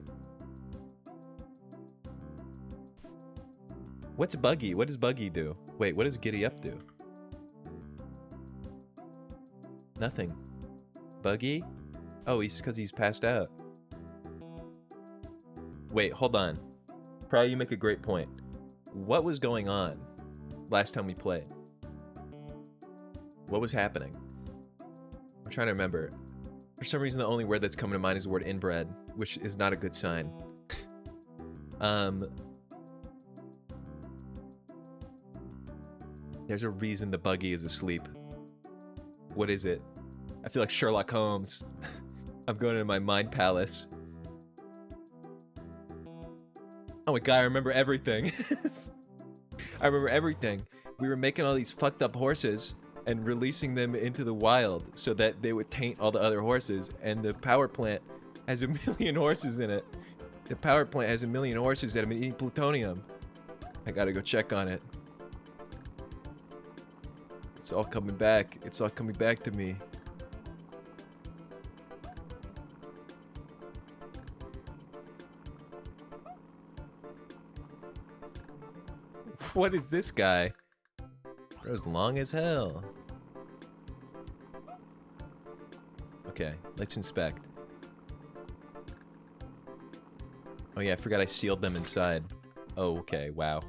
S1: What's Buggy? What does Buggy do? Wait, what does Giddy Up do? Nothing. Buggy? Oh, because he's passed out. Wait, hold on. Pry, you make a great point. What was going on last time we played? What was happening? I'm trying to remember. For some reason, the only word that's coming to mind is the word inbred, which is not a good sign. There's a reason the Buggy is asleep. What is it? I feel like Sherlock Holmes. I'm going into my mind palace. Oh my god, I remember everything. I remember everything. We were making all these fucked up horses and releasing them into the wild so that they would taint all the other horses, and the power plant has 1 million horses in it. The power plant has 1 million horses that have been eating plutonium. I gotta go check on it. It's all coming back. It's all coming back to me. What is this guy? Bro's long as hell. Okay, let's inspect. Oh yeah, I forgot I sealed them inside. Oh, okay, wow.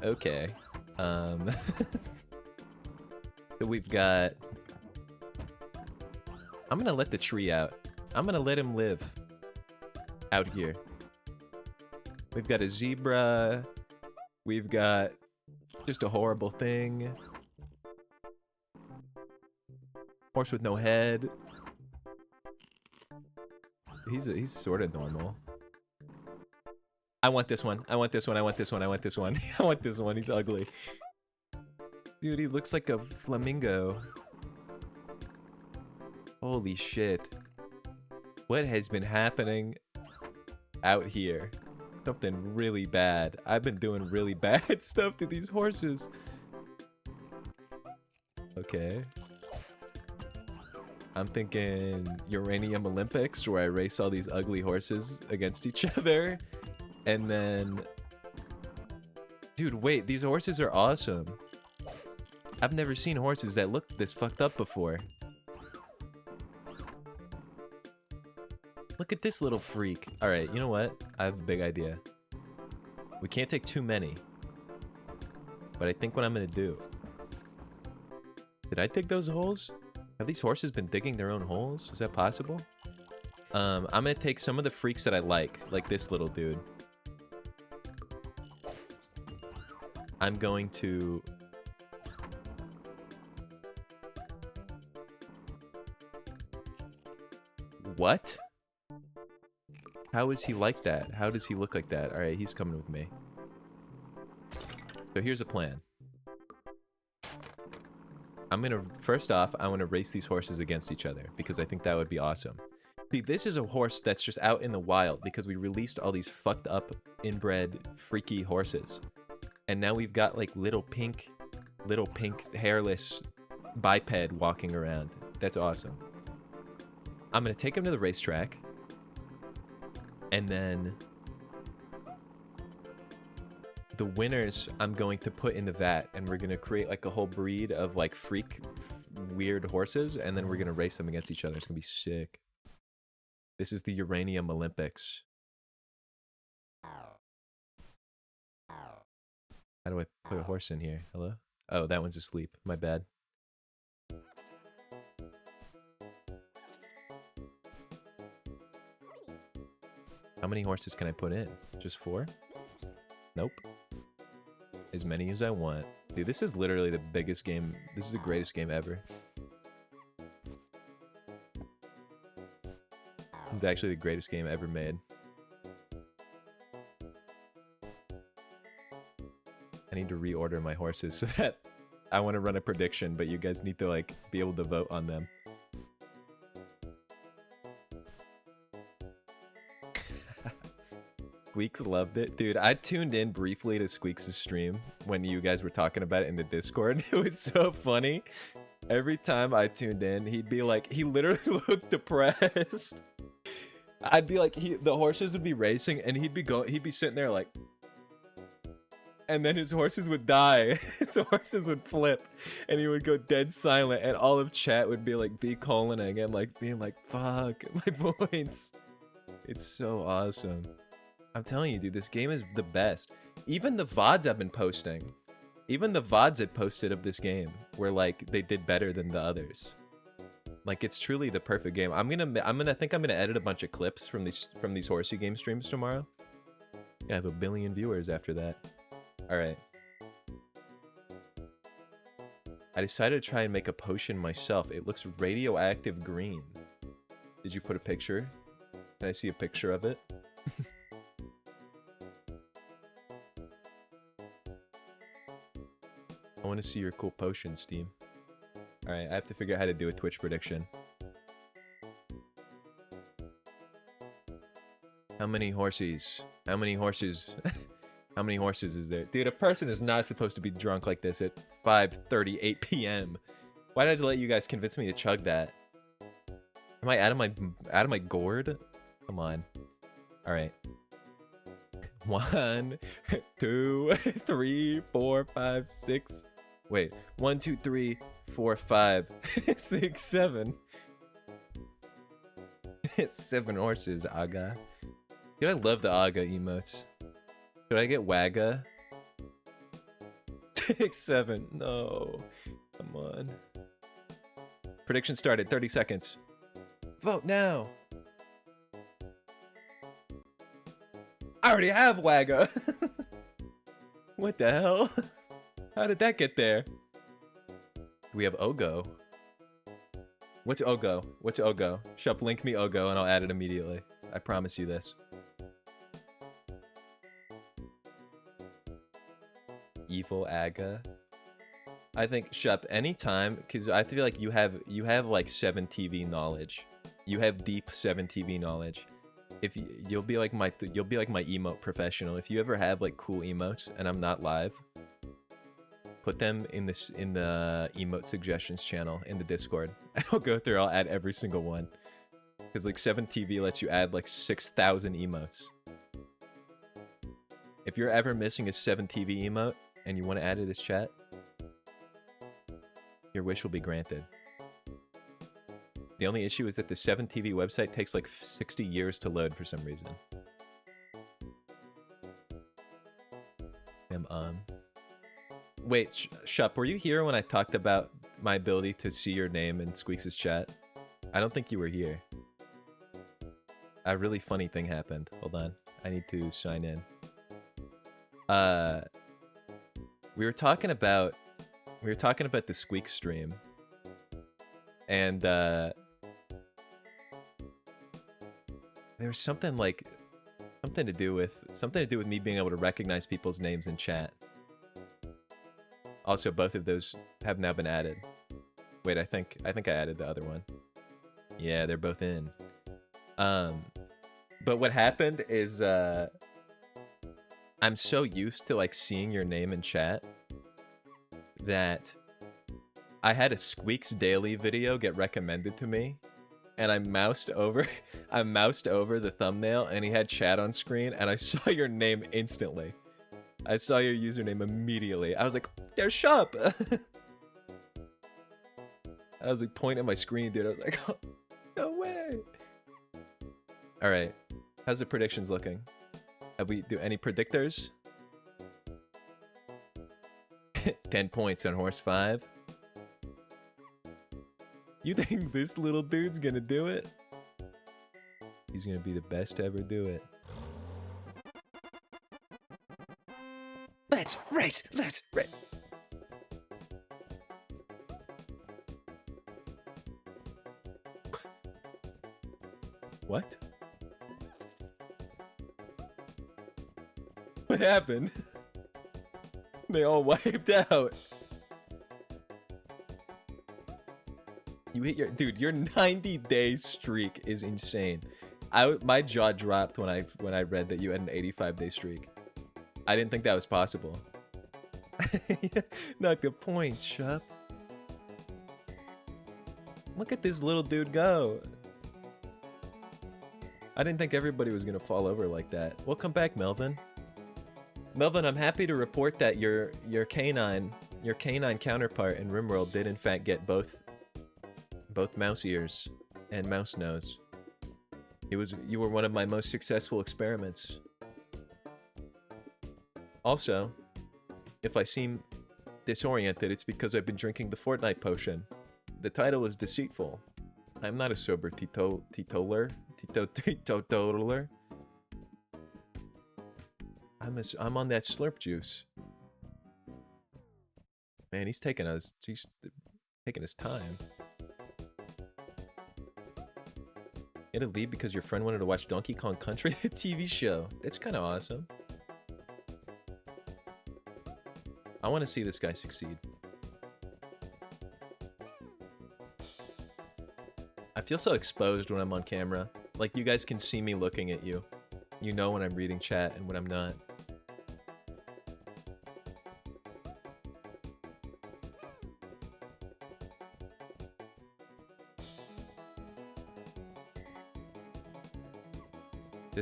S1: Okay. So we've got... I'm gonna let the tree out. I'm gonna let him live. Out here. We've got a zebra. We've got just a horrible thing. Horse with no head. He's sort of normal. I want this one. I want this one. I want this one. I want this one. I want this one. He's ugly. Dude, he looks like a flamingo. Holy shit. What has been happening out here? Something really bad. I've been doing really bad stuff to these horses. Okay. I'm thinking Uranium Olympics, where I race all these ugly horses against each other. And then... Dude, wait, these horses are awesome. I've never seen horses that look this fucked up before. Look at this little freak. Alright, you know what? I have a big idea. We can't take too many. But I think what I'm gonna do... Did I dig those holes? Have these horses been digging their own holes? Is that possible? I'm gonna take some of the freaks that I like this little dude. I'm going to... What? How is he like that? How does he look like that? Alright, he's coming with me. So here's a plan. I'm gonna, first off, I wanna race these horses against each other because I think that would be awesome. See, this is a horse that's just out in the wild because we released all these fucked up, inbred, freaky horses. And now we've got like little pink, hairless biped walking around. That's awesome. I'm gonna take him to the racetrack. And then the winners I'm going to put in the vat, and we're gonna create like a whole breed of like freak weird horses, and then we're gonna race them against each other. It's gonna be sick. This is the Uranium Olympics. How do I put a horse in here? Hello? Oh, that one's asleep. My bad. How many horses can I put in? Just 4? Nope. As many as I want. Dude, this is literally the biggest game. This is the greatest game ever. is actually the greatest game ever made. I need to reorder my horses so that I want to run a prediction, but you guys need to like be able to vote on them. Squeaks loved it. Dude, I tuned in briefly to Squeaks' stream when you guys were talking about it in the Discord. It was so funny. Every time I tuned in, he'd be like, he literally looked depressed. I'd be like, the horses would be racing and he'd be sitting there like, and then his horses would die. His horses would flip and he would go dead silent and all of chat would be like B-coloning and like being like, fuck, my points. It's so awesome. I'm telling you, dude, this game is the best. Even the VODs I've been posting, even the VODs I posted of this game were like, they did better than the others. Like, it's truly the perfect game. I think I'm gonna edit a bunch of clips from these Horsey game streams tomorrow. I have 1 billion viewers after that. All right. I decided to try and make a potion myself. It looks radioactive green. Did you put a picture? Can I see a picture of it? I want to see your cool potion, Steam. Alright, I have to figure out how to do a Twitch prediction. How many horses? How many horses? How many horses is there? Dude, a person is not supposed to be drunk like this at 5:38 p.m. Why did I let you guys convince me to chug that? Am I out of my gourd? Come on. Alright. 1, 2, 3, 4, 5, 6. Wait. 1, 2, 3, 4, 5, 6, 7. 7 horses, Aga. Dude, I love the Aga emotes. Should I get Wagga? 6, 7. No. Come on. Prediction started. 30 seconds. Vote now. I already have Wagga. What the hell? How did that get there? We have Ogo. What's Ogo? What's Ogo? Shup, link me Ogo and I'll add it immediately. I promise you this. Evil Aga. I think Shup, anytime, because I feel like you have like 7 TV knowledge. You have deep 7 TV knowledge. If you'll be like my emote professional. If you ever have like cool emotes and I'm not live, put them in the emote suggestions channel in the Discord. I'll go through. I'll add every single one. Because like 7TV lets you add like 6,000 emotes. If you're ever missing a 7TV emote and you want to add to this chat, your wish will be granted. The only issue is that the 7TV website takes like 60 years to load for some reason. Wait, Shup, were you here when I talked about my ability to see your name in Squeaks' chat? I don't think you were here. A really funny thing happened. Hold on. I need to sign in. We were talking about the Squeaks stream. And there was something to do with me being able to recognize people's names in chat. Also, both of those have now been added. Wait, I think I added the other one. Yeah, they're both in. But what happened is I'm so used to like seeing your name in chat that I had a Squeaks Daily video get recommended to me, and I moused over the thumbnail, and he had chat on screen, and I saw your name instantly. I saw your username immediately. I was like, there's Shup! I was like pointing at my screen, dude. I was like, oh, no way! Alright. How's the predictions looking? Have we do any predictors? 10 points on horse 5. You think this little dude's gonna do it? He's gonna be the best to ever do it. Let's race! Let's race! What? What happened? They all wiped out. You hit your dude. Your 90-day streak is insane. My jaw dropped when I read that you had an 85-day streak. I didn't think that was possible. Not good points, Shup. Look at this little dude go. I didn't think everybody was gonna fall over like that. Welcome back, Melvin. Melvin, I'm happy to report that your canine counterpart in Rimworld did in fact get both mouse ears and mouse nose. You were one of my most successful experiments. Also, if I seem disoriented, it's because I've been drinking the Fortnite potion. The title is deceitful. I'm not a sober teetotaler. I'm on that slurp juice. Man, he's taking his time. You had to leave because your friend wanted to watch Donkey Kong Country, the TV show. That's kind of awesome. I want to see this guy succeed. I feel so exposed when I'm on camera. Like, you guys can see me looking at you. You know when I'm reading chat and when I'm not.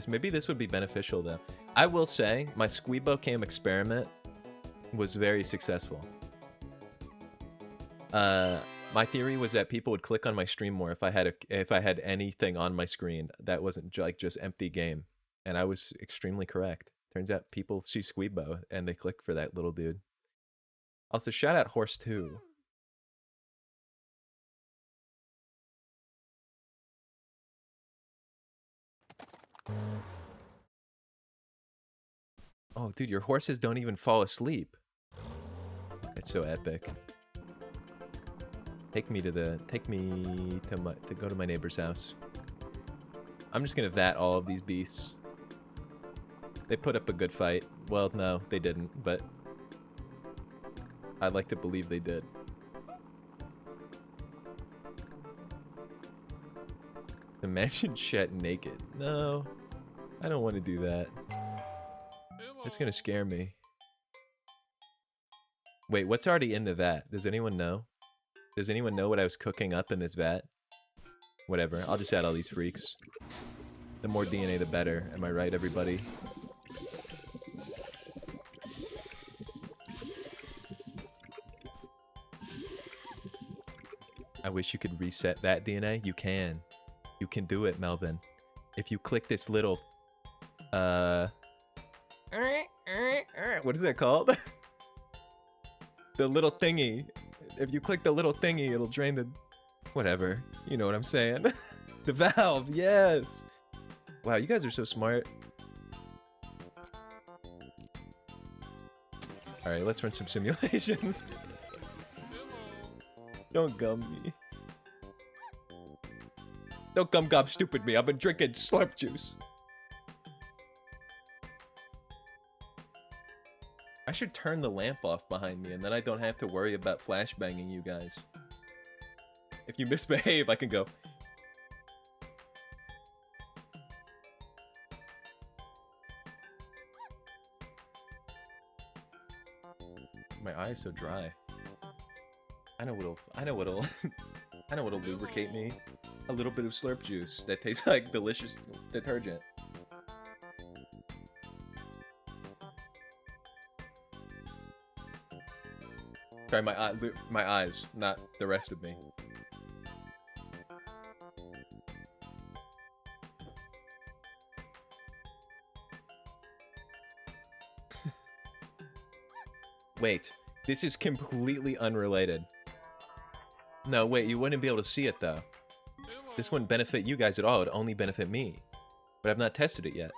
S1: Maybe this would be beneficial, though. I will say, my Squeebo Cam experiment was very successful. My theory was that people would click on my stream more if I had anything on my screen that wasn't like just empty game, and I was extremely correct. Turns out people see Squeebo and they click for that little dude. Also, shout out Horse 2. Oh, dude, your horses don't even fall asleep. It's so epic. Take me to go to my neighbor's house. I'm just gonna vat all of these beasts. They put up a good fight. Well, no, they didn't, but I'd like to believe they did. Imagine Chet naked. No, I don't want to do that. It's gonna scare me. Wait, what's already in the vat? Does anyone know? Does anyone know what I was cooking up in this vat? Whatever, I'll just add all these freaks. The more DNA, the better. Am I right, everybody? I wish you could reset that DNA. You can. You can do it, Melvin. If you click this little... What is that called? The little thingy. If you click the little thingy, it'll drain the... Whatever. You know what I'm saying. The valve, yes! Wow, you guys are so smart. Alright, let's run some simulations. Don't gum me. Don't gum stupid me. I've been drinking slurp juice. I should turn the lamp off behind me, and then I don't have to worry about flashbanging you guys. If you misbehave, I can go... My eye is so dry. I know what'll lubricate me. A little bit of slurp juice that tastes like delicious detergent. Sorry, my eyes, not the rest of me. Wait, this is completely unrelated. No, wait, you wouldn't be able to see it though. This wouldn't benefit you guys at all, it would only benefit me. But I've not tested it yet.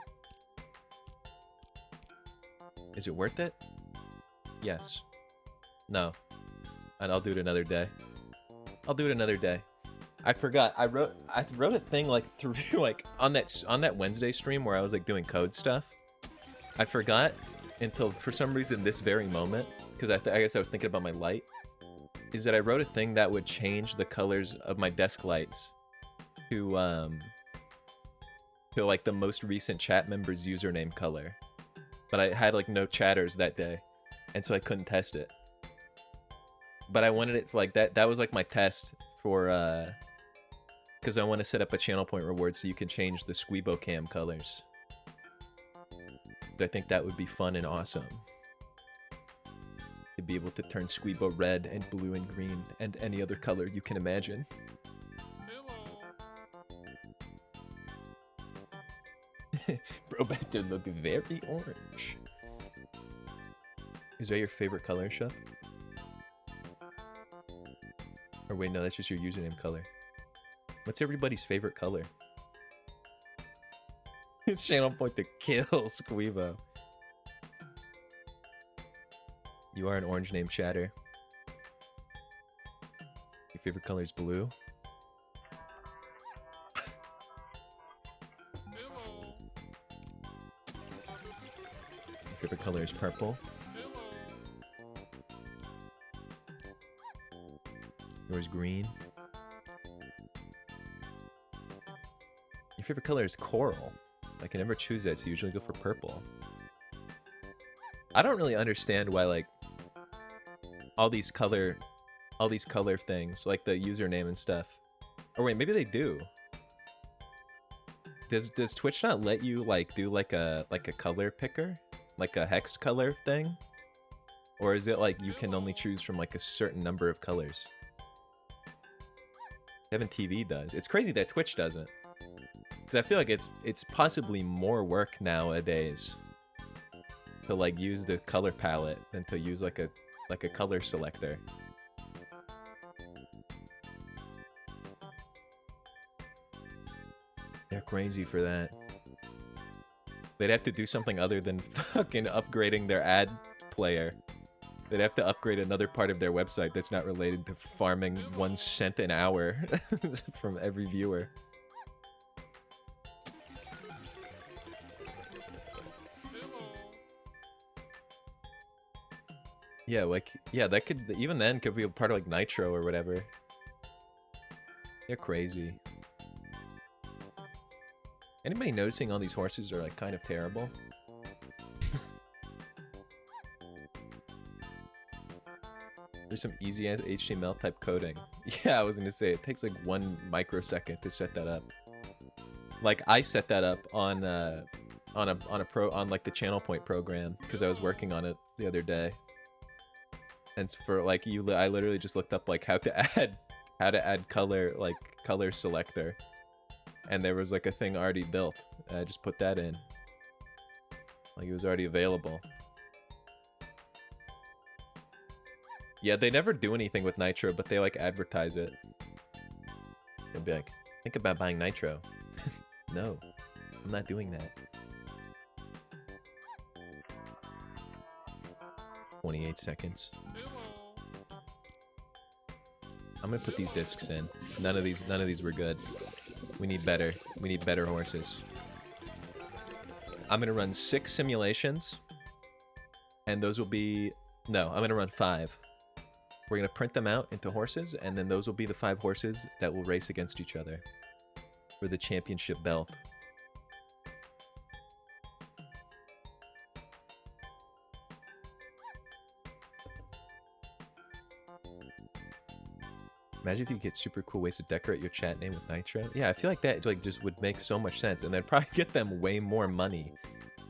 S1: Is it worth it? Yes. No. And I'll do it another day. I'll do it another day. I forgot. I wrote a thing like on that Wednesday stream where I was like doing code stuff. I forgot until for some reason this very moment, because I guess I was thinking about my light, is that I wrote a thing that would change the colors of my desk lights to like the most recent chat member's username color. But I had like no chatters that day, and so I couldn't test it. But I wanted it like that was like my test for because I want to set up a channel point reward so you can change the Squeebo cam colors. I think that would be fun and awesome. To be able to turn Squeebo red and blue and green and any other color you can imagine. Bro, about to look very orange. Is that your favorite color, Shep? Or wait, no, that's just your username color. What's everybody's favorite color? It's channel point to kill Squeebo. You are an orange name chatter. Your favorite color is blue? Your favorite color is purple? Yours green? Your favorite color is coral. I can never choose that, so you usually go for purple. I don't really understand why, like, all these color things, like the username and stuff. Or wait, maybe they do. Does Twitch not let you like do like a color picker, like a hex color thing, or is it like you can only choose from like a certain number of colors? Even TV does. It's crazy that Twitch doesn't. Because I feel like it's possibly more work nowadays to like use the color palette than to use like a color selector. They're crazy for that. They'd have to do something other than fucking upgrading their ad player. They'd have to upgrade another part of their website that's not related to farming 1 cent an hour from every viewer. Yeah, like, yeah, that could, even then, could be a part of, like, Nitro or whatever. They're crazy. Anybody noticing all these horses are, like, kind of terrible? There's some easy-ass HTML type coding. Yeah, I was gonna say, it takes, like, 1 microsecond to set that up. Like, I set that up on like, the channel point program, because I was working on it the other day. And for like I literally just looked up like how to add color, like color selector, and there was like a thing already built. I just put that in, like it was already available. Yeah, they never do anything with Nitro, but they like advertise it. They'll be like, think about buying Nitro. No, I'm not doing that. 28 seconds. I'm gonna put these discs in. None of these were good. We need better horses. I'm gonna run 6 simulations, and those will be, no, I'm gonna run 5. We're gonna print them out into horses, and then those will be the 5 horses that will race against each other for the championship belt. Imagine if you get super cool ways to decorate your chat name with Nitro. Yeah, I feel like that like just would make so much sense, and then probably get them way more money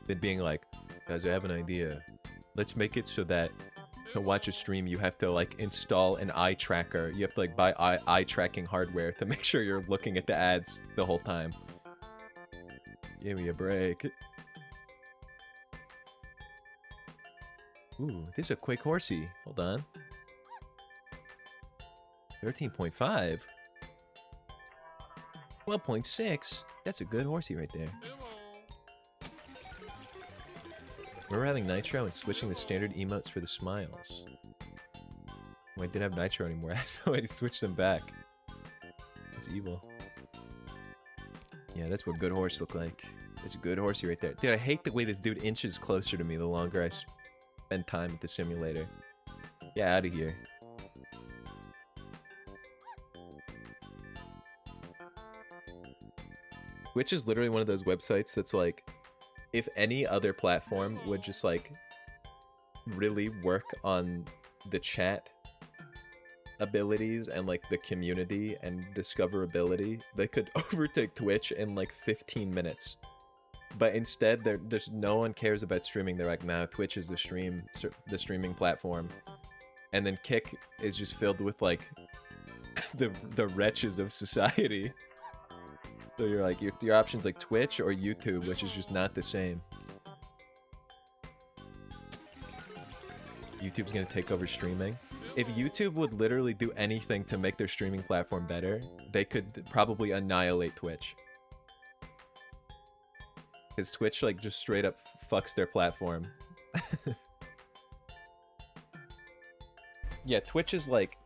S1: than being like, guys, I have an idea. Let's make it so that to watch a stream you have to like install an eye tracker. You have to like buy eye tracking hardware to make sure you're looking at the ads the whole time. Give me a break. Ooh, this is a quick horsey. Hold on. 13.5. 12.6. That's a good horsey right there. We're having Nitro and switching the standard emotes for the smiles. Well, I didn't have Nitro anymore. I had no way to switch them back. That's evil. Yeah, that's what good horse look like. It's a good horsey right there. Dude, I hate the way this dude inches closer to me the longer I spend time at the simulator. Get out of here. Twitch is literally one of those websites that's like, if any other platform would just like really work on the chat abilities and like the community and discoverability, they could overtake Twitch in like 15 minutes. But instead, there's no one cares about streaming. They're like, nah, Twitch is the streaming platform, and then Kick is just filled with like the wretches of society. So you're like, your options like Twitch or YouTube, which is just not the same. YouTube's gonna take over streaming. If YouTube would literally do anything to make their streaming platform better, they could probably annihilate Twitch. Because Twitch, like, just straight up fucks their platform. Yeah, Twitch is like,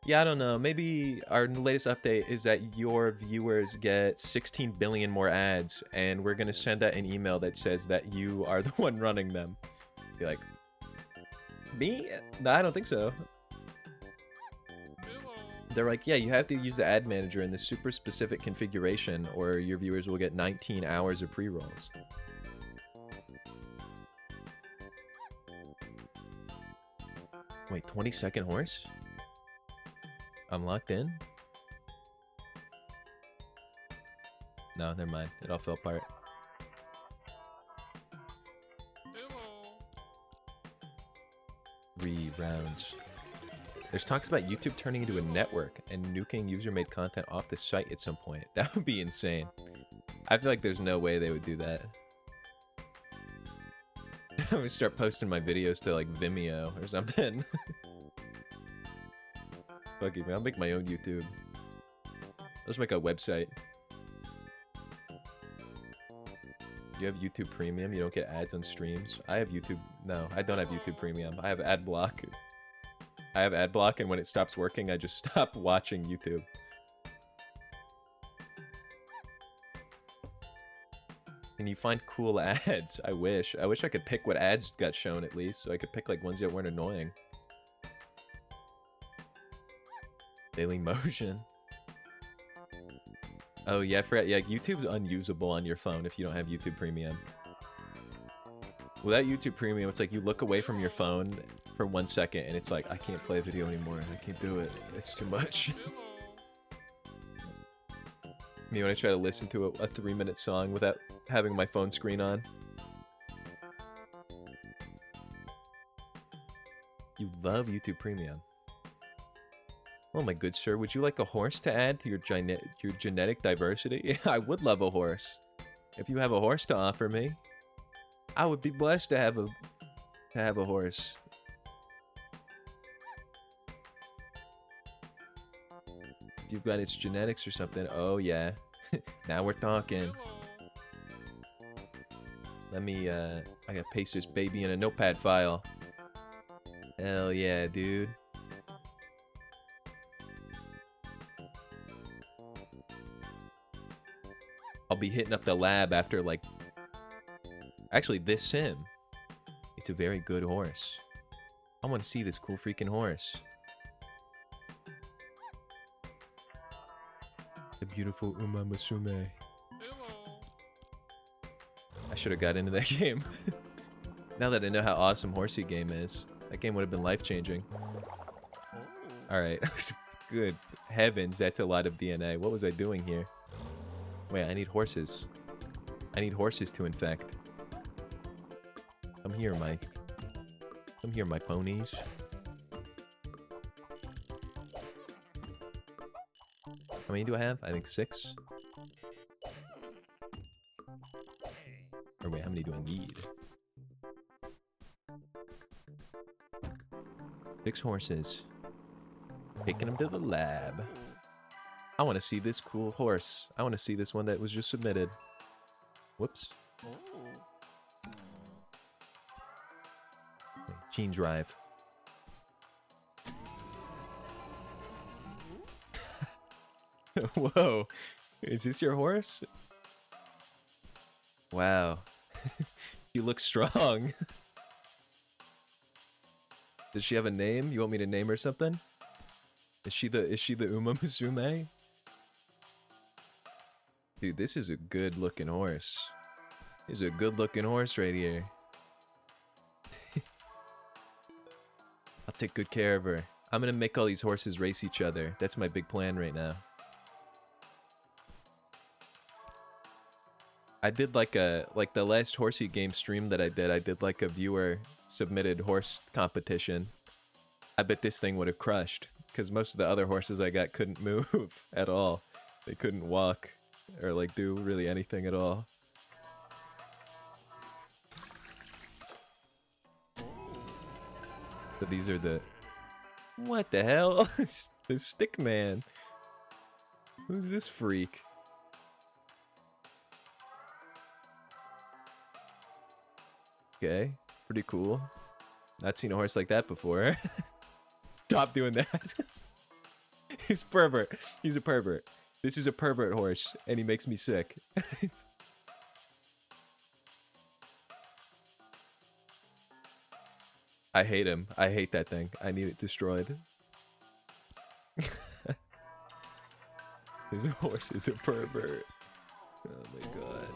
S1: yeah, I don't know. Maybe our latest update is that your viewers get 16 billion more ads, and we're gonna send out an email that says that you are the one running them. Be like, me? No, I don't think so. They're like, yeah, you have to use the ad manager in this super specific configuration, or your viewers will get 19 hours of pre-rolls. Wait, 20-second horse? I'm locked in? No, never mind. It all fell apart. Three rounds. There's talks about YouTube turning into a network and nuking user-made content off the site at some point. That would be insane. I feel like there's no way they would do that. I'm gonna start posting my videos to like Vimeo or something. Fuck it, man. I'll make my own YouTube. I'll just make a website. You have YouTube Premium? You don't get ads on streams? I have YouTube... No, I don't have YouTube Premium. I have ad block. I have ad block, and when it stops working, I just stop watching YouTube. Can you find cool ads? I wish. I wish I could pick what ads got shown at least, so I could pick like ones that weren't annoying. Daily Motion. Oh yeah, I forgot. Yeah, YouTube's unusable on your phone if you don't have YouTube Premium. Without YouTube Premium, it's like you look away from your phone for 1 second and it's like, I can't play a video anymore. I can't do it. It's too much. Me when I try to listen to a 3-minute song without having my phone screen on. You love YouTube Premium. Oh my good sir, would you like a horse to add to your genetic diversity? Yeah, I would love a horse. If you have a horse to offer me, I would be blessed to have a horse. If you've got its genetics or something, oh yeah. Now we're talking. Let me, I gotta paste this baby in a notepad file. Hell yeah, dude. I'll be hitting up the lab after, like... Actually, this sim. It's a very good horse. I want to see this cool freaking horse. The beautiful Uma Musume. I should have got into that game. Now that I know how awesome Horsey game is, that game would have been life-changing. Alright. Good heavens, that's a lot of DNA. What was I doing here? Wait, I need horses. I need horses to infect. Come here, my ponies. How many do I have? I think 6. Or wait, how many do I need? 6 horses. Taking them to the lab. I want to see this cool horse. I want to see this one that was just submitted. Whoops. Gene drive. Whoa. Is this your horse? Wow. You look strong. Does she have a name? You want me to name her something? Is she the Uma Musume? Dude, this is a good looking horse. This is a good looking horse right here. I'll take good care of her. I'm gonna make all these horses race each other. That's my big plan right now. I did like the last Horsey game stream that I did like a viewer submitted horse competition. I bet this thing would have crushed because most of the other horses I got couldn't move at all. They couldn't walk or like do really anything at all. So these are the... What the hell? The stick man. Who's this freak? Okay, pretty cool. Not seen a horse like that before. Stop doing that. He's a pervert. He's a pervert. This is a pervert horse, and he makes me sick. I hate him. I hate that thing. I need it destroyed. This horse is a pervert. Oh my god.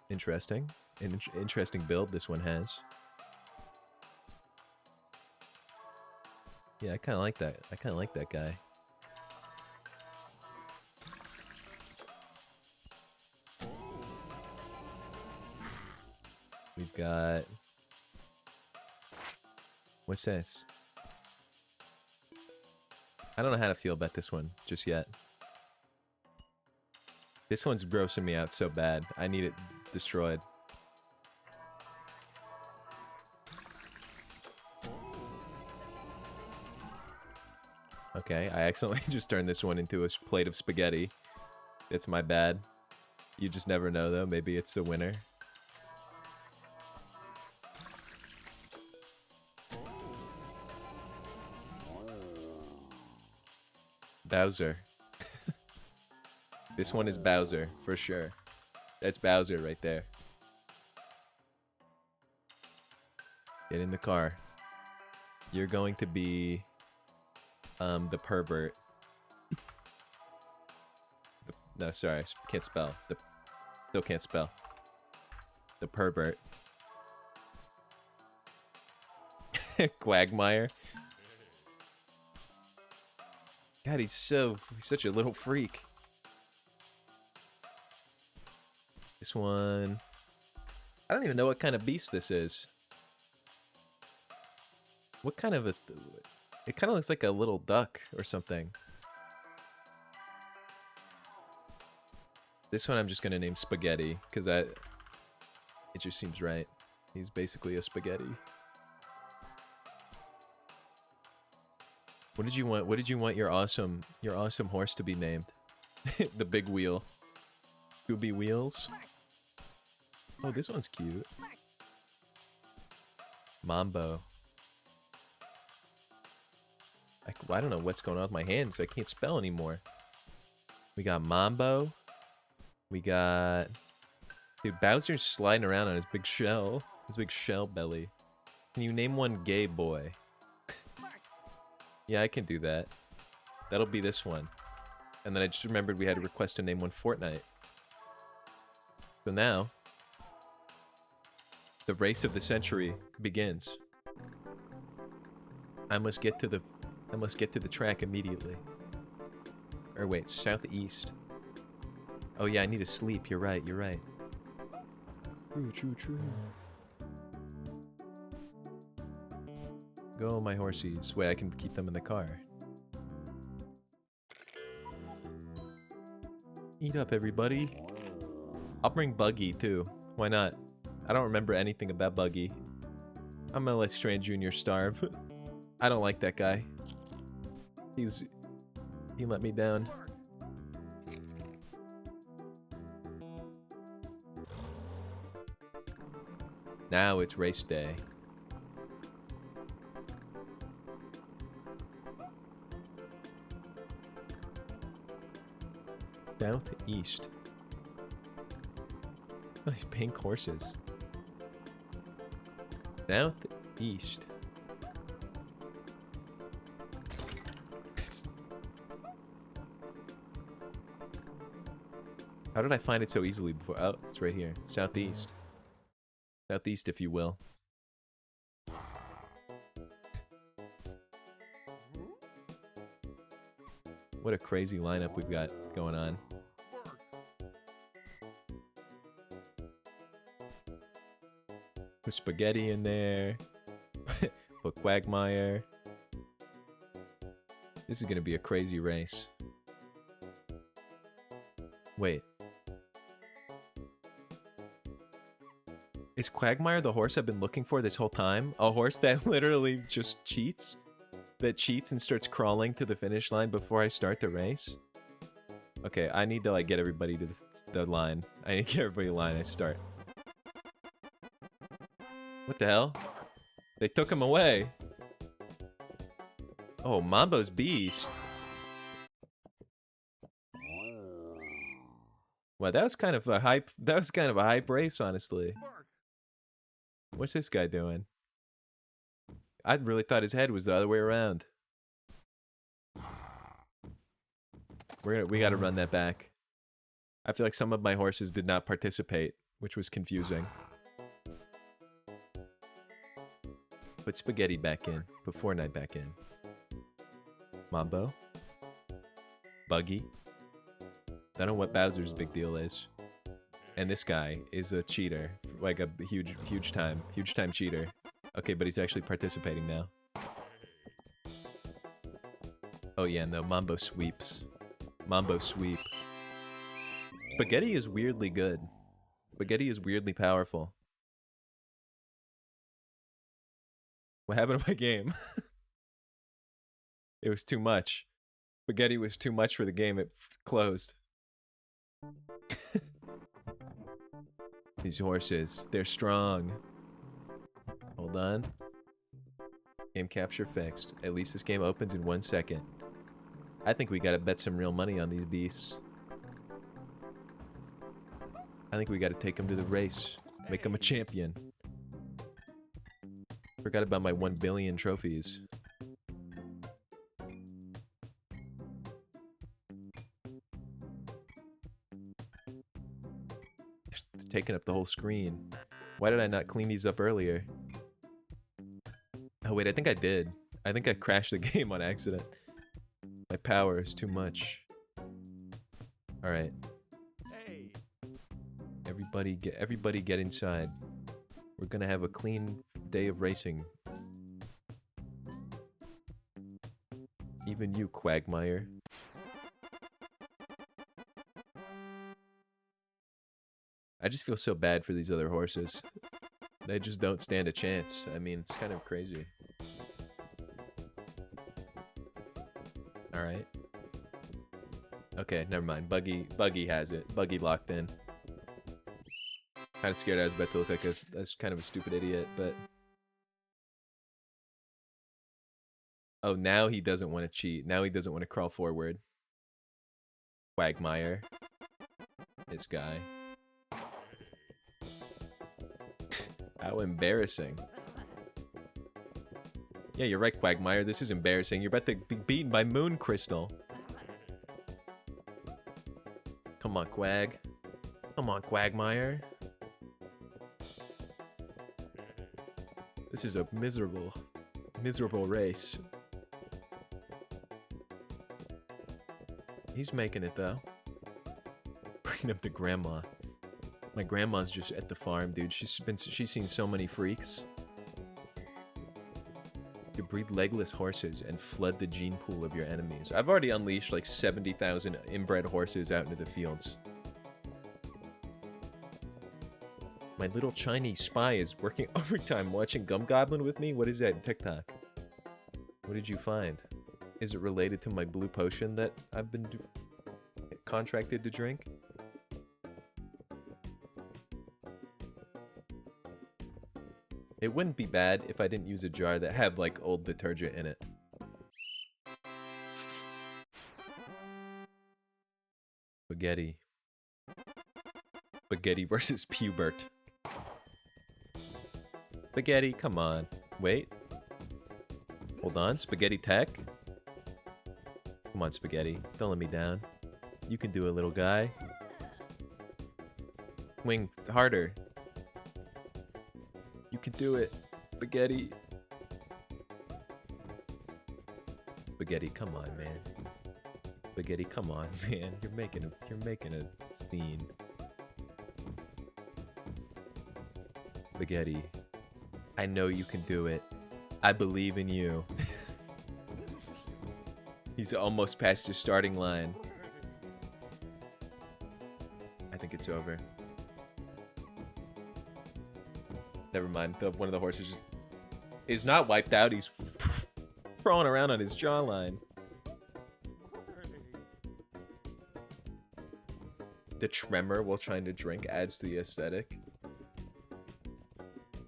S1: Interesting. An interesting build this one has. Yeah, I kind of like that. I kind of like that guy. We've got... What's this? I don't know how to feel about this one just yet. This one's grossing me out so bad. I need it destroyed. Okay, I accidentally just turned this one into a plate of spaghetti. It's my bad. You just never know though. Maybe it's a winner. Bowser. This one is Bowser, for sure. That's Bowser right there. Get in the car. You're going to be... the pervert. No, sorry, I can't spell. Still can't spell. The pervert. Quagmire. God, he's such a little freak. This one... I don't even know what kind of beast this is. What kind of a... It kind of looks like a little duck or something. This one I'm just going to name Spaghetti, because it just seems right. He's basically a spaghetti. What did you want? What did you want your awesome horse to be named? The big wheel. Scooby Wheels. Oh, this one's cute. Mambo. I don't know what's going on with my hands. I can't spell anymore. We got Mambo. We got... Dude, Bowser's sliding around on his big shell. His big shell belly. Can you name one gay boy? Yeah, I can do that. That'll be this one. And then I just remembered we had a request to name one Fortnite. So now... the race of the century begins. I must get to the track immediately. Or wait, southeast. Oh yeah, I need to sleep. You're right, you're right. True. Go, my horsies. Wait, I can keep them in the car. Eat up, everybody. I'll bring Buggy, too. Why not? I don't remember anything about Buggy. I'm gonna let Strand Jr. starve. I don't like that guy. He let me down. Now it's race day. Southeast. Oh, these pink horses. Southeast. How did I find it so easily before? Oh, it's right here. Southeast. Southeast, if you will. What a crazy lineup we've got going on. Put spaghetti in there. Put Quagmire. This is gonna be a crazy race. Wait. Is Quagmire the horse I've been looking for this whole time? A horse that literally just cheats? That cheats and starts crawling to the finish line before I start the race? Okay, I need to like get everybody to the line. I need to get everybody in line. I start. What the hell? They took him away. Oh, Mambo's beast. Well, that was kind of a hype. That was kind of a hype race, honestly. What's this guy doing? I really thought his head was the other way around. We gotta run that back. I feel like some of my horses did not participate, which was confusing. Put Spaghetti back in. Put Fortnite back in. Mambo. Buggy. I don't know what Bowser's big deal is. And this guy is a cheater. Like a huge time cheater. Okay, but he's actually participating now. Oh yeah, no, Mambo sweeps. Mambo sweep. Spaghetti is weirdly good. Spaghetti is weirdly powerful. What happened to my game? It was too much. Spaghetti was too much for the game. It closed. These horses, they're strong. Hold on. Game capture fixed. At least this game opens in 1 second. I think we gotta bet some real money on these beasts. I think we gotta take them to the race. Make them a champion. Forgot about my 1 billion trophies. Taking up the whole screen. Why did I not clean these up earlier? Oh wait, I think I did. I think I crashed the game on accident. My power is too much. All right. Hey. Everybody get inside. We're gonna have a clean day of racing. Even you, Quagmire. I just feel so bad for these other horses. They just don't stand a chance. I mean, it's kind of crazy. Alright. Okay, never mind. Buggy has it. Buggy locked in. Kind of scared I was about to look like a kind of a stupid idiot, but... Oh, now he doesn't want to cheat. Now he doesn't want to crawl forward. Quagmire. This guy. How embarrassing. Yeah, you're right, Quagmire. This is embarrassing. You're about to be beaten by Moon Crystal. Come on, Quag. Come on, Quagmire. This is a miserable race. He's making it, though. Bringing up to Grandma. My grandma's just at the farm, dude. She's seen so many freaks. You breed legless horses and flood the gene pool of your enemies. I've already unleashed like 70,000 inbred horses out into the fields. My little Chinese spy is working overtime watching Gum Goblin with me? What is that, TikTok? What did you find? Is it related to my blue potion that I've been contracted to drink? It wouldn't be bad if I didn't use a jar that had, like, old detergent in it. Spaghetti. Spaghetti versus Pubert. Spaghetti, come on. Wait. Hold on, Spaghetti Tech. Come on, Spaghetti. Don't let me down. You can do it, little guy. Wing harder. You can do it. Spaghetti. Spaghetti, come on, man. Spaghetti, come on, man. You're making a scene. Spaghetti. I know you can do it. I believe in you. He's almost past your starting line. I think it's over. Never mind. One of the horses just is not wiped out. He's crawling around on his jawline. The tremor while trying to drink adds to the aesthetic.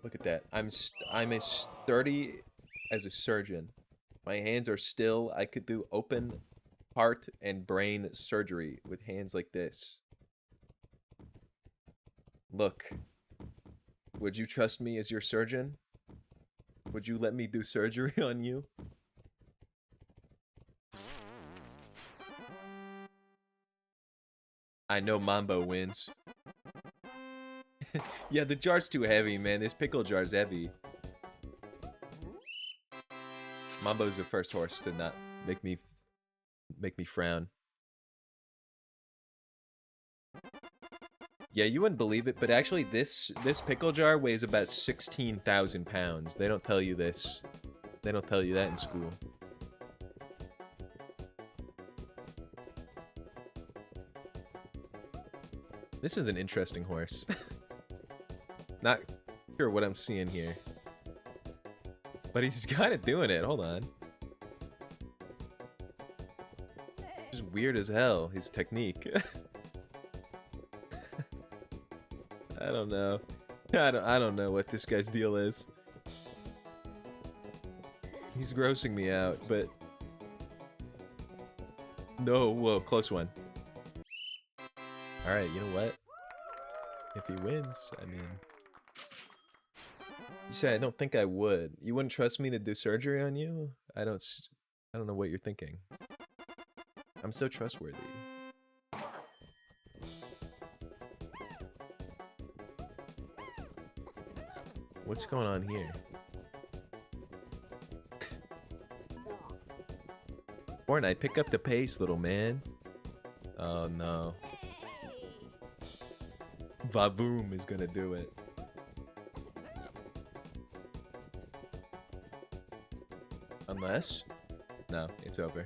S1: Look at that. I'm as sturdy as a surgeon. My hands are still. I could do open heart and brain surgery with hands like this. Look. Would you trust me as your surgeon? Would you let me do surgery on you? I know Mambo wins. Yeah, the jar's too heavy, man. This pickle jar's heavy. Mambo's the first horse to not make me frown. Yeah, you wouldn't believe it, but actually this pickle jar weighs about 16,000 pounds. They don't tell you this. They don't tell you that in school. This is an interesting horse. Not sure what I'm seeing here. But he's kind of doing it. Hold on. Just weird as hell, his technique. I don't know. I don't know what this guy's deal is. He's grossing me out, but no, whoa, close one. All right, you know what? If he wins, I mean, you said I don't think I would. You wouldn't trust me to do surgery on you? I don't know what you're thinking. I'm so trustworthy. What's going on here? Fortnite, pick up the pace, little man. Oh no. Vavoom is gonna do it. Unless? No, it's over.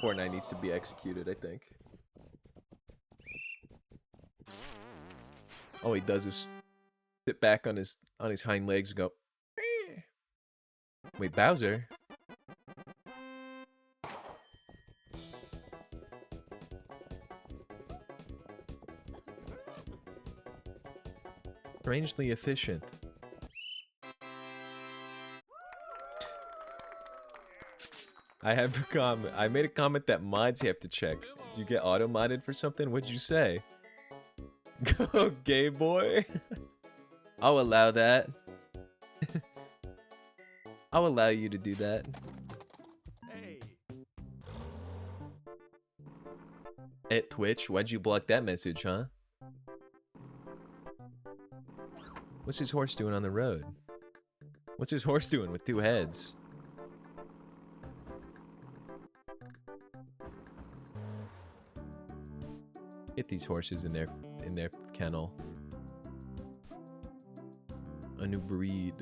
S1: Fortnite needs to be executed, I think. All he does is sit back on his hind legs and go. Wait, Bowser? Strangely efficient. I have a comment. I made a comment that mods you have to check. Did you get auto modded for something? What'd you say? Go, gay boy. I'll allow that. I'll allow you to do that.
S2: Hey.
S1: At Twitch, why'd you block that message, huh? What's his horse doing on the road? What's his horse doing with two heads? Get these horses in their kennel. A new breed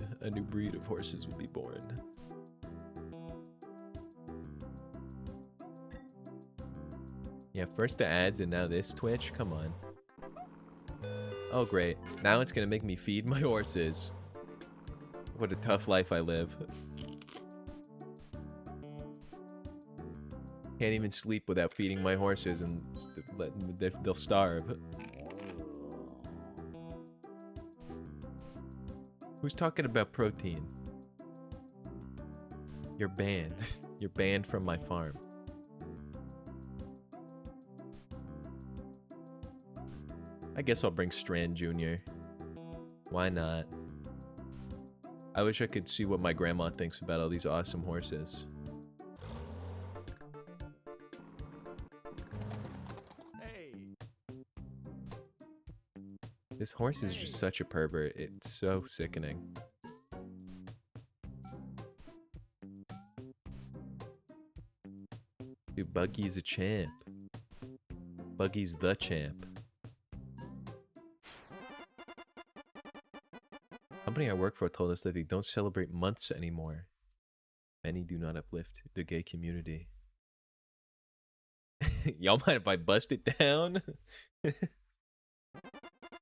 S1: of horses will be born. Yeah, first the ads and now this Twitch. Come on. Oh great. Now it's gonna make me feed my horses. What a tough life I live. Can't even sleep without feeding my horses and they'll starve. Who's talking about protein? You're banned. You're banned from my farm. I guess I'll bring Strand Jr. Why not? I wish I could see what my grandma thinks about all these awesome horses. This horse is just such a pervert. It's so sickening. Dude, Buggy's a champ. Buggy's the champ. Company I work for told us that they don't celebrate months anymore. Many do not uplift the gay community. Y'all mind if I bust it down?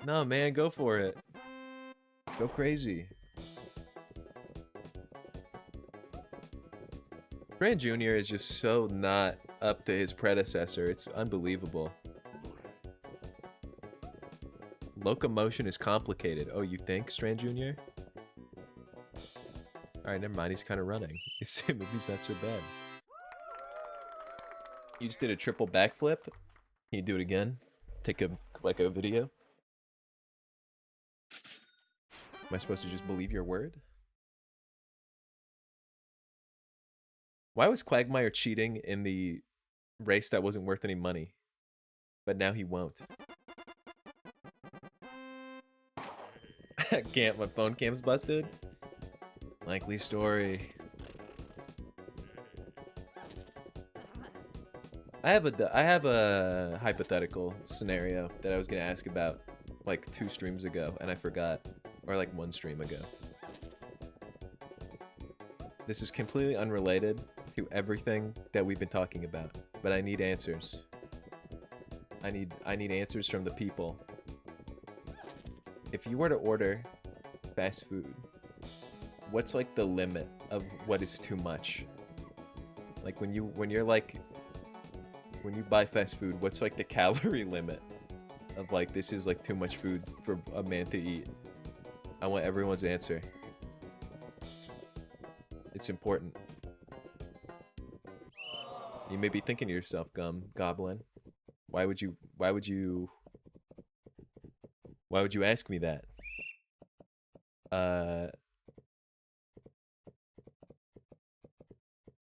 S1: No, man, go for it. Go crazy. Brand Jr. is just so not up to his predecessor. It's unbelievable. Locomotion is complicated. Oh, you think, Strand Jr.? Alright, never mind. He's kind of running. His movie's not so bad. You just did a triple backflip? Can you do it again? Take a video? Am I supposed to just believe your word? Why was Quagmire cheating in the race that wasn't worth any money? But now he won't. Can't, my phone cam's busted? Likely story. I have a hypothetical scenario that I was gonna ask about like 2 streams ago, and I forgot. Or like 1 stream ago. This is completely unrelated to everything that we've been talking about, but I need answers. I need answers from the people. If you were to order fast food, what's like the limit of what is too much? Like when you buy fast food, what's like the calorie limit of like this is like too much food for a man to eat? I want everyone's answer. It's important. You may be thinking to yourself, Goblin, why would you ask me that? Are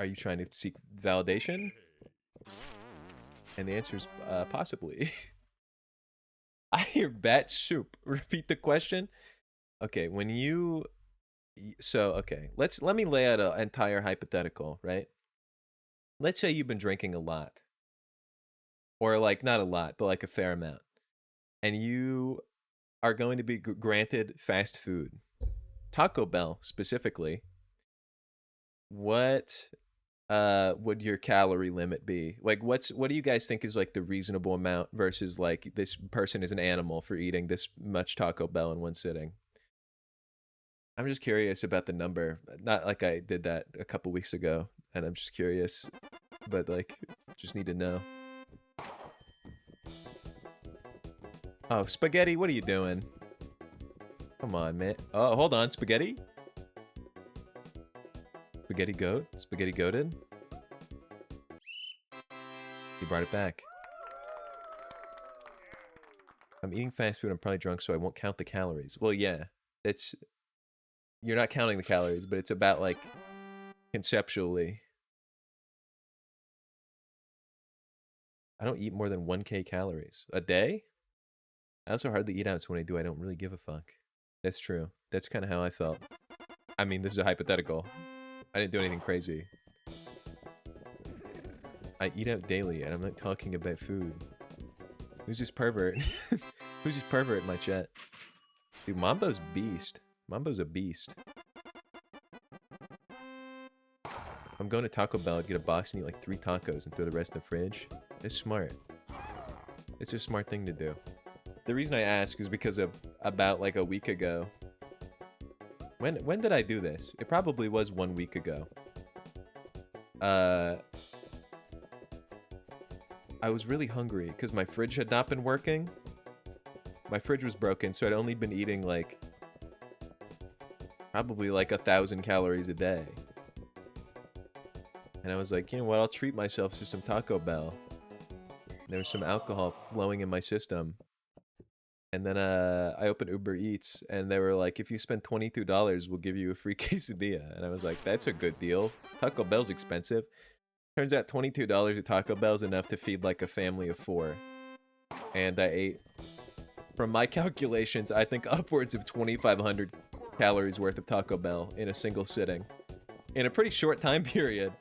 S1: you trying to seek validation? And the answer is possibly. I hear bat soup. Repeat the question. Okay, when you... So, okay, let me lay out an entire hypothetical, right? Let's say you've been drinking a lot. Or, like, not a lot, but, like, a fair amount. And you are going to be granted fast food. Taco Bell, specifically. What would your calorie limit be? Like, what do you guys think is, like, the reasonable amount versus, like, this person is an animal for eating this much Taco Bell in one sitting? I'm just curious about the number. Not like I did that a couple weeks ago, and I'm just curious. But, like, just need to know. Oh, Spaghetti, what are you doing? Come on, man. Oh, hold on, Spaghetti? Spaghetti goat? Spaghetti goated? He brought it back. I'm eating fast food, I'm probably drunk, so I won't count the calories. Well, yeah. It's... You're not counting the calories, but it's about, like, conceptually. I don't eat more than 1K calories. A day? I also hardly eat out, so when I do, I don't really give a fuck. That's true. That's kind of how I felt. I mean, this is a hypothetical. I didn't do anything crazy. I eat out daily, and I'm not talking about food. Who's this pervert? Who's this pervert in my chat? Dude, Mambo's beast. Mambo's a beast. I'm going to Taco Bell, get a box and eat like 3 tacos and throw the rest in the fridge. It's smart. It's a smart thing to do. The reason I ask is because of about like a week ago. When did I do this? It probably was 1 week ago. I was really hungry because my fridge had not been working. My fridge was broken, so I'd only been eating like probably like 1,000 calories a day. And I was like, you know what, I'll treat myself to some Taco Bell. There was some alcohol flowing in my system. And then I opened Uber Eats, and they were like, if you spend $22, we'll give you a free quesadilla. And I was like, that's a good deal. Taco Bell's expensive. Turns out $22 at Taco Bell's enough to feed like a family of 4. And I ate, from my calculations, I think upwards of 2,500 calories worth of Taco Bell in a single sitting. In a pretty short time period.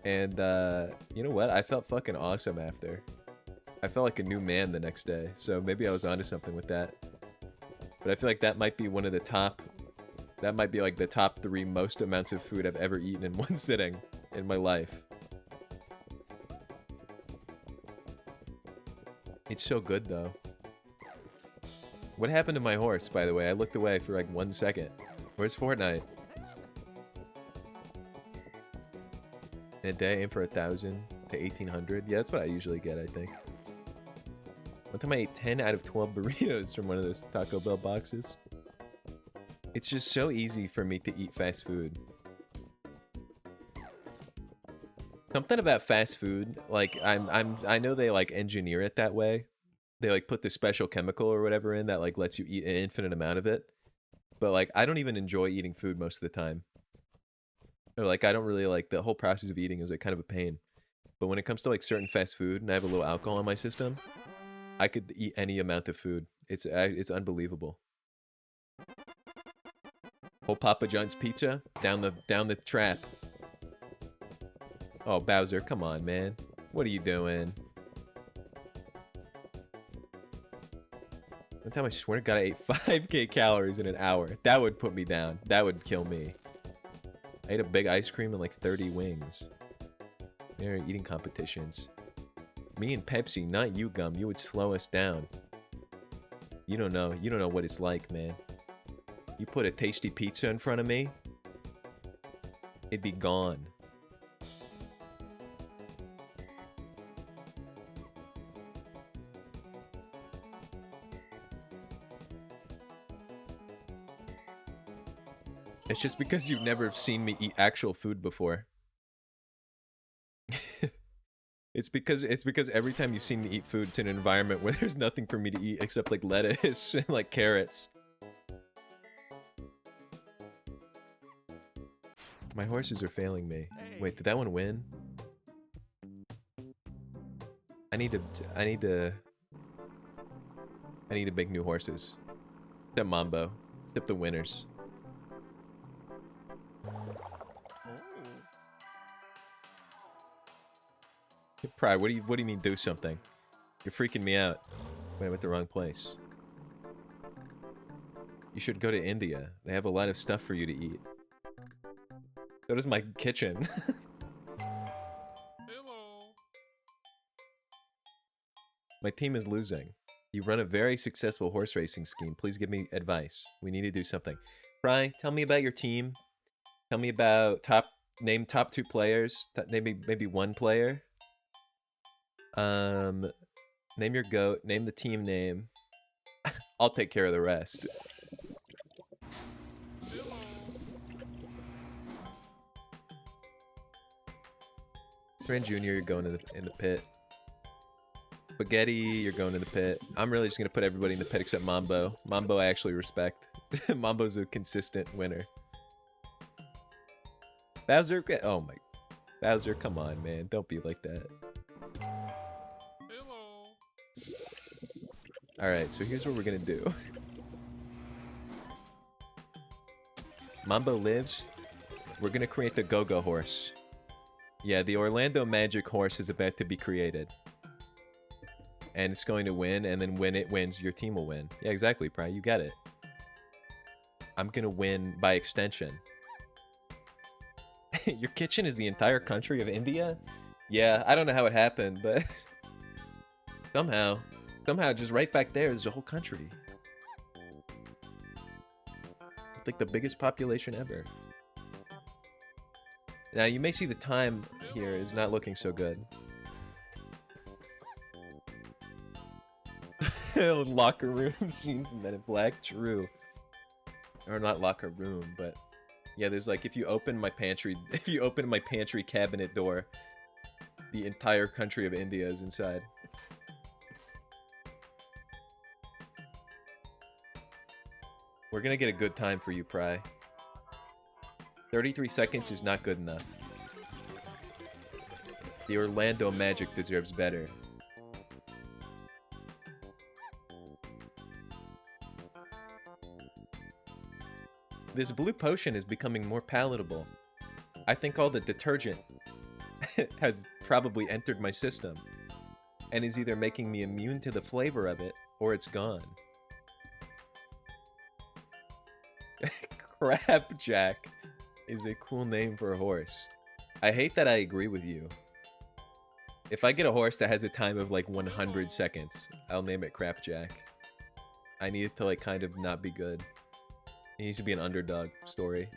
S1: And you know what? I felt fucking awesome after. I felt like a new man the next day, so maybe I was onto something with that. But I feel like that might be one of the top... That might be like the top 3 most amounts of food I've ever eaten in one sitting in my life. It's so good, though. What happened to my horse, by the way? I looked away for like 1 second. Where's Fortnite? In a day, aim for 1,000 to 1,800. Yeah, that's what I usually get, I think. One time I ate 10 out of 12 burritos from one of those Taco Bell boxes. It's just so easy for me to eat fast food. Something about fast food, like I know they like engineer it that way. They like put the special chemical or whatever in that like lets you eat an infinite amount of it. But like I don't even enjoy eating food most of the time. Or like I don't really like the whole process of eating is like kind of a pain. But when it comes to like certain fast food and I have a little alcohol in my system, I could eat any amount of food. It's unbelievable. Whole Papa John's pizza down the trap. Oh, Bowser, come on, man. What are you doing? One time I swear to God I ate 5k calories in an hour. That would put me down. That would kill me. I ate a big ice cream and like 30 wings. They're eating competitions. Me and Pepsi, not you, Gum. You would slow us down. You don't know. You don't know what it's like, man. You put a tasty pizza in front of me, it'd be gone. It's just because you've never seen me eat actual food before. It's because every time you've seen me eat food, it's in an environment where there's nothing for me to eat except like lettuce and like carrots. My horses are failing me. Wait, did that one win? I need to make new horses. Except Mambo. Except the winners. Pride, what do you mean do something? You're freaking me out. Wait, I'm at the wrong place. You should go to India. They have a lot of stuff for you to eat. So does my kitchen.
S4: Hello.
S1: My team is losing. You run a very successful horse racing scheme. Please give me advice. We need to do something. Fry, tell me about your team. Tell me about name top 2 players. Maybe 1 player. Name your goat. Name the team name. I'll take care of the rest.
S4: Hello.
S1: Friend Junior, you're going in the pit. Spaghetti, you're going to the pit. I'm really just gonna put everybody in the pit except Mambo. Mambo I actually respect. Mambo's a consistent winner. Bowser, oh my. Bowser, come on, man. Don't be like that.
S4: Hello.
S1: Alright, so here's what we're gonna do. Mambo lives. We're gonna create the Go-Go horse. Yeah, the Orlando Magic horse is about to be created. And it's going to win, and then when it wins, your team will win. Yeah, exactly, Pry. You get it. I'm gonna win by extension. Your kitchen is the entire country of India? Yeah, I don't know how it happened, but... somehow, just right back there is the whole country. It's like the biggest population ever. Now, you may see the time here is not looking so good. Locker room scene from Men in Black, true. Or not locker room, but yeah, there's like if you open my pantry cabinet door, the entire country of India is inside. We're gonna get a good time for you, Pry. 33 seconds is not good enough. The Orlando Magic deserves better. This blue potion is becoming more palatable. I think all the detergent has probably entered my system and is either making me immune to the flavor of it or it's gone. Crapjack is a cool name for a horse. I hate that I agree with you. If I get a horse that has a time of like 100 seconds, I'll name it Crapjack. I need it to like kind of not be good. It needs to be an underdog story.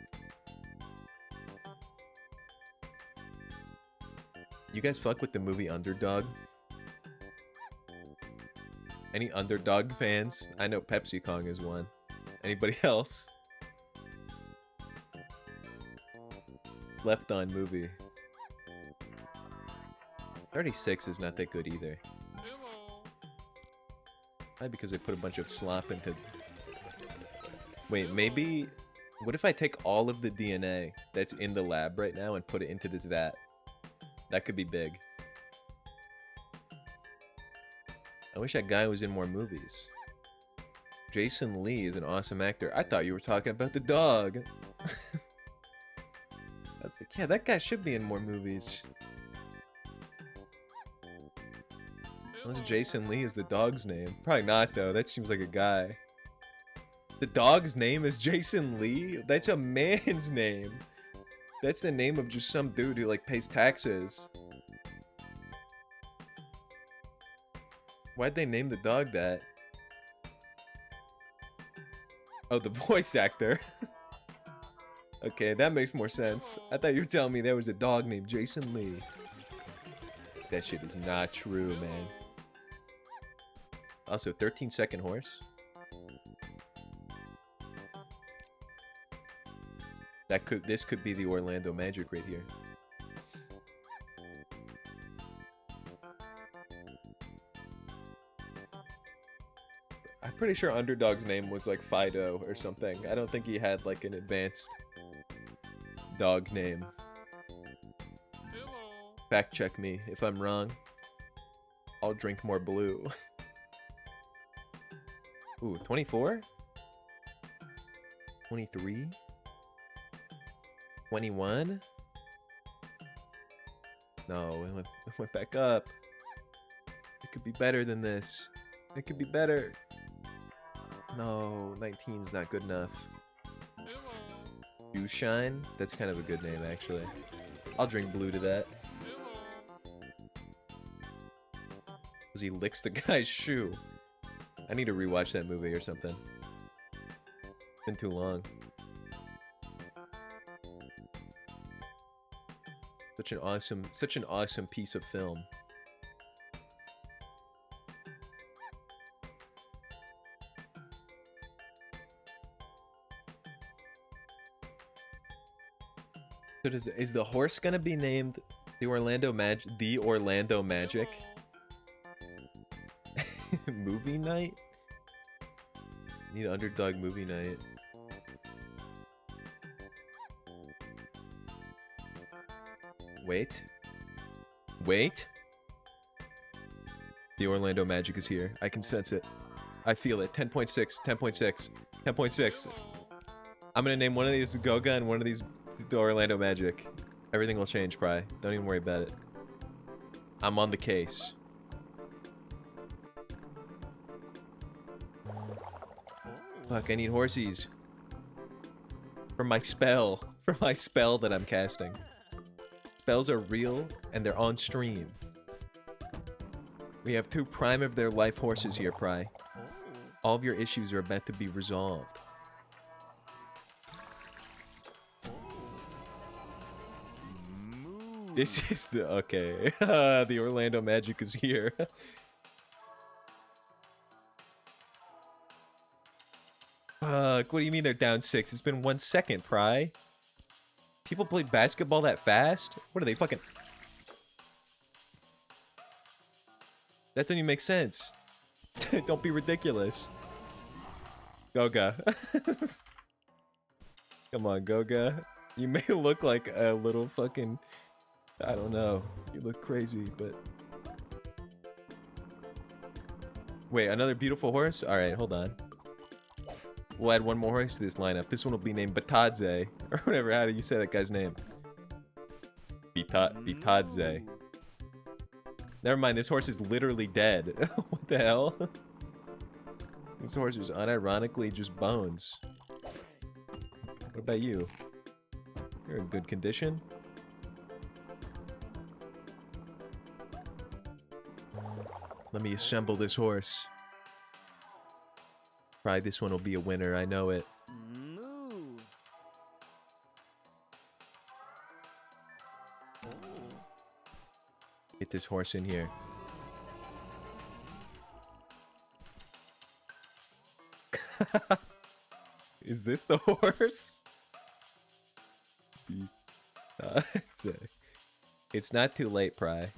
S1: You guys fuck with the movie Underdog? Any Underdog fans? I know Pepsi Kong is one. Anybody else? Left On movie. 36 is not that good either. Probably because they put a bunch of slop into... Wait, maybe... What if I take all of the DNA that's in the lab right now and put it into this vat? That could be big. I wish that guy was in more movies. Jason Lee is an awesome actor. I thought you were talking about the dog. I was like, yeah, that guy should be in more movies. Unless Jason Lee is the dog's name. Probably not, though. That seems like a guy. The dog's name is Jason Lee? That's a man's name. That's the name of just some dude who, like, pays taxes. Why'd they name the dog that? Oh, the voice actor. Okay, that makes more sense. I thought you were telling me there was a dog named Jason Lee. That shit is not true, man. Also, 13-second horse. This could be the Orlando Magic right here. I'm pretty sure Underdog's name was like Fido or something. I don't think he had like an advanced dog name. Fact check me if I'm wrong. I'll drink more blue. Ooh, 24? 23? 21? No, it went back up. It could be better than this. It could be better. No, 19's not good enough. Dew Shine? That's kind of a good name, actually. I'll drink blue to that. Because he licks the guy's shoe. I need to rewatch that movie or something. It's been too long. Such an awesome piece of film. So is the horse gonna be named the Orlando Magic? Movie night? Need Underdog movie night. Wait. Wait. The Orlando Magic is here. I can sense it. I feel it. 10.6, 10.6, 10.6. I'm gonna name one of these Goga and one of these the Orlando Magic. Everything will change, Pry. Don't even worry about it. I'm on the case. Fuck, I need horsies. For my spell. For my spell that I'm casting. Spells are real, and they're on stream. We have 2 prime of their life horses here, Pry. All of your issues are about to be resolved. This is the... Okay. The Orlando Magic is here. Fuck, what do you mean they're down 6? It's been 1 second, Pry. People play basketball that fast? What are they fucking... That doesn't even make sense. Don't be ridiculous. Goga. Come on, Goga. You may look like a little fucking... I don't know. You look crazy, but... Wait, another beautiful horse? Alright, hold on. We'll add one more horse to this lineup. This one will be named Batadze. Or whatever, how do you say that guy's name? Batadze. Never mind, this horse is literally dead. What the hell? This horse is unironically just bones. What about you? You're in good condition. Let me assemble this horse. Probably this one will be a winner, I know it.
S4: Moo.
S1: Get this horse in here. Is this the horse? It's not too late, Pry.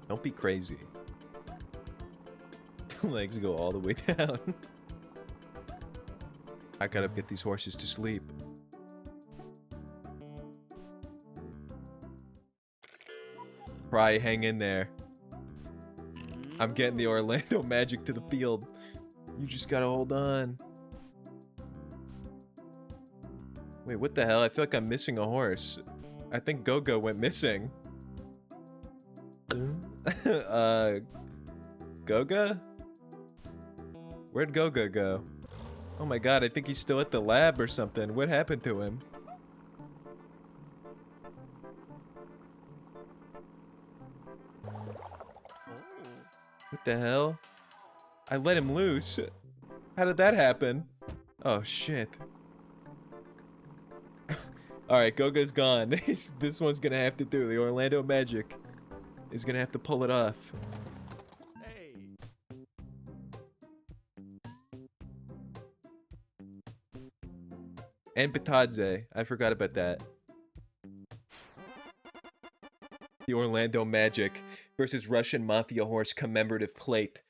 S1: Don't be crazy. Legs go all the way down. I gotta get these horses to sleep. Pry, hang in there. I'm getting the Orlando Magic to the field. You just gotta hold on. Wait, what the hell? I feel like I'm missing a horse. I think Go-Go went missing. Goga? Where'd Goga go? Oh my god, I think he's still at the lab or something. What happened to him? What the hell? I let him loose. How did that happen? Oh shit. Alright, Goga's gone. This one's gonna have to do. The Orlando Magic is gonna have to pull it off.
S4: Hey.
S1: And Batadze. I forgot about that. The Orlando Magic versus Russian Mafia Horse commemorative plate.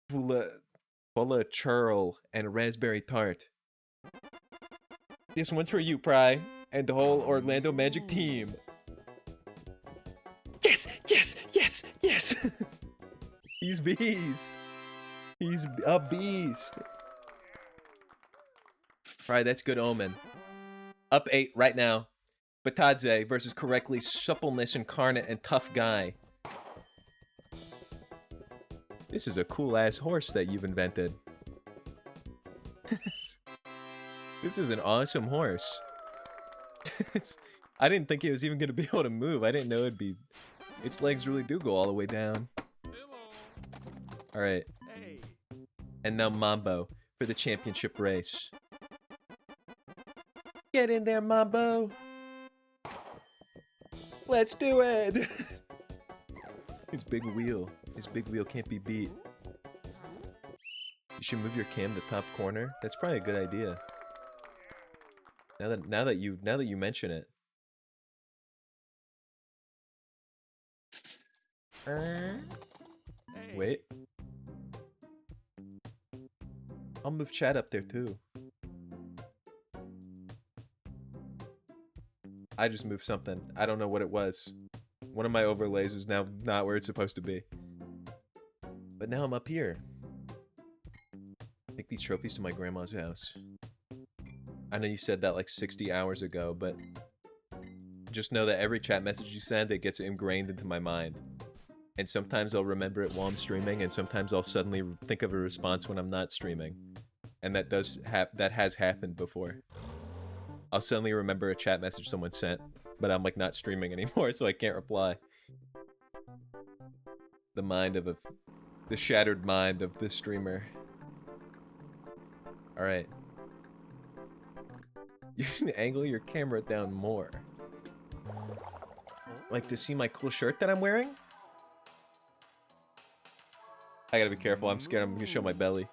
S1: Full of churl and raspberry tart. This one's for you, Pry, and the whole Orlando Magic team. Yes! Yes! Yes! Yes! He's beast. He's a beast. Alright, that's good omen. Up 8 right now. Batadze versus correctly suppleness incarnate and tough guy. This is a cool-ass horse that you've invented. This is an awesome horse. I didn't think it was even going to be able to move. I didn't know it'd be... Its legs really do go all the way down. Alright.
S4: Hey.
S1: And now Mambo for the championship race. Get in there, Mambo! Let's do it! His big wheel can't be beat. You should move your cam to top corner. That's probably a good idea. Now that you mention it.
S4: Hey.
S1: Wait. I'll move chat up there too. I just moved something. I don't know what it was. One of my overlays was now not where it's supposed to be. But now I'm up here. Take these trophies to my grandma's house. I know you said that like 60 hours ago, but just know that every chat message you send, it gets ingrained into my mind. And sometimes I'll remember it while I'm streaming, and sometimes I'll suddenly think of a response when I'm not streaming. And that has happened before. I'll suddenly remember a chat message someone sent, but I'm like not streaming anymore, so I can't reply. The shattered mind of the streamer. Alright. You can angle your camera down more. Like to see my cool shirt that I'm wearing? I gotta be careful, I'm scared I'm gonna show my belly.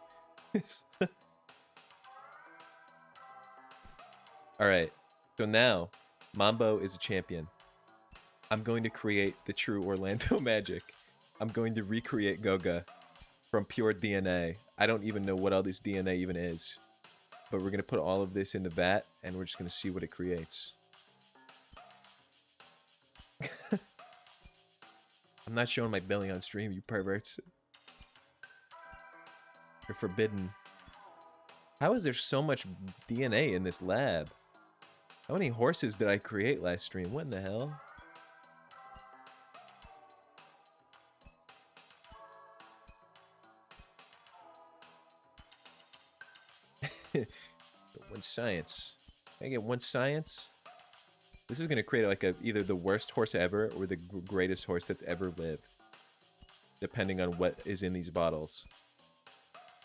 S1: Alright, so now, Mambo is a champion. I'm going to create the true Orlando Magic. I'm going to recreate Goga. from pure DNA. I don't even know what all this DNA even is. But we're going to put all of this in the vat, and we're just going to see what it creates. I'm not showing my belly on stream, you perverts. You're forbidden. How is there so much DNA in this lab? How many horses did I create last stream? What in the hell? One science. Can I get one science? This is going to create like either the worst horse ever or the greatest horse that's ever lived. Depending on what is in these bottles.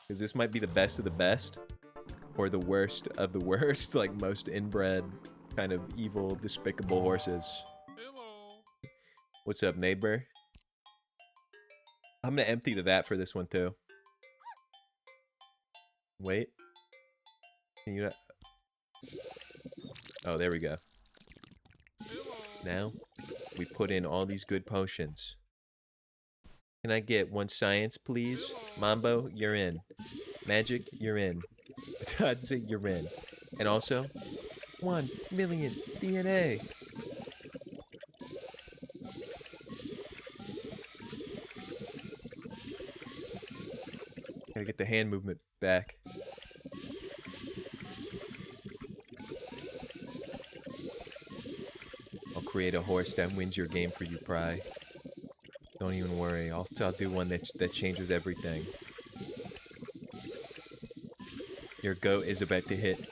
S1: Because this might be the best of the best. Or the worst of the worst. Like most inbred, kind of evil, despicable horses.
S4: Hello.
S1: What's up, neighbor? I'm going to empty the vat for this one too. Wait. Can you not... Oh, there we go. Now, we put in all these good potions. Can I get one science, please? Mambo, you're in. Magic, you're in. Tadze, you're in. And also, 1 million DNA. Gotta get the hand movement back. I'll create a horse that wins your game for you, Pry. Don't even worry. I'll do one that changes everything. Your goat is about to hit.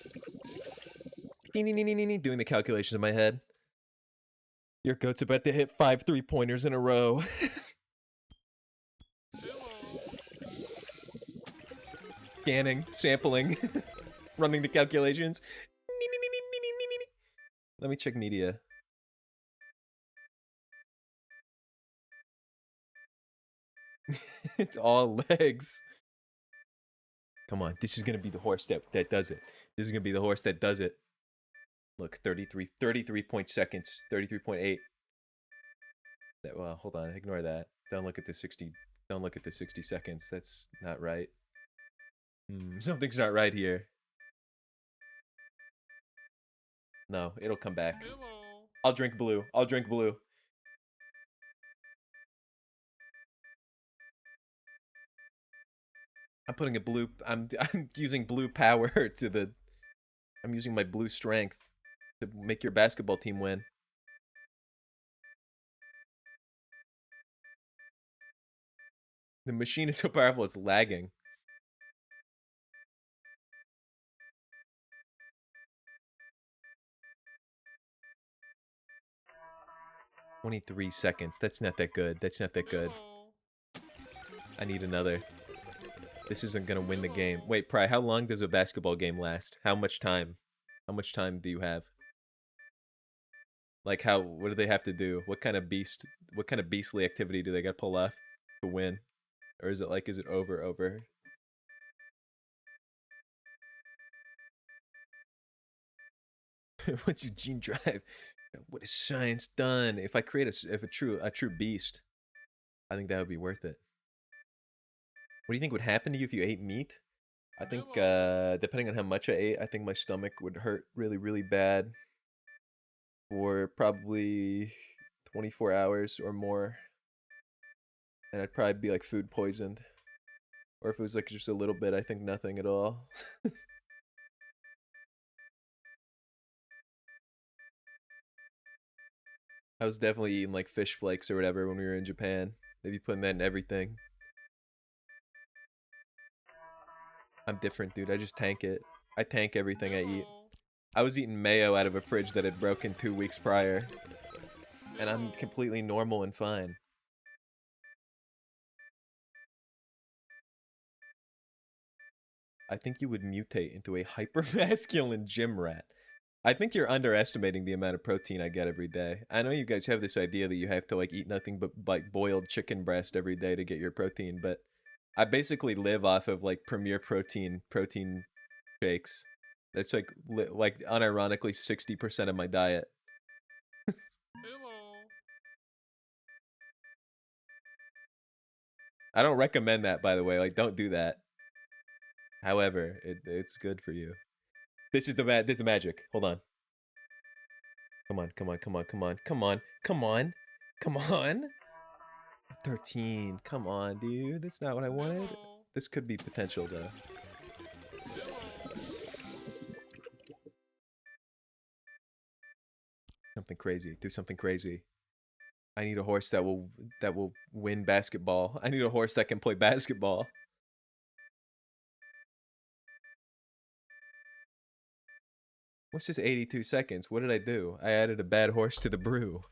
S1: Doing the calculations in my head. Your goat's about to hit 5 3-pointers in a row. Scanning, sampling, running the calculations. Let me check media. It's all legs. Come on, this is gonna be the horse that does it. This is gonna be the horse that does it. Look, 33 point seconds, 33.8. Well, hold on, ignore that. Don't look at the 60. Don't look at the 60 seconds. That's not right. Something's not right here. No, it'll come back.
S4: Hello.
S1: I'll drink blue. I'll drink blue. I'm putting a blue. I'm using blue power to the. I'm using my blue strength to make your basketball team win. The machine is so powerful it's lagging. "23 seconds. That's not that good. That's not that good. I need another. This isn't gonna win the game. Wait, Pry, how long does a basketball game last? How much time? How much time do you have? Like what do they have to do? What kind of beastly activity do they gotta pull off to win? Or is it over? What's your gene drive? What has science done? If I create a true beast, I think that would be worth it. What do you think would happen to you if you ate meat? I think, depending on how much I ate, I think my stomach would hurt really, really bad for probably 24 hours or more. And I'd probably be like food poisoned. Or if it was like just a little bit, I think nothing at all. I was definitely eating like fish flakes or whatever when we were in Japan. They'd be putting that in everything. I'm different, dude. I just tank it. I tank everything I eat. I was eating mayo out of a fridge that had broken 2 weeks prior. And I'm completely normal and fine. I think you would mutate into a hypermasculine gym rat. I think you're underestimating the amount of protein I get every day. I know you guys have this idea that you have to like eat nothing but like boiled chicken breast every day to get your protein, but I basically live off of like Premier protein shakes. That's like unironically 60% of my diet.
S4: Hello.
S1: I don't recommend that, by the way. Like, don't do that. However, it's good for you. This is the magic. Hold on. Come on, come on, come on, come on, come on, come on, come on. 13. Come on, dude. That's not what I wanted. This could be potential, though. Something crazy. Do something crazy. I need a horse that will win basketball. I need a horse that can play basketball. What's this 82 seconds? What did I do? I added a bad horse to the brew.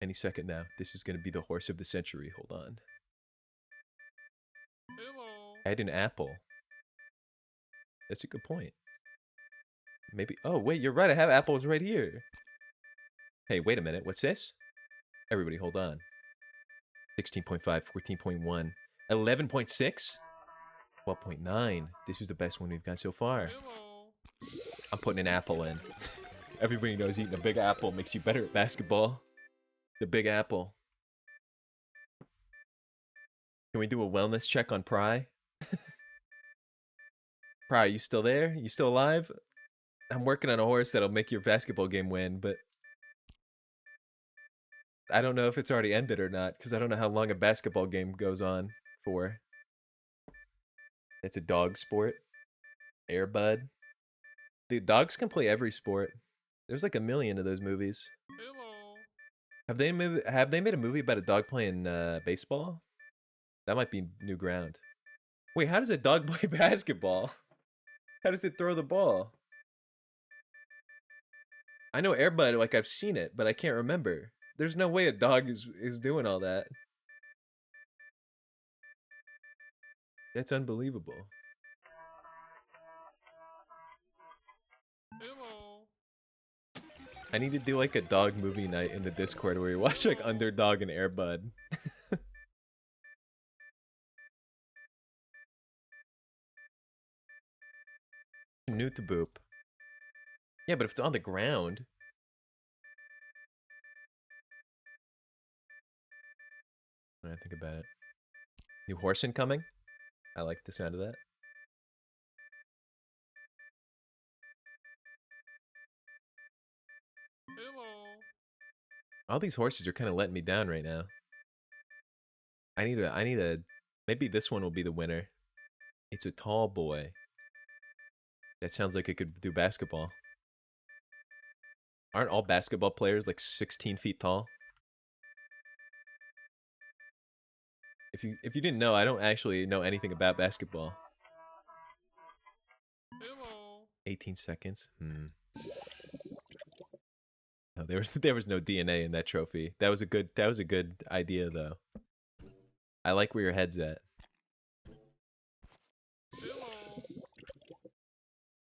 S1: Any second now. This is going to be the horse of the century. Hold on.
S4: Hello.
S1: Add an apple. That's a good point. Maybe. Oh, wait, you're right. I have apples right here. Hey, wait a minute. What's this? Everybody, hold on. 16.5, 14.1, 11.6, 12.9. This was the best one we've got so far.
S4: Hello.
S1: I'm putting an apple in. Everybody knows eating a big apple makes you better at basketball. The big apple. Can we do a wellness check on Pry? Pry, you still there? You still alive? I'm working on a horse that'll make your basketball game win, but I don't know if it's already ended or not, because I don't know how long a basketball game goes on for. It's a dog sport. Air Bud. Dude, dogs can play every sport. There's like a million of those movies.
S4: Hello.
S1: Have they made a movie about a dog playing baseball? That might be new ground. Wait, how does a dog play basketball? How does it throw the ball? I know Air Bud, like I've seen it, but I can't remember. There's no way a dog is doing all that. That's unbelievable.
S4: Hello.
S1: I need to do like a dog movie night in the Discord where we watch like Underdog and Air Bud. New to boop. Yeah, but if it's on the ground. When I think about it. New horse incoming? I like the sound of that.
S4: Hello.
S1: All these horses are kind of letting me down right now. I need a maybe this one will be the winner. It's a tall boy. That sounds like it could do basketball. Aren't all basketball players like 16 feet tall? If you didn't know, I don't actually know anything about basketball.
S4: Hello.
S1: 18 seconds. No, there was no DNA in that trophy. That was a good idea though. I like where your head's at.
S4: Hello.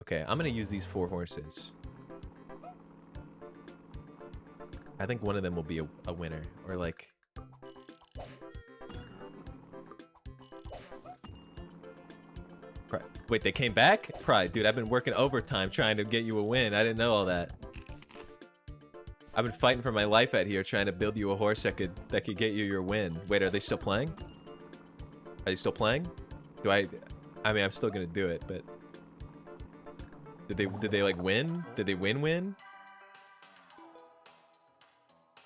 S1: Okay, I'm gonna use these 4 horses. I think one of them will be a winner, or like. Wait, they came back? Pride, dude, I've been working overtime trying to get you a win. I didn't know all that. I've been fighting for my life out here trying to build you a horse that could get you your win. Wait, are they still playing? Are they still playing? I mean, I'm still gonna do it, but did they like win? Did they win?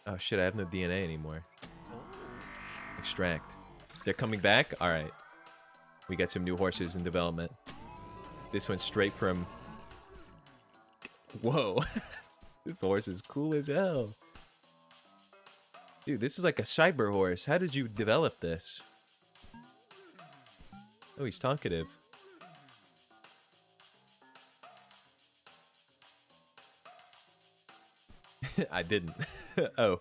S1: Oh shit, I have no DNA anymore. Extract. They're coming back? Alright. We got some new horses in development. This one's straight from... Whoa. This horse is cool as hell. Dude, this is like a cyber horse. How did you develop this? Oh, he's talkative. I didn't. Oh.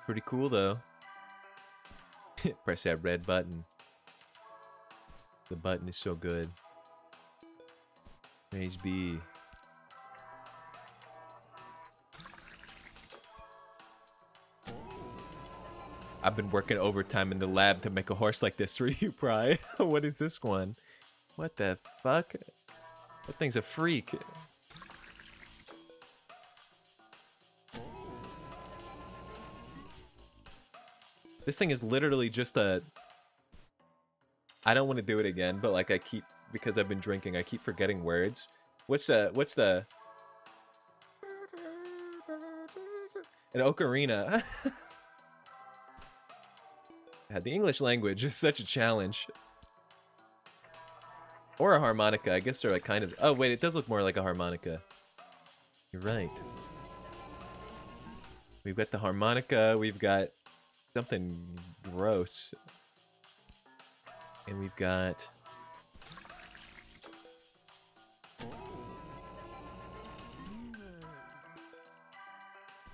S1: Pretty cool, though. Press that red button. The button is so good. Praise be. I've been working overtime in the lab to make a horse like this for you, Pry. What is this one? What the fuck? That thing's a freak. This thing is literally just a... I don't want to do it again, but like I keep... Because I've been drinking, I keep forgetting words. What's the... An ocarina. The English language is such a challenge. Or a harmonica. I guess they're like kind of... Oh, wait, it does look more like a harmonica. You're right. We've got the harmonica. We've got something gross. And we've got...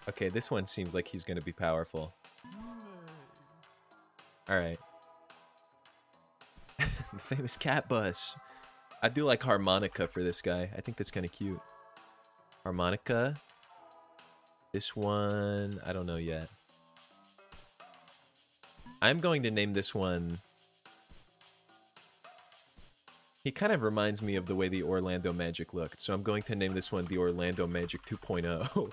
S1: Okay, this one seems like he's going to be powerful. Alright. The famous cat bus. I do like harmonica for this guy. I think that's kind of cute. Harmonica. This one, I don't know yet. I'm going to name this one... He kind of reminds me of the way the Orlando Magic looked, so I'm going to name this one the Orlando Magic 2.0.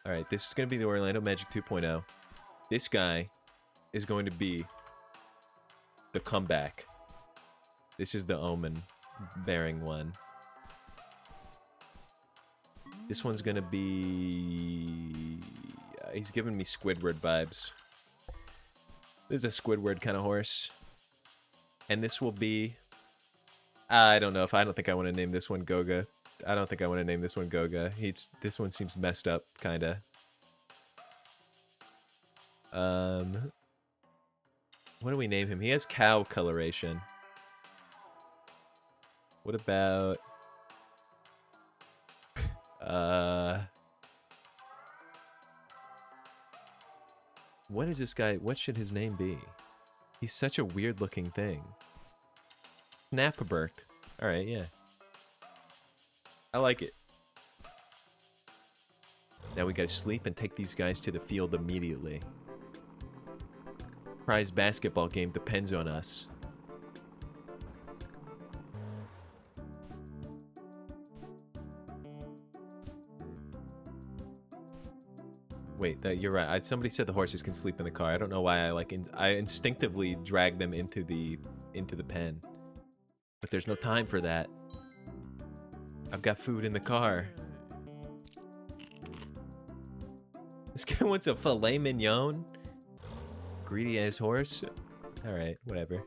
S1: Alright, this is going to be the Orlando Magic 2.0. This guy is going to be the comeback. This is the Omen bearing one. This one's going to be... he's giving me Squidward vibes. This is a Squidward kind of horse. And this will be... I don't know if... I don't think I want to name this one Goga. I don't think I want to name this one Goga. This one seems messed up, kind of. What do we name him? He has cow coloration. What about... What is this guy? What should his name be? He's such a weird looking thing. Snapbert. Alright, yeah. I like it. Now we gotta sleep and take these guys to the field immediately. Prize basketball game depends on us. Wait, you're right. Somebody said the horses can sleep in the car. I don't know why I instinctively drag them into the pen. But there's no time for that. I've got food in the car. This guy wants a filet mignon? Greedy ass horse? Alright, whatever.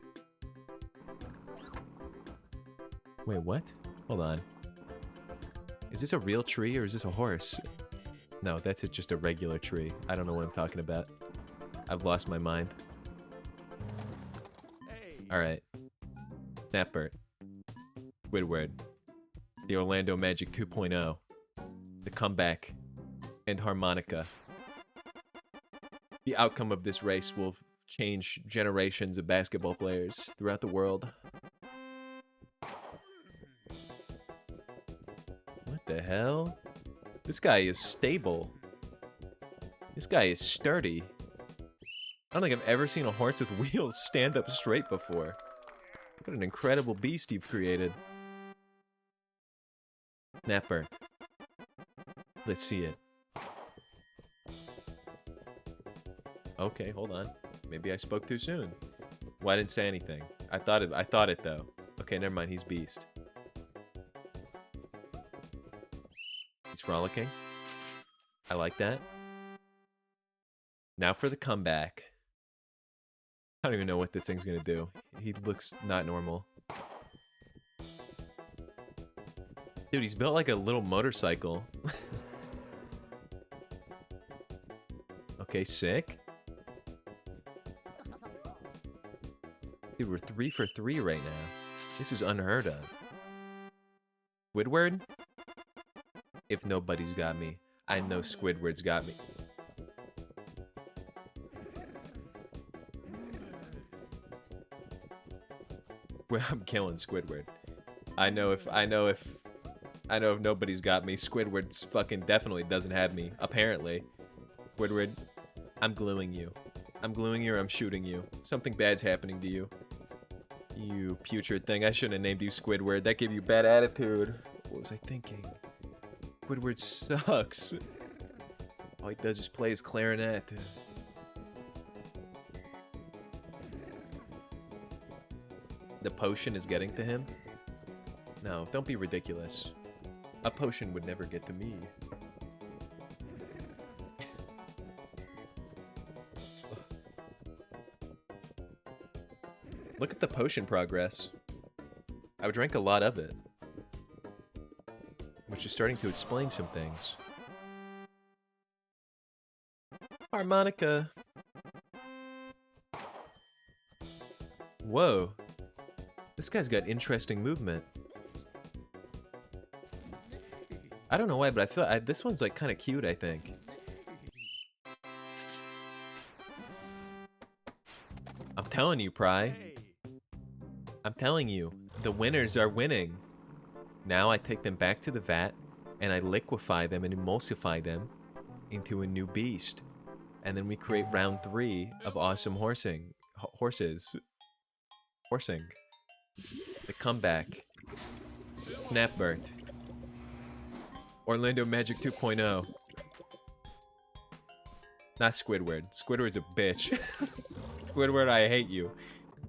S1: Wait, what? Hold on. Is this a real tree or is this a horse? No, that's just a regular tree. I don't know what I'm talking about. I've lost my mind. Alright. Snapbert. Squidward. The Orlando Magic 2.0. The comeback. And harmonica. The outcome of this race will change generations of basketball players throughout the world. What the hell? This guy is stable. This guy is sturdy. I don't think I've ever seen a horse with wheels stand up straight before. What an incredible beast you've created. Snapper. Let's see it. Okay, hold on. Maybe I spoke too soon. Well, I didn't say anything. I thought it though. Okay, never mind. He's beast. He's frolicking. I like that. Now for the comeback. I don't even know what this thing's gonna do. He looks not normal. Dude, he's built like a little motorcycle. Okay, sick. Dude, we're 3 for 3 right now. This is unheard of. Squidward? If nobody's got me, I know Squidward's got me. Well, I'm killing Squidward. I know if nobody's got me, Squidward's fucking definitely doesn't have me. Apparently. Squidward, I'm gluing you. I'm gluing you or I'm shooting you. Something bad's happening to you. You putrid thing. I shouldn't have named you Squidward. That gave you bad attitude. What was I thinking? Squidward sucks. All he does is play his clarinet. The potion is getting to him? No, don't be ridiculous. A potion would never get to me. Look at the potion progress. I drank a lot of it. Which is starting to explain some things. Harmonica. Whoa. This guy's got interesting movement. I don't know why, but I feel this one's like kind of cute, I think. I'm telling you, Pry. I'm telling you, the winners are winning. Now I take them back to the vat, and I liquefy them and emulsify them into a new beast. And then we create round 3 of awesome horsing. Horsing. The comeback. Snapbert. Orlando Magic 2.0. Not Squidward. Squidward's a bitch. Squidward, I hate you.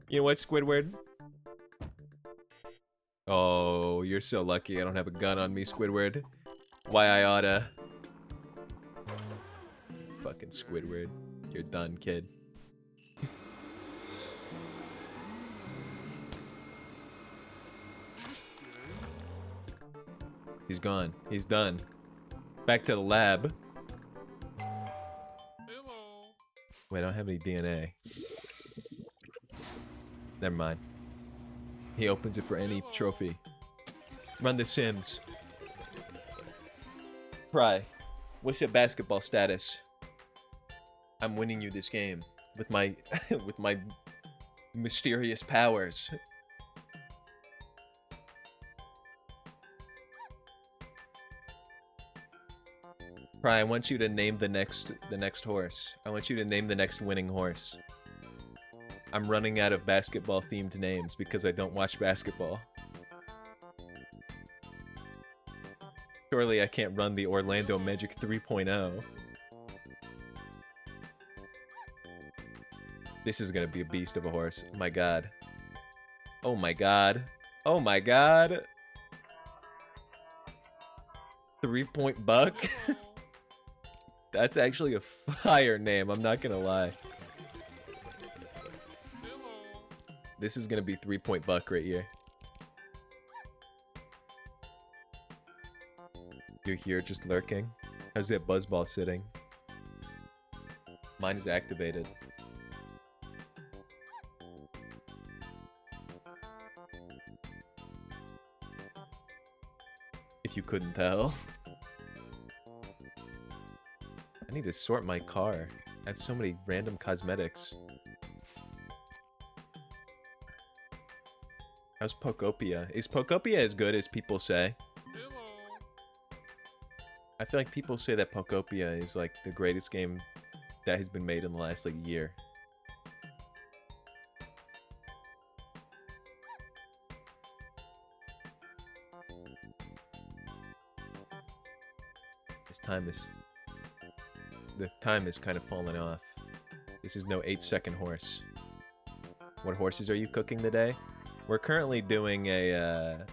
S1: You know what, Squidward? Oh, you're so lucky I don't have a gun on me, Squidward. Why I oughta. Fucking Squidward. You're done, kid. He's gone. He's done. Back to the lab.
S4: Hello.
S1: Wait, I don't have any DNA. Never mind. He opens it for any trophy. Run the Sims. Pry, what's your basketball status? I'm winning you this game with my with my mysterious powers. Pry, I want you to name the next horse. I want you to name the next winning horse. I'm running out of basketball themed names because I don't watch basketball. Surely I can't run the Orlando Magic 3.0. This is gonna be a beast of a horse. Oh my god. Oh my god. Oh my god. 3-point buck? That's actually a fire name, I'm not gonna lie. This is gonna be 3-point buck right here. You're here just lurking. How's that buzzball sitting? Mine is activated. If you couldn't tell. I need to sort my car. I have so many random cosmetics. How's Pokopia? Is Pokopia as good as people say?
S4: Hello.
S1: I feel like people say that Pokopia is like the greatest game that has been made in the last like year. The time is kind of falling off. This is no 8-second horse. What horses are you cooking today? We're currently doing a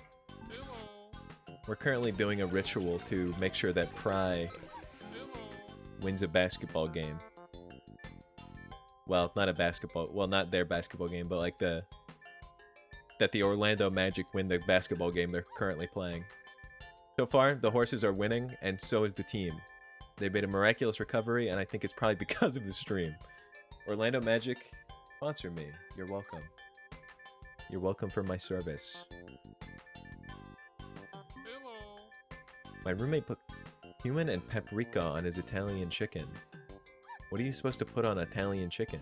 S1: ritual to make sure that Pry wins a basketball game. Well, not a basketball, well, not their basketball game, but like that the Orlando Magic win the basketball game they're currently playing. So far, the horses are winning, and so is the team. They made a miraculous recovery, and I think it's probably because of the stream. Orlando Magic, sponsor me. You're welcome. You're welcome for my service.
S4: Hello.
S1: My roommate put cumin and paprika on his Italian chicken. What are you supposed to put on Italian chicken?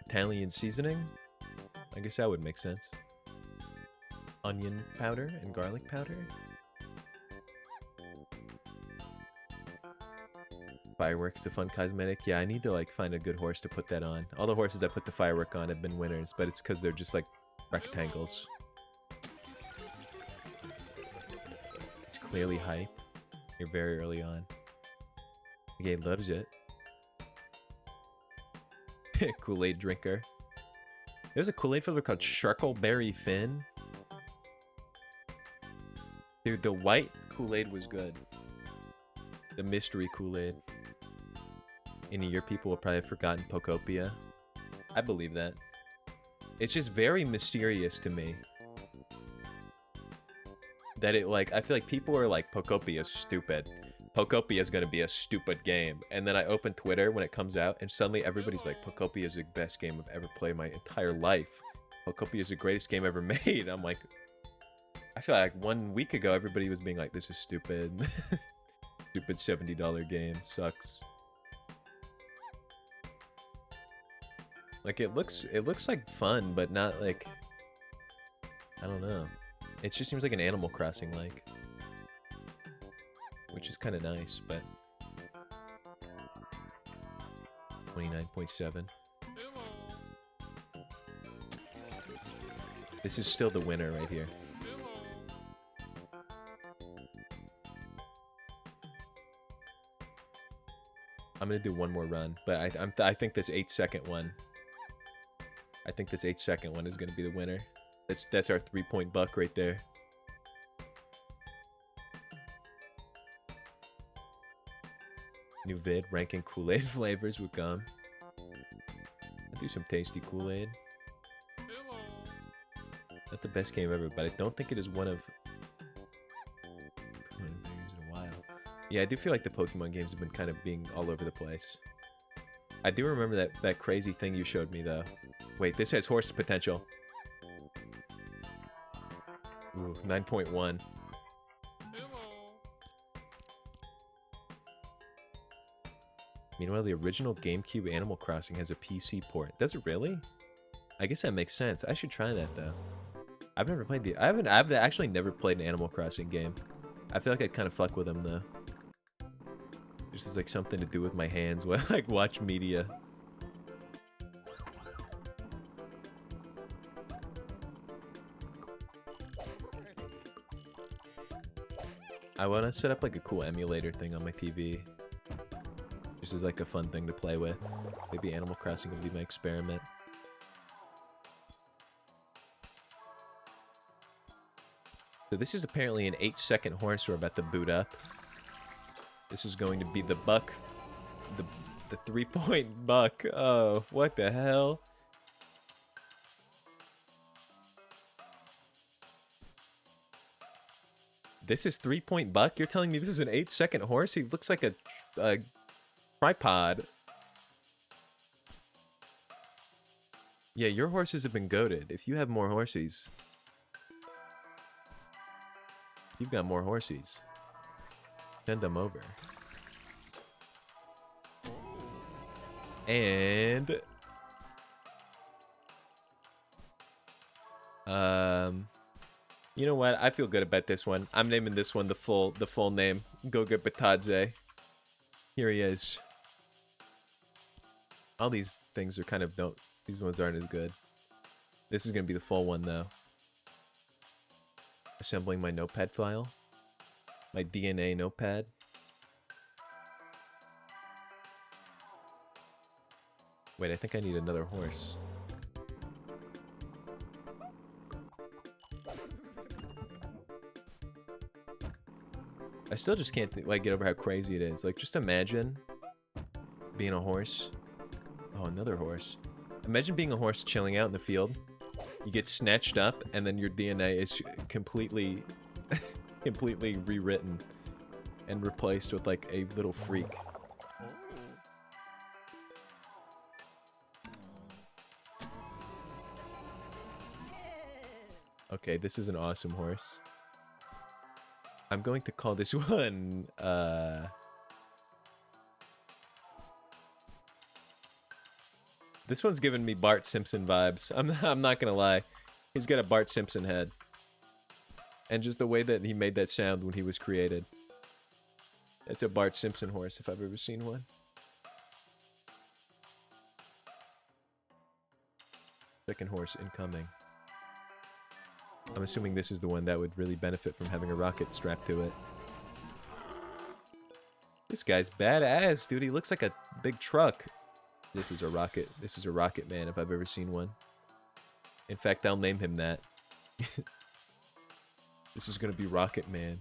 S1: Italian seasoning? I guess that would make sense. Onion powder and garlic powder? Fireworks, a fun cosmetic. Yeah, I need to like find a good horse to put that on. All the horses I put the firework on have been winners, but it's because they're just like rectangles. It's clearly hype. You're very early on. Gay loves it. Kool-Aid drinker. There's a Kool-Aid flavor called Sharkleberry Fin. Dude, the white Kool-Aid was good. The mystery Kool-Aid. In a year, people will probably have forgotten Pokopia. I believe that. It's just very mysterious to me. That it, like, I feel like people are like, Pokopia is stupid. Pokopia is gonna be a stupid game. And then I open Twitter when it comes out, and suddenly everybody's like, Pokopia is the best game I've ever played my entire life. Pokopia is the greatest game ever made. I'm like, I feel like 1 week ago, everybody was being like, this is stupid. Stupid $70 game. Sucks. Like, it looks like fun, but not like, I don't know. It just seems like an Animal Crossing like. Which is kind of nice, but 29.7. This is still the winner right here. I'm gonna do one more run, but I think this 8-second one. I think this 8-second one is gonna be the winner. That's our 3-point buck right there. New vid, ranking Kool-Aid flavors with gum. I'll do some tasty Kool-Aid. Not the best game ever, but I don't think it is one of in a while. Yeah, I do feel like the Pokemon games have been kind of being all over the place. I do remember that crazy thing you showed me, though. Wait, this has horse potential. Ooh, 9.1. Meanwhile, the original GameCube Animal Crossing has a PC port. Does it really? I guess that makes sense. I should try that, though. I've never played the... I've actually never played an Animal Crossing game. I feel like I'd kind of fuck with them, though. This is like something to do with my hands while I like watch media. I want to set up like a cool emulator thing on my TV. This is like a fun thing to play with. Maybe Animal Crossing will be my experiment. So this is apparently an 8-second horse we're about to boot up. This is going to be the buck, the 3-point buck. Oh, what the hell? This is 3-point buck? You're telling me this is an 8-second horse? He looks like a tripod. Yeah, your horses have been goated. If you have more horsies, you've got more horsies. Send them over. And you know what? I feel good about this one. I'm naming this one the full name. Goga Batadze. Here he is. All these things are kind of these ones aren't as good. This is gonna be the full one though. Assembling my notepad file. My DNA notepad. Wait, I think I need another horse. I still just can't get over how crazy it is. Like, just imagine being a horse. Oh, another horse. Imagine being a horse chilling out in the field. You get snatched up, and then your DNA is completely, completely rewritten and replaced with like a little freak. Okay, this is an awesome horse. I'm going to call this one, this one's giving me Bart Simpson vibes. I'm not gonna lie. He's got a Bart Simpson head. And just the way that he made that sound when he was created. It's a Bart Simpson horse if I've ever seen one. Second horse incoming. I'm assuming this is the one that would really benefit from having a rocket strapped to it. This guy's badass, dude. He looks like a big truck. This is a rocket. This is a rocket man if I've ever seen one. In fact, I'll name him that. This is gonna be Rocket Man.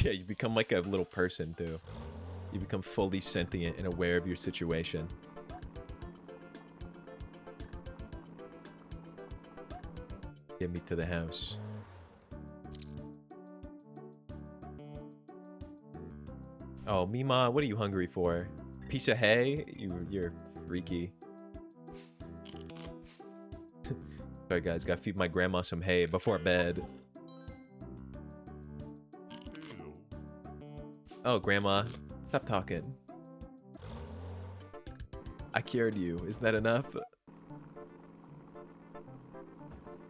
S1: Yeah, you become like a little person, too. You become fully sentient and aware of your situation. Get me to the house. Oh, Mima, what are you hungry for? Piece of hay? You're freaky. Sorry, guys, gotta feed my grandma some hay before bed. Oh, grandma, stop talking. I cured you. Isn't that enough?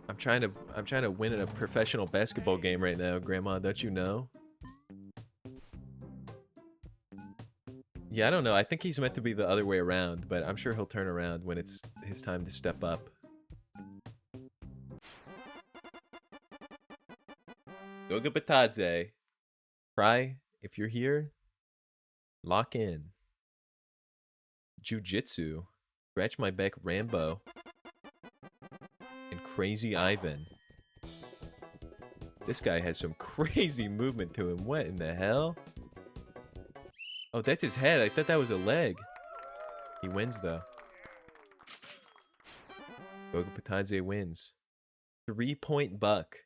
S1: I'm trying to win in a professional basketball game right now, grandma. Don't you know? Yeah, I don't know. I think he's meant to be the other way around, but I'm sure he'll turn around when it's his time to step up. Goga Batadze. Cry, if you're here, lock in. Jiu-Jitsu. Scratch my back Rambo. And Crazy Ivan. This guy has some crazy movement to him. What in the hell? Oh, that's his head. I thought that was a leg. He wins, though. Goga Batadze wins. 3-point buck.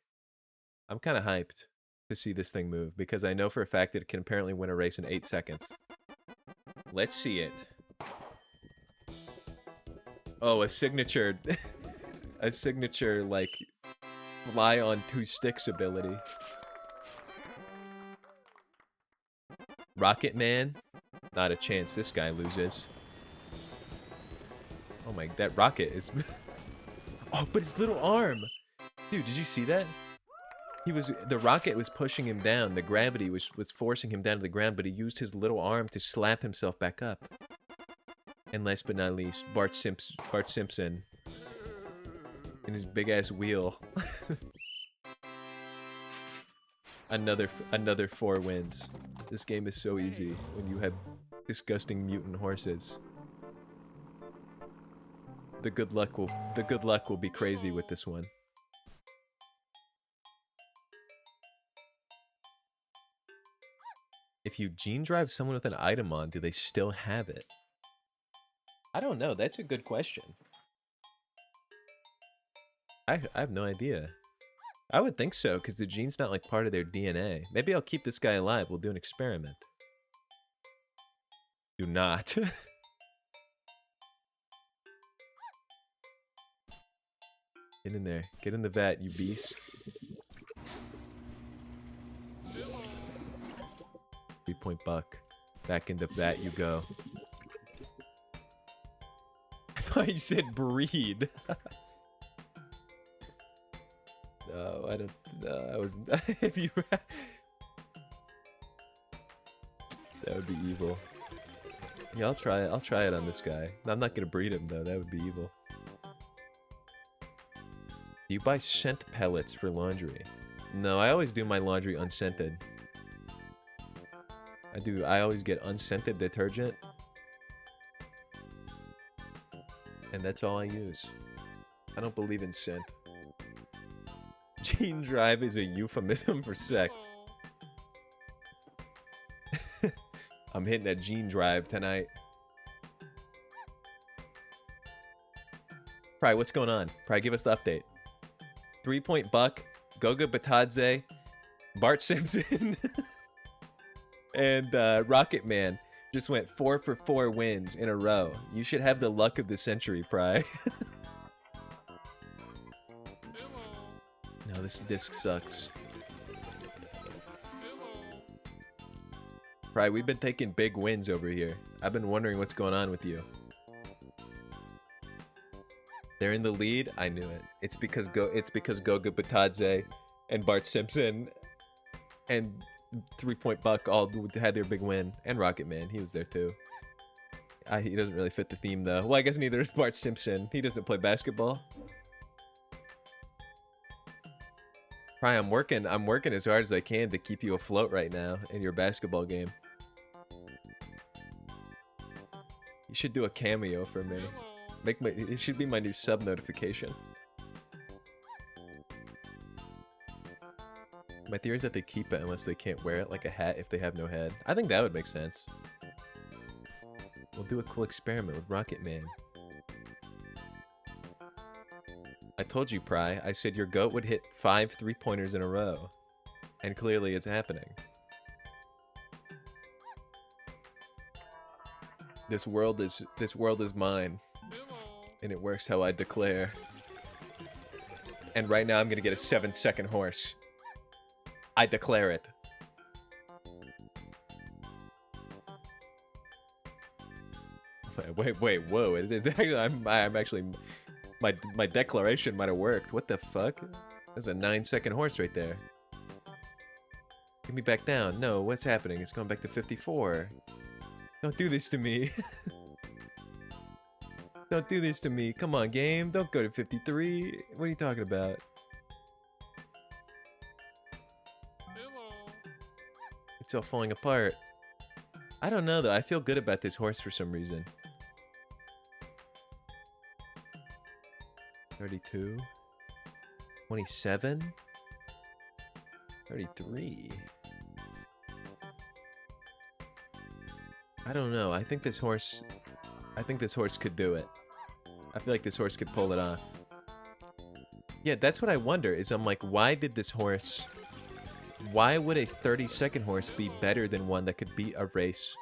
S1: I'm kind of hyped to see this thing move because I know for a fact that it can apparently win a race in 8 seconds. Let's see it. Oh, a signature. A signature, like, fly on 2 sticks ability. Rocket Man? Not a chance this guy loses. Oh my, that rocket is... Oh, but his little arm! Dude, did you see that? The rocket was pushing him down. The gravity was forcing him down to the ground, but he used his little arm to slap himself back up. And last but not least, Bart Simpson. And his big-ass wheel. Another 4 wins. This game is so easy when you have disgusting mutant horses. The good luck will be crazy with this one. If you gene drive someone with an item on, do they still have it? I don't know. That's a good question. I have no idea. I would think so, because the gene's not like part of their DNA. Maybe I'll keep this guy alive. We'll do an experiment. Do not. Get in there. Get in the vat, you beast. 3-point buck. Back in the vat you go. I thought you said breed. No, I don't. No, I wasn't. If you. That would be evil. Yeah, I'll try it. I'll try it on this guy. I'm not gonna breed him though. That would be evil. Do you buy scent pellets for laundry? No, I always do my laundry unscented. I always get unscented detergent. And that's all I use. I don't believe in scent. Gene drive is a euphemism for sex. I'm hitting that gene drive tonight. Pry, what's going on? Pry, give us the update. 3-point buck, Goga Batadze, Bart Simpson, and Rocket Man just went 4 for 4 wins in a row. You should have the luck of the century, Pry. No, this disc sucks. Pry, we've been taking big wins over here. I've been wondering what's going on with you. They're in the lead? I knew it. It's because Goga Batadze and Bart Simpson and 3-point buck all had their big win. And Rocket Man, he was there too. He doesn't really fit the theme though. Well, I guess neither is Bart Simpson. He doesn't play basketball. Probably I'm working as hard as I can to keep you afloat right now in your basketball game. You should do a cameo for me.
S4: Hello.
S1: It should be my new sub notification. My theory is that they keep it unless they can't wear it like a hat if they have no head. I think that would make sense. We'll do a cool experiment with Rocket Man. I told you, Pry. I said your goat would hit 5 3-pointers in a row. And clearly it's happening. This world is mine.
S4: Hello.
S1: And it works how I declare. And right now I'm gonna get a 7-second horse. I declare it. Wait, whoa! It is actually, I'm actually, my declaration might have worked. What the fuck? There's a 9-second horse right there. Get me back down. No, what's happening? It's going back to 54. Don't do this to me. Don't do this to me. Come on, game. Don't go to 53. What are you talking about?
S4: Hello.
S1: It's all falling apart. I don't know, though. I feel good about this horse for some reason. 32. 27. 33. I don't know. I think this horse could do it. I feel like this horse could pull it off. Yeah, that's what I wonder, is I'm like, why would a 30-second horse be better than one that could beat a race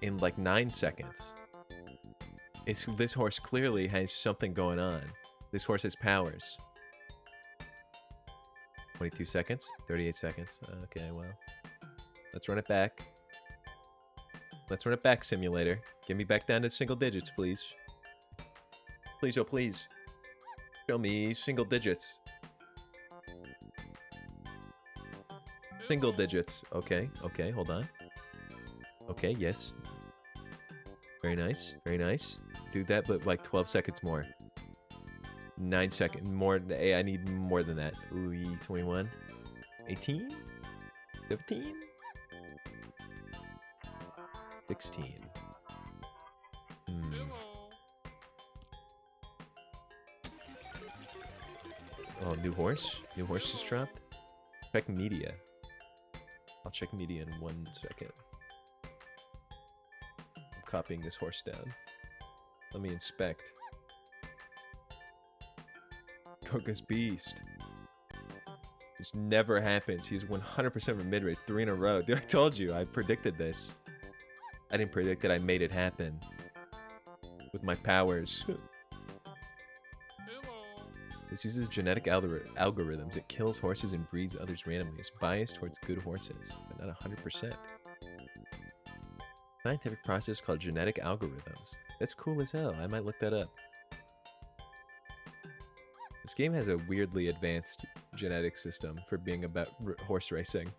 S1: in like 9 seconds? This horse clearly has something going on. This horse has powers. 22 seconds, 38 seconds. Okay, well, let's run it back. Let's run it back, simulator. Get me back down to single digits, please. Please, oh please. Show me single digits. Single digits. Okay, okay, hold on. Okay, yes. Very nice, very nice. Do that, but like 12 seconds more. 9 seconds more. I need more than that. Ooh, 21. 18? 15? 16.
S4: Hello.
S1: Oh, new horse? New horse just dropped? Check media. I'll check media in 1 second. I'm copying this horse down. Let me inspect. Goga's Beast. This never happens. He's 100% of mid-range. 3 in a row. Dude, I told you. I predicted this. I didn't predict it. I made it happen. With my powers.
S4: Hello.
S1: This uses genetic algorithms. It kills horses and breeds others randomly. It's biased towards good horses, but not 100%. Scientific process called genetic algorithms. That's cool as hell. I might look that up. This game has a weirdly advanced genetic system for being about horse racing.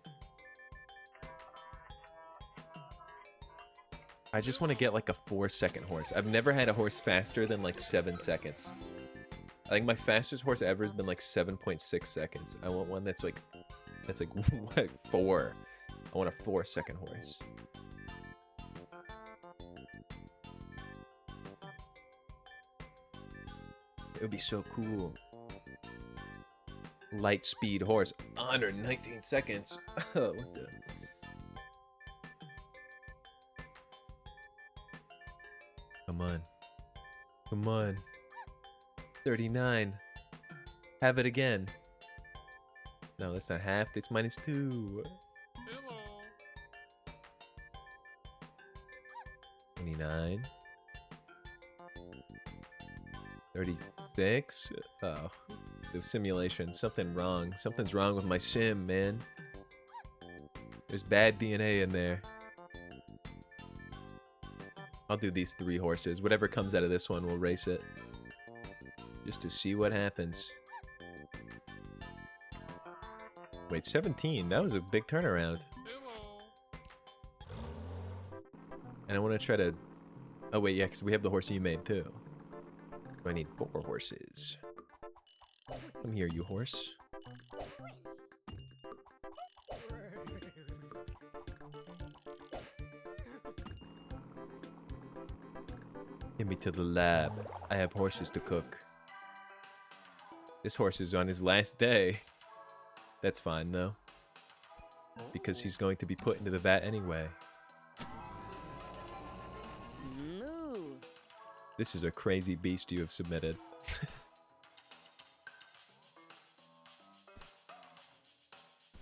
S1: I just want to get like a 4-second horse. I've never had a horse faster than like 7 seconds. I think my fastest horse ever has been like 7.6 seconds. I want one that's like what, 4. I want a 4-second horse. It would be so cool. Light speed horse under 19 seconds. What the? Come on. Come on. 39. Have it again. No, that's not half. It's -2.
S4: Hello.
S1: 29. 36. Oh, the simulation. Something wrong. Something's wrong with my sim, man. There's bad DNA in there. I'll do these 3 horses. Whatever comes out of this one, we'll race it. Just to see what happens. Wait, 17? That was a big turnaround.
S4: Hello.
S1: And I want to try to... Oh, wait, yeah, because we have the horse you made, too. So I need 4 horses. Come here, you horse. Get me to the lab. I have horses to cook. This horse is on his last day. That's fine, though. Because he's going to be put into the vat anyway.
S5: Moo.
S1: This is a crazy beast you have submitted.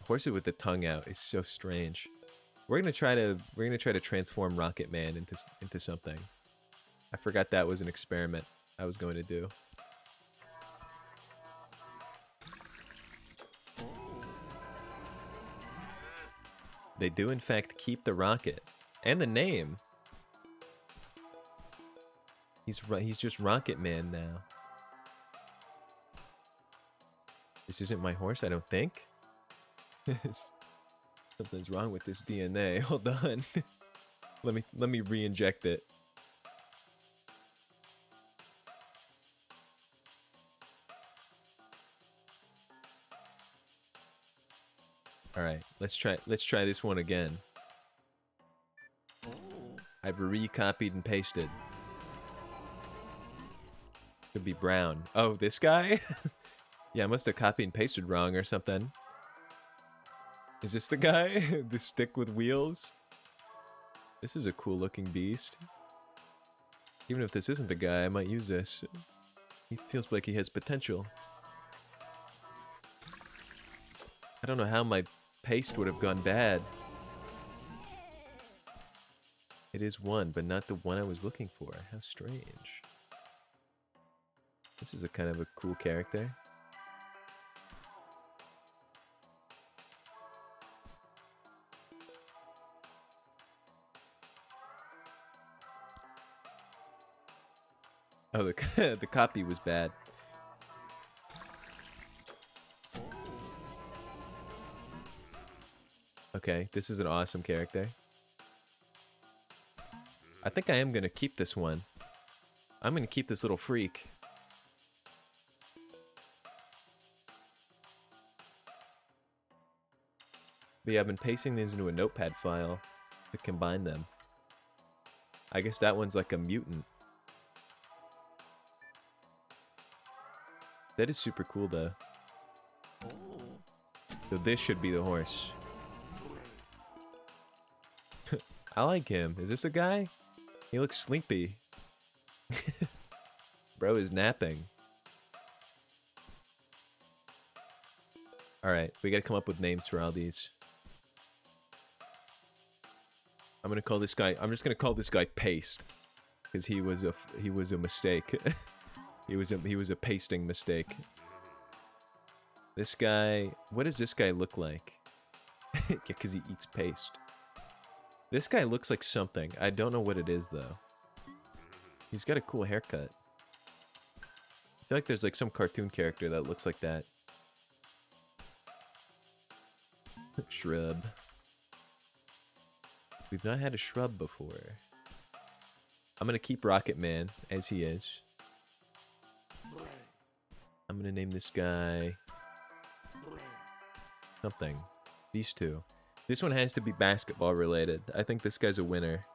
S1: Horsey with the tongue out is so strange. We're gonna try to transform Rocket Man into something. I forgot that was an experiment I was going to do. They do in fact keep the rocket and the name. He's just Rocket Man now. This isn't my horse, I don't think. Something's wrong with this DNA. Hold on. let me re-inject it. All right, let's try this one again. I've recopied and pasted. Could be brown. Oh, this guy? Yeah, I must have copied and pasted wrong or something. Is this the guy? The stick with wheels? This is a cool looking beast. Even if this isn't the guy, I might use this. He feels like he has potential. I don't know how my paste would have gone bad. It is one, but not the one I was looking for. How strange. This is a kind of a cool character. Oh, the copy was bad. Okay, this is an awesome character. I think I am gonna keep this one. I'm gonna keep this little freak. But yeah, I've been pasting these into a notepad file to combine them. I guess that one's like a mutant. That is super cool though. So this should be the horse. I like him. Is this a guy? He looks sleepy. Bro is napping. Alright, we gotta come up with names for all these. I'm gonna call this guy, I'm just gonna call this guy Paste. Because he was a mistake. he was a pasting mistake. This guy, what does this guy look like? Yeah, because he eats paste. This guy looks like something. I don't know what it is though. He's got a cool haircut. I feel like there's like some cartoon character that looks like that. Shrub. We've not had a shrub before. I'm gonna keep Rocket Man as he is. I'm gonna name this guy something. These two. This one has to be basketball related. I think this guy's a winner.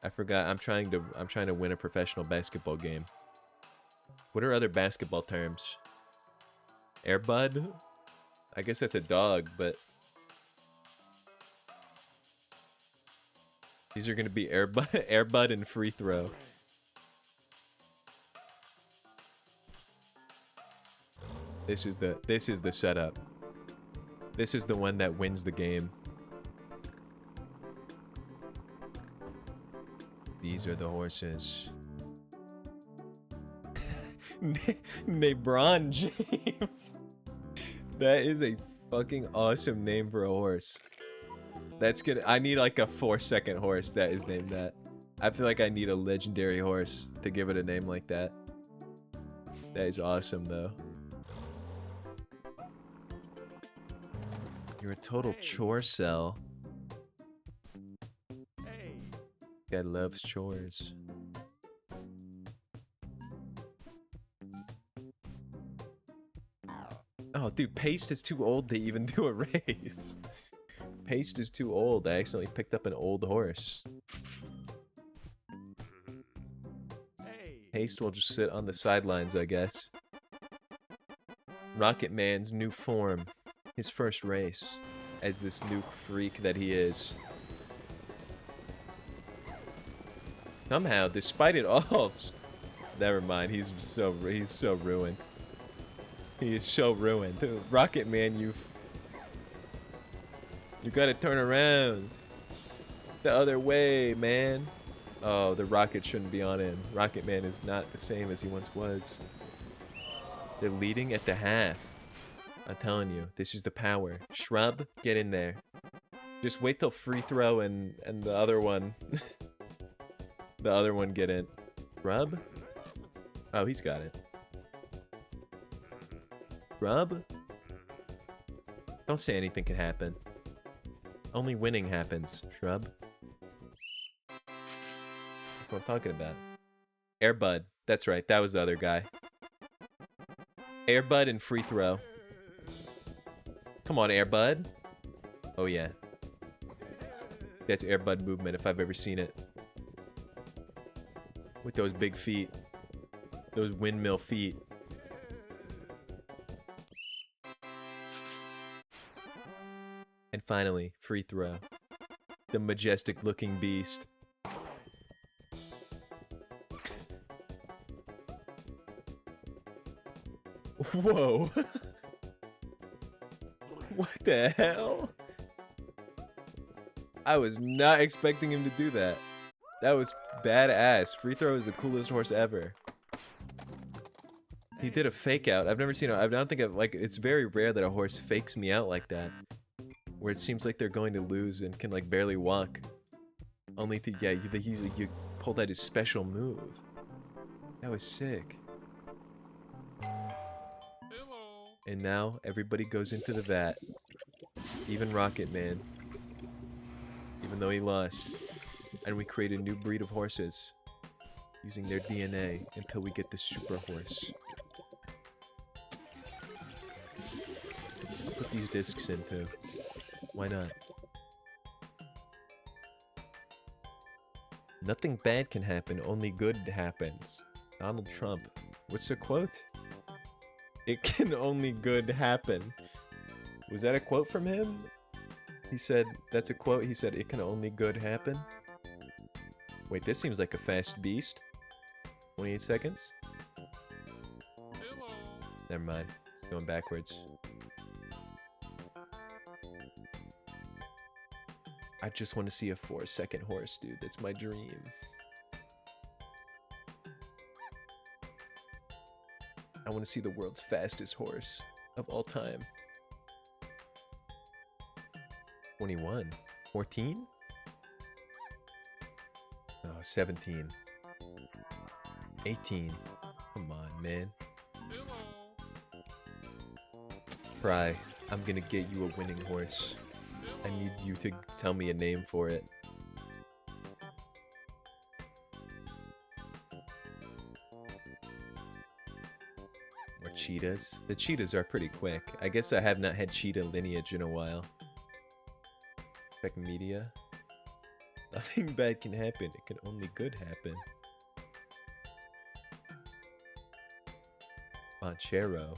S1: I forgot. I'm trying to win a professional basketball game. What are other basketball terms? Airbud? I guess that's a dog, but these are gonna be Airbud, Airbud and free throw. This is the setup. This is the one that wins the game. These are the horses. LeBron James. That is a fucking awesome name for a horse. That's good. I need like a 4-second horse that is named that. I feel like I need a legendary horse to give it a name like that. That is awesome though. You're a total chore cell. Guy loves chores. Oh, dude, Paste is too old to even do a race. Paste is too old. I accidentally picked up an old horse. Paste will just sit on the sidelines, I guess. Rocket Man's new form. His first race. As this new freak that he is. Somehow, despite it all... Never mind, he's so ruined. He is so ruined. Rocket Man, you gotta turn around. The other way, man. Oh, the rocket shouldn't be on him. Rocket Man is not the same as he once was. They're leading at the half. I'm telling you, this is the power. Shrub, get in there. Just wait till free throw and the other one... the other one get in. Shrub? Oh, he's got it. Shrub? Don't say anything can happen. Only winning happens, Shrub. That's what I'm talking about. Airbud. That's right, that was the other guy. Airbud and free throw. Come on, Airbud. Oh, yeah. That's Airbud movement if I've ever seen it. With those big feet. Those windmill feet. And finally, free throw. The majestic looking beast. Whoa. What the hell? I was not expecting him to do that. That was badass. Free throw is the coolest horse ever. He did a fake out. I've never seen it. I don't think I've, like, it's very rare that a horse fakes me out like that. Where it seems like they're going to lose and can, like, barely walk. Only to, yeah, you pulled out his special move. That was sick.
S4: Hello.
S1: And now everybody goes into the vat. Even Rocket Man. Even though he lost. And we create a new breed of horses. Using their DNA until we get the super horse. I'll put these discs in too. Why not? Nothing bad can happen, only good happens. Donald Trump. What's the quote? It can only good happen. Was that a quote from him? He said, that's a quote, he said, it can only good happen? Wait, this seems like a fast beast. 28 seconds?
S4: Hello.
S1: Never mind, it's going backwards. I just want to see a 4-second horse, dude. That's my dream. I want to see the world's fastest horse of all time. 21. 14? Oh, 17. 18. Come on, man.
S4: Hello.
S1: Pry, I'm gonna get you a winning horse. I need you to tell me a name for it. More cheetahs? The cheetahs are pretty quick. I guess I have not had cheetah lineage in a while. Check media. Nothing bad can happen. It can only good happen. Banchero.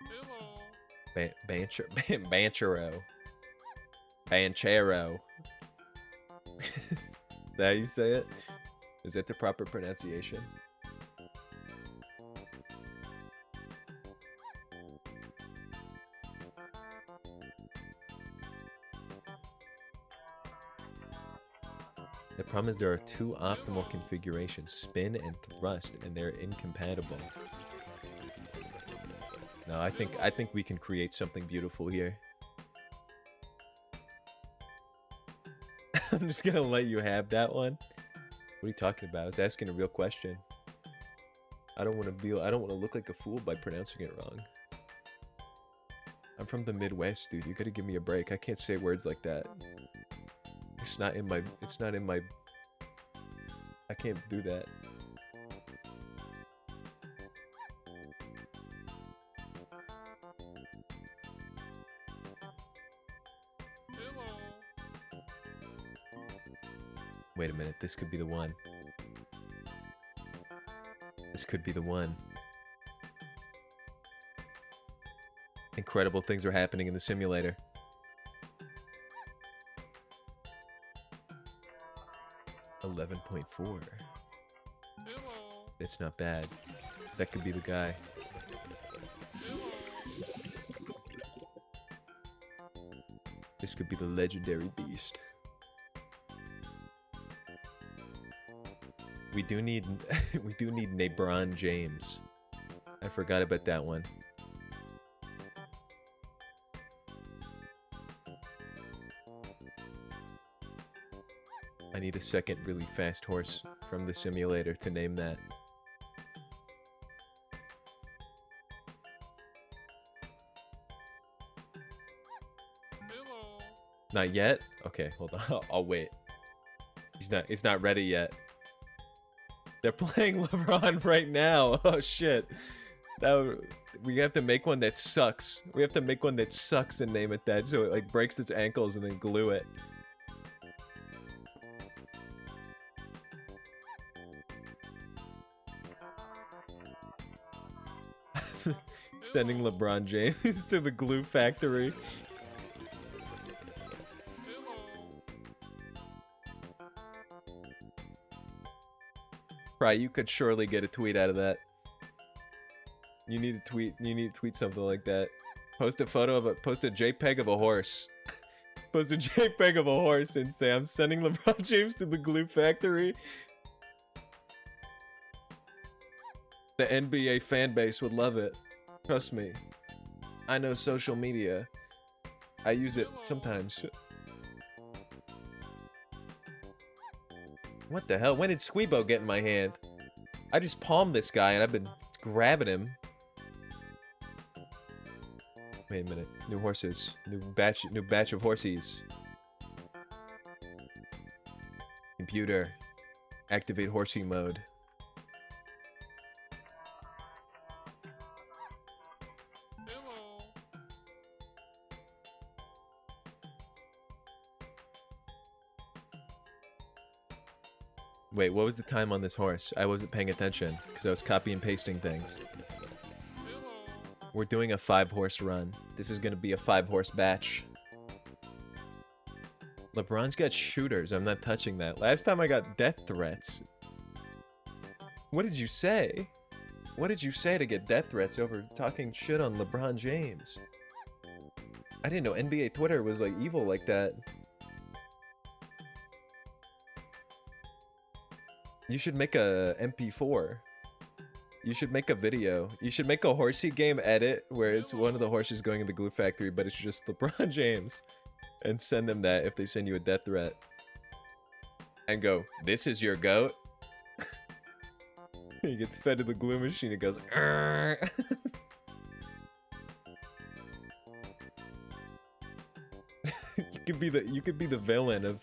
S4: Hello.
S1: Banchero. Banchero. Is that how you say it? Is that the proper pronunciation? The problem is there are two optimal configurations, spin and thrust, and they're incompatible. No, I think we can create something beautiful here. I'm just gonna let you have that one. What are you talking about? I was asking a real question. I don't want to look like a fool by pronouncing it wrong. I'm from the Midwest, dude. You gotta give me a break. I can't say words like that. It's not in my I can't do that. Wait a minute, this could be the one. This could be the one. Incredible things are happening in the simulator. $11.4. It's not bad. That could be the guy. This could be the legendary beast. We do need LeBron James. I forgot about that one. I need a second really fast horse from the simulator to name that. Not yet? Okay, hold on. I'll wait. He's not ready yet. They're playing LeBron right now. Oh shit. We have to make one that sucks. We have to make one that sucks and name it that, so it like breaks its ankles and then glue it. Sending LeBron James to the glue factory. Right, you could surely get a tweet out of that. You need to tweet something like that. Post a JPEG of a horse. Post a JPEG of a horse and say, I'm sending LeBron James to the glue factory. The NBA fan base would love it. Trust me. I know social media. I use it sometimes. What the hell? When did Squeebo get in my hand? I just palmed this guy and I've been grabbing him. Wait a minute. New horses. New batch of horsies. Computer. Activate horsey mode. Wait, what was the time on this horse? I wasn't paying attention because I was copy and pasting things. We're doing a 5-horse run. This is going to be a 5-horse batch. LeBron's got shooters. I'm not touching that. Last time I got death threats. What did you say? What did you say to get death threats over talking shit on LeBron James? I didn't know NBA Twitter was like evil like that. You should make a MP4. You should make a video. You should make a horsey game edit where it's one of the horses going in the glue factory, but it's just LeBron James. And send them that if they send you a death threat. And go, this is your goat? He gets fed to the glue machine, it goes, Arr! You could be the villain of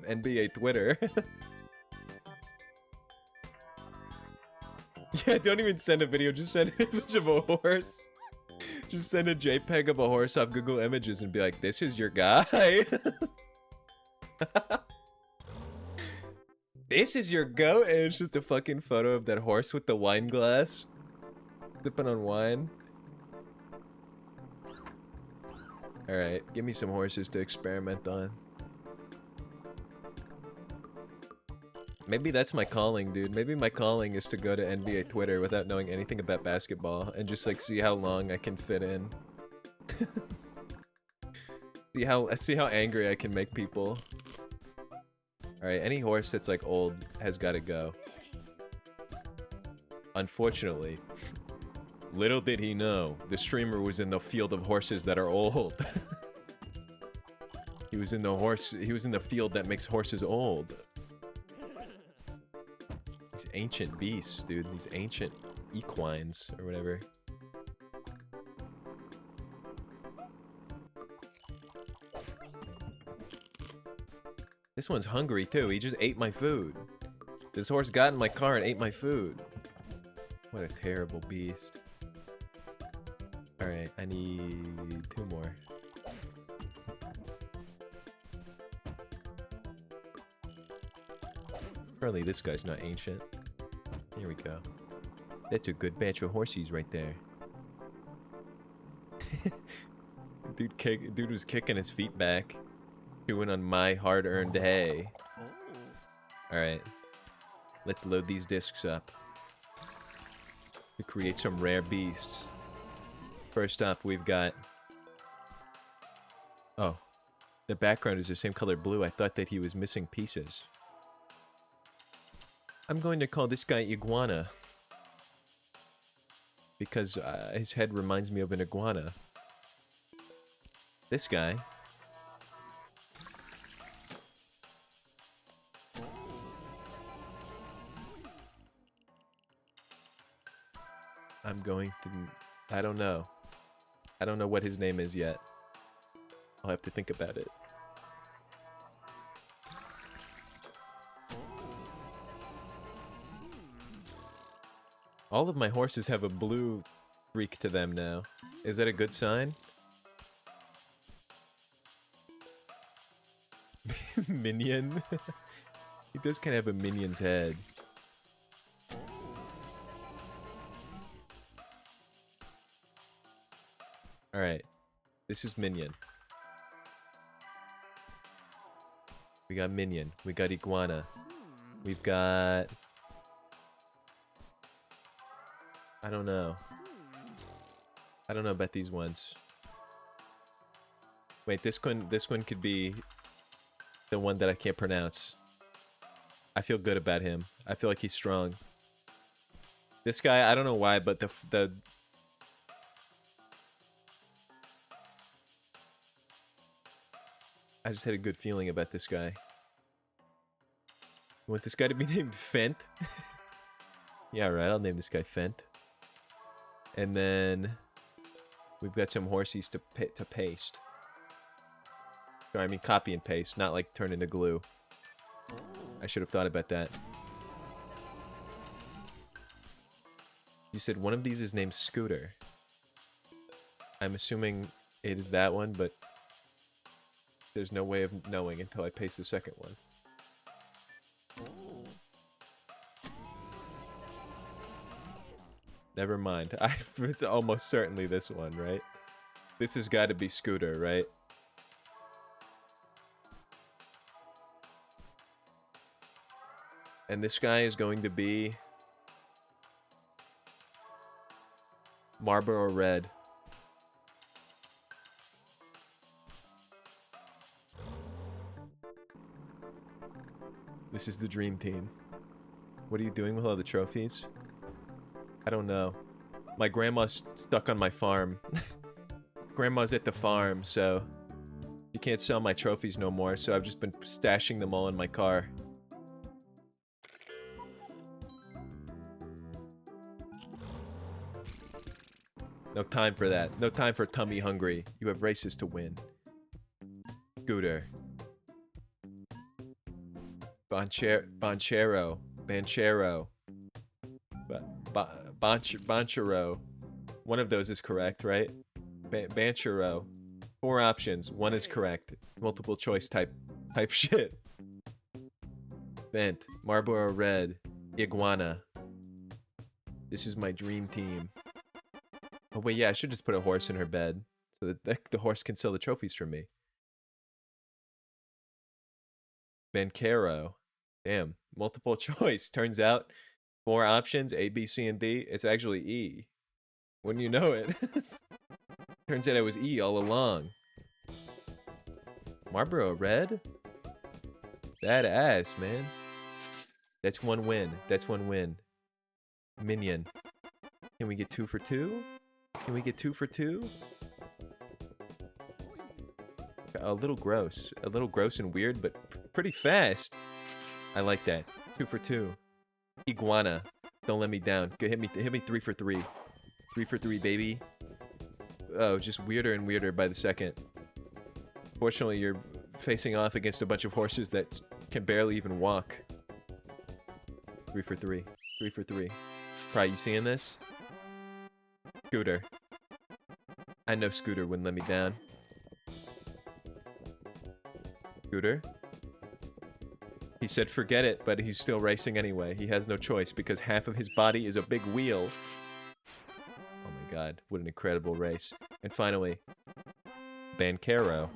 S1: NBA Twitter. Yeah, don't even send a video, just send an image of a horse. Just send a JPEG of a horse off Google Images and be like, this is your guy. This is your goat, and it's just a fucking photo of that horse with the wine glass. Sipping on wine. Alright, give me some horses to experiment on. Maybe that's my calling, dude. Maybe my calling is to go to NBA Twitter without knowing anything about basketball and just like see how long I can fit in. see how angry I can make people. Alright, any horse that's like old has gotta go. Unfortunately, little did he know, the streamer was in the field of horses that are old. He was in the field that makes horses old. These ancient beasts, dude. These ancient equines, or whatever. This one's hungry, too. He just ate my food. This horse got in my car and ate my food. What a terrible beast. Alright, I need 2 more. Apparently this guy's not ancient. Here we go. That's a good batch of horsies right there. Dude was kicking his feet back. Chewing on my hard-earned hay. Alright. Let's load these discs up. To create some rare beasts. First up, we've got... Oh. The background is the same color blue. I thought that he was missing pieces. I'm going to call this guy Iguana. Because his head reminds me of an iguana. This guy... I'm going to... I don't know. I don't know what his name is yet. I'll have to think about it. All of my horses have a blue streak to them now. Is that a good sign? Minion? He does kind of have a minion's head. Alright. This is Minion. We got Minion. We got Iguana. We've got... I don't know. I don't know about these ones. Wait, this one could be the one that I can't pronounce. I feel good about him. I feel like he's strong. This guy, I don't know why, but the I just had a good feeling about this guy. You want this guy to be named Fent? Yeah, right, I'll name this guy Fent. And then we've got some horsies to paste. Sorry, I mean copy and paste, not like turn into glue. I should have thought about that. You said one of these is named Scooter. I'm assuming it is that one, but there's no way of knowing until I paste the second one. Never mind. It's almost certainly this one, right? This has got to be Scooter, right? And this guy is going to be... Marlboro Red. This is the dream team. What are you doing with all the trophies? I don't know. My grandma's stuck on my farm. Grandma's at the farm, so... You can't sell my trophies no more, so I've just been stashing them all in my car. No time for that. No time for tummy hungry. You have races to win. Scooter. Bonchero. Bonchero. One of those is correct, right? Banchero. 4 options. One is correct. Multiple choice type shit. Vent. Marlboro Red. Iguana. This is my dream team. Oh wait, yeah, I should just put a horse in her bed so that the horse can sell the trophies for me. Banchero. Damn. Multiple choice. Turns out 4 options, A, B, C, and D. It's actually E. Wouldn't you know it? Turns out it was E all along. Marlboro Red? That ass, man. That's 1 win. That's 1 win. Minion. Can we get 2 for 2? Can we get 2 for 2? A little gross. A little gross and weird, but pretty fast. I like that. 2 for 2. Iguana. Don't let me down. Hit me 3 for 3. 3 for 3, baby. Oh, just weirder and weirder by the second. Fortunately, you're facing off against a bunch of horses that can barely even walk. 3 for 3. 3 for 3. Pry, you seeing this? Scooter. I know Scooter wouldn't let me down. Scooter? He said forget it, but he's still racing anyway. He has no choice because half of his body is a big wheel. Oh my god, what an incredible race. And finally, Bancaro.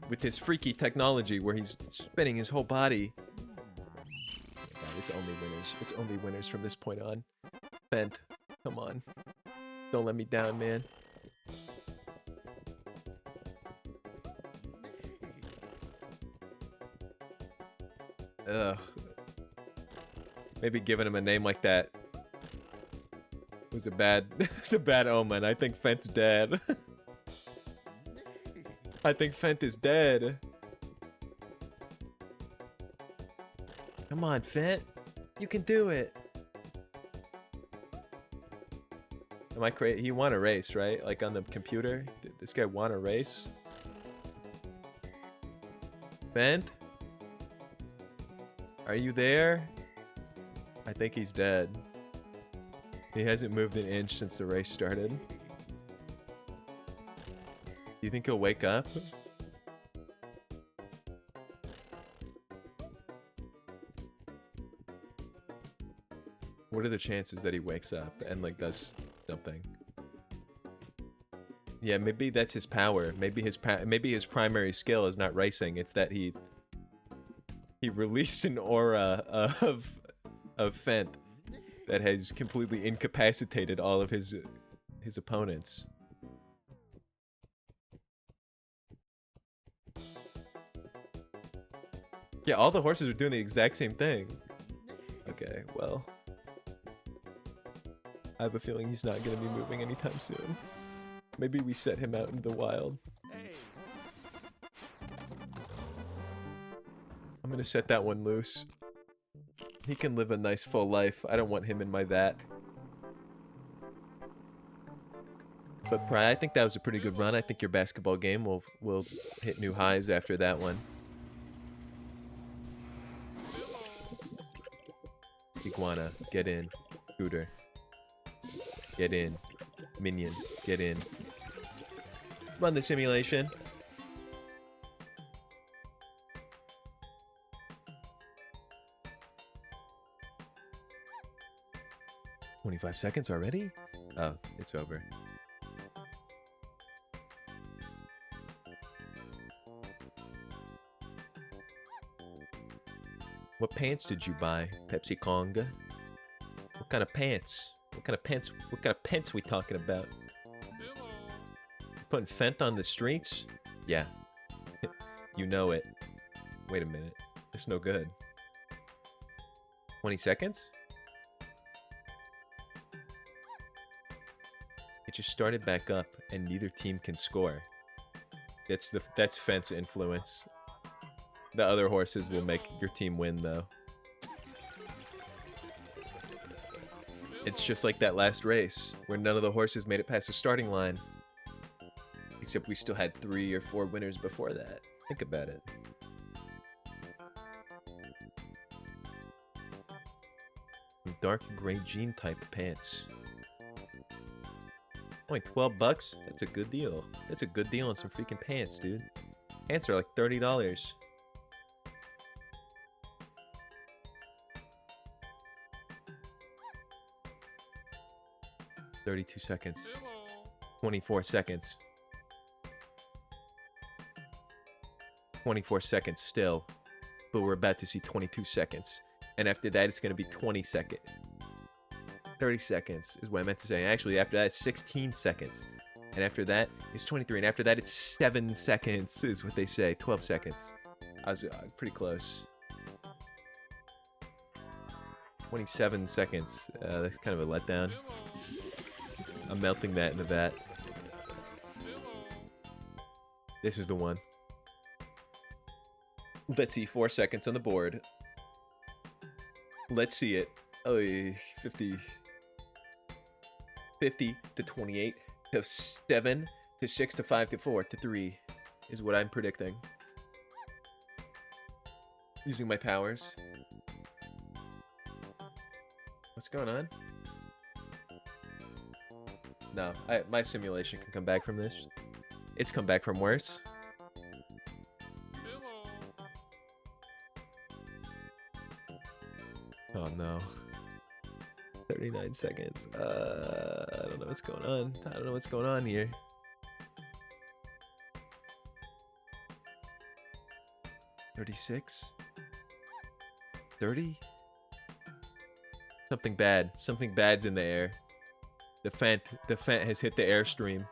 S1: With his freaky technology where he's spinning his whole body. Oh my god, it's only winners. It's only winners from this point on. Fent, come on. Don't let me down, man. Ugh. Maybe giving him a name like that was a bad it's a bad omen. I think Fent's dead. I think Fent is dead. Come on, Fent. You can do it. Am I crazy? He won a race, right? Like on the computer? Did this guy won a race? Fent? Are you there? I think he's dead. He hasn't moved an inch since the race started. Do you think he'll wake up? What are the chances that he wakes up and like does something? Yeah, maybe that's his power. Maybe his primary skill is not racing. It's that he released an aura of Fent that has completely incapacitated all of his opponents. Yeah, all the horses are doing the exact same thing. Okay, well, I have a feeling he's not going to be moving anytime soon. Maybe we set him out into the wild. I'm going to set that one loose. He can live a nice full life. I don't want him in my vat. But Pry, I think that was a pretty good run. I think your basketball game will hit new highs after that one. Iguana, get in. Scooter. Get in. Minion, get in. Run the simulation. "25 seconds already? Oh, it's over. What pants did you buy, Pepsi Conga? What kind of pants? What kind of pants we talking about? Putting Fent on the streets? Yeah. You know it. Wait a minute. It's no good. 20 seconds? It just started back up and neither team can score. That's Fent's influence. The other horses will make your team win though. It's just like that last race where none of the horses made it past the starting line. Except we still had 3 or 4 winners before that. Think about it. Dark gray jean type pants. Only 12 bucks? That's a good deal. That's a good deal on some freaking pants, dude. Pants are like $30. "32 seconds. 24 seconds. 24 seconds still. But we're about to see 22 seconds. And after that, it's going to be 20 seconds. 30 seconds is what I meant to say. Actually, after that, it's 16 seconds. And after that, it's 23. And after that, it's 7 seconds is what they say. 12 seconds. I was pretty close. 27 seconds. That's kind of a letdown. I'm melting that in the vat. This is the one. Let's see, 4 seconds on the board. Let's see it. Oh, 50 to 28 to 7 to 6 to 5 to 4 to 3 is what I'm predicting. Using my powers. What's going on? No, my simulation can come back from this. It's come back from worse. no. 39 seconds. I don't know what's going on. I don't know what's going on here. 36? 30? Something bad. Something bad's in the air. The fent has hit the airstream.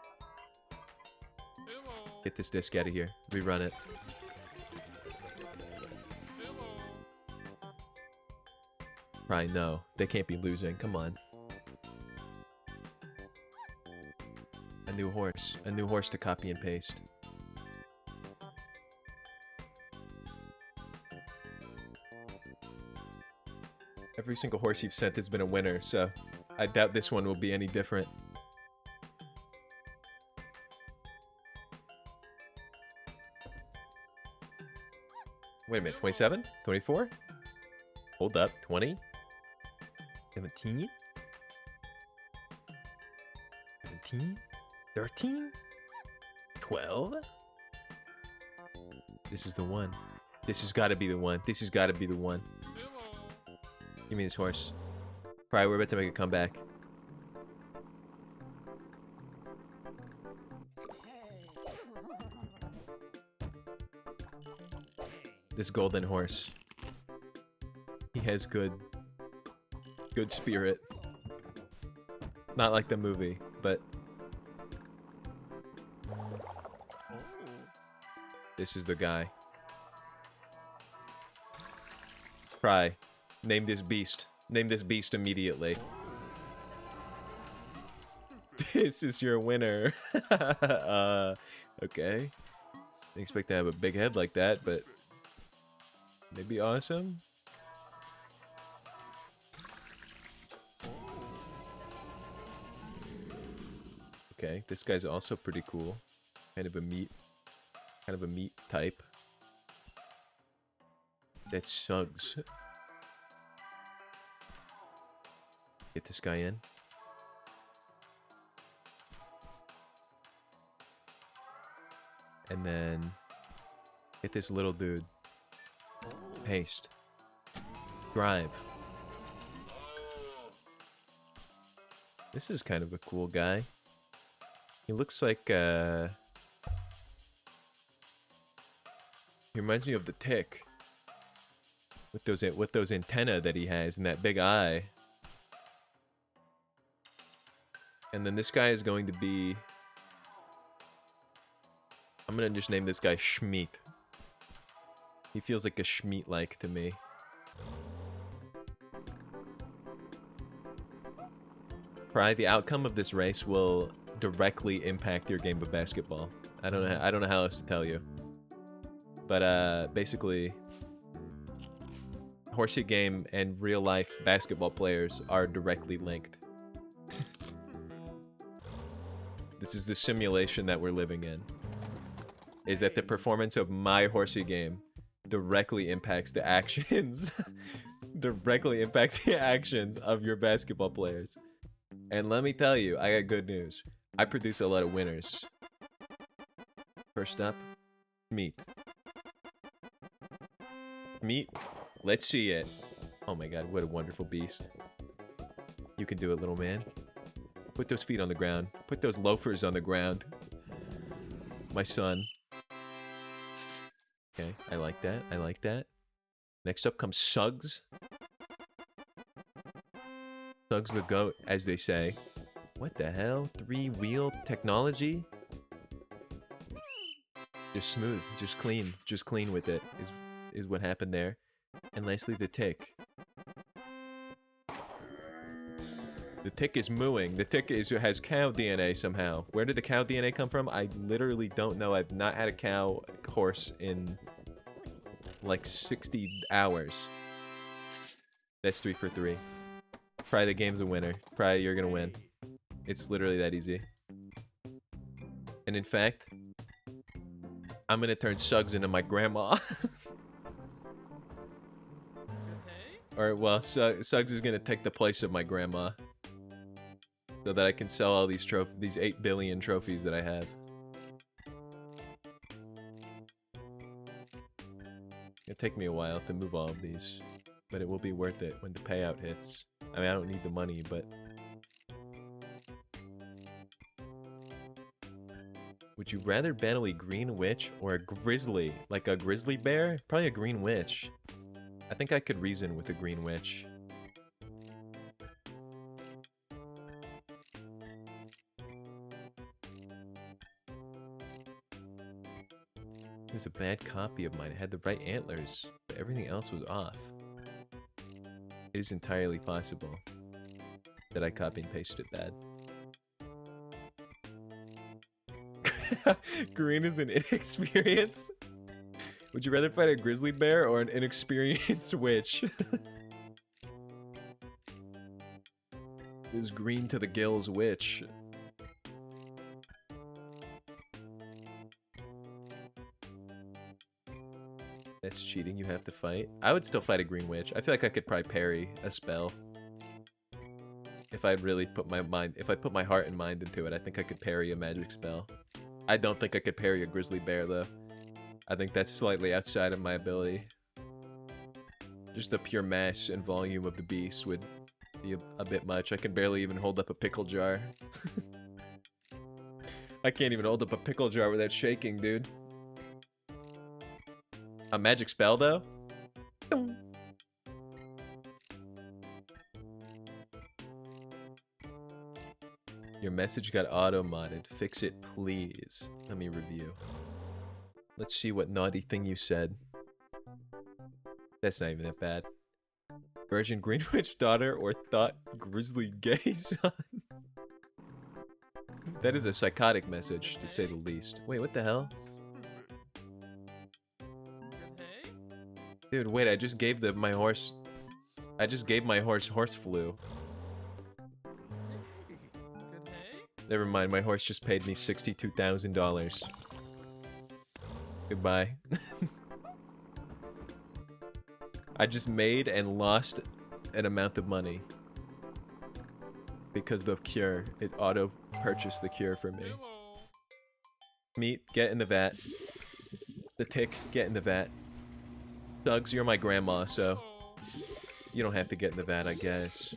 S1: Get this disc out of here. Rerun it. Right, no. They can't be losing. Come on. A new horse. A new horse to copy and paste. Every single horse you've sent has been a winner, so I doubt this one will be any different. Wait a minute, 27? 24? Hold up, 20? 17? 17? 13? 12? This is the one. This has got to be the one. This has got to be the one. Give me this horse. Alright, we're about to make a comeback. This golden horse. He has good spirit. Not like the movie, but this is the guy. Try. Name this beast. Name this beast immediately. This is your winner. Okay. Didn't expect to have a big head like that, but maybe awesome. Okay, this guy's also pretty cool. Kind of a meat type. That's Suggs. Get this guy in. And then get this little dude. Paste. Drive. This is kind of a cool guy. He looks like he reminds me of the Tick. With those antennae that he has and that big eye. And then this guy is going to be, I'm gonna just name this guy Schmeat. He feels like a Schmeat-like to me. Probably the outcome of this race will directly impact your game of basketball. I don't know how else to tell you. But basically, Horsey game and real life basketball players are directly linked. This is the simulation that we're living in. Is that the performance of my Horsey game directly impacts the actions directly impacts the actions of your basketball players. And let me tell you, I got good news. I produce a lot of winners. First up, meat. Meat, let's see it. Oh my god, what a wonderful beast. You can do it, little man. Put those feet on the ground. Put those loafers on the ground. My son. Okay, I like that. I like that. Next up comes Suggs. Suggs the goat, as they say. What the hell? Three-wheel technology? Just smooth, just clean with it is what happened there. And lastly, the tick. The tick is mooing. The tick has cow DNA somehow. Where did the cow DNA come from? I literally don't know. I've not had a cow horse in like 60 hours. That's 3 for 3. Probably the game's a winner. Probably you're gonna win. It's literally that easy. And in fact, I'm gonna turn Suggs into my grandma. Or, well, Suggs is gonna take the place of my grandma. So that I can sell all these 8 billion trophies that I have. It'll take me a while to move all of these. but it will be worth it when the payout hits. I mean, I don't need the money, but... Would you rather battle a green witch or a grizzly? Like a grizzly bear? Probably a green witch. I think I could reason with a green witch. It was a bad copy of mine. It had the right antlers, but everything else was off. It is entirely possible that I copy and pasted it bad. Green is an inexperienced. Would you rather fight a grizzly bear or an inexperienced witch? Is green to the gills witch. That's cheating, you have to fight. I would still fight a green witch. I feel like I could probably parry a spell. If I really put my mind, if I put my heart and mind into it, I think I could parry a magic spell. I don't think I could parry a grizzly bear though. I think that's slightly outside of my ability. Just the pure mass and volume of the beast would be a bit much. I can barely even hold up a pickle jar. I can't even hold up a pickle jar without shaking, dude. A magic spell though? Your message got auto-modded. Fix it, please. Let me review. Let's see what naughty thing you said. That's not even that bad. Virgin Greenwich daughter or thought grizzly gay son? That is a psychotic message, to say the least. Wait, what the hell? Dude, wait, I just gave my horse horse flu. Never mind, my horse just paid me $62,000. Goodbye. I just made and lost an amount of money. Because the cure, it auto-purchased the cure for me. Meat, get in the vat. The tick, get in the vat. Suggs, you're my grandma, so you don't have to get in the vat, I guess.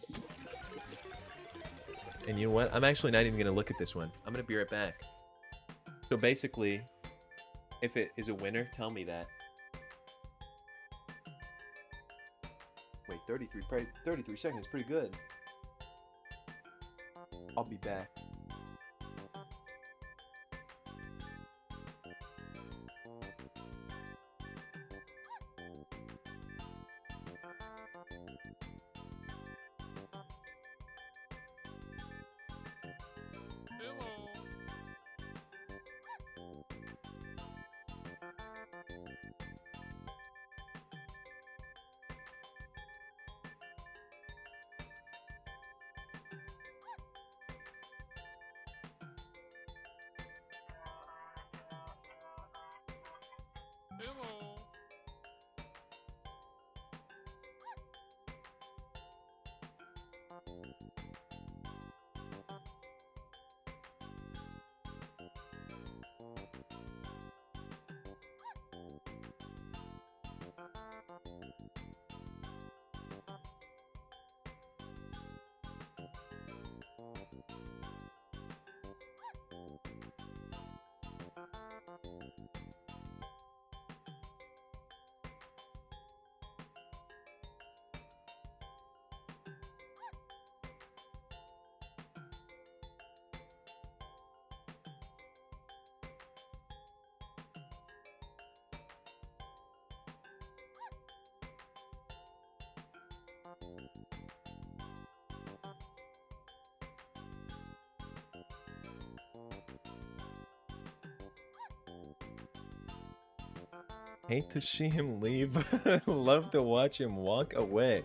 S1: And you know what? I'm actually not even going to look at this one. I'm going to be right back. So basically, if it is a winner, tell me that. Wait, 33 seconds, pretty good. I'll be back. Hate to see him leave. Love to watch him walk away.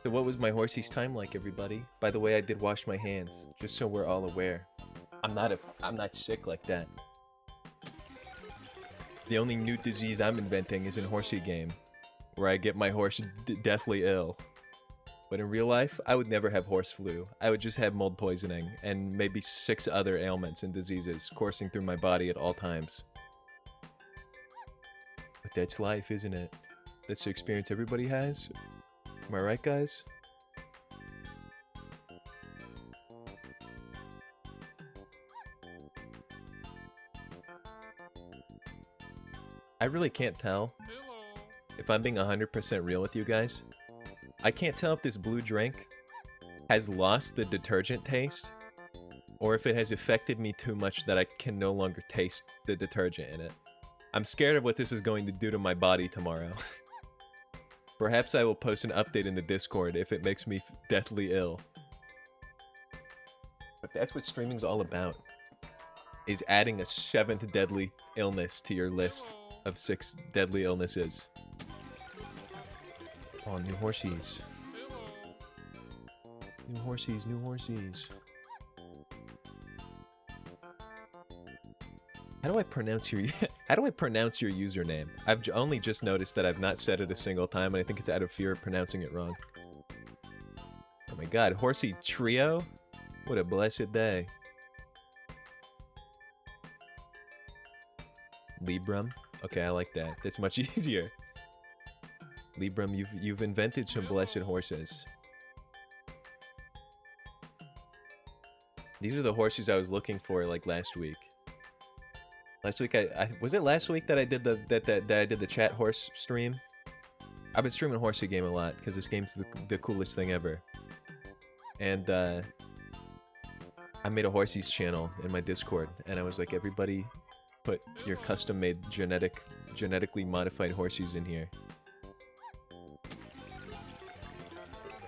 S1: So what was my horsey's time like, everybody? By the way, I did wash my hands, just so we're all aware. I'm not sick like that. The only new disease I'm inventing is in Horsey game, where I get my horse deathly ill. But in real life, I would never have horse flu. I would just have mold poisoning, and maybe 6 other ailments and diseases coursing through my body at all times. But that's life, isn't it? That's the experience everybody has. Am I right, guys? I really can't tell.
S4: Hello.
S1: If I'm being 100% real with you guys, I can't tell if this blue drink has lost the detergent taste or if it has affected me too much that I can no longer taste the detergent in it. I'm scared of what this is going to do to my body tomorrow. Perhaps I will post an update in the Discord if it makes me deathly ill. But that's what streaming's all about, is adding a 7th deadly illness to your list of 6 deadly illnesses. Oh, new horsies. New horsies, new horsies. How do I pronounce your How do I pronounce your username? I've only just noticed that I've not said it a single time, and I think it's out of fear of pronouncing it wrong. Oh my god, Horsey Trio? What a blessed day. Librum? Okay, I like that. That's much easier. Librum, you've invented some blessed horses. These are the horses I was looking for like last week. Last week was it last week that I did the chat horse stream? I've been streaming Horsey game a lot because this game's the coolest thing ever. And I made a Horsey's channel in my Discord, and I was like, everybody put your custom-made genetically modified Horsies in here.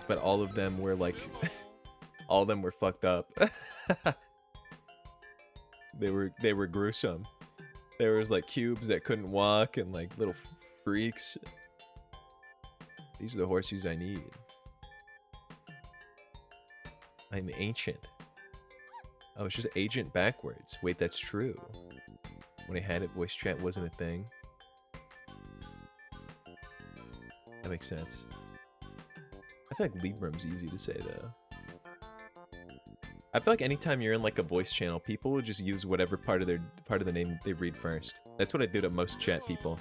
S1: But all of them were like, all of them were fucked up. They were gruesome. There was like cubes that couldn't walk and like little freaks. These are the Horsies I need. I'm ancient. Oh, it's just agent backwards. Wait, that's true. When I had it, voice chat wasn't a thing. That makes sense. I feel like Librum's easy to say though. I feel like anytime you're in like a voice channel, people will just use whatever part of the name they read first. That's what I do to most chat people.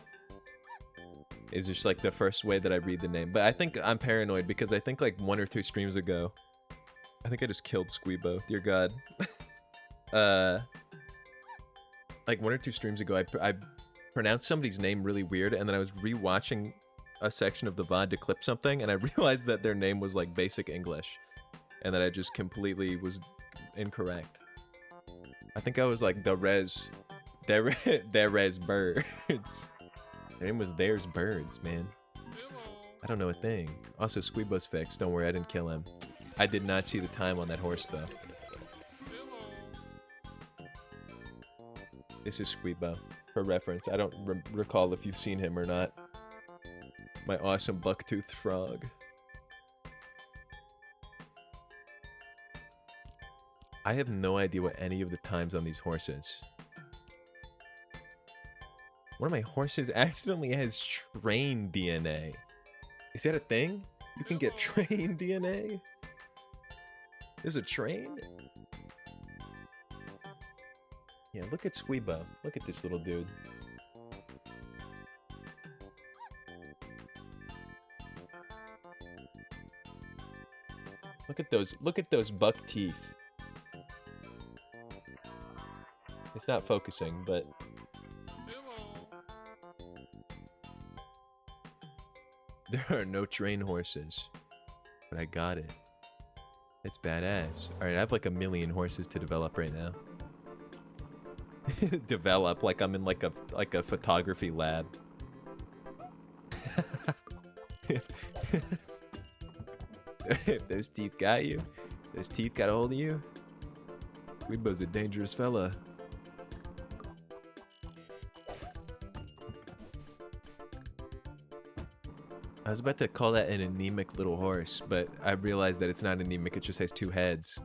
S1: Is just like the first way that I read the name. But I think I'm paranoid because I think like 1 or 2 streams ago, I think I just killed Squeebo. Dear God. Like 1 or 2 streams ago, I pronounced somebody's name really weird, and then I was rewatching a section of the VOD to clip something, and I realized that their name was like basic English, and that I just completely was incorrect. I think I was like There's birds. Their name was There's Birds, man. I don't know a thing. Also, Squeebo's fixed. Don't worry, I didn't kill him. I did not see the time on that horse, though. This is Squeebo, for reference. I don't recall if you've seen him or not. My awesome buck-toothed frog. I have no idea what any of the times on these horses. One of my horses accidentally has train DNA. Is that a thing? You can get train DNA? There's a train? Yeah, look at Squeebo. Look at this little dude. Look at those buck teeth. It's not focusing, but there are no train horses. But I got it. It's badass. Alright, I have like 1 million horses to develop right now. Develop like I'm in like a photography lab. If those teeth got you, those teeth got a hold of you. Squeebo's a dangerous fella. I was about to call that an anemic little horse, but I realized that it's not anemic, it just has 2 heads.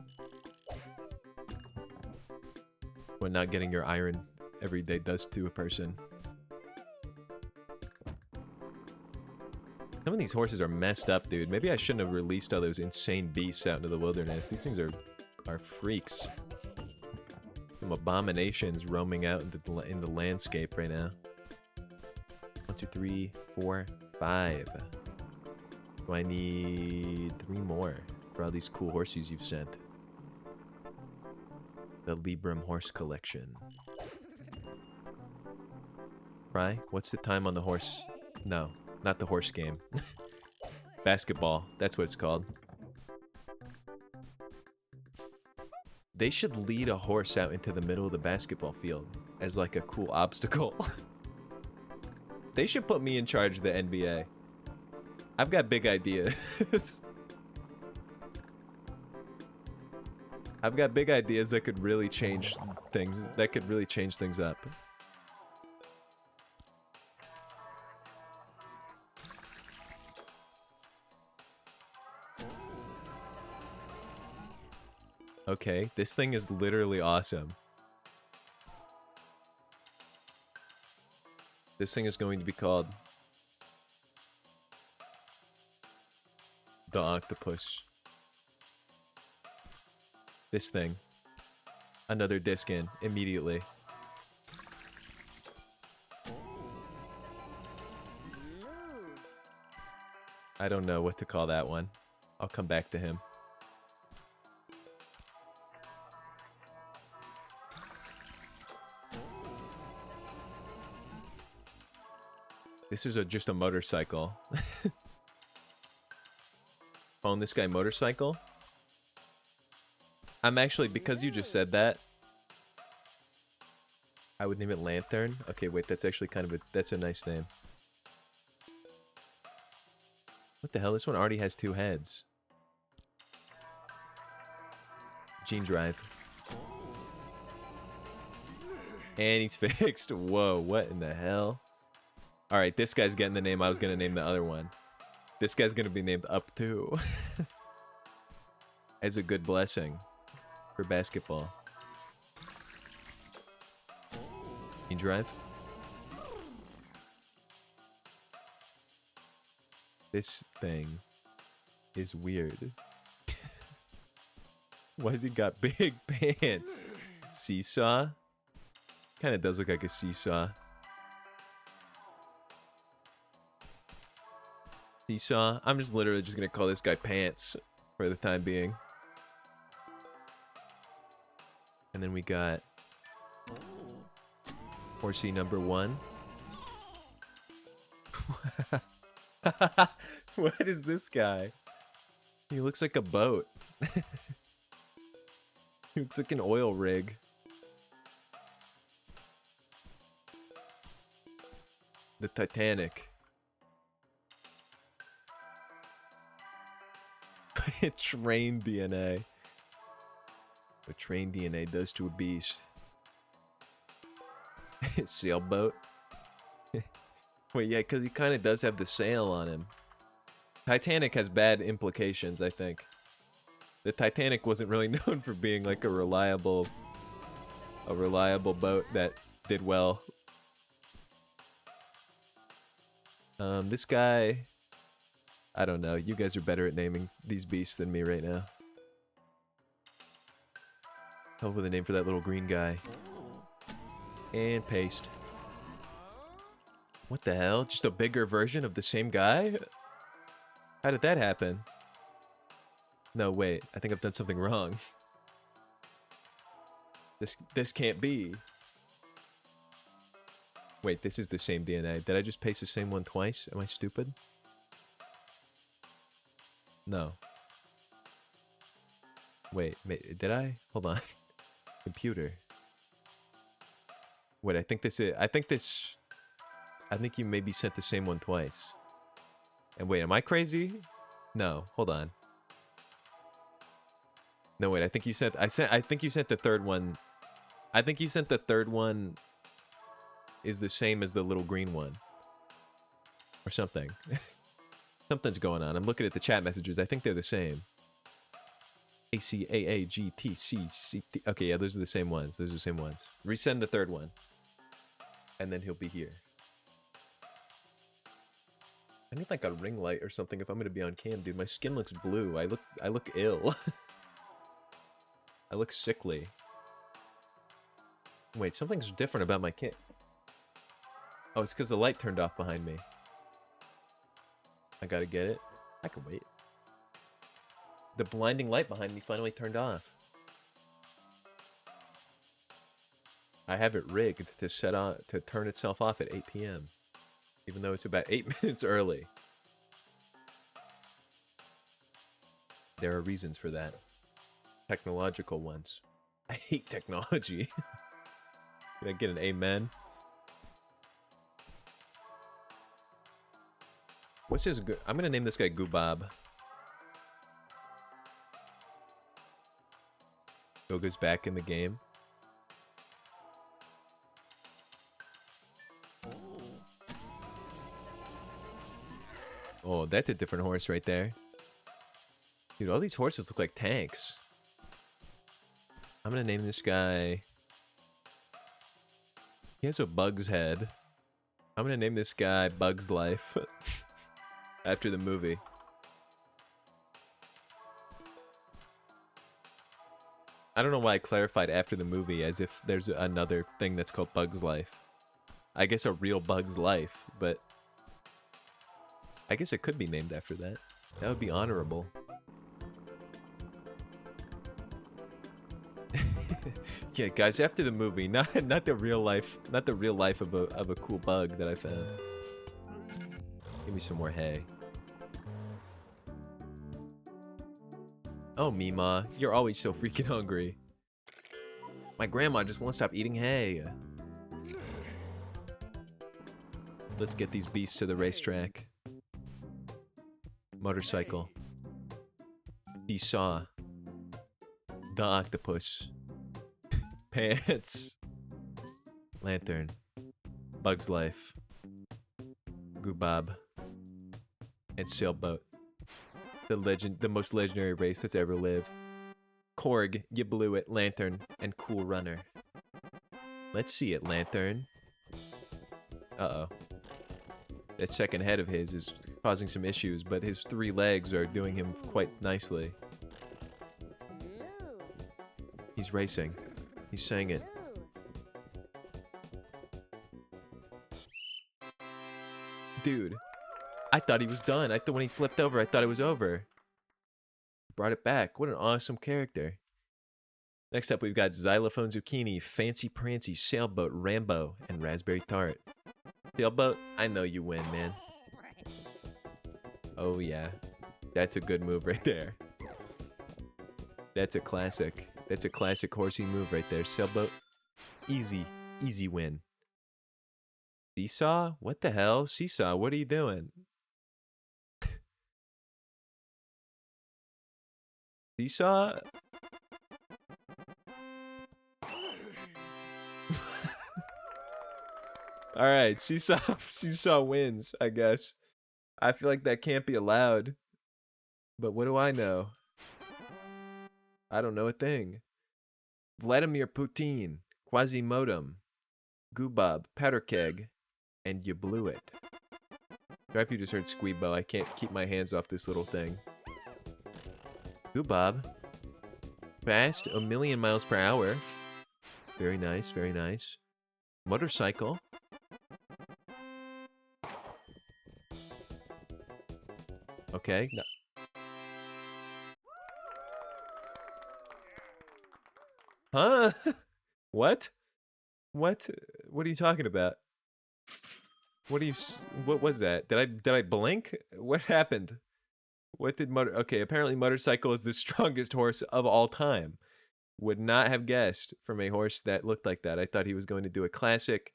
S1: What not getting your iron every day does to a person. Some of these horses are messed up, dude. Maybe I shouldn't have released all those insane beasts out into the wilderness. These things are freaks. Some abominations roaming out in the landscape right now. 1, 2, 3, 4, 5. So I need 3 more for all these cool horses you've sent. The Libram horse collection. Fry, what's the time on the horse? No, not the horse game. Basketball, that's what it's called. They should lead a horse out into the middle of the basketball field as like a cool obstacle. They should put me in charge of the NBA. I've got big ideas. I've got big ideas that could really change things. That could really change things up. Okay, this thing is literally awesome. This thing is going to be called the octopus. This thing. Another disc in immediately. I don't know what to call that one. I'll come back to him. This is just a motorcycle. Phone this guy motorcycle? I'm actually, because you just said that, I would name it Lantern. Okay, wait, that's actually kind of a, that's a nice name. What the hell? This one already has 2 heads. Gene Drive. And he's fixed. Whoa, what in the hell? Alright, this guy's getting the name I was going to name the other one. This guy's going to be named Up 2. As a good blessing for basketball. Gene Drive. This thing is weird. Why has he got big pants? Seesaw? Kind of does look like a seesaw. Seesaw? I'm just literally just gonna call this guy Pants for the time being. And then we got Horsey number 1. What is this guy? He looks like a boat. He looks like an oil rig. The Titanic. Train DNA. What train DNA does to a beast. Sailboat. Wait, yeah, because he kind of does have the sail on him. Titanic has bad implications, I think. The Titanic wasn't really known for being like a reliable boat that did well. This guy, I don't know. You guys are better at naming these beasts than me right now. Come up with a name for that little green guy. And paste. What the hell? Just a bigger version of the same guy? How did that happen? No, wait. I think I've done something wrong. This can't be. Wait, this is the same DNA. Did I just paste the same one twice? Am I stupid? No. Wait, did I? Hold on. Computer. Wait, I think you maybe sent the same one twice. And wait, am I crazy? No, hold on. No, wait, I think you sent the third one. I think you sent the third one is the same as the little green one. Or something. Something's going on. I'm looking at the chat messages. I think they're the same. ACAAGTCCT. Okay, yeah, those are the same ones. Those are the same ones. Resend the third one. And then he'll be here. I need like a ring light or something if I'm gonna be on cam, dude. My skin looks blue. I look ill. I look sickly. Wait, something's different about my kit. Oh, it's because the light turned off behind me. I gotta get it. I can wait. The blinding light behind me finally turned off. I have it rigged to set on to turn itself off at 8 p.m. even though it's about 8 minutes early. There are reasons for that. Technological ones. I hate technology. Can I get an amen? What's his good? I'm gonna name this guy Goobob. Goga's back in the game. Oh, that's a different horse right there. Dude, all these horses look like tanks. I'm gonna name this guy... He has a bug's head. I'm gonna name this guy Bug's Life. After the movie. I don't know why I clarified after the movie as if there's another thing that's called Bug's Life. I guess a real Bug's Life, but... I guess it could be named after that. That would be honorable. Yeah, guys, after the movie, not the real life of a cool bug that I found. Give me some more hay. Oh, Mima, you're always so freaking hungry. My grandma just won't stop eating hay. Let's get these beasts to the racetrack. Motorcycle. Seesaw. The octopus. Pants. Lantern. Bug's Life. Goobob. And Sailboat. The most legendary race that's ever lived. Korg, you blew it, Lantern, and Cool Runner. Let's see it, Lantern. Uh-oh. That second head of his is causing some issues, but his 3 legs are doing him quite nicely. He's racing. He's saying it. Dude, I thought he was done. I thought when he flipped over, I thought it was over. Brought it back. What an awesome character. Next up, we've got Xylophone Zucchini, Fancy Prancy, Sailboat, Rambo, and Raspberry Tart. Sailboat, I know you win, man. Oh, yeah. That's a good move right there. That's a classic. That's a classic horsey move right there. Sailboat, easy, easy win. Seesaw? What the hell? Seesaw, what are you doing? Seesaw? Alright, Seesaw wins, I guess. I feel like that can't be allowed. But what do I know? I don't know a thing. Vladimir Putin, Quasimodem, Goobob, Powder Keg, and you blew it. Sorry if you just heard Squeebo, I can't keep my hands off this little thing. Goobob. Fast, 1,000,000 miles per hour. Very nice, very nice. Motorcycle. Okay. No. Huh? What? What? What are you talking about? What was that? Did I blink? What happened? What did okay, apparently Motorcycle is the strongest horse of all time. Would not have guessed from a horse that looked like that. I thought he was going to do a classic,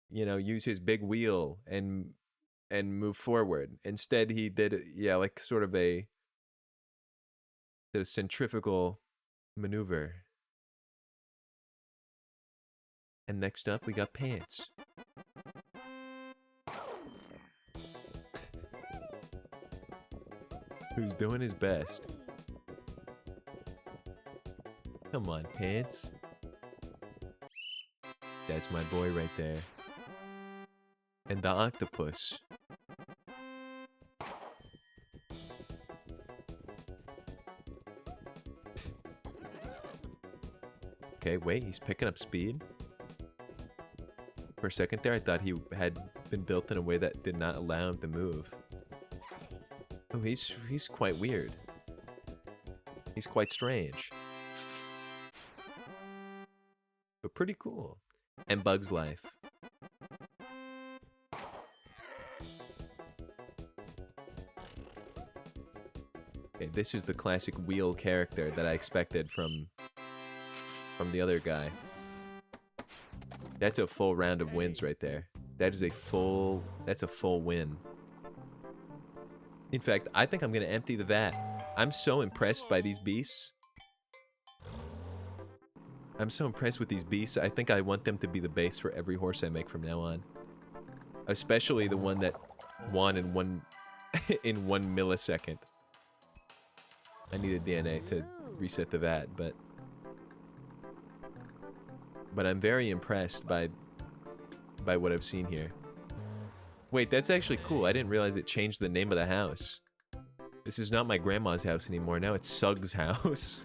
S1: you know, use his big wheel and move forward. Instead, he did, yeah, like sort of a centrifugal maneuver. And next up, we got Pants. Who's doing his best. Come on, Pants. That's my boy right there. And the octopus. Okay, wait, he's picking up speed. For a second there, I thought he had been built in a way that did not allow him to move. Oh, he's quite weird. He's quite strange. But pretty cool. And Bug's Life. Okay, this is the classic wheel character that I expected from the other guy. That's a full round of wins right there. That's a full win. In fact, I think I'm gonna empty the vat. I'm so impressed by these beasts. I'm so impressed with these beasts. I think I want them to be the base for every horse I make from now on. Especially the one that won in one in 1 millisecond. I needed DNA to reset the vat, but I'm very impressed by what I've seen here. Wait, that's actually cool. I didn't realize it changed the name of the house. This is not my grandma's house anymore. Now it's Sug's house.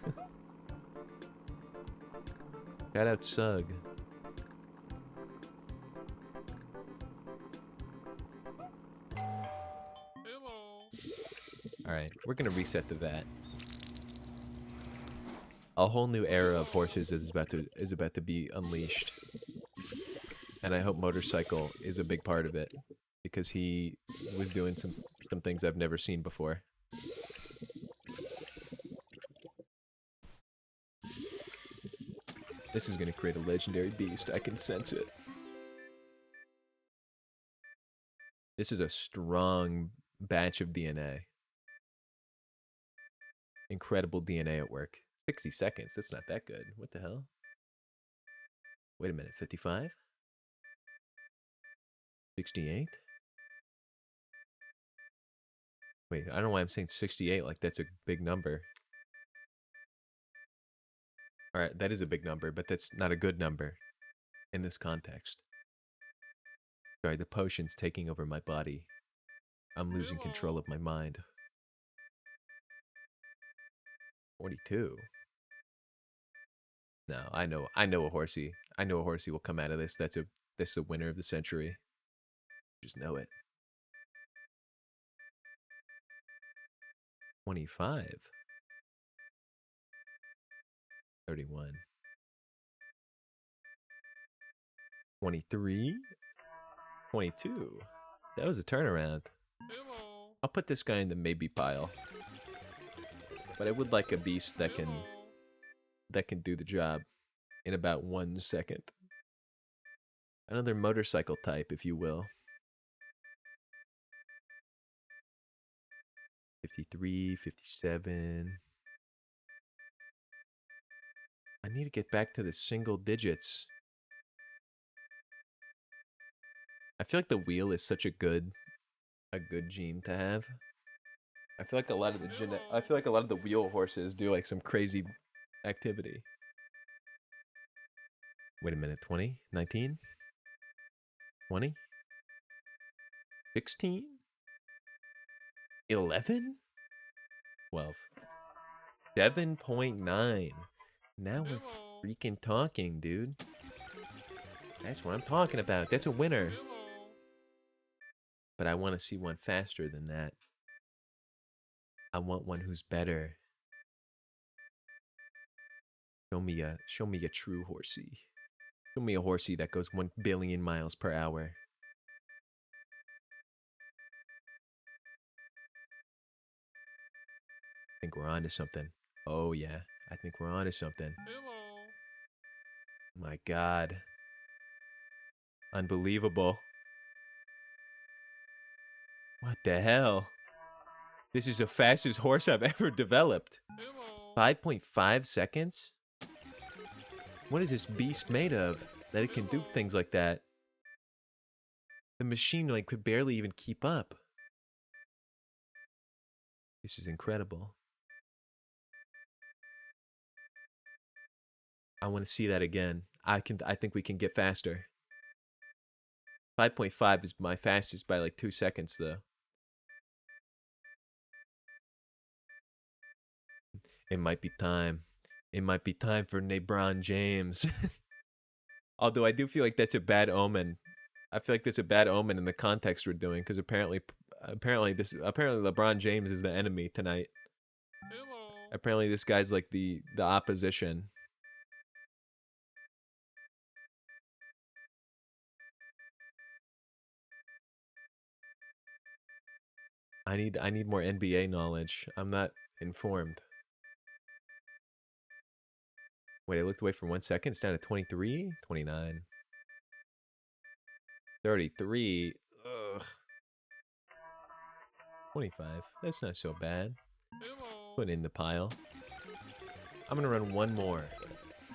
S1: Shout out Sug.
S4: Hello.
S1: Alright, we're gonna reset the vat. A whole new era of horses is about to be unleashed. And I hope Motorcycle is a big part of it. Because he was doing some things I've never seen before. This is gonna create a legendary beast. I can sense it. This is a strong batch of DNA. Incredible DNA at work. 60 seconds, that's not that good. What the hell? Wait a minute, 55? 68? Wait, I don't know why I'm saying 68 like that's a big number. Alright, that is a big number, but that's not a good number in this context. Sorry, the potion's taking over my body. I'm losing control of my mind. 42. No, I know a horsey. I know a horsey will come out of this. That's the winner of the century. Just know it. 25. 31. 23. 22. That was a turnaround.
S4: Hello.
S1: I'll put this guy in the maybe pile. But I would like a beast that can do the job in about 1 second. Another motorcycle type, if you will. 53, 57. I need to get back to the single digits. I feel like the wheel is such a good gene to have. I feel like a lot of the wheel horses do like some crazy activity. Wait a minute, 20? 19? 20? 16? 11? 12. 7.9. Now we're freaking talking, dude. That's what I'm talking about. That's a winner. But I want to see one faster than that. I want one who's better. Show me a true horsey. Show me a horsey that goes 1 billion miles per hour. I think we're onto something. Oh yeah, I think we're onto something.
S4: Hello.
S1: My God. Unbelievable. What the hell? This is the fastest horse I've ever developed.
S4: Hello.
S1: 5.5 seconds? What is this beast made of that it can do things like that? The machine like could barely even keep up. This is incredible. I want to see that again. I think we can get faster. 5.5 is my fastest by like 2 seconds though. It might be time. It might be time for LeBron James. Although I do feel like that's a bad omen. I feel like that's a bad omen in the context we're doing, because apparently apparently LeBron James is the enemy tonight.
S4: Hello.
S1: Apparently this guy's like the opposition. I need more NBA knowledge. I'm not informed. Wait, I looked away for 1 second. It's down to 23, 29, 33. Ugh. 25. That's not so bad.
S4: Hello.
S1: Put it in the pile. I'm gonna run one more,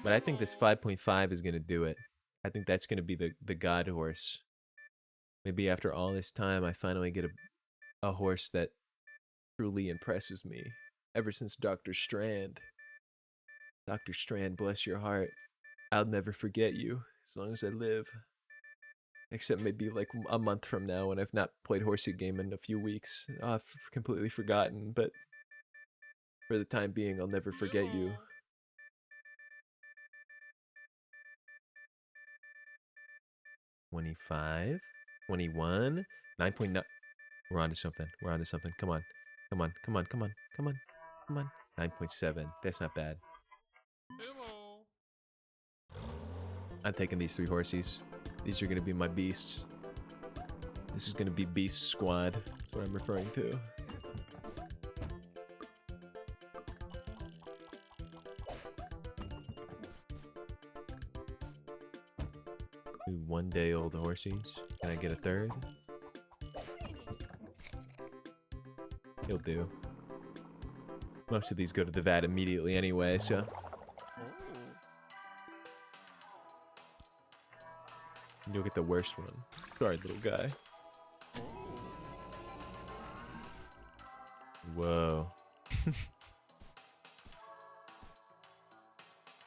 S1: but I think this 5.5 is gonna do it. I think that's gonna be the god horse. Maybe after all this time, I finally get a horse that truly impresses me. Ever since Dr. Strand. Dr. Strand, bless your heart. I'll never forget you as long as I live. Except maybe like a month from now when I've not played Horsey game in a few weeks. I've completely forgotten, but for the time being, I'll never forget you. 25, 21, 9.9. We're on to something. We're on to something. Come on. Come on. Come on. Come on. Come on. Come on. 9.7. That's not bad.
S4: Hello.
S1: I'm taking these 3 horsies. These are going to be my beasts. This is going to be Beast Squad. That's what I'm referring to. Two 1-day-old horsies. Can I get a third? He'll do. Most of these go to the vat immediately anyway, so... You'll get the worst one. Sorry, little guy. Whoa.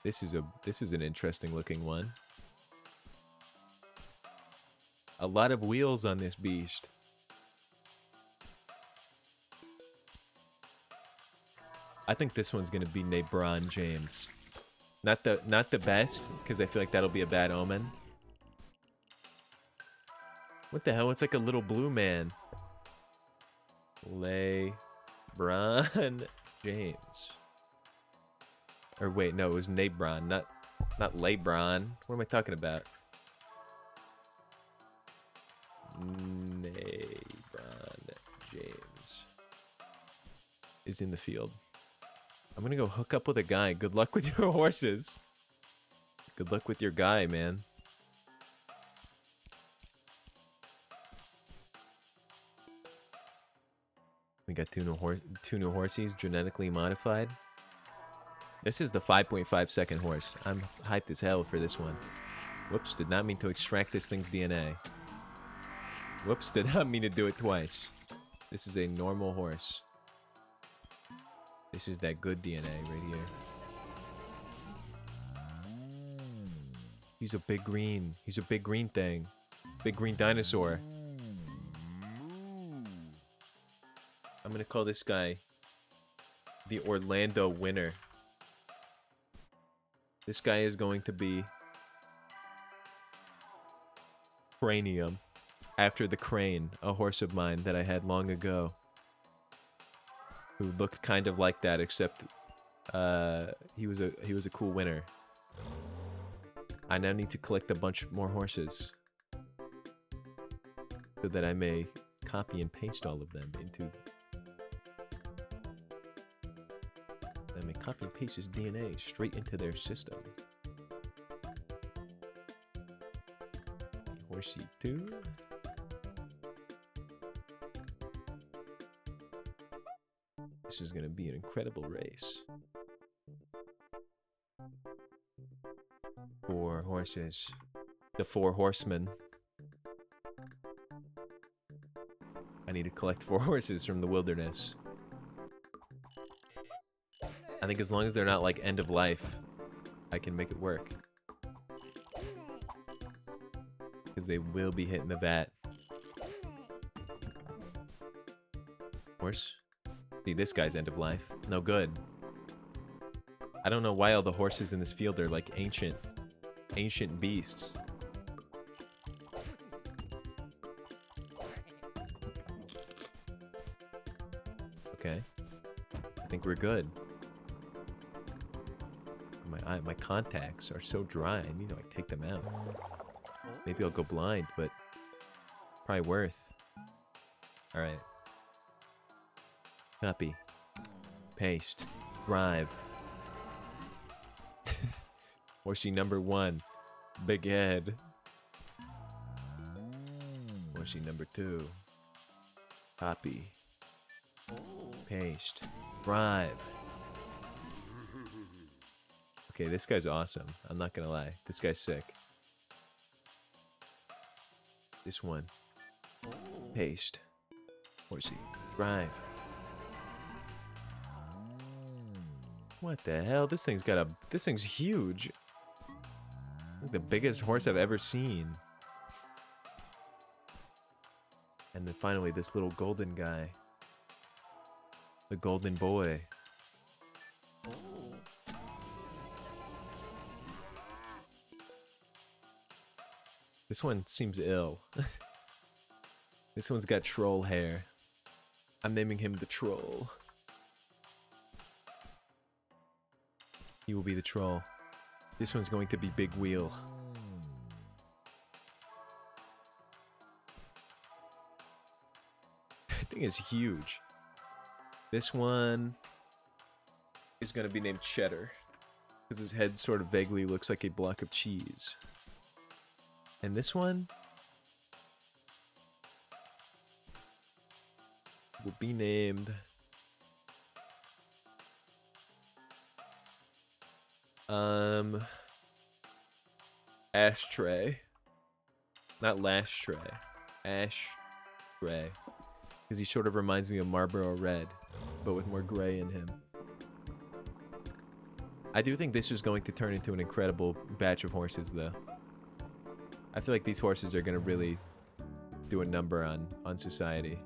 S1: This is an interesting looking one. A lot of wheels on this beast. I think this one's gonna be LeBron James. Not the best, because I feel like that'll be a bad omen. What the hell? It's like a little blue man. LeBron James. Or wait, no, it was Nebron, not LeBron. What am I talking about? LeBron James is in the field. I'm gonna go hook up with a guy. Good luck with your horses. Good luck with your guy, man. We got two new horses, genetically modified. This is the 5.5 second horse. I'm hyped as hell for this one. Whoops, did not mean to extract this thing's DNA. Whoops, did not mean to do it twice. This is a normal horse. This is that good DNA right here. He's a big green. He's a big green thing. Big green dinosaur. I'm gonna call this guy the Orlando winner. This guy is going to be Cranium, after the Crane, a horse of mine that I had long ago, who looked kind of like that, except he was a cool winner. I now need to collect a bunch more horses so that I may copy and paste all of them into. I may copy and paste his DNA straight into their system. Horsey 2. This is going to be an incredible race. 4 horses. The 4 horsemen. I need to collect 4 horses from the wilderness. I think as long as they're not like end of life, I can make it work. Because they will be hitting the vat. Horse? See, this guy's end of life. No good. I don't know why all the horses in this field are like ancient beasts. Okay. I think we're good. My contacts are so dry. I need to like take them out. Maybe I'll go blind, but probably worth. All right. Copy. Paste. Drive. Horsey number 1. Big head. Horsey number 2. Copy. Paste. Drive. Okay, this guy's awesome. I'm not gonna lie. This guy's sick. This one. Paste. Horsey. Drive. What the hell? This thing's got a... This thing's huge. Like the biggest horse I've ever seen. And then finally this little golden guy. The golden boy. This one seems ill. This one's got troll hair. I'm naming him the Troll. He will be the Troll. This one's going to be Big Wheel. That thing is huge. This one is going to be named Cheddar, because his head sort of vaguely looks like a block of cheese. And this one will be named... Ashtray. Not Lashtray. Ashtray. Because he sort of reminds me of Marlboro Red, but with more gray in him. I do think this is going to turn into an incredible batch of horses, though. I feel like these horses are going to really do a number on society.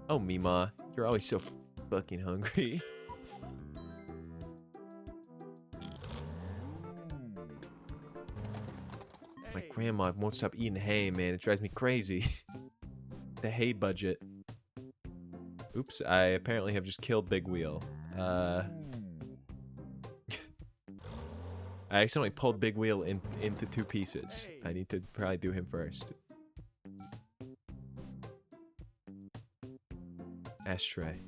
S1: Oh, Mima, you're always so fucking hungry. My grandma won't stop eating hay, man. It drives me crazy. The hay budget. Oops, I apparently have just killed Big Wheel. I accidentally pulled Big Wheel into 2 pieces. I need to probably do him first. Ashtray.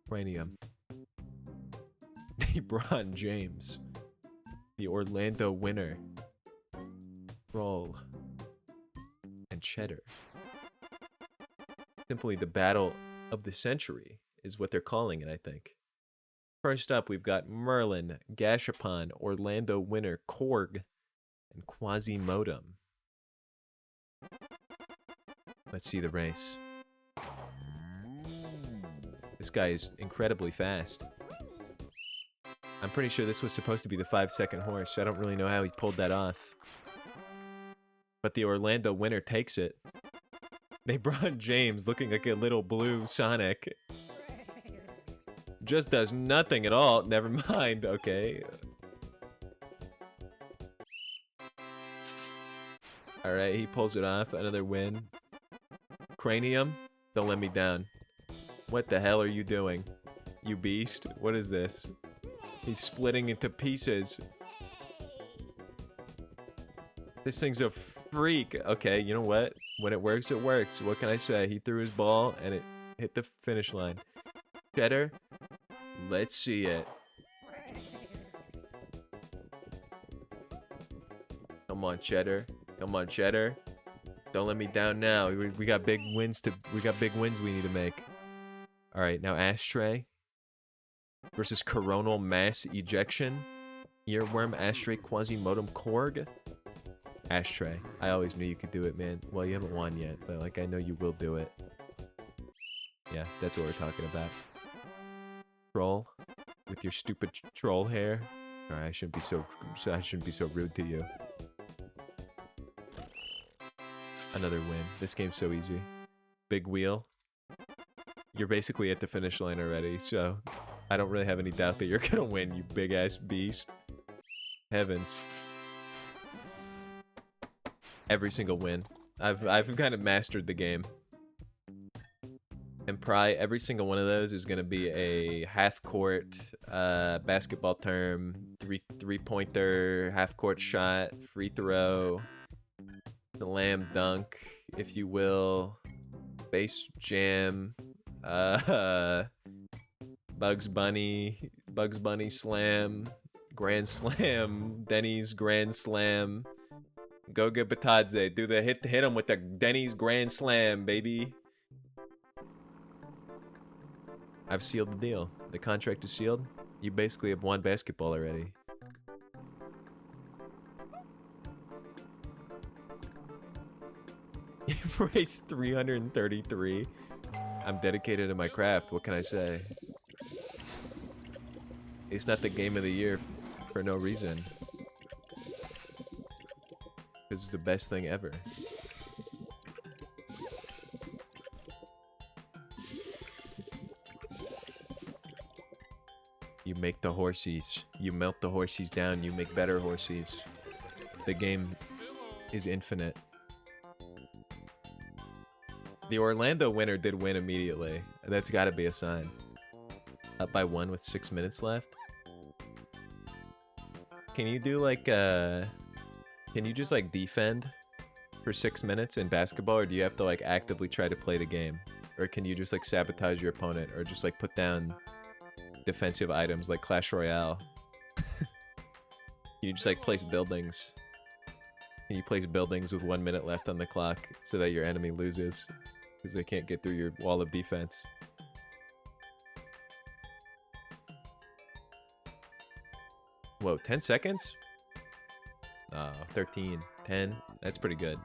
S1: Cranium. LeBron James. The Orlando winner. Roll. And Cheddar. Simply the battle of the century is what they're calling it, I think. First up, we've got Merlin, Gashapon, Orlando winner, Korg, and Quasimodo. Let's see the race. This guy is incredibly fast. I'm pretty sure this was supposed to be the 5-second horse. I don't really know how he pulled that off. But the Orlando winner takes it. LeBron James looking like a little blue Sonic. Just does nothing at all. Never mind. Okay. Alright, he pulls it off. Another win. Cranium, don't let me down. What the hell are you doing? You beast? What is this? He's splitting into pieces. This thing's a freak. Okay, you know what? When it works, it works. What can I say? He threw his ball and it hit the finish line. Cheddar, let's see it. Come on, Cheddar. Come on, Cheddar. Don't let me down now. We got big wins we need to make. All right, now Ashtray versus Coronal Mass Ejection. Earworm, Ashtray, Quasimodo, Korg. Ashtray. I always knew you could do it, man. Well, you haven't won yet, but like I know you will do it. Yeah, that's what we're talking about. Troll with your stupid troll hair. All right, I shouldn't be so rude to you. Another win. This game's so easy. Big Wheel. You're basically at the finish line already, so I don't really have any doubt that you're gonna win, you big ass beast. Heavens. Every single win. I've kind of mastered the game. And probably every single one of those is gonna be a half-court basketball term, three-pointer, half-court shot, free throw, slam dunk, if you will, base jam, Bugs Bunny slam, grand slam, Denny's grand slam, Goga Batadze, do the hit him with the Denny's grand slam, baby. I've sealed the deal. The contract is sealed. You basically have won basketball already. You've raised 333. I'm dedicated to my craft. What can I say? It's not the game of the year for no reason. This is the best thing ever. You make the horsies. You melt the horsies down. You make better horsies. The game is infinite. The Orlando winner did win immediately. That's got to be a sign. Up by 1 with 6 minutes left. Can you do like can you just like defend for 6 minutes in basketball, or do you have to like actively try to play the game? Or can you just like sabotage your opponent, or just like put down defensive items like Clash Royale? You just like place buildings. Can you place buildings with 1 minute left on the clock so that your enemy loses because they can't get through your wall of defense? Whoa, 10 seconds? Oh, 13, 10. That's pretty good.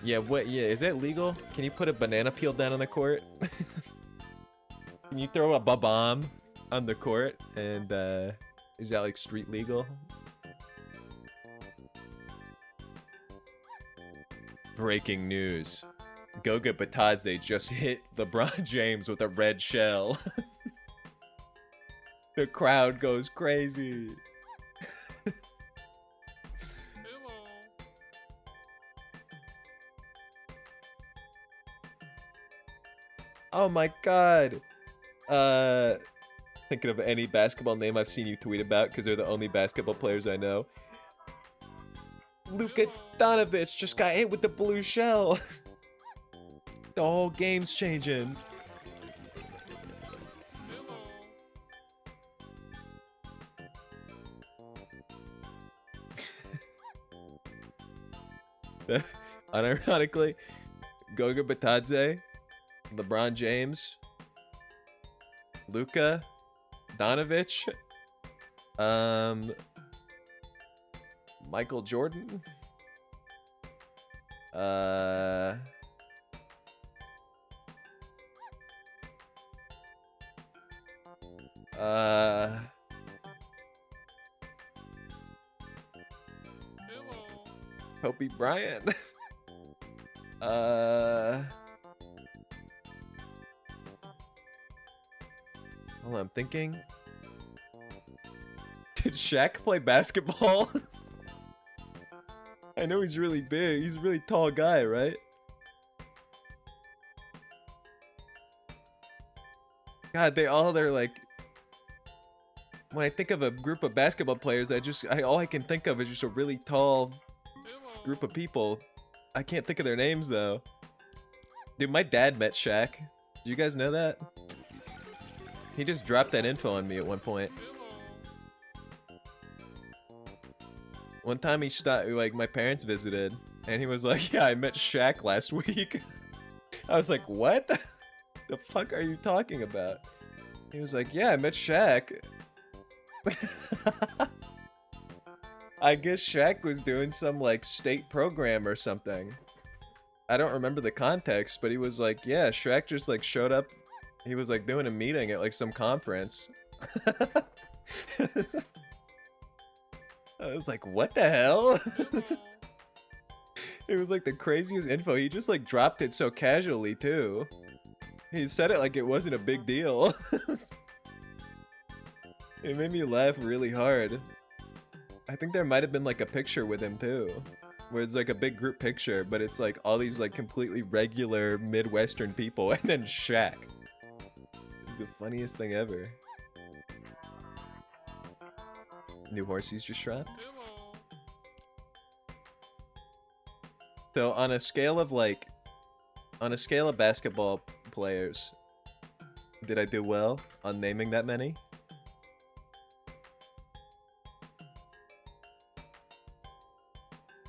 S1: Yeah, what? Yeah, is that legal? Can you put a banana peel down on the court? Can you throw a bomb on the court? And is that like street legal? Breaking news. Goga Batadze just hit LeBron James with a red shell. The crowd goes crazy. Oh my god. Thinking of any basketball name I've seen you tweet about because they're the only basketball players I know. Luka Doncic just got hit with the blue shell. The whole game's changing. Unironically, Goga Batadze, LeBron James, Luka Doncic, Michael Jordan, Kobe Bryant. Hold on, I'm thinking. Did Shaq play basketball? I know he's really big. He's a really tall guy, right? God, they're like. When I think of a group of basketball players, all I can think of is just a really tall group of people. I can't think of their names though. Dude, my dad met Shaq. Do you guys know that? He just dropped that info on me at one point. One time he stopped, like my parents visited, and he was like, "Yeah, I met Shaq last week." I was like, "What? The fuck are you talking about?" He was like, "Yeah, I met Shaq." I guess Shaq was doing some like state program or something. I don't remember the context, but he was like, yeah, Shaq just like showed up. He was like doing a meeting at like some conference. I was like, what the hell? It was like the craziest info. He just like dropped it so casually too. He said it like it wasn't a big deal. It made me laugh really hard. I think there might have been like a picture with him too. where it's like a big group picture, but it's like all these like completely regular Midwestern people, and then Shaq. It's the funniest thing ever. New Horsey's just dropped.
S4: Hello.
S1: So on a scale of like, on a scale of basketball players, did I do well on naming that many?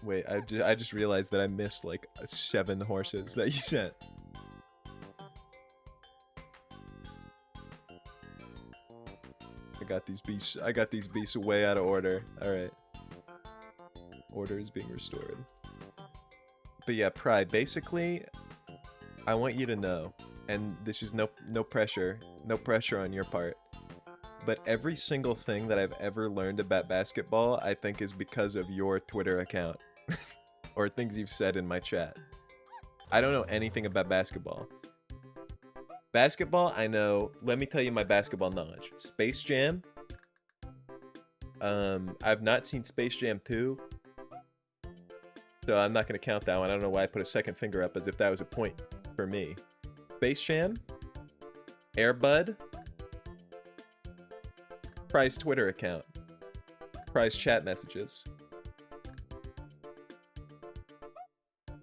S1: Wait, I just realized that I missed like 7 horses that you sent. I got these beasts way out of order. Alright. Order is being restored. But yeah, Pride, basically, I want you to know, and this is no pressure on your part, but every single thing that I've ever learned about basketball, I think is because of your Twitter account. Or things you've said in my chat. I don't know anything about basketball. Basketball, I know. Let me tell you my basketball knowledge. Space Jam. I've not seen Space Jam 2. So I'm not going to count that one. I don't know why I put a second finger up as if that was a point for me. Space Jam. Air Bud. Prize Twitter account. Prize chat messages.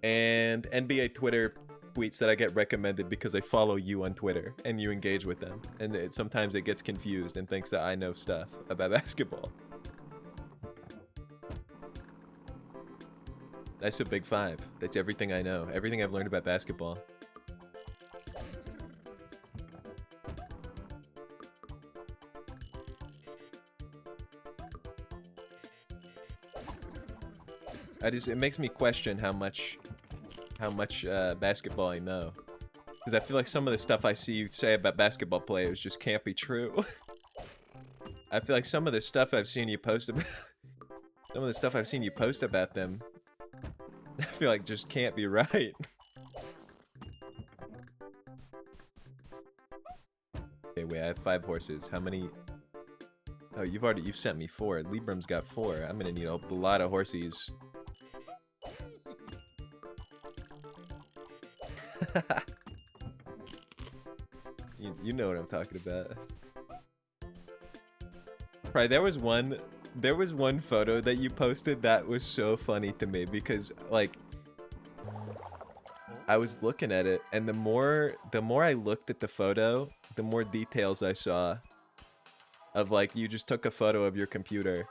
S1: And NBA Twitter tweets that I get recommended because I follow you on Twitter and you engage with them. And sometimes it gets confused and thinks that I know stuff about basketball. That's a big 5. That's everything I know. Everything I've learned about basketball. It makes me question how much basketball I know. Because I feel like some of the stuff I see you say about basketball players just can't be true. I feel like some of the stuff I've seen you post about them, I feel like just can't be right. Okay, wait, I have 5 horses. How many? Oh, you've sent me 4. Librum's got 4. I'm gonna need a lot of horsies. You know what I'm talking about. Right, there was one photo that you posted that was so funny to me because like I was looking at it and the more I looked at the photo, the more details I saw of like you just took a photo of your computer.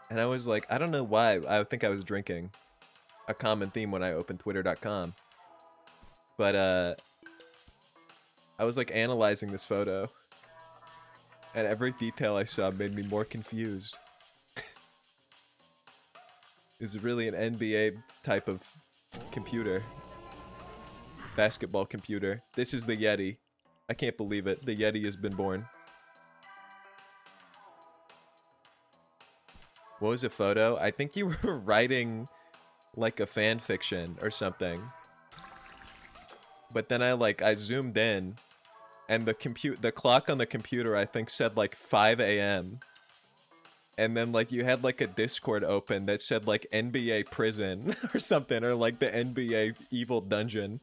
S1: And I was like, I don't know why. I think I was drinking. A common theme when I opened twitter.com. But I was like analyzing this photo. And every detail I saw made me more confused. It's really an NBA type of computer. Basketball computer. This is the Yeti. I can't believe it. The Yeti has been born. What was a photo? I think you were writing like a fan fiction or something. But then I zoomed in and the clock on the computer I think said like 5 a.m. And then like you had like a Discord open that said like NBA prison or something, or like the NBA evil dungeon.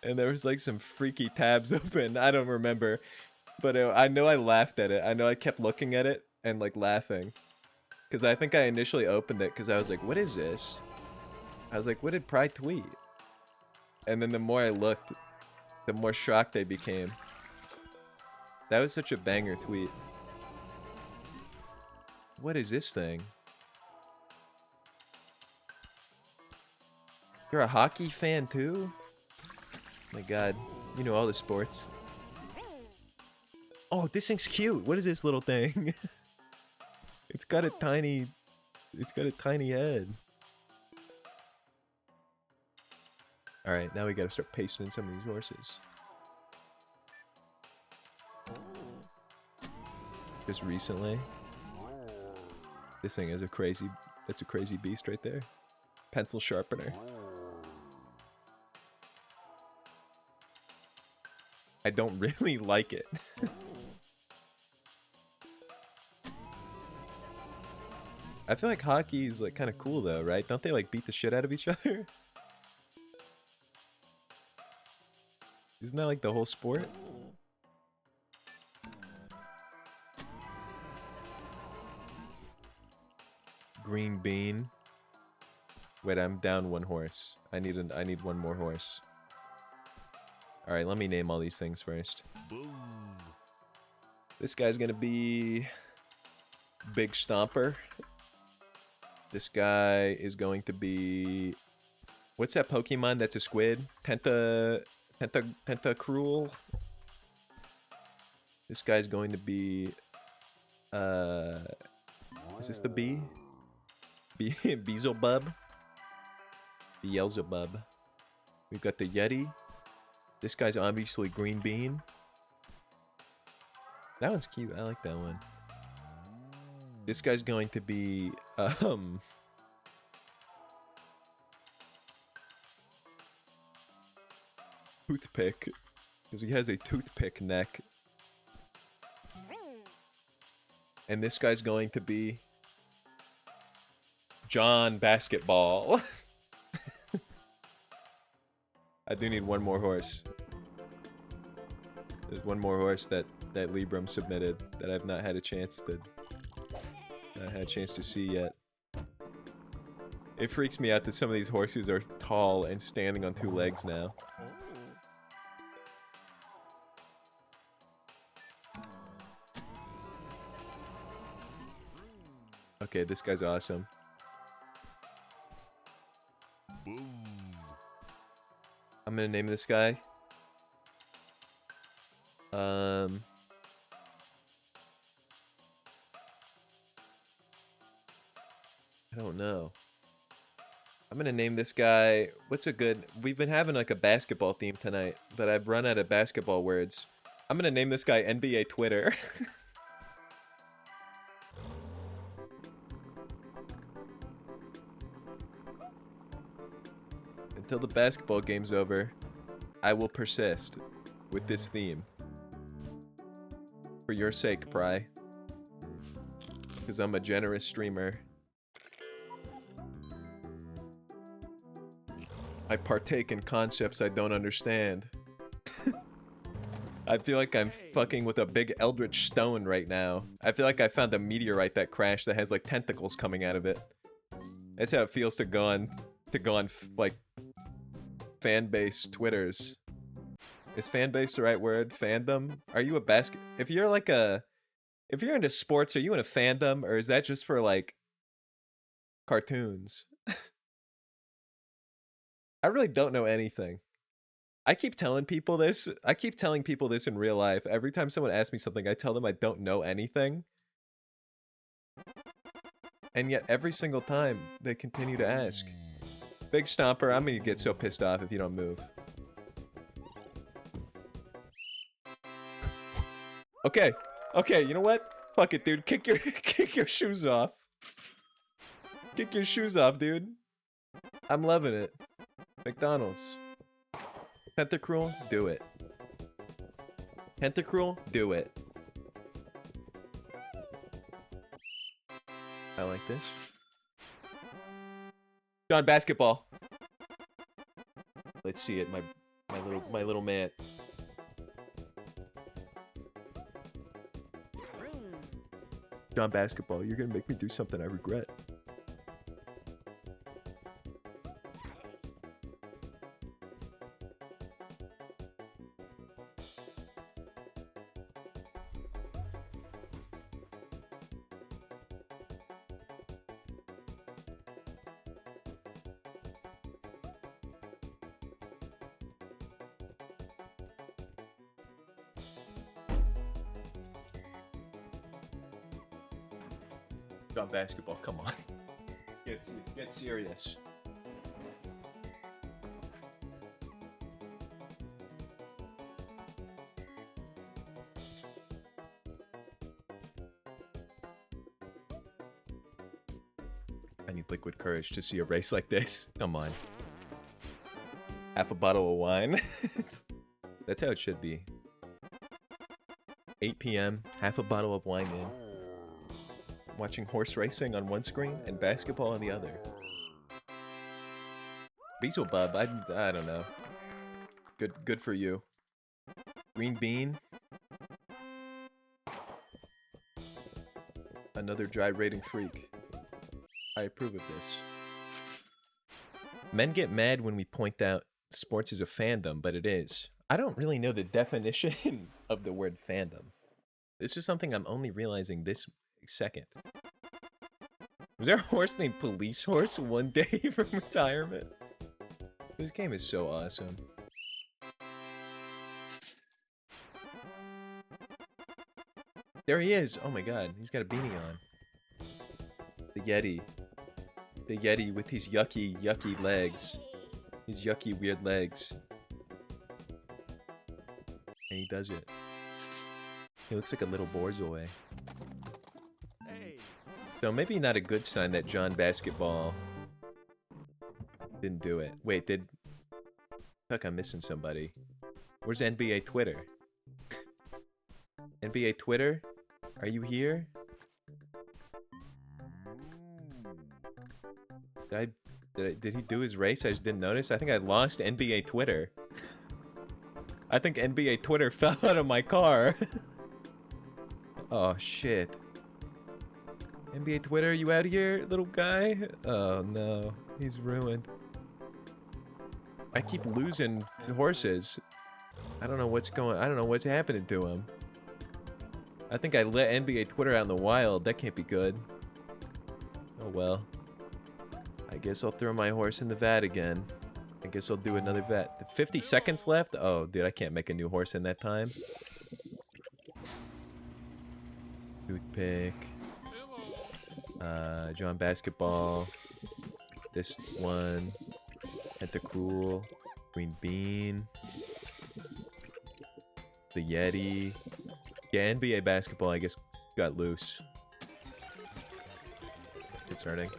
S1: And there was like some freaky tabs open. I don't remember. But I know I laughed at it. I know I kept looking at it and like laughing. Because I think I initially opened it because I was like, what is this? I was like, what did Pride tweet? And then the more I looked, the more shocked they became. That was such a banger tweet. What is this thing? You're a hockey fan too? My god, you know all the sports. Oh, this thing's cute. What is this little thing? It's got a tiny head. Alright, now we gotta start pasting in some of these horses. Just recently. This thing is that's a crazy beast right there. Pencil sharpener. I don't really like it. I feel like hockey is like kind of cool though, right? Don't they like beat the shit out of each other? Isn't that like the whole sport? Green bean. Wait, I'm down one horse. I need one more horse. All right, let me name all these things first. This guy's gonna be Big Stomper. This guy is going to be, what's that Pokemon that's a squid? Tentacruel. This guy's going to be, is this the bee? Beelzebub. Beelzebub. We've got the Yeti. This guy's obviously Green Bean. That one's cute. I like that one. This guy's going to be, Toothpick. Because he has a toothpick neck. And this guy's going to be John Basketball. I do need one more horse. There's one more horse that Libram submitted that I've not had a chance to see yet. It freaks me out that some of these horses are tall and standing on two legs now. Okay, this guy's awesome. I'm gonna name this guy. I don't know. I'm gonna name this guy. What's a good? We've been having like a basketball theme tonight, but I've run out of basketball words. I'm gonna name this guy NBA Twitter. Until the basketball game's over, I will persist with this theme. For your sake, Pry. Because I'm a generous streamer. I partake in concepts I don't understand. I feel like I'm fucking with a big eldritch stone right now. I feel like I found a meteorite that crashed that has like tentacles coming out of it. That's how it feels to go on like fan base Twitters. Is fan base the right word? Fandom? Are you a if you're into sports, are you in a fandom, or is that just for like cartoons? I really don't know anything. I keep telling people this. I keep telling people this in real life. Every time someone asks me something, I tell them I don't know anything. And yet every single time they continue to ask. Big Stomper, I'm gonna get so pissed off if you don't move. Okay, okay, you know what? Fuck it, dude. Kick your shoes off. Kick your shoes off, dude. I'm loving it. McDonald's. Tentacruel, do it. Tentacruel, do it. I like this. John Basketball. Let's see it, my little man. John Basketball, you're gonna make me do something I regret. John Basketball, come on. Get serious. I need liquid courage to see a race like this. Come on. Half a bottle of wine. That's how it should be. 8 p.m., half a bottle of wine in. Watching horse racing on one screen and basketball on the other. Beelzebub, I don't know. Good for you. Green bean. Another gyrating freak. I approve of this. Men get mad when we point out sports is a fandom, but it is. I don't really know the definition of the word fandom. This is something I'm only realizing this second. Was there a horse named Police Horse one day from retirement? This game is so awesome. There he is! Oh my god, he's got a beanie on. The Yeti. The Yeti with his yucky, yucky legs. His yucky, weird legs. And he does it. He looks like a little borzoi. So maybe not a good sign that John Basketball didn't do it. Wait, did... Fuck, I'm missing somebody. Where's NBA Twitter? NBA Twitter? Are you here? Did he do his race? I just didn't notice. I think I lost NBA Twitter. I think NBA Twitter fell out of my car. Oh, shit. NBA Twitter, you out here, little guy? Oh, no. He's ruined. I keep losing horses. I don't know what's happening to him. I think I let NBA Twitter out in the wild. That can't be good. Oh, well. I guess I'll throw my horse in the vat again. I guess I'll do another vat. 50 seconds left? Oh, dude, I can't make a new horse in that time. Toothpick. John Basketball. This one. Tentacool. Green Bean. The Yeti. Yeah, NBA Basketball, I guess, got loose. Concerning.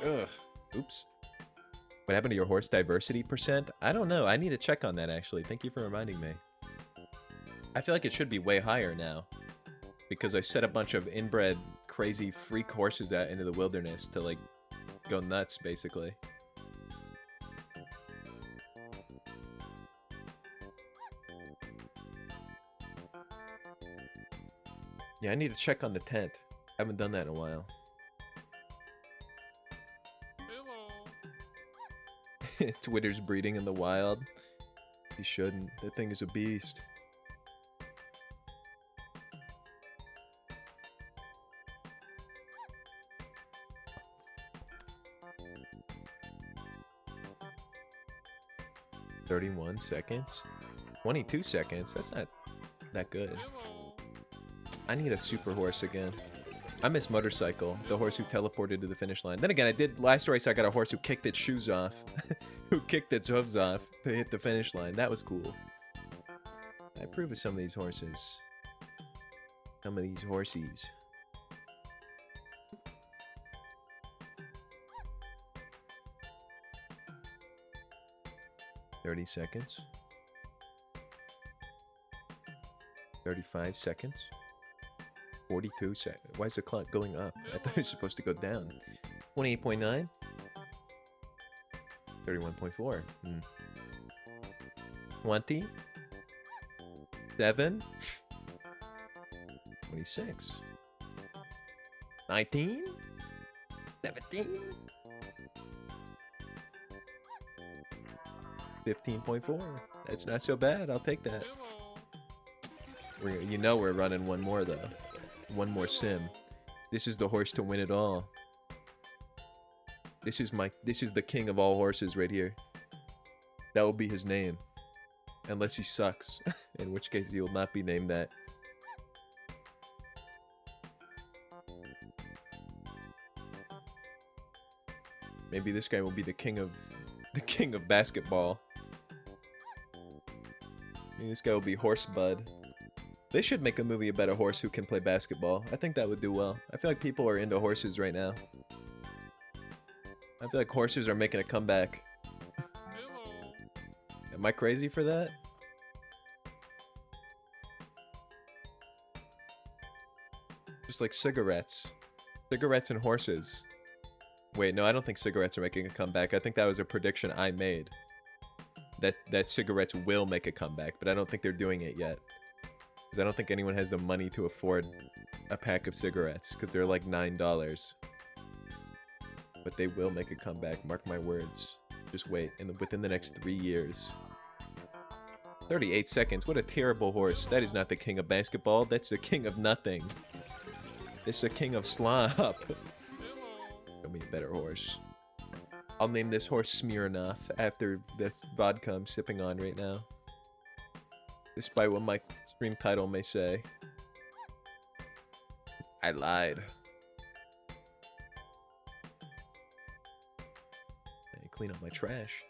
S1: Ugh. Oops. What happened to your horse diversity percent? I don't know. I need to check on that, actually. Thank you for reminding me. I feel like it should be way higher now. Because I set a bunch of inbred, crazy freak horses out into the wilderness to, like, go nuts, basically. Yeah, I need to check on the tent. I haven't done that in a while. Twitter's breeding in the wild. He shouldn't. That thing is a beast. "31 seconds? 22 seconds? That's not that good. I need a super horse again. I miss Motorcycle, the horse who teleported to the finish line. Then again, last race I got a horse who kicked its shoes off. Who kicked its hooves off to hit the finish line. That was cool. I approve of some of these horses. Some of these horsies. "30 seconds. 35 seconds. 42 seconds. Why is the clock going up? I thought it was supposed to go down. 28.9. 31.4. 20. 7. 26. 19. 17. 15.4. That's not so bad. I'll take that. You know we're running one more, though. One more sim. This is the horse to win it all. This is the king of all horses right here. That will be his name. Unless he sucks. In which case he will not be named that. Maybe this guy will be the king of basketball. Maybe this guy will be Horse Bud. They should make a movie about a horse who can play basketball. I think that would do well. I feel like people are into horses right now. I feel like horses are making a comeback. Am I crazy for that? Just like cigarettes. Cigarettes and horses. Wait, no, I don't think cigarettes are making a comeback. I think that was a prediction I made. That cigarettes will make a comeback, but I don't think they're doing it yet. Because I don't think anyone has the money to afford a pack of cigarettes, because they're like $9. But they will make a comeback, mark my words. Just wait, within the next 3 years. 38 seconds, what a terrible horse. That is not the king of basketball, that's the king of nothing. It's the king of slop. Show me a better horse. I'll name this horse Smirnoff after this vodka I'm sipping on right now. Despite what my stream title may say. I lied. I need to clean up my trash.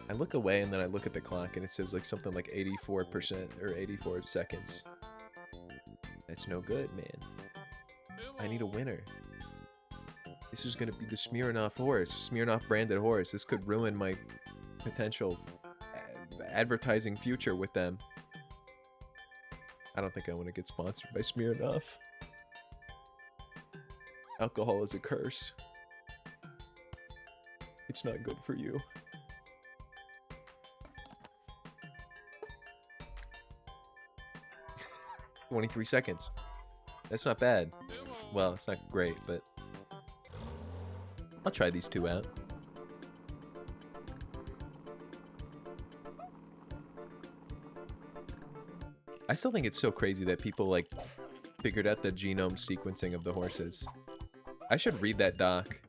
S1: I look away and then I look at the clock and it says like something like 84% or 84 seconds. That's no good, man. I need a winner. This is gonna be the Smirnoff horse, Smirnoff branded horse. This could ruin my potential advertising future with them. I don't think I want to get sponsored by Smirnoff. Alcohol is a curse. It's not good for you. 23 seconds. That's not bad. Well, it's not great, but I'll try these two out. I still think it's so crazy that people like figured out the genome sequencing of the horses. I should read that doc.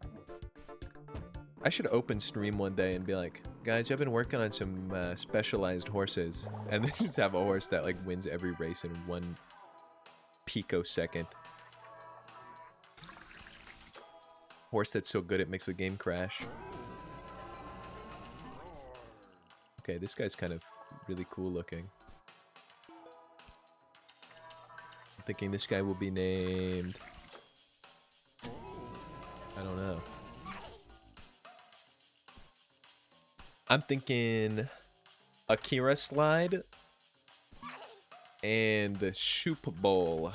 S1: I should open stream one day and be like, guys, I've been working on some specialized horses, and then just have a horse that like wins every race in 1 picosecond. Horse that's so good it makes the game crash. Okay, this guy's kind of really cool looking. I'm thinking this guy will be named... I don't know. I'm thinking Akira Slide and the Super Bowl.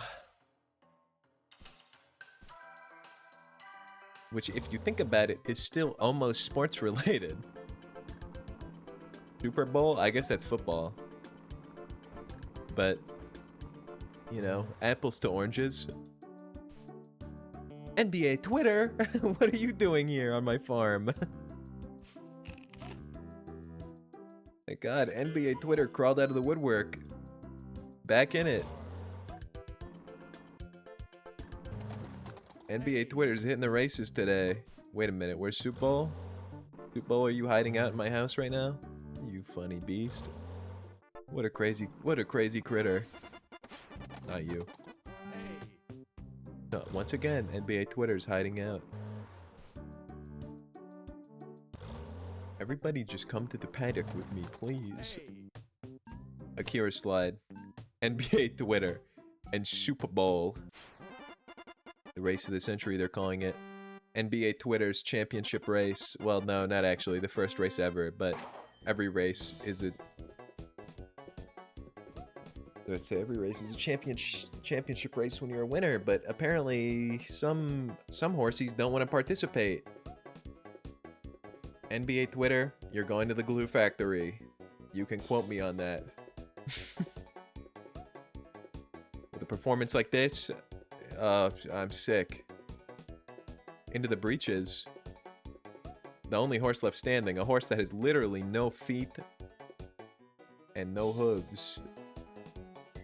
S1: Which, if you think about it, is still almost sports related. Super Bowl? I guess that's football. But, you know, apples to oranges. NBA Twitter? What are you doing here on my farm? My god, NBA Twitter crawled out of the woodwork. Back in it. NBA Twitter's hitting the races today. Wait a minute, where's Super Bowl? Super Bowl, are you hiding out in my house right now? You funny beast. What a crazy critter. Not you. No, once again, NBA Twitter's hiding out. Everybody just come to the paddock with me, please. Akira Slide, NBA Twitter, and Super Bowl. The race of the century, they're calling it. NBA Twitter's championship race. Well, no, not actually. The first race ever, but every race is a... Let's say every race is a championship race when you're a winner, but apparently some horsies don't want to participate. NBA Twitter, you're going to the glue factory. You can quote me on that. With a performance like this, I'm sick. Into the breeches. The only horse left standing, a horse that has literally no feet and no hooves.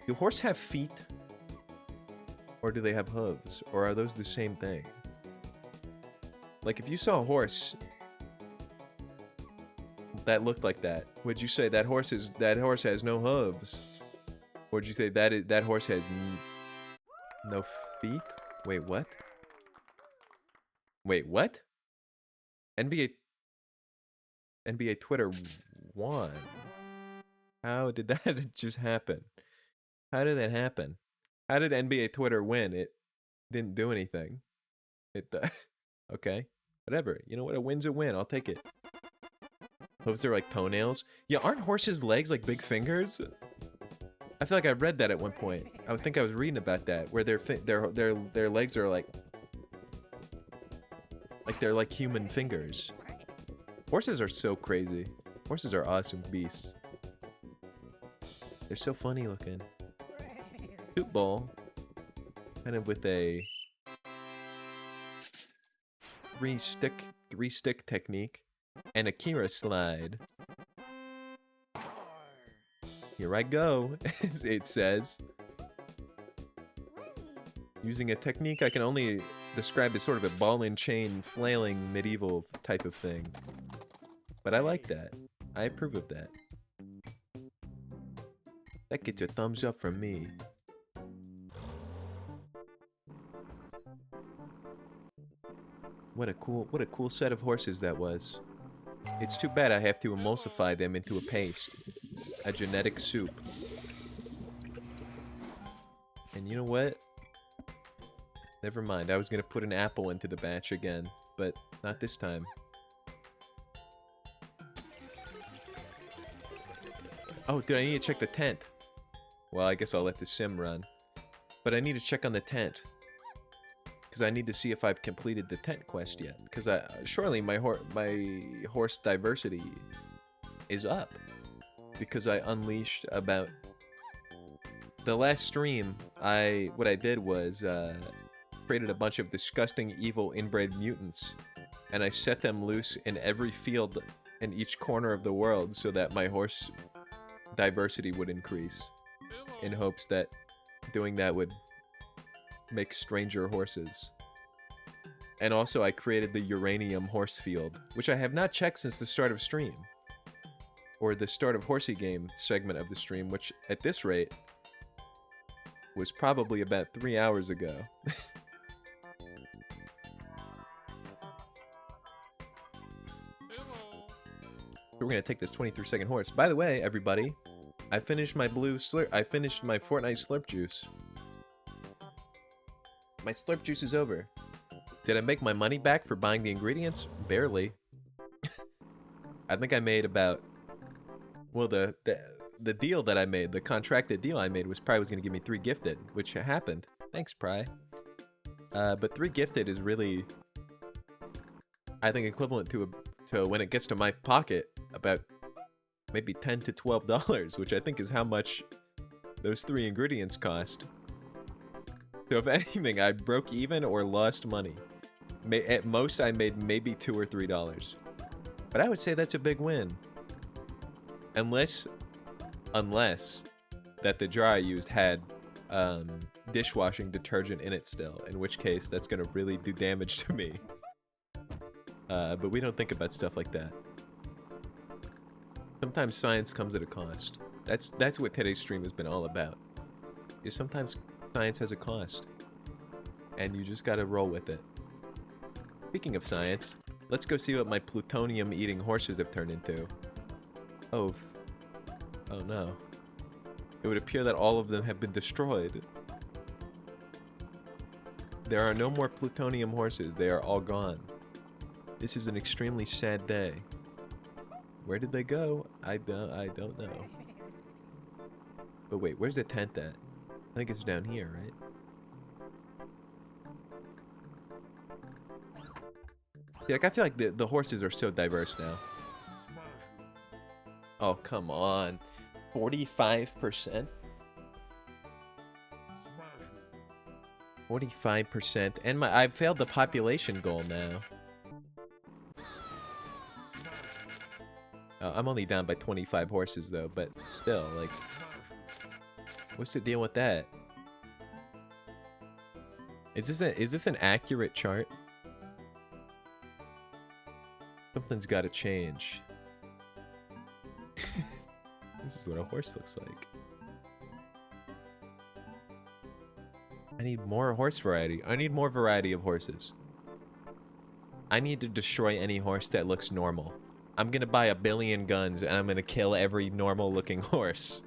S1: Do horses have feet? Or do they have hooves? Or are those the same thing? Like, if you saw a horse that looked like that, would you say that horse has no hooves? Or would you say that horse has no feet? Wait, what? Wait, what? NBA Twitter won. How did that just happen? How did that happen? How did NBA Twitter win? It didn't do anything. It okay, whatever. You know what? A win's a win. I'll take it. Hooves are like toenails. Yeah, aren't horses' legs like big fingers? I feel like I read that at one point. I would think I was reading about that, where their legs are like they're like human fingers. Horses are so crazy. Horses are awesome beasts. They're so funny looking. Toot bowl, kind of with a three stick technique, and a Kira slide. Here I go, it says. Using a technique I can only describe as sort of a ball and chain flailing medieval type of thing. But I like that. I approve of that. That gets a thumbs up from me. What a cool set of horses that was. It's too bad I have to emulsify them into a paste. A genetic soup. And you know what? Never mind, I was gonna put an apple into the batch again, but not this time. Oh, dude, I need to check the tent. Well, I guess I'll let the sim run. But I need to check on the tent. Because I need to see if I've completed the tent quest yet. Because surely my horse diversity is up. Because I unleashed about... The last stream, what I did was created a bunch of disgusting, evil, inbred mutants. And I set them loose in every field in each corner of the world so that my horse diversity would increase. In hopes that doing that would make stranger horses. And also I created the uranium horse field, which I have not checked since the start of stream. Or the start of Horsey game segment of the stream, which at this rate was probably about 3 hours ago. So we're gonna take this 23-second horse. By the way, everybody, I finished my I finished my Fortnite slurp juice. My slurp juice is over. Did I make my money back for buying the ingredients? Barely. I think I made about... Well, the deal that I made, the contracted deal I made was Pry was going to give me 3 gifted, which happened. Thanks, Pry. But 3 gifted is really, I think, equivalent to when it gets to my pocket, about maybe $10 to $12, which I think is how much those 3 ingredients cost. So if anything, I broke even or lost money. At most, I made maybe $2 or $3. But I would say that's a big win. Unless that the jar I used had dishwashing detergent in it still, in which case that's gonna really do damage to me. But we don't think about stuff like that. Sometimes science comes at a cost. That's what today's stream has been all about. Is sometimes science has a cost, and you just gotta roll with it. Speaking of science, let's go see what my plutonium-eating horses have turned into. Oh no. It would appear that all of them have been destroyed. There are no more plutonium horses. They are all gone. This is an extremely sad day. Where did they go? I don't know. But wait, where's the tent at? I think it's down here, right? Yeah, like, I feel like the horses are so diverse now. Oh, come on. 45%? 45%. And I've failed the population goal now. I'm only down by 25 horses though, but still, like, what's the deal with that? Is this an accurate chart? Something's got to change. This is what a horse looks like. I need more horse variety. I need more variety of horses. I need to destroy any horse that looks normal. I'm gonna buy 1 billion guns and I'm gonna kill every normal looking horse.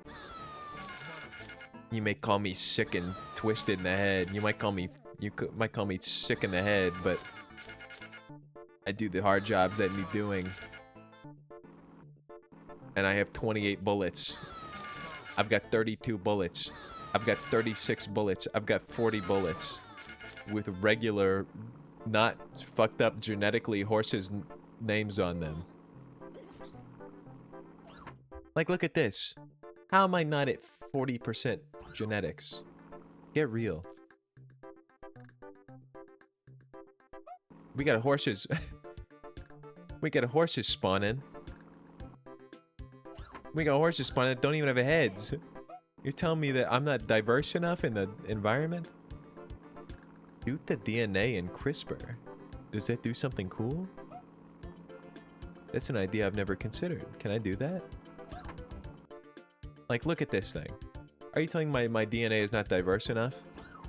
S1: You may call me sick and twisted in the head. You might call me sick in the head, but I do the hard jobs that need doing. And I have 28 bullets. I've got 32 bullets. I've got 36 bullets. I've got 40 bullets. With regular, not fucked up genetically horses' names on them. Like, look at this. How am I not at 40% genetics? Get real. We got horses. We got horses spawning. We got horses spawning that don't even have heads. You're telling me that I'm not diverse enough in the environment? Shoot the DNA in CRISPR. Does that do something cool? That's an idea I've never considered. Can I do that? Like, look at this thing. Are you telling my DNA is not diverse enough?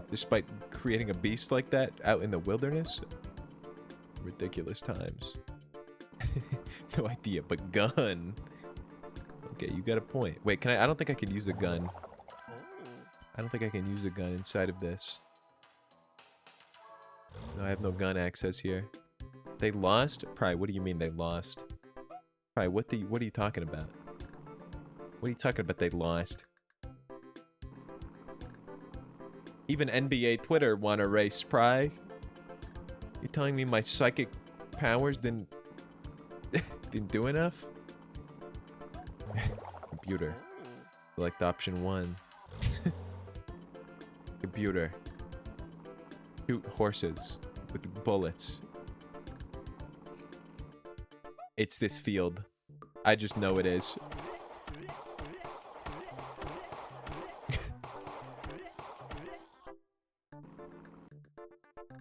S1: Despite creating a beast like that out in the wilderness? Ridiculous times. No idea, but gun. Okay, you got a point. Wait, can I don't think I can use a gun. I don't think I can use a gun inside of this. No, I have no gun access here. They lost? Probably, what do you mean they lost? Probably, what are you talking about? What are you talking about they lost? Even NBA Twitter want to race Pry. You telling me my psychic powers didn't do enough? Computer. Select option 1. Computer. Shoot horses with bullets. It's this field. I just know it is.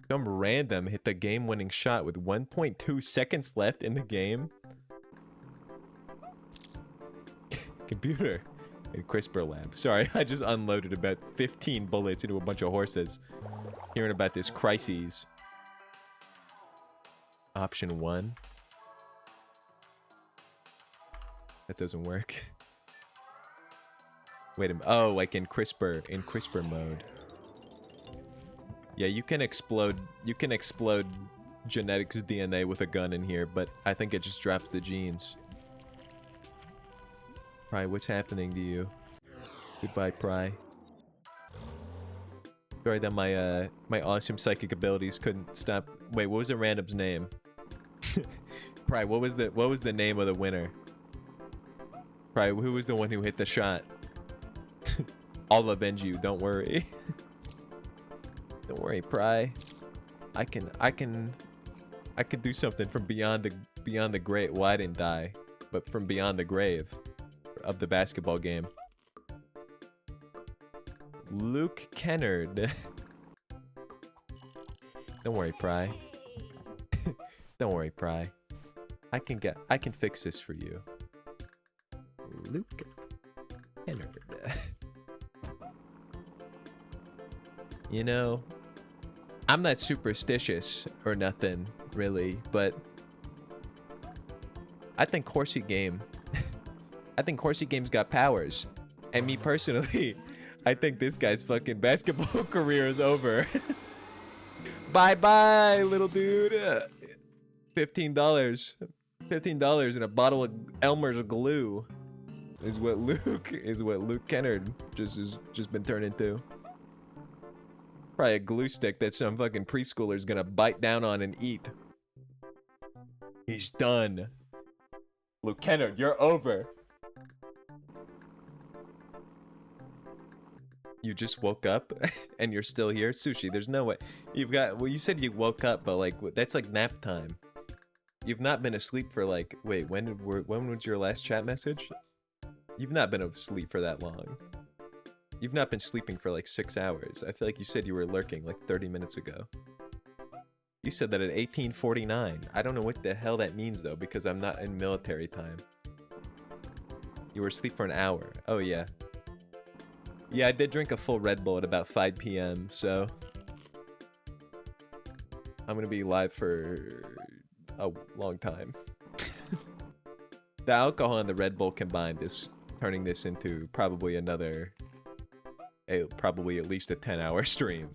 S1: Some random hit the game-winning shot with 1.2 seconds left in the game. Computer in CRISPR lab. Sorry, I just unloaded about 15 bullets into a bunch of horses. Hearing about this crises. Option 1. That doesn't work. Wait a minute. Oh, like in CRISPR mode. Yeah, you can explode genetics DNA with a gun in here, but I think it just drops the genes. Pry, what's happening to you? Goodbye, Pry. Sorry that my awesome psychic abilities couldn't stop. Wait, what was the random's name? Pry, what was the name of the winner? Pry, who was the one who hit the shot? I'll avenge you, don't worry. Don't worry, Pry. I can do something from beyond the grave. Well, I didn't die, but from beyond the grave of the basketball game. Luke Kennard. Don't worry, Pry. Don't worry, Pry. I can fix this for you. Luke Kennard. You know, I'm not superstitious or nothing, really, but I think Horsey Game... I think Horsey Game's got powers. And me personally, I think this guy's fucking basketball career is over. Bye-bye, little dude. $15. $15 and a bottle of Elmer's glue is what Luke Kennard just been turned into. Probably a glue stick that some fucking preschooler's gonna bite down on and eat. He's done. Luke Kennard, you're over. You just woke up and you're still here? Sushi, there's no way. Well, you said you woke up, but like, that's like nap time. You've not been asleep for like, wait, when was your last chat message? You've not been asleep for that long. You've not been sleeping for like 6 hours. I feel like you said you were lurking like 30 minutes ago. You said that at 18:49. I don't know what the hell that means though, because I'm not in military time. You were asleep for an hour. Oh yeah. Yeah, I did drink a full Red Bull at about 5 p.m., so I'm gonna be live for a long time. The alcohol and the Red Bull combined is turning this into probably probably at least a 10-hour stream.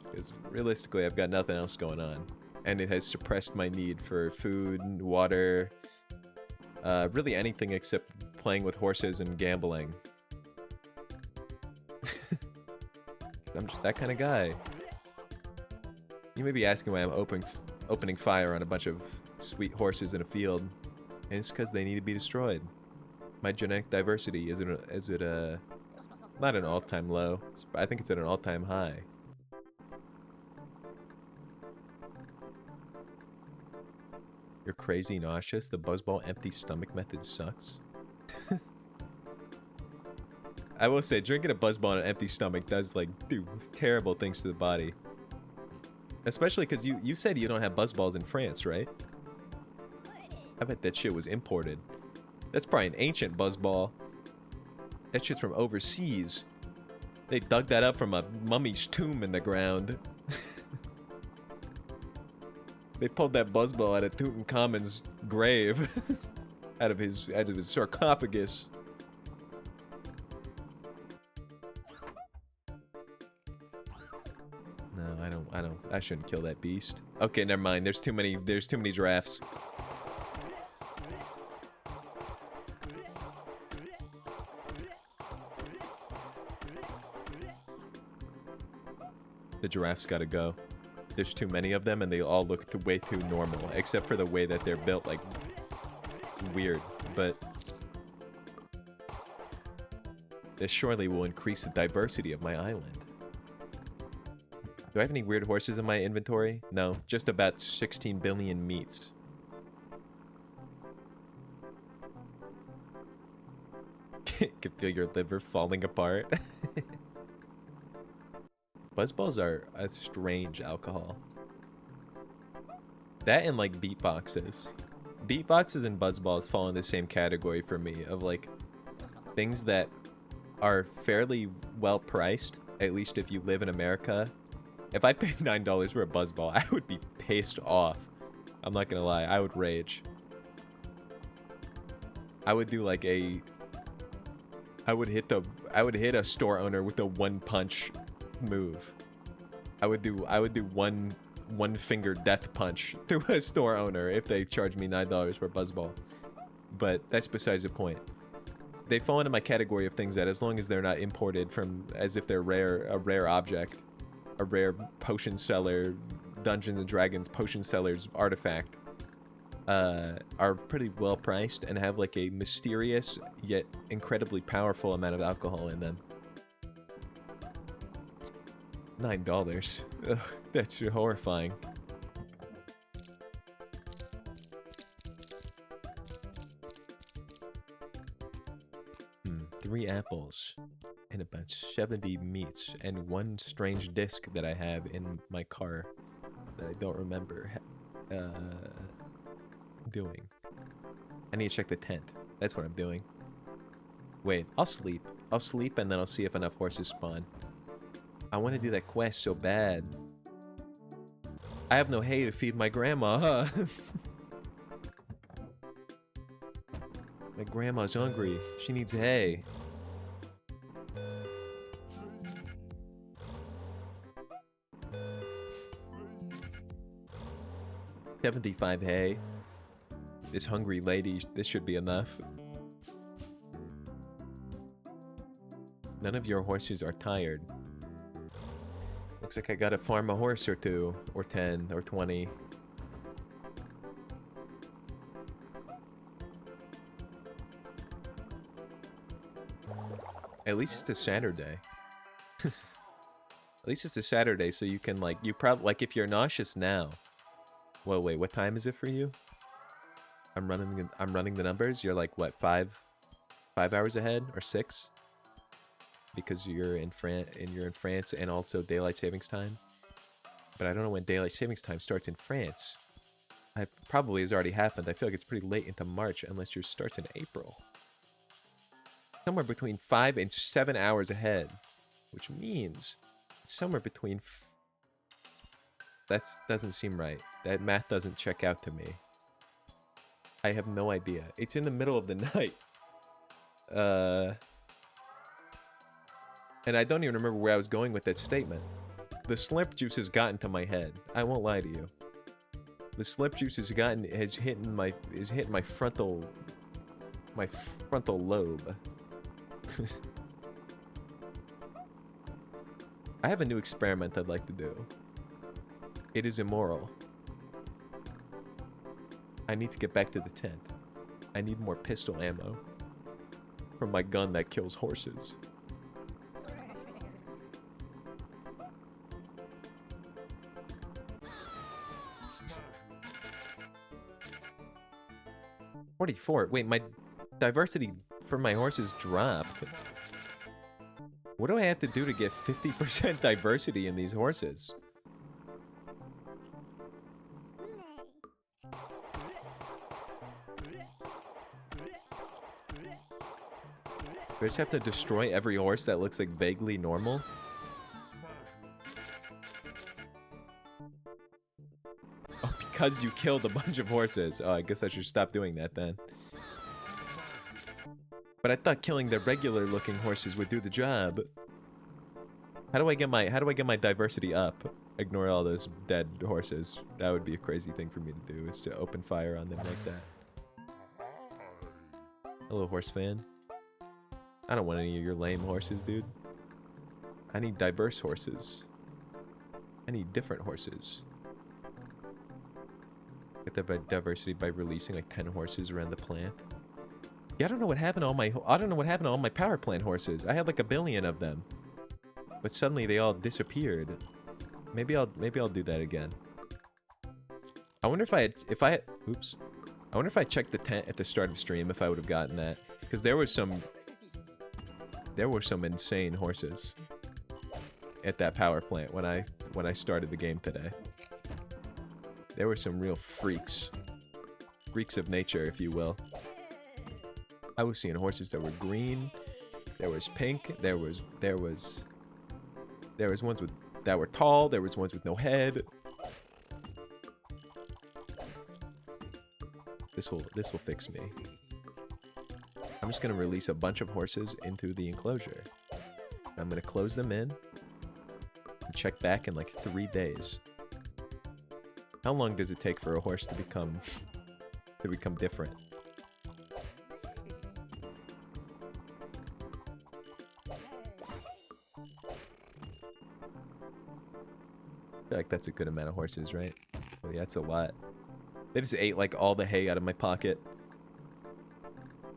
S1: Because realistically, I've got nothing else going on. And it has suppressed my need for food, water, Really anything except playing with horses and gambling. I'm just that kind of guy. You may be asking why I'm opening fire on a bunch of sweet horses in a field, and it's because they need to be destroyed. My genetic diversity is at a not an all-time low. I think it's at an all-time high. You're crazy nauseous. The buzzball empty stomach method sucks. I will say, drinking a buzzball on an empty stomach does, like, do terrible things to the body. Especially because you said you don't have buzzballs in France, right? I bet that shit was imported. That's probably an ancient buzzball. That shit's from overseas. They dug that up from a mummy's tomb in the ground. They pulled that buzzball out of Tutankhamun's grave. out of his sarcophagus. No, I shouldn't kill that beast. Okay, never mind. There's too many giraffes. The giraffes gotta go. There's too many of them and they all look way too normal, except for the way that they're built, like, weird. But this surely will increase the diversity of my island. Do I have any weird horses in my inventory? No, just about 16 billion meats. Can feel your liver falling apart. Buzzballs are a strange alcohol. That and like beatboxes. Beatboxes and buzzballs fall in the same category for me of like things that are fairly well priced, at least if you live in America. If I paid $9 for a buzzball, I would be pissed off. I'm not gonna lie, I would rage. I would do like I would hit a store owner with a one punch move. I would do one finger death punch to a store owner if they charged me $9 for a buzzball. But that's besides the point. They fall into my category of things that, as long as they're not imported from as if they're a rare object, a rare potion seller, Dungeons and Dragons potion seller's artifact, are pretty well priced and have like a mysterious yet incredibly powerful amount of alcohol in them. $9. Ugh, that's horrifying. Three apples and about 70 meats and one strange disc that I have in my car that I don't remember doing. I need to check the tent. That's what I'm doing. Wait, I'll sleep. I'll sleep and then I'll see if enough horses spawn. I want to do that quest so bad. I have no hay to feed my grandma, huh? My grandma's hungry. She needs hay. $75 hay. This hungry lady, this should be enough. None of your horses are tired. Looks like I gotta farm a horse or two, or 10, or 20. At least it's a Saturday. At least it's a Saturday, so you can like, like if you're nauseous now. Well, wait, what time is it for you? I'm running the numbers. You're like what, 5 hours ahead or 6? Because you're in France and also daylight savings time. But I don't know when daylight savings time starts in France. It probably has already happened. I feel like it's pretty late into March unless yours starts in April. Somewhere between 5 and 7 hours ahead, which means it's somewhere between. That doesn't seem right. That math doesn't check out to me. I have no idea. It's in the middle of the night. And I don't even remember where I was going with that statement. The slurp juice has gotten to my head. I won't lie to you. The slurp juice is hitting my frontal My frontal lobe. I have a new experiment I'd like to do. It is immoral. I need to get back to the tent. I need more pistol ammo from my gun that kills horses. $44. Wait, my diversity for my horses dropped. What do I have to do to get 50% diversity in these horses? Do I just have to destroy every horse that looks like vaguely normal? Oh, because you killed a bunch of horses. Oh, I guess I should stop doing that then. But I thought killing the regular looking horses would do the job. How do I get my diversity up? Ignore all those dead horses. That would be a crazy thing for me to do, is to open fire on them like that. Hello, horse fan. I don't want any of your lame horses, dude. I need diverse horses. I need different horses. Get the diversity by releasing like 10 horses around the plant. Yeah, I don't know what happened to all my power plant horses. I had like 1 billion of them. But suddenly they all disappeared. Maybe I'll do that again. I wonder if I oops. I wonder if I checked the tent at the start of stream if I would have gotten that, because there were some insane horses at that power plant when I started the game today. There were some real freaks of nature, if you will. I was seeing horses that were green, there was pink, there was ones that were tall, there was ones with no head. This will fix me. I'm just gonna release a bunch of horses into the enclosure. I'm gonna close them in and check back in like 3 days. How long does it take for a horse to become different? I feel like that's a good amount of horses, right? Oh yeah, that's a lot. They just ate like all the hay out of my pocket.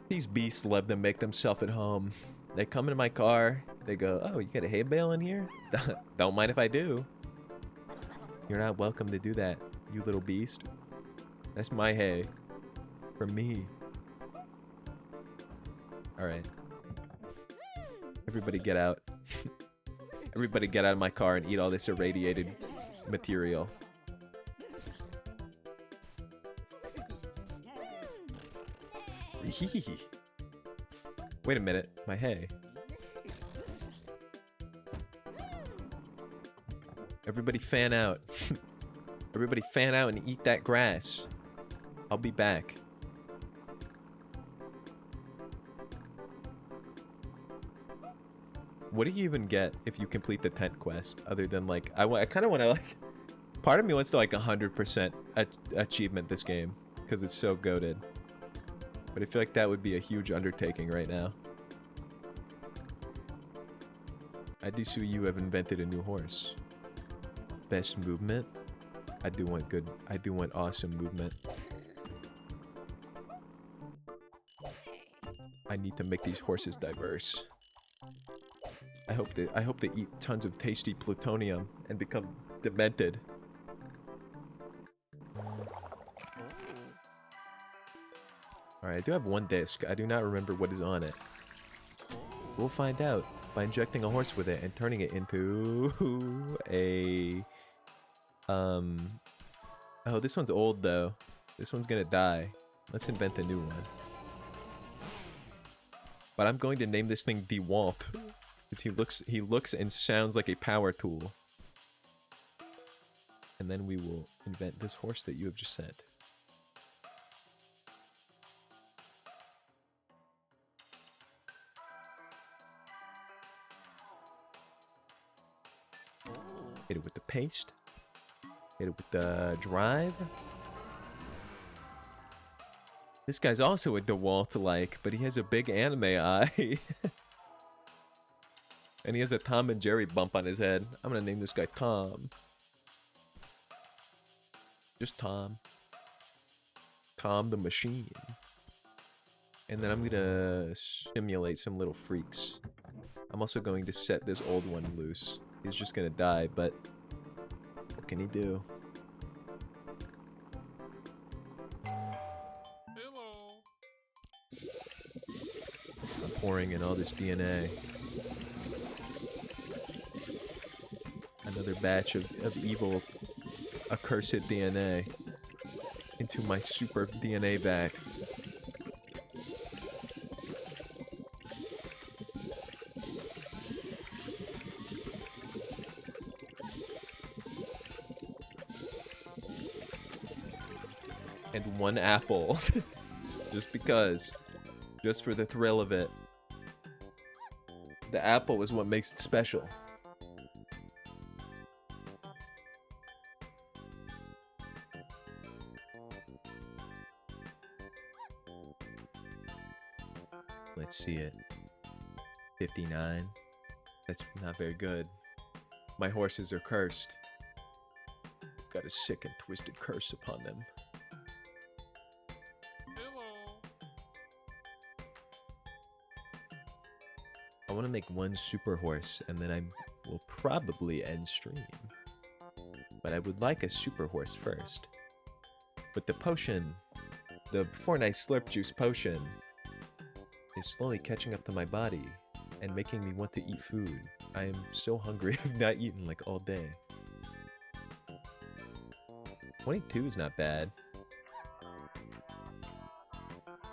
S1: These beasts love to make themselves at home. They come into my car, they go, "Oh, you got a hay bale in here? Don't mind if I do." You're not welcome to do that, you little beast. That's my hay. For me. Alright. Everybody get out. Everybody get out of my car and eat all this irradiated material. Wait a minute, my hay. Everybody fan out. Everybody fan out and eat that grass. I'll be back. What do you even get if you complete the tent quest? Other than like, I kind of want to like, part of me wants to like 100% achievement this game because it's so goated. But I feel like that would be a huge undertaking right now. I do see you have invented a new horse. Best movement? I do want awesome movement. I need to make these horses diverse. I hope they eat tons of tasty plutonium and become demented. Alright, I do have one disc. I do not remember what is on it. We'll find out by injecting a horse with it and turning it into a... Oh, this one's old though. This one's gonna die. Let's invent a new one. But I'm going to name this thing DeWalt. Because he looks and sounds like a power tool. And then we will invent this horse that you have just sent. Hit it with the paste. Hit it with the drive. This guy's also a DeWalt-like, but he has a big anime eye. And he has a Tom and Jerry bump on his head. I'm gonna name this guy Tom. Just Tom. Tom the Machine. And then I'm gonna simulate some little freaks. I'm also going to set this old one loose. He's just gonna die, but what can he do?
S4: Hello.
S1: I'm pouring in all this DNA. Another batch of evil, accursed DNA into my super DNA bag. And one apple. Just because. Just for the thrill of it. The apple is what makes it special. Let's see it. 59. That's not very good. My horses are cursed. I've got a sick and twisted curse upon them.
S4: Hello.
S1: I want to make one super horse, and then I will probably end stream. But I would like a super horse first. But the potion, the Before Night Slurp Juice potion, is slowly catching up to my body and making me want to eat food. I am so hungry. I've not eaten like all day. 22 is not bad.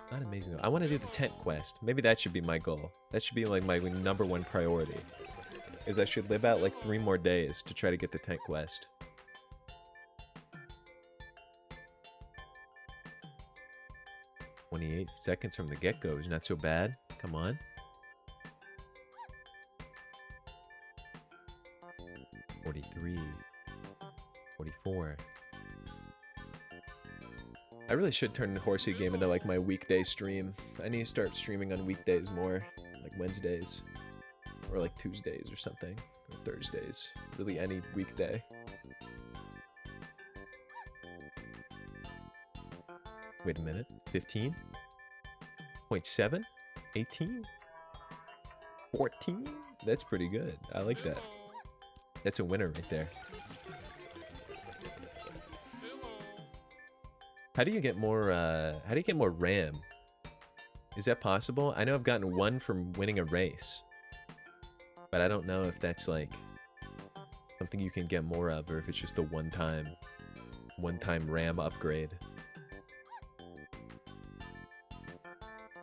S1: Not amazing though. I want to do the tent quest. Maybe that should be my goal. That should be like my #1 priority. Is I should live out like 3 more days to try to get the tent quest. "28 seconds from the get-go is not so bad. Come on. 43. 44. I really should turn the Horsey game into like my weekday stream. I need to start streaming on weekdays more, like Wednesdays, or like Tuesdays or something, or Thursdays. Really any weekday. Wait a minute. 15? 0.7? 18? 14? That's pretty good. I like that. That's a winner right there. How do you get more RAM? Is that possible? I know I've gotten 1 from winning a race. But I don't know if that's like something you can get more of, or if it's just a one-time RAM upgrade.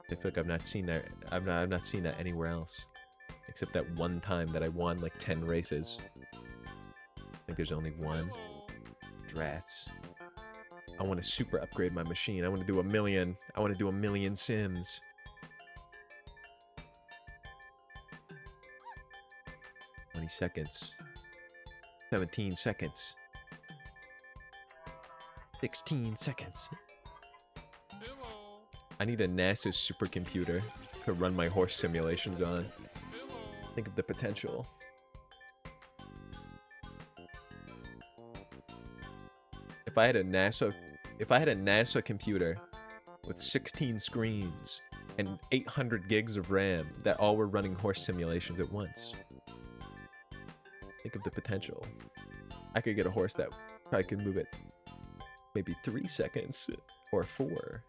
S1: I feel like I've not seen that. I've not seen that anywhere else, except that one time that I won like 10 races. I think there's only one. Drats. I want to super upgrade my machine. I want to do 1 million. I want to do 1 million sims. "20 seconds. 17 seconds. 16 seconds. I need a NASA supercomputer to run my horse simulations on. Think of the potential. If I had a NASA computer with 16 screens and 800 gigs of RAM that all were running horse simulations at once. Think of the potential. I could get a horse that probably could move it maybe 3 seconds or 4.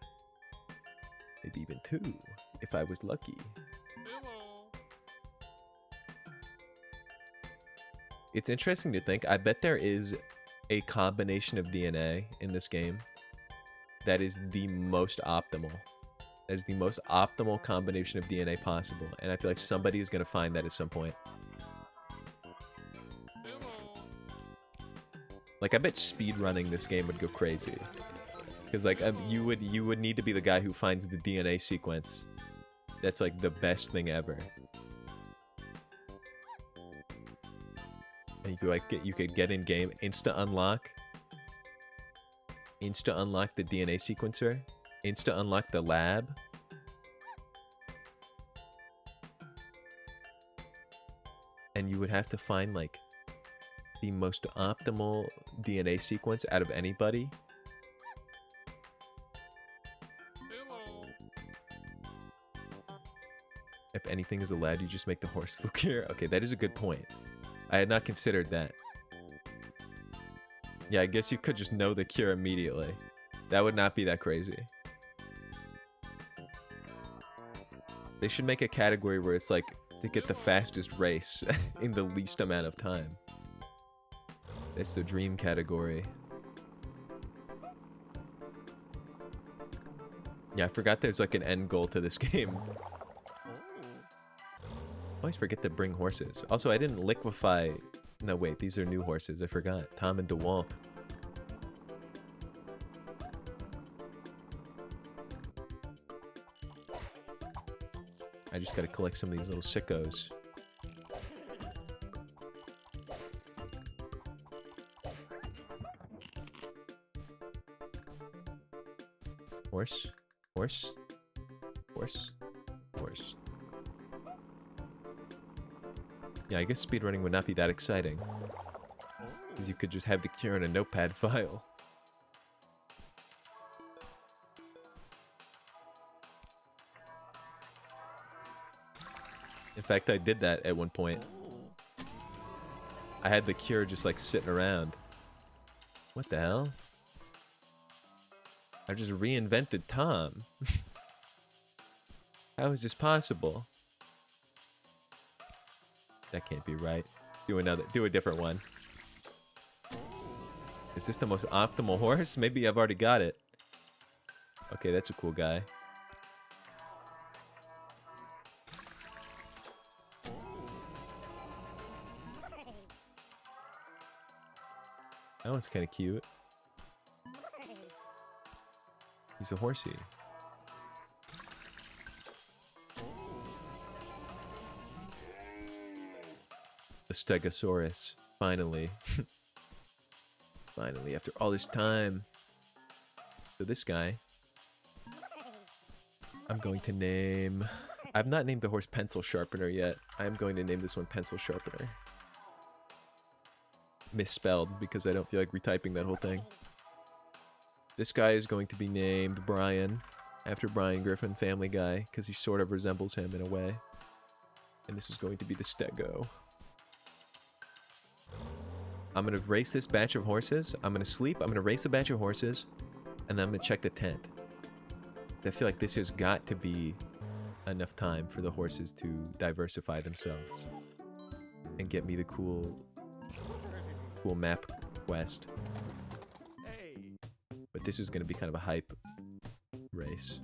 S1: Maybe even 2 if I was lucky. It's interesting to think. I bet there is a combination of DNA in this game that is the most optimal. That is the most optimal combination of DNA possible. And I feel like somebody is going to find that at some point. Like, I bet speedrunning this game would go crazy. Because, like, you would need to be the guy who finds the DNA sequence. That's, like, the best thing ever. And you could get in game, insta unlock the DNA sequencer, insta unlock the lab. And you would have to find like the most optimal DNA sequence out of anybody.
S4: Hello.
S1: If anything is allowed, you just make the horse fluke here. Okay, that is a good point. I had not considered that. Yeah, I guess you could just know the cure immediately. That would not be that crazy. They should make a category where it's like to get the fastest race in the least amount of time. That's the dream category. Yeah, I forgot there's like an end goal to this game. I always forget to bring horses. Also, I didn't liquefy... No, wait, these are new horses. I forgot. Tom and DeWalt. I just gotta collect some of these little sickos. Horse. Horse. Horse. Horse. Yeah, I guess speedrunning would not be that exciting. Because you could just have the cure in a notepad file. In fact, I did that at one point. I had the cure just like sitting around. What the hell? I just reinvented Tom. How is this possible? That can't be right. Do a different one. Is this the most optimal horse? Maybe I've already got it. Okay, that's a cool guy. That one's kind of cute. He's a horsey. The Stegosaurus. Finally. Finally, after all this time. So this guy, I'm going to name... I've not named the horse Pencil Sharpener yet. I am going to name this one Pencil Sharpener. Misspelled, because I don't feel like retyping that whole thing. This guy is going to be named Brian, after Brian Griffin, Family Guy, because he sort of resembles him in a way. And this is going to be the Stego. I'm going to race this batch of horses. I'm going to sleep. I'm going to race a batch of horses. And then I'm going to check the tent. I feel like this has got to be enough time for the horses to diversify themselves. And get me the cool map quest. But this is going to be kind of a hype race.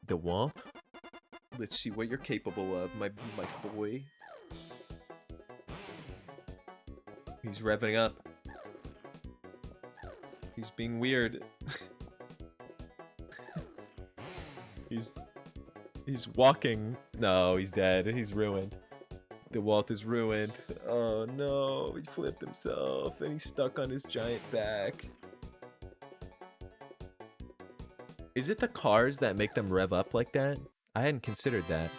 S1: DeWalt? Let's see what you're capable of, my boy. He's revving up. He's being weird. He's walking. No, he's dead. He's ruined. DeWalt is ruined. Oh no, he flipped himself and he's stuck on his giant back. Is it the cars that make them rev up like that? I hadn't considered that.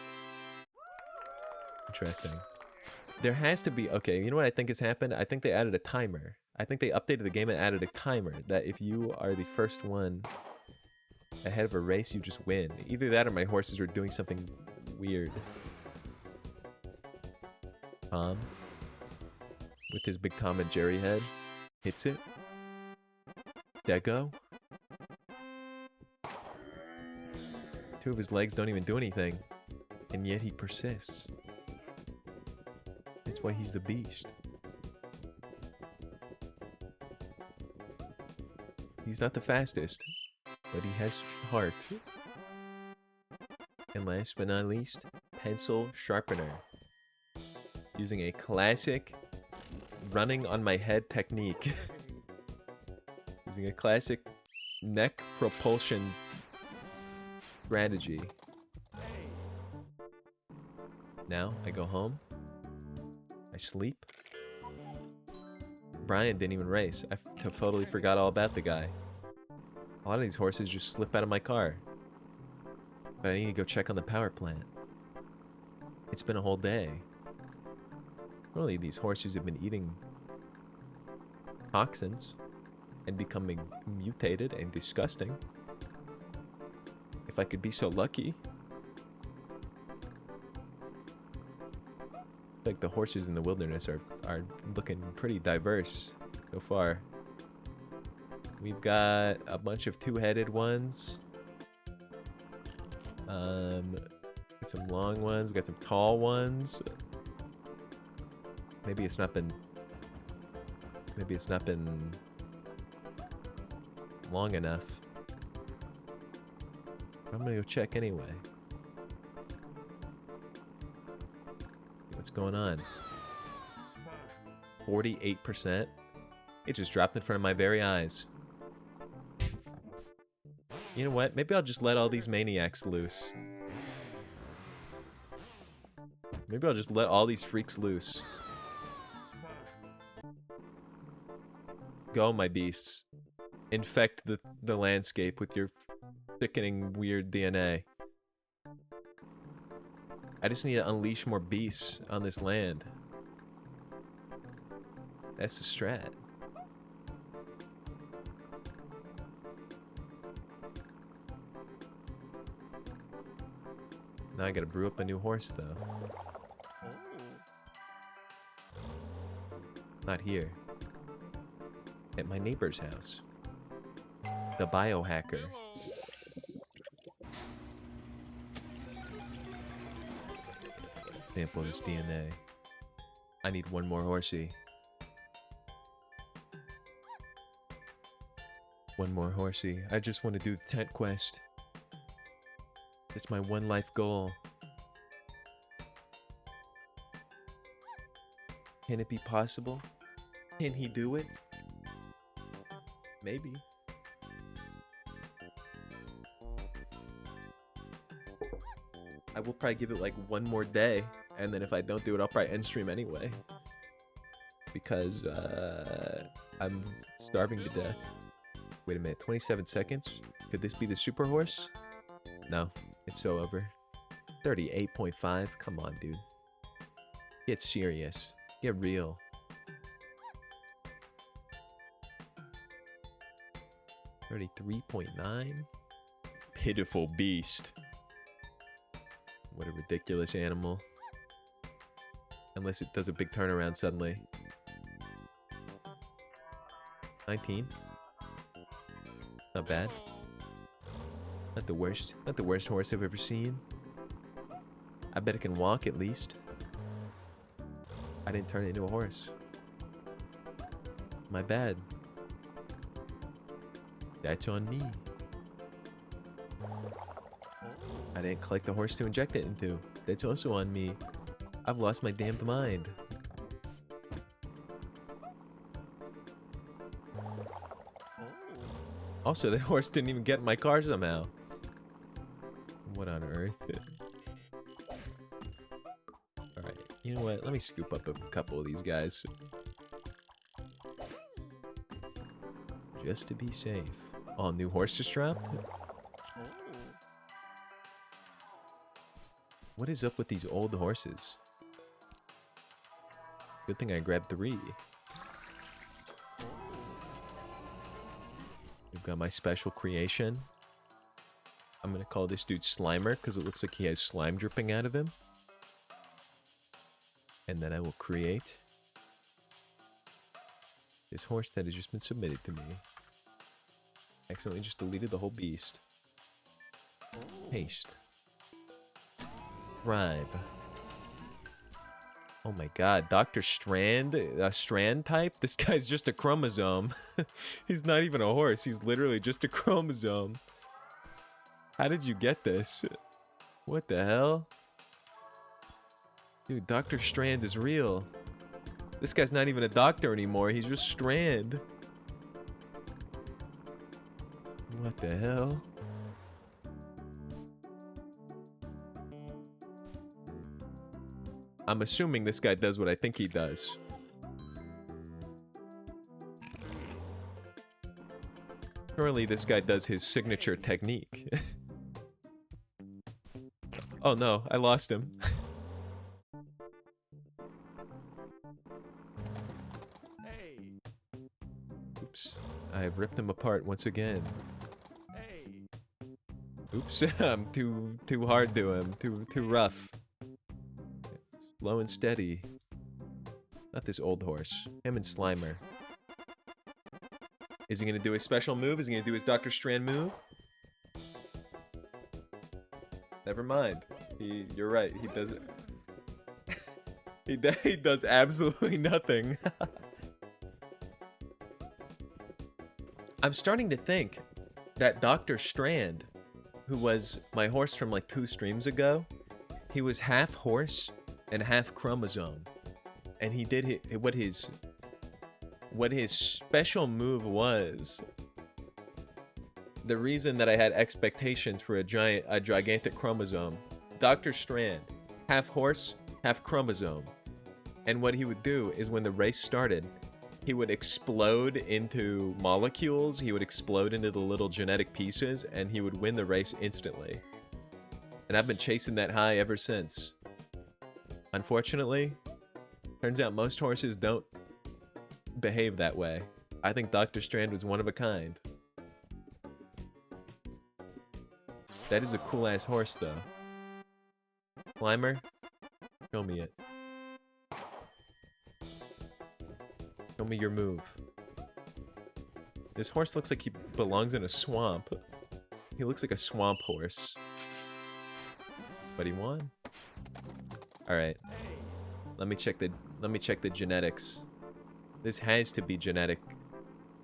S1: Interesting. There has to be... Okay, you know what I think has happened? I think they added a timer. I think they updated the game and added a timer that if you are the first one ahead of a race, you just win. Either that or my horses are doing something weird. Tom, with his big Tom and Jerry head, hits it. Dego. Two of his legs don't even do anything, and yet he persists. That's why he's the beast. He's not the fastest, but he has heart. And last but not least, Pencil Sharpener. Using a classic running on my head technique. Using a classic neck propulsion strategy. Now I go home. I sleep. Brian didn't even race. I totally forgot all about the guy. A lot of these horses just slip out of my car. But I need to go check on the power plant. It's been a whole day. Really, these horses have been eating toxins and becoming mutated and disgusting. If I could be so lucky. Like the horses in the wilderness are looking pretty diverse so far. We've got a bunch of two-headed ones. Got some long ones. We got some tall ones. Maybe it's not been long enough. I'm gonna go check anyway. What's going on? 48%? It just dropped in front of my very eyes. You know what? Maybe I'll just let all these maniacs loose. Maybe I'll just let all these freaks loose. Go, my beasts. Infect the landscape with your sickening, weird DNA. I just need to unleash more beasts on this land. That's the strat. Now I gotta brew up a new horse, though. Not here. At my neighbor's house. The biohacker. Sample this DNA. I need one more horsey. One more horsey. I just want to do the tent quest. It's my one life goal. Can it be possible? Can he do it? Maybe. I will probably give it like one more day, and then if I don't do it, I'll probably end stream anyway. Because I'm starving to death. Wait a minute, 27 seconds? Could this be the super horse? No, it's so over. 38.5? Come on, dude. Get serious. Get real. $33.9? Pitiful beast. What a ridiculous animal. Unless it does a big turnaround suddenly. 19. Not bad. Not the worst. Not the worst horse I've ever seen. I bet it can walk at least. I didn't turn it into a horse. My bad. That's on me. I didn't collect the horse to inject it into. That's also on me. I've lost my damned mind. Also, that horse didn't even get in my car somehow. What on earth? Alright, you know what? Let me scoop up a couple of these guys. Just to be safe. Oh, new horse just dropped? What is up with these old horses? Good thing I grabbed 3. We've got my special creation. I'm gonna call this dude Slimer because it looks like he has slime dripping out of him. And then I will create this horse that has just been submitted to me. Accidentally just deleted the whole beast. Paste. Thrive. Oh my god, Dr. Strand? A Strand type? This guy's just a chromosome. He's not even a horse, he's literally just a chromosome. How did you get this? What the hell? Dude, Dr. Strand is real. This guy's not even a doctor anymore, he's just Strand. What the hell? I'm assuming this guy does what I think he does. Surely this guy does his signature technique. Oh no, I lost him.
S4: Hey.
S1: Oops. I have ripped him apart once again.
S4: Hey.
S1: Oops, I'm too hard to him. Too rough. Slow and steady. Not this old horse. Him and Slimer. Is he gonna do his special move? Is he gonna do his Dr. Strand move? Never mind. You're right. He does it. He does absolutely nothing. I'm starting to think that Dr. Strand, who was my horse from like 2 streams ago, he was half horse and half chromosome, and he did what his special move was. The reason that I had expectations for a gigantic chromosome, Dr. Strand, half horse, half chromosome. And what he would do is when the race started, he would explode into molecules, he would explode into the little genetic pieces, and he would win the race instantly. And I've been chasing that high ever since. Unfortunately, turns out most horses don't behave that way. I think Dr. Strand was one of a kind. That is a cool-ass horse, though. Climber, show me it. Show me your move. This horse looks like he belongs in a swamp. He looks like a swamp horse. But he won. Alright. Let me check the genetics. This has to be genetic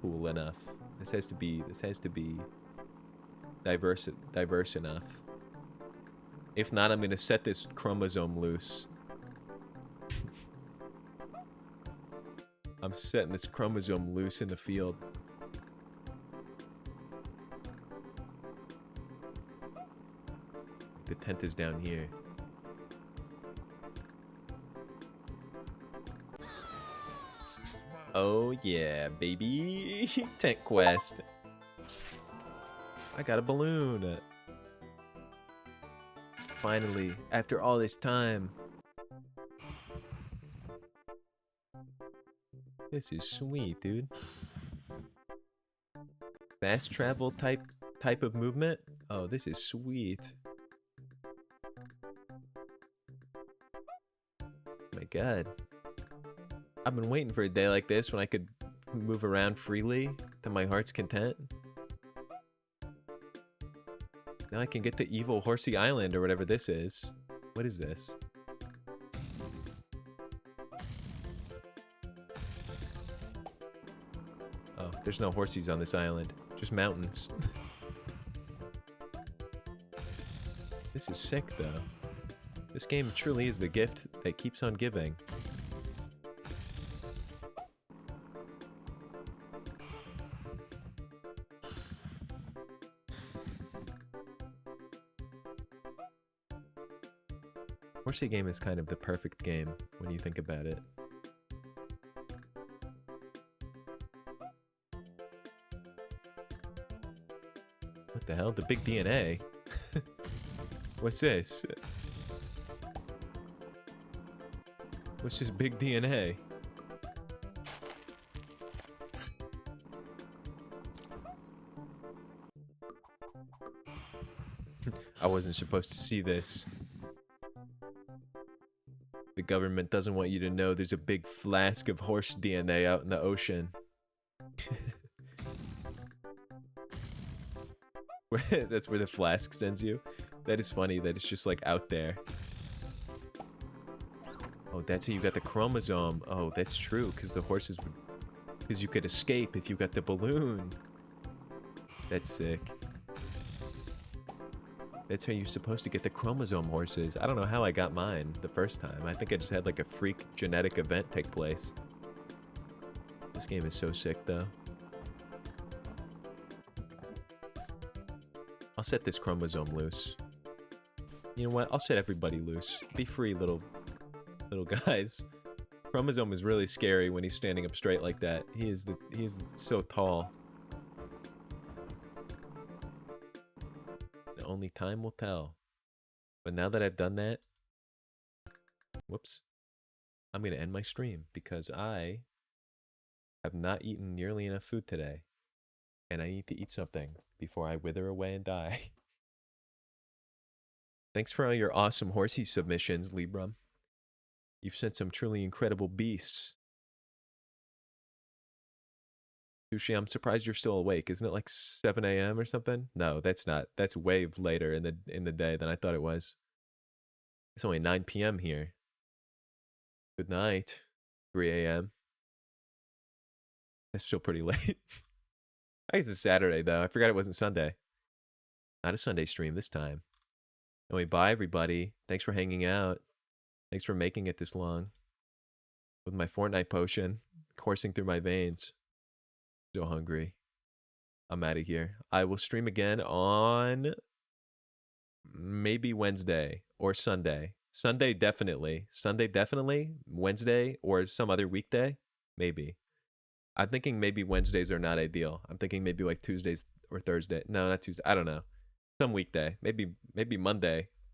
S1: cool enough. This has to be diverse enough. If not, I'm gonna set this chromosome loose. I'm setting this chromosome loose in the field. The tent is down here. Oh yeah, baby. Tent quest. I got a balloon. Finally, after all this time. This is sweet, dude. Fast travel type of movement? Oh, this is sweet. My god. I've been waiting for a day like this when I could move around freely to my heart's content. Now I can get to Evil Horsey Island or whatever this is. What is this? Oh, there's no horsies on this island. Just mountains. This is sick, though. This game truly is the gift that keeps on giving. Horsey game is kind of the perfect game when you think about it. What the hell? The big DNA? What's this? What's this big DNA? I wasn't supposed to see this. The government doesn't want you to know there's a big flask of horse DNA out in the ocean. That's where the flask sends you. That is funny that it's just like out there. Oh, that's how you got the chromosome. Oh, that's true, because the horses would... Because you could escape if you got the balloon. That's sick. That's how you're supposed to get the chromosome horses. I don't know how I got mine the first time. I think I just had like a freak genetic event take place. This game is so sick, though. I'll set this chromosome loose. You know what? I'll set everybody loose. Be free, little guys. Chromosome is really scary when he's standing up straight like that. He is so tall. only time will tell. But now that I've done that, whoops, I'm going to end my stream because I have not eaten nearly enough food today. And I need to eat something before I wither away and die. Thanks for all your awesome Horsey submissions, Libram. You've sent some truly incredible beasts. Sushi, I'm surprised you're still awake. Isn't it like 7 a.m. or something? No, that's not. That's way later in the day than I thought it was. It's only 9 p.m. here. Good night. 3 a.m. That's still pretty late. I guess it's Saturday, though. I forgot it wasn't Sunday. Not a Sunday stream this time. Anyway, bye, everybody. Thanks for hanging out. Thanks for making it this long. With my Fortnite potion coursing through my veins. So hungry. I'm out of here. I will stream again on maybe Wednesday or Sunday. Sunday definitely. Sunday definitely. Wednesday or some other weekday? Maybe. I'm thinking maybe Wednesdays are not ideal. I'm thinking maybe like Tuesdays or Thursday. No, not Tuesday. I don't know. Some weekday. Maybe Monday.